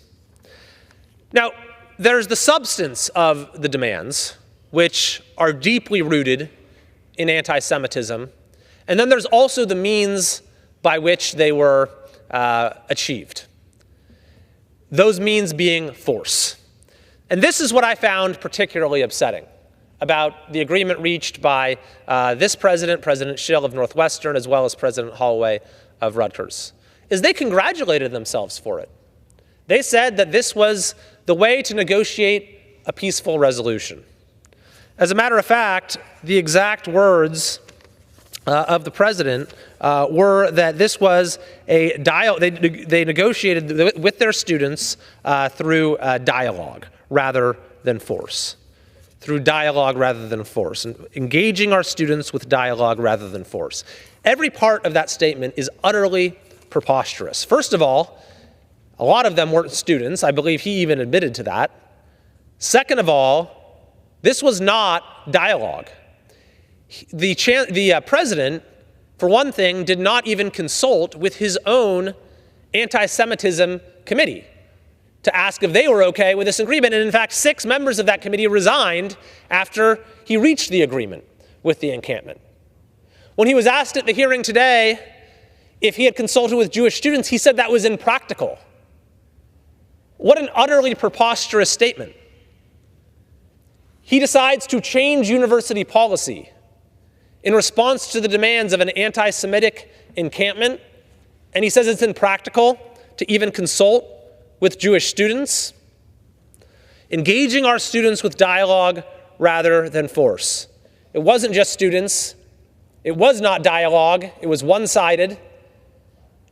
O: Now, there's the substance of the demands, which are deeply rooted in anti-Semitism, and then there's also the means by which they were achieved. Those means being force. And this is what I found particularly upsetting about the agreement reached by this president, President Schill of Northwestern, as well as President Holloway of Rutgers, is they congratulated themselves for it. They said that this was the way to negotiate a peaceful resolution. As a matter of fact, the exact words of the president were that this was a dialogue. They negotiated with their students through dialogue rather than force. through dialogue rather than force, and engaging our students with dialogue rather than force. Every part of that statement is utterly preposterous. First of all, a lot of them weren't students. I believe he even admitted to that. Second of all, this was not dialogue. The president, for one thing, did not even consult with his own anti-Semitism committee to ask if they were okay with this agreement. And in fact, 6 members of that committee resigned after he reached the agreement with the encampment. When he was asked at the hearing today if he had consulted with Jewish students, he said that was impractical. What an utterly preposterous statement. He decides to change university policy in response to the demands of an anti-Semitic encampment, and he says it's impractical to even consult with Jewish students. Engaging our students with dialogue rather than force. It wasn't just students. It was not dialogue. It was one-sided.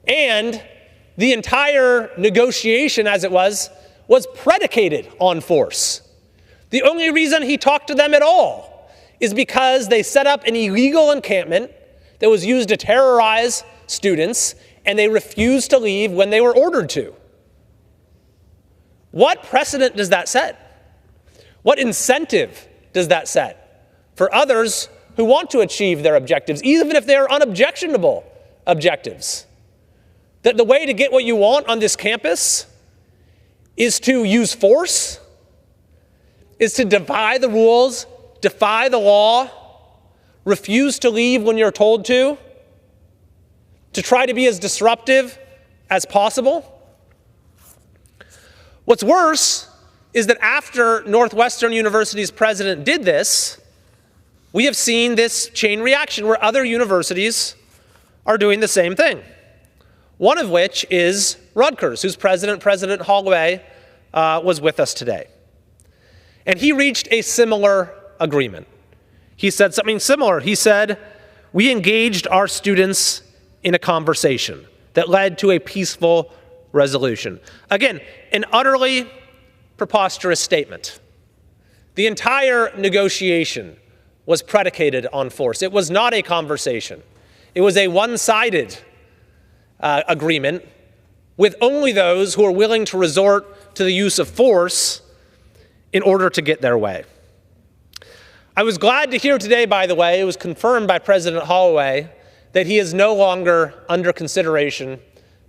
O: And the entire negotiation, as it was predicated on force. The only reason he talked to them at all is because they set up an illegal encampment that was used to terrorize students, and they refused to leave when they were ordered to. What precedent does that set? What incentive does that set for others who want to achieve their objectives, even if they're unobjectionable objectives? That the way to get what you want on this campus is to use force, is to defy the rules, defy the law, refuse to leave when you're told to try to be as disruptive as possible. What's worse is that after Northwestern University's president did this, we have seen this chain reaction where other universities are doing the same thing. One of which is Rutgers, whose president, President Holloway, was with us today. And he reached a similar agreement. He said something similar. He said, we engaged our students in a conversation that led to a peaceful resolution. Again, an utterly preposterous statement. The entire negotiation was predicated on force. It was not a conversation. It was a one-sided agreement with only those who are willing to resort to the use of force in order to get their way. I was glad to hear today, by the way, it was confirmed by President Holloway that he is no longer under consideration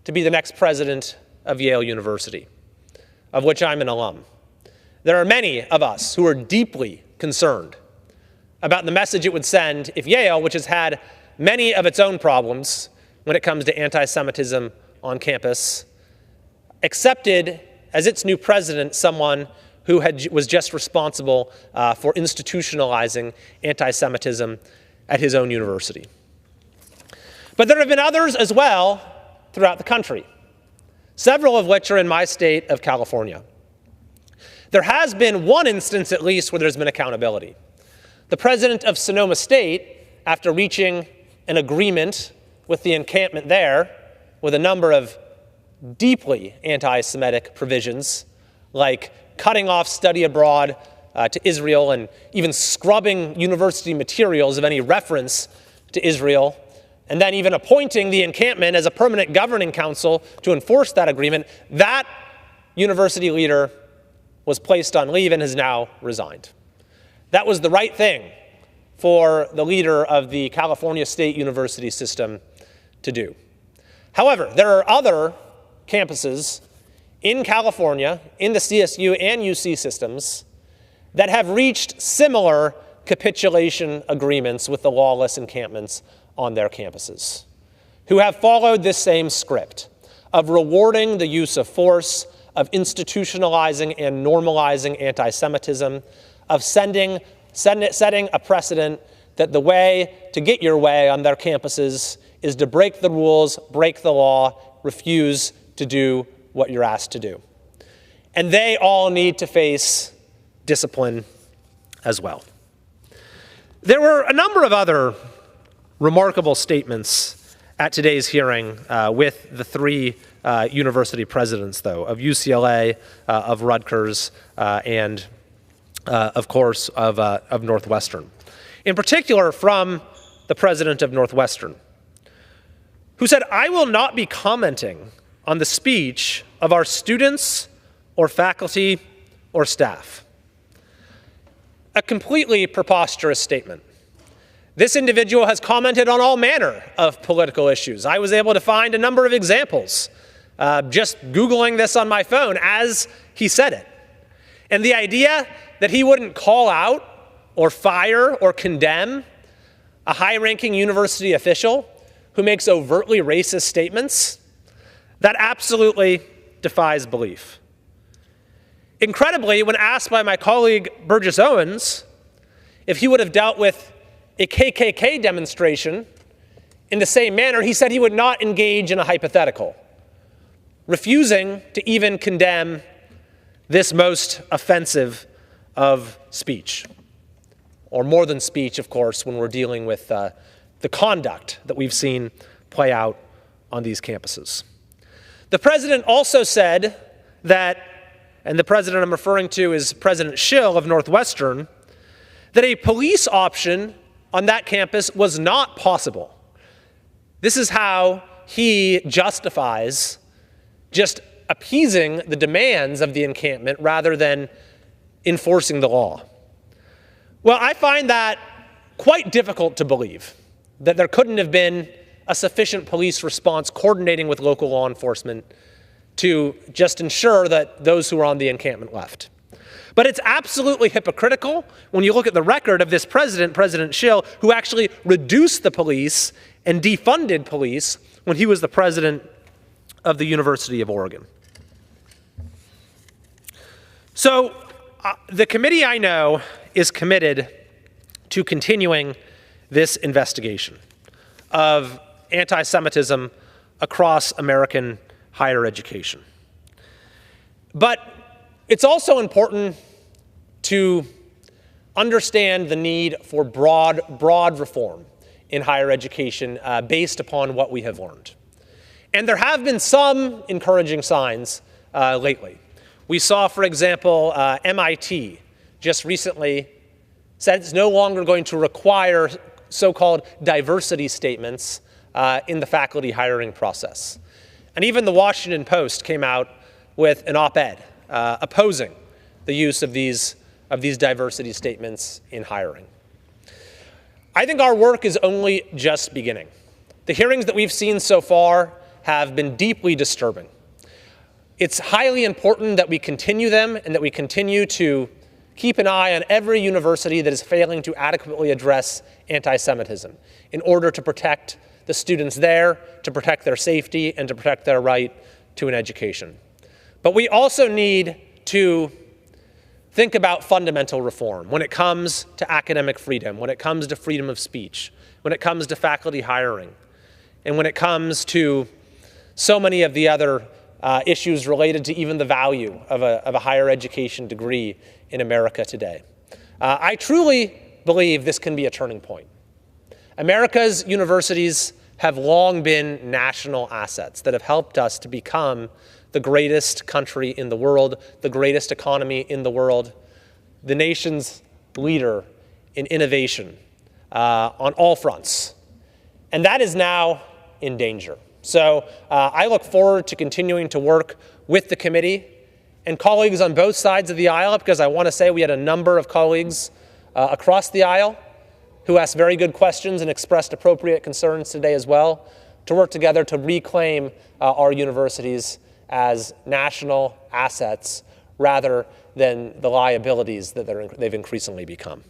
O: to be the next president of Yale University, of which I'm an alum. There are many of us who are deeply concerned about the message it would send if Yale, which has had many of its own problems when it comes to anti-Semitism on campus, accepted as its new president someone who was just responsible for institutionalizing anti-Semitism at his own university. But there have been others as well throughout the country, several of which are in my state of California. There has been one instance, at least, where there's been accountability. The president of Sonoma State, after reaching an agreement with the encampment there, with a number of deeply anti-Semitic provisions, like cutting off study abroad to Israel and even scrubbing university materials of any reference to Israel, and then even appointing the encampment as a permanent governing council to enforce that agreement, that university leader was placed on leave and has now resigned. That was the right thing for the leader of the California State University system to do. However, there are other campuses in California, in the CSU and UC systems, that have reached similar capitulation agreements with the lawless encampments on their campuses, who have followed this same script of rewarding the use of force, of institutionalizing and normalizing anti-Semitism, of setting a precedent that the way to get your way on their campuses is to break the rules, break the law, refuse to do what you're asked to do. And they all need to face discipline as well. There were a number of other remarkable statements at today's hearing with the three university presidents, though, of UCLA, of Rutgers, and of course, of Northwestern. In particular, from the president of Northwestern, who said, "I will not be commenting on the speech of our students or faculty or staff." A completely preposterous statement. This individual has commented on all manner of political issues. I was able to find a number of examples, just Googling this on my phone as he said it. And the idea that he wouldn't call out or fire or condemn a high-ranking university official who makes overtly racist statements, that absolutely defies belief. Incredibly, when asked by my colleague Burgess Owens if he would have dealt with a KKK demonstration in the same manner, he said he would not engage in a hypothetical, refusing to even condemn this most offensive of speech, or more than speech, of course, when we're dealing with the conduct that we've seen play out on these campuses. The president also said that, and the president I'm referring to is President Schill of Northwestern, that a police option on that campus was not possible. This is how he justifies just appeasing the demands of the encampment rather than enforcing the law. Well, I find that quite difficult to believe, that there couldn't have been a sufficient police response coordinating with local law enforcement to just ensure that those who were on the encampment left. But it's absolutely hypocritical when you look at the record of this president, President Schill, who actually reduced the police and defunded police when he was the president of the University of Oregon. So the committee, I know, is committed to continuing this investigation of anti-Semitism across American higher education. But it's also important to understand the need for broad reform in higher education based upon what we have learned. And there have been some encouraging signs lately. We saw, for example, MIT just recently said it's no longer going to require so-called diversity statements in the faculty hiring process. And even the Washington Post came out with an op-ed opposing the use of these diversity statements in hiring. I think our work is only just beginning. The hearings that we've seen so far have been deeply disturbing. It's highly important that we continue them and that we continue to keep an eye on every university that is failing to adequately address anti-Semitism in order to protect the students there, to protect their safety, and to protect their right to an education. But we also need to think about fundamental reform when it comes to academic freedom, when it comes to freedom of speech, when it comes to faculty hiring, and when it comes to so many of the other issues related to even the value of a higher education degree in America today. I truly believe this can be a turning point. America's universities have long been national assets that have helped us to become the greatest country in the world, the greatest economy in the world, the nation's leader in innovation on all fronts. And that is now in danger. So I look forward to continuing to work with the committee and colleagues on both sides of the aisle, because I want to say we had a number of colleagues across the aisle who asked very good questions and expressed appropriate concerns today as well, to work together to reclaim our universities as national assets rather than the liabilities that they've increasingly become.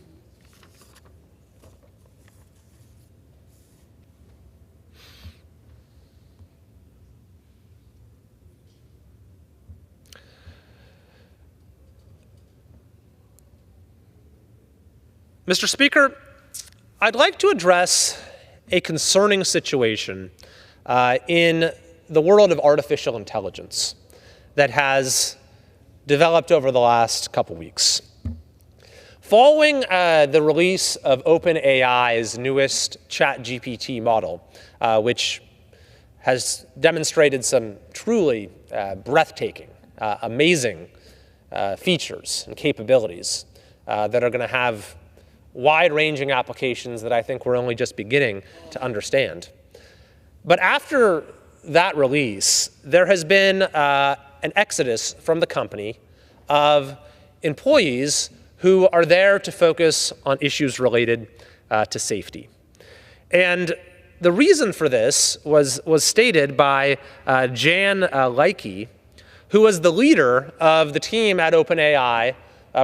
O: Mr. Speaker, I'd like to address a concerning situation in the world of artificial intelligence that has developed over the last couple weeks. Following the release of OpenAI's newest ChatGPT model, which has demonstrated some truly breathtaking, amazing features and capabilities, that are going to have wide-ranging applications that I think we're only just beginning to understand. But after that release, there has been an exodus from the company of employees who are there to focus on issues related to safety. And the reason for this was stated by Jan Leike, who was the leader of the team at OpenAI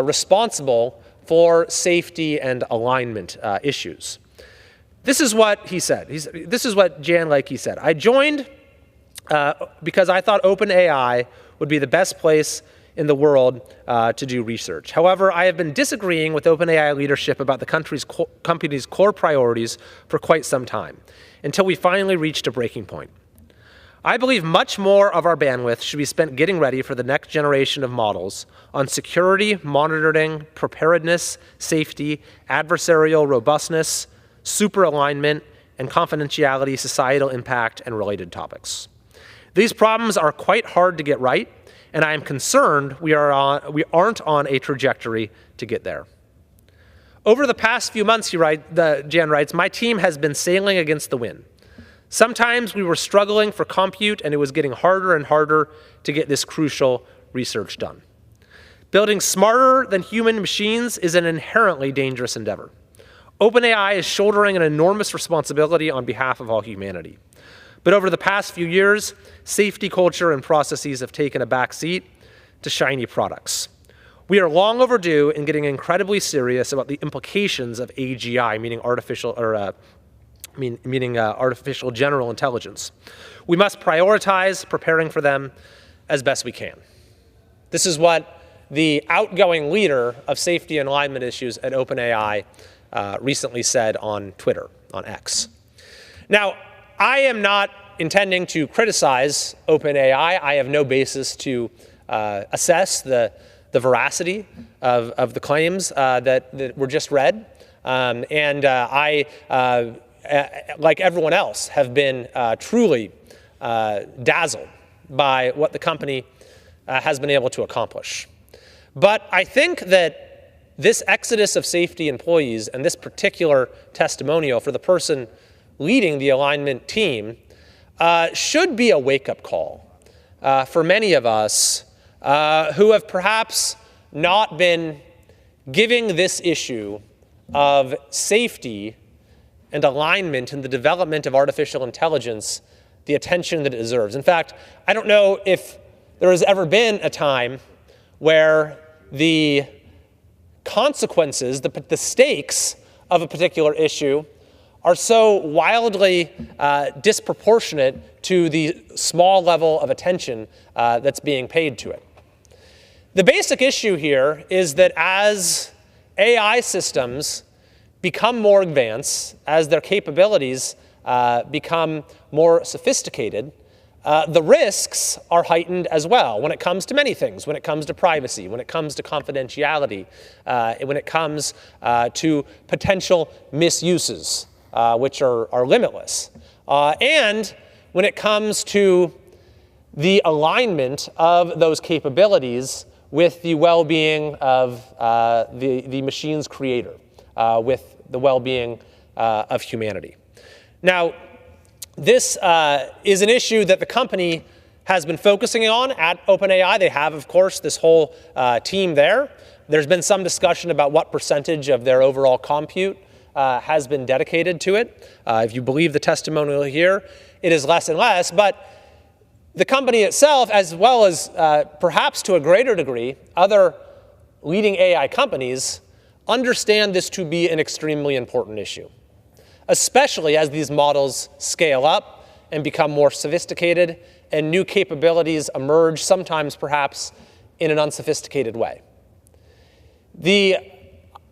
O: responsible for safety and alignment issues. This is what he said. This is what Jan Leike said. I joined because I thought OpenAI would be the best place in the world to do research. However, I have been disagreeing with OpenAI leadership about the company's core priorities for quite some time, until we finally reached a breaking point. I believe much more of our bandwidth should be spent getting ready for the next generation of models on security, monitoring, preparedness, safety, adversarial robustness, super alignment, and confidentiality, societal impact, and related topics. These problems are quite hard to get right, and I am concerned we aren't on a trajectory to get there. Over the past few months, Jan writes, my team has been sailing against the wind. Sometimes we were struggling for compute, and it was getting harder and harder to get this crucial research done. Building smarter than human machines is an inherently dangerous endeavor. OpenAI is shouldering an enormous responsibility on behalf of all humanity. But over the past few years, safety culture and processes have taken a back seat to shiny products. We are long overdue in getting incredibly serious about the implications of AGI, meaning artificial general intelligence. We must prioritize preparing for them as best we can. This is what the outgoing leader of safety and alignment issues at OpenAI recently said on Twitter, on X. Now, I am not intending to criticize OpenAI. I have no basis to assess the veracity of the claims that were just read. I, like everyone else, have been truly dazzled by what the company has been able to accomplish. But I think that this exodus of safety employees and this particular testimonial for the person leading the alignment team should be a wake-up call for many of us who have perhaps not been giving this issue of safety and alignment in the development of artificial intelligence the attention that it deserves. In fact, I don't know if there has ever been a time where the consequences, the stakes of a particular issue are so wildly disproportionate to the small level of attention that's being paid to it. The basic issue here is that as AI systems become more advanced, as their capabilities become more sophisticated, the risks are heightened as well when it comes to many things, when it comes to privacy, when it comes to confidentiality, when it comes to potential misuses, which are limitless, and when it comes to the alignment of those capabilities with the well-being of the machine's creator, with the well-being of humanity. Now, this is an issue that the company has been focusing on at OpenAI. They have, of course, this whole team there. There's been some discussion about what percentage of their overall compute has been dedicated to it. If you believe the testimonial here, it is less and less. But the company itself, as well as perhaps to a greater degree, other leading AI companies, understand this to be an extremely important issue, especially as these models scale up and become more sophisticated and new capabilities emerge, sometimes perhaps in an unsophisticated way. The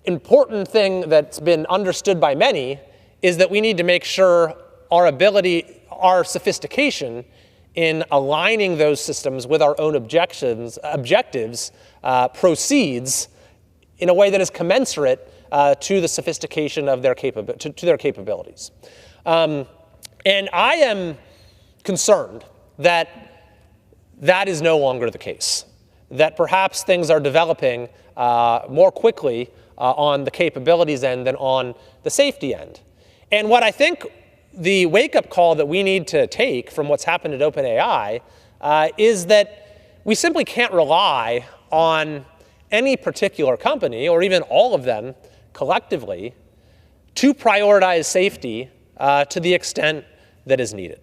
O: important thing that's been understood by many is that we need to make sure our sophistication in aligning those systems with our own objectives proceeds in a way that is commensurate to the sophistication of their capabilities. And I am concerned that that is no longer the case, that perhaps things are developing more quickly on the capabilities end than on the safety end. And what I think the wake-up call that we need to take from what's happened at OpenAI is that we simply can't rely on any particular company, or even all of them collectively, to prioritize safety to the extent that is needed.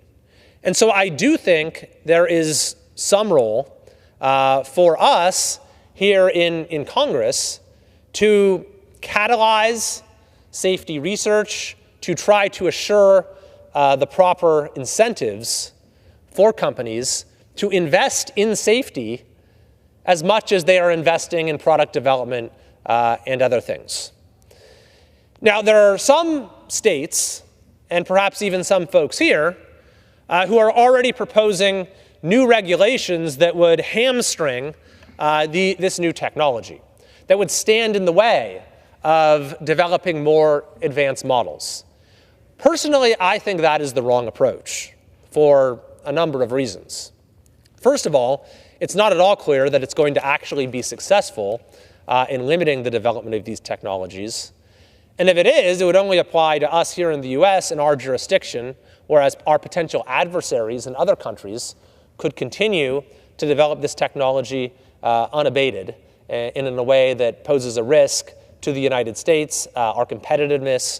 O: And so I do think there is some role for us here in Congress to catalyze safety research, to try to assure the proper incentives for companies to invest in safety as much as they are investing in product development and other things. Now, there are some states, and perhaps even some folks here, who are already proposing new regulations that would hamstring this new technology, that would stand in the way of developing more advanced models. Personally, I think that is the wrong approach for a number of reasons. First of all, it's not at all clear that it's going to actually be successful in limiting the development of these technologies. And if it is, it would only apply to us here in the US and our jurisdiction, whereas our potential adversaries in other countries could continue to develop this technology unabated and in a way that poses a risk to the United States, our competitiveness,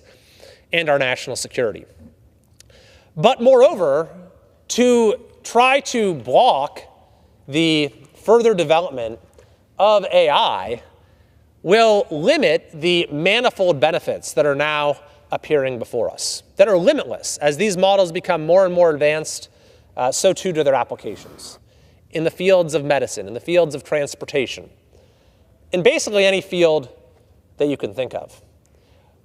O: and our national security. But moreover, to try to block the further development of AI will limit the manifold benefits that are now appearing before us, that are limitless. As these models become more and more advanced, so too do their applications in the fields of medicine, in the fields of transportation, in basically any field that you can think of.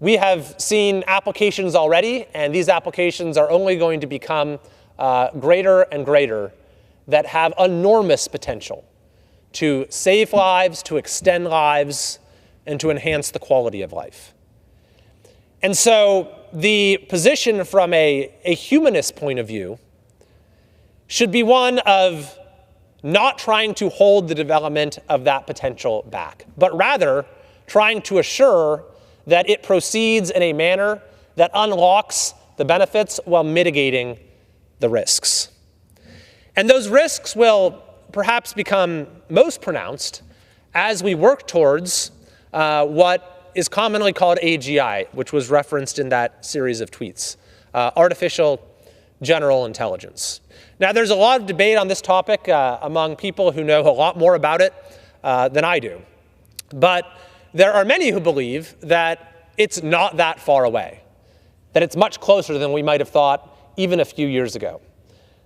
O: We have seen applications already, and these applications are only going to become greater and greater, that have enormous potential to save lives, to extend lives, and to enhance the quality of life. And so the position from a humanist point of view should be one of not trying to hold the development of that potential back, but rather trying to assure that it proceeds in a manner that unlocks the benefits while mitigating the risks. And those risks will perhaps become most pronounced as we work towards what is commonly called AGI, which was referenced in that series of tweets, artificial general intelligence. Now, there's a lot of debate on this topic among people who know a lot more about it than I do. But there are many who believe that it's not that far away, that it's much closer than we might have thought even a few years ago.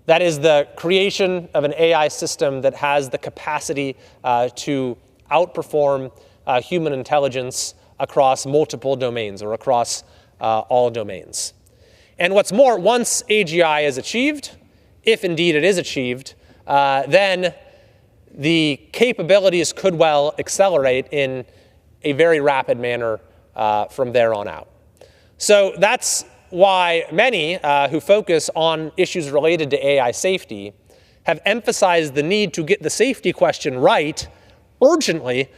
O: That is the creation of an AI system that has the capacity to outperform human intelligence across multiple domains or across all domains. And what's more, once AGI is achieved, if indeed it is achieved, then the capabilities could well accelerate in a very rapid manner from there on out. So that's why many who focus on issues related to AI safety have emphasized the need to get the safety question right urgently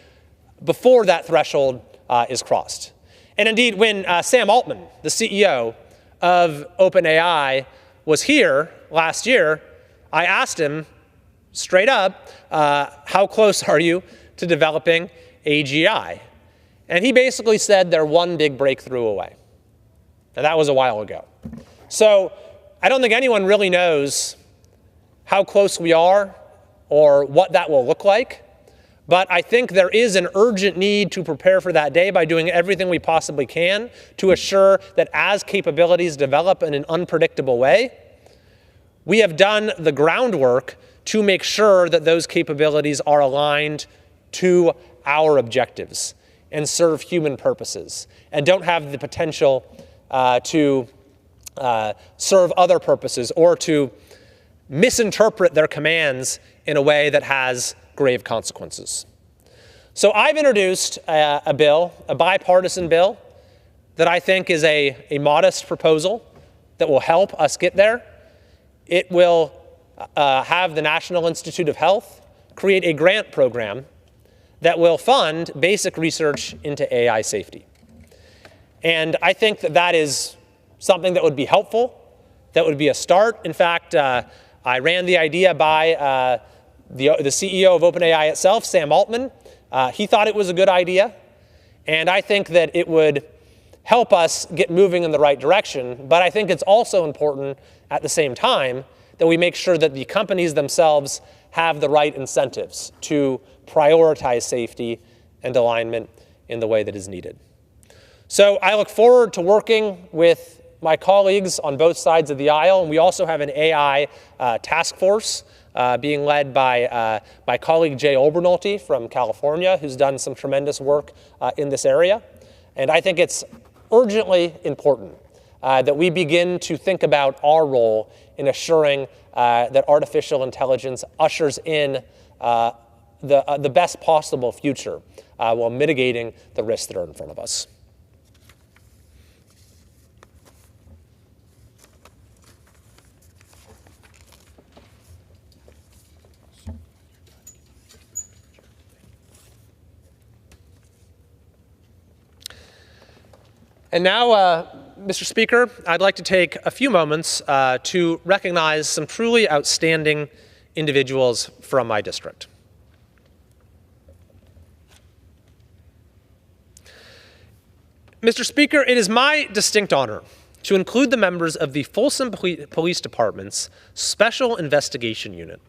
O: before that threshold is crossed. And indeed, when Sam Altman, the CEO of OpenAI, was here last year, I asked him straight up, how close are you to developing AGI? And he basically said they're one big breakthrough away. And that was a while ago. So I don't think anyone really knows how close we are or what that will look like. But I think there is an urgent need to prepare for that day by doing everything we possibly can to assure that as capabilities develop in an unpredictable way, we have done the groundwork to make sure that those capabilities are aligned to our objectives and serve human purposes and don't have the potential to serve other purposes or to misinterpret their commands in a way that has grave consequences. So I've introduced a bill, a bipartisan bill, that I think is a modest proposal that will help us get there. It will have the National Institute of Health create a grant program that will fund basic research into AI safety. And I think that that is something that would be helpful, that would be a start. In fact, I ran the idea by the CEO of OpenAI itself, Sam Altman. He thought it was a good idea, and I think that it would help us get moving in the right direction. But I think it's also important at the same time that we make sure that the companies themselves have the right incentives to prioritize safety and alignment in the way that is needed. So I look forward to working with my colleagues on both sides of the aisle, and we also have an AI task force being led by my colleague Jay Obernolte from California, who's done some tremendous work in this area. And I think it's urgently important that we begin to think about our role in assuring that artificial intelligence ushers in the best possible future while mitigating the risks that are in front of us. And now, Mr. Speaker, I'd like to take a few moments to recognize some truly outstanding individuals from my district. Mr. Speaker, it is my distinct honor to include the members of the Folsom Police Department's Special Investigation Unit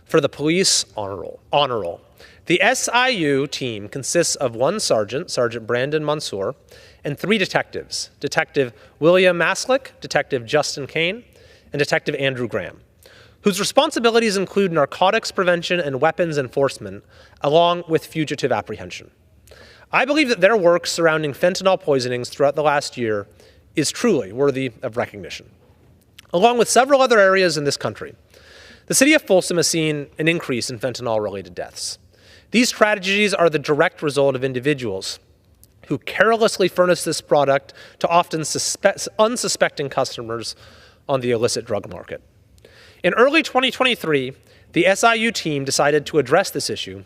O: for the Police Honor Roll. The SIU team consists of one sergeant, Sergeant Brandon Mansour, and 3 detectives, Detective William Maslick, Detective Justin Kane, and Detective Andrew Graham, whose responsibilities include narcotics prevention and weapons enforcement, along with fugitive apprehension. I believe that their work surrounding fentanyl poisonings throughout the last year is truly worthy of recognition. Along with several other areas in this country, the city of Folsom has seen an increase in fentanyl-related deaths. These tragedies are the direct result of individuals who carelessly furnish this product to often unsuspecting customers on the illicit drug market. In early 2023, the SIU team decided to address this issue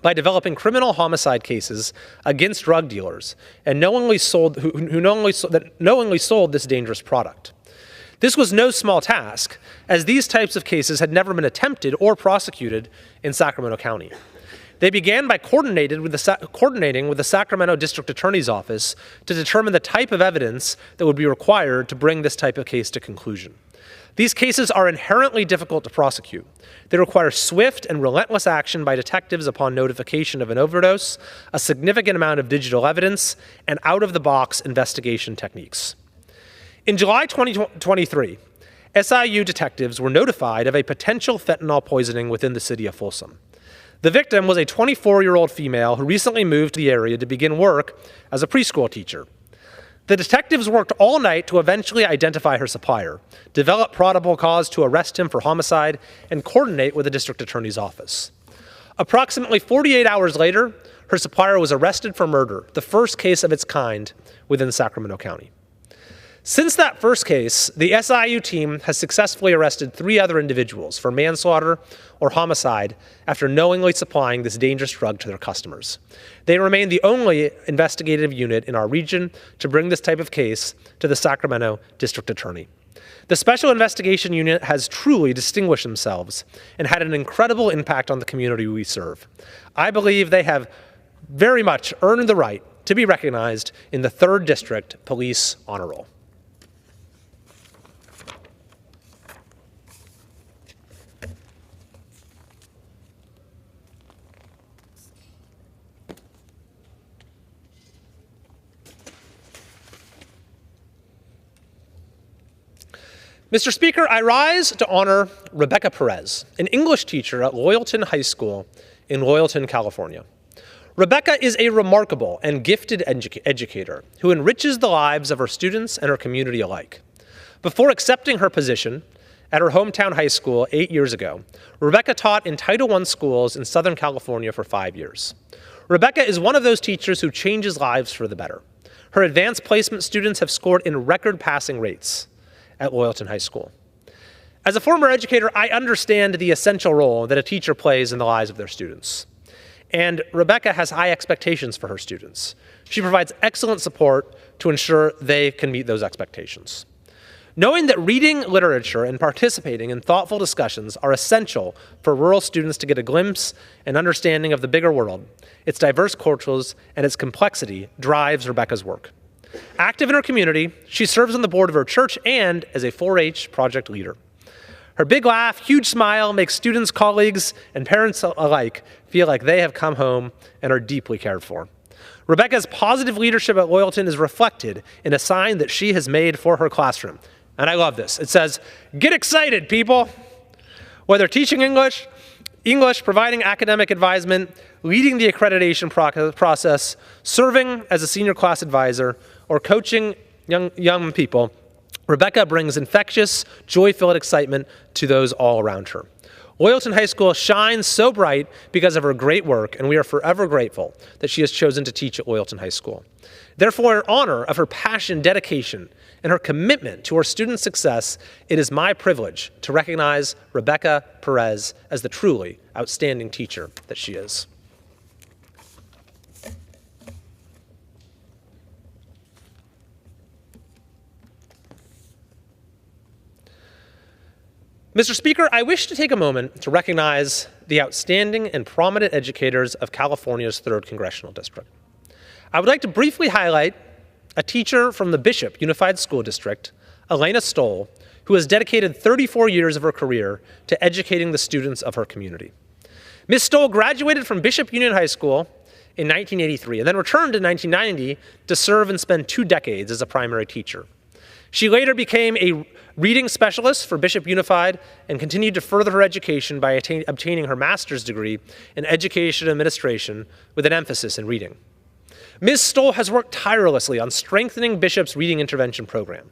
O: by developing criminal homicide cases against drug dealers and knowingly sold this dangerous product. This was no small task, as these types of cases had never been attempted or prosecuted in Sacramento County. They began by coordinating with the Sacramento District Attorney's Office to determine the type of evidence that would be required to bring this type of case to conclusion. These cases are inherently difficult to prosecute. They require swift and relentless action by detectives upon notification of an overdose, a significant amount of digital evidence, and out-of-the-box investigation techniques. In July 2023, SIU detectives were notified of a potential fentanyl poisoning within the city of Folsom. The victim was a 24-year-old female who recently moved to the area to begin work as a preschool teacher. The detectives worked all night to eventually identify her supplier, develop probable cause to arrest him for homicide, and coordinate with the district attorney's office. Approximately 48 hours later, her supplier was arrested for murder, the first case of its kind within Sacramento County. Since that first case, the SIU team has successfully arrested 3 other individuals for manslaughter or homicide after knowingly supplying this dangerous drug to their customers. They remain the only investigative unit in our region to bring this type of case to the Sacramento District Attorney. The Special Investigation Unit has truly distinguished themselves and had an incredible impact on the community we serve. I believe they have very much earned the right to be recognized in the 3rd District Police Honor Roll. Mr. Speaker, I rise to honor Rebecca Perez, an English teacher at Loyalton High School in Loyalton, California. Rebecca is a remarkable and gifted educator who enriches the lives of her students and her community alike. Before accepting her position at her hometown high school 8 years ago, Rebecca taught in Title I schools in Southern California for 5 years. Rebecca is one of those teachers who changes lives for the better. Her advanced placement students have scored in record passing rates at Loyalton High School. As a former educator, I understand the essential role that a teacher plays in the lives of their students. and Rebecca has high expectations for her students. She provides excellent support to ensure they can meet those expectations. Knowing that reading literature and participating in thoughtful discussions are essential for rural students to get a glimpse and understanding of the bigger world, its diverse cultures, and its complexity drives Rebecca's work. Active in her community, she serves on the board of her church and as a 4-H project leader. Her big laugh, huge smile makes students, colleagues, and parents alike feel like they have come home and are deeply cared for. Rebecca's positive leadership at Loyalton is reflected in a sign that she has made for her classroom. And I love this. It says, "Get excited, people." Whether teaching English, providing academic advisement, leading the accreditation process, serving as a senior class advisor, or coaching young people, Rebecca brings infectious, joy-filled excitement to those all around her. Loyalton High School shines so bright because of her great work, and we are forever grateful that she has chosen to teach at Loyalton High School. Therefore, in honor of her passion, dedication, and her commitment to her students' success, it is my privilege to recognize Rebecca Perez as the truly outstanding teacher that she is. Mr. Speaker, I wish to take a moment to recognize the outstanding and prominent educators of California's 3rd Congressional District. I would like to briefly highlight a teacher from the Bishop Unified School District, Elena Stoll, who has dedicated 34 years of her career to educating the students of her community. Ms. Stoll graduated from Bishop Union High School in 1983 and then returned in 1990 to serve and spend 2 decades as a primary teacher. She later became a reading specialist for Bishop Unified and continued to further her education by obtaining her master's degree in education administration with an emphasis in reading. Ms. Stoll has worked tirelessly on strengthening Bishop's reading intervention program,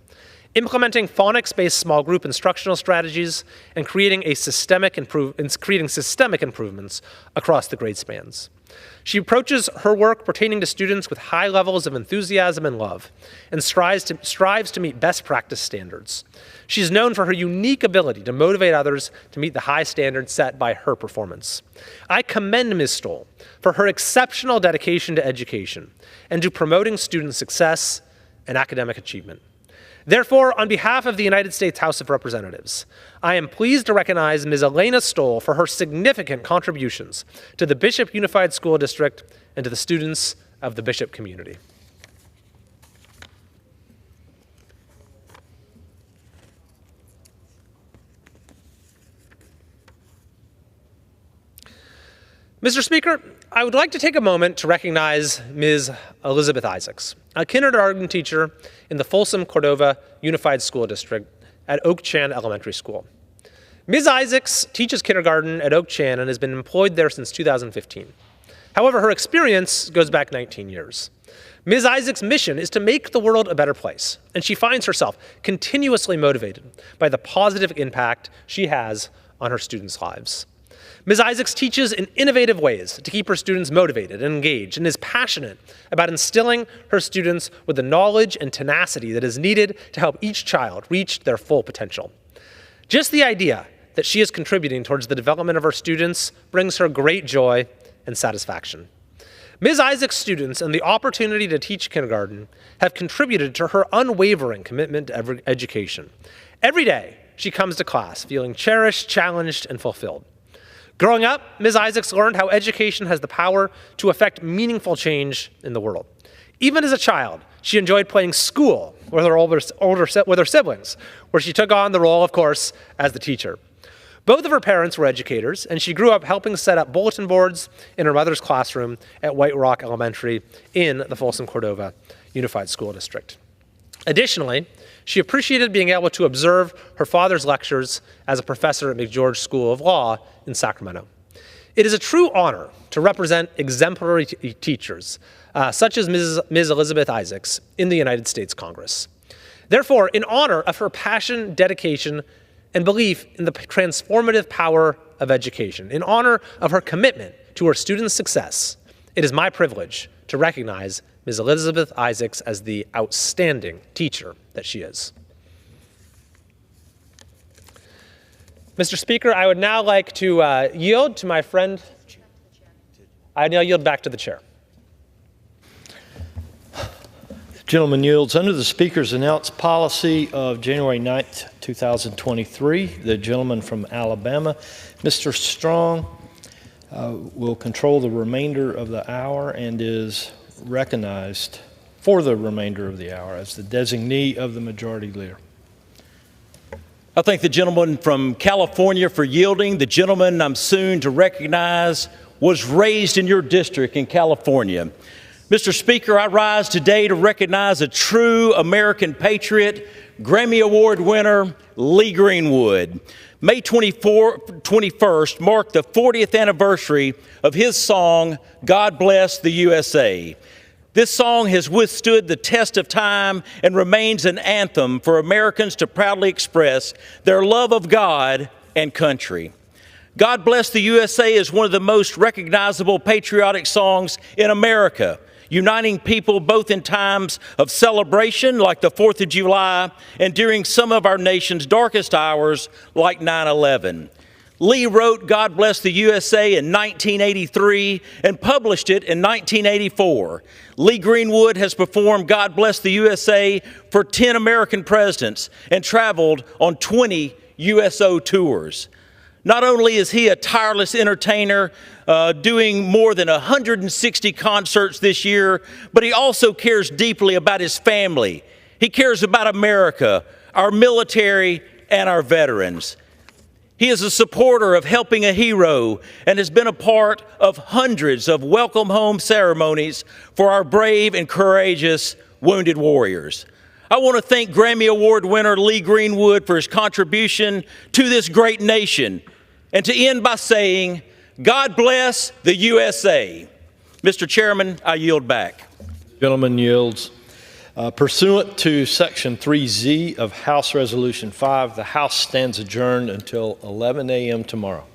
O: implementing phonics-based small group instructional strategies, and creating systemic improvements across the grade spans. She approaches her work pertaining to students with high levels of enthusiasm and love, and strives to meet best practice standards. She's known for her unique ability to motivate others to meet the high standards set by her performance. I commend Ms. Stoll for her exceptional dedication to education and to promoting student success and academic achievement. Therefore, on behalf of the United States House of Representatives, I am pleased to recognize Ms. Elena Stoll for her significant contributions to the Bishop Unified School District and to the students of the Bishop community. Mr. Speaker, I would like to take a moment to recognize Ms. Elizabeth Isaacs, a kindergarten teacher in the Folsom Cordova Unified School District at Oak Chan Elementary School. Ms. Isaacs teaches kindergarten at Oak Chan and has been employed there since 2015. However, her experience goes back 19 years. Ms. Isaacs' mission is to make the world a better place, and she finds herself continuously motivated by the positive impact she has on her students' lives. Ms. Isaacs teaches in innovative ways to keep her students motivated and engaged, and is passionate about instilling her students with the knowledge and tenacity that is needed to help each child reach their full potential. Just the idea that she is contributing towards the development of her students brings her great joy and satisfaction. Ms. Isaacs' students and the opportunity to teach kindergarten have contributed to her unwavering commitment to education. Every day, she comes to class feeling cherished, challenged, and fulfilled. Growing up, Ms. Isaacs learned how education has the power to affect meaningful change in the world. Even as a child, she enjoyed playing school with her siblings, where she took on the role, of course, as the teacher. Both of her parents were educators, and she grew up helping set up bulletin boards in her mother's classroom at White Rock Elementary in the Folsom Cordova Unified School District. Additionally, she appreciated being able to observe her father's lectures as a professor at McGeorge School of Law in Sacramento. It is a true honor to represent exemplary teachers, such as Ms. Elizabeth Isaacs, in the United States Congress. Therefore, in honor of her passion, dedication, and belief in the transformative power of education, in honor of her commitment to her students' success, it is my privilege to recognize Ms. Elizabeth Isaacs as the outstanding teacher that she is. Mr. Speaker, I would now like to yield to my friend. I now yield back to the chair.
W: Gentleman yields. Under the Speaker's announced policy of January 9th, 2023, the gentleman from Alabama, Mr. Strong, will control the remainder of the hour and is recognized for the remainder of the hour as the designee of the Majority Leader.
T: I thank the gentleman from California for yielding. The gentleman I'm soon to recognize was raised in your district in California. Mr. Speaker, I rise today to recognize a true American patriot, Grammy Award winner, Lee Greenwood. May 21st marked the 40th anniversary of his song, God Bless the USA. This song has withstood the test of time and remains an anthem for Americans to proudly express their love of God and country. God Bless the USA is one of the most recognizable patriotic songs in America, uniting people both in times of celebration like the 4th of July and during some of our nation's darkest hours like 9/11. Lee wrote God Bless the USA in 1983 and published it in 1984. Lee Greenwood has performed God Bless the USA for 10 American presidents and traveled on 20 USO tours. Not only is he a tireless entertainer, doing more than 160 concerts this year, but he also cares deeply about his family. He cares about America, our military, and our veterans. He is a supporter of Helping a Hero and has been a part of hundreds of welcome home ceremonies for our brave and courageous wounded warriors. I want to thank Grammy Award winner Lee Greenwood for his contribution to this great nation, and to end by saying, God bless the USA. Mr. Chairman, I yield back.
W: Gentleman yields. Pursuant to Section 3Z of House Resolution 5, the House stands adjourned until 11 a.m. tomorrow.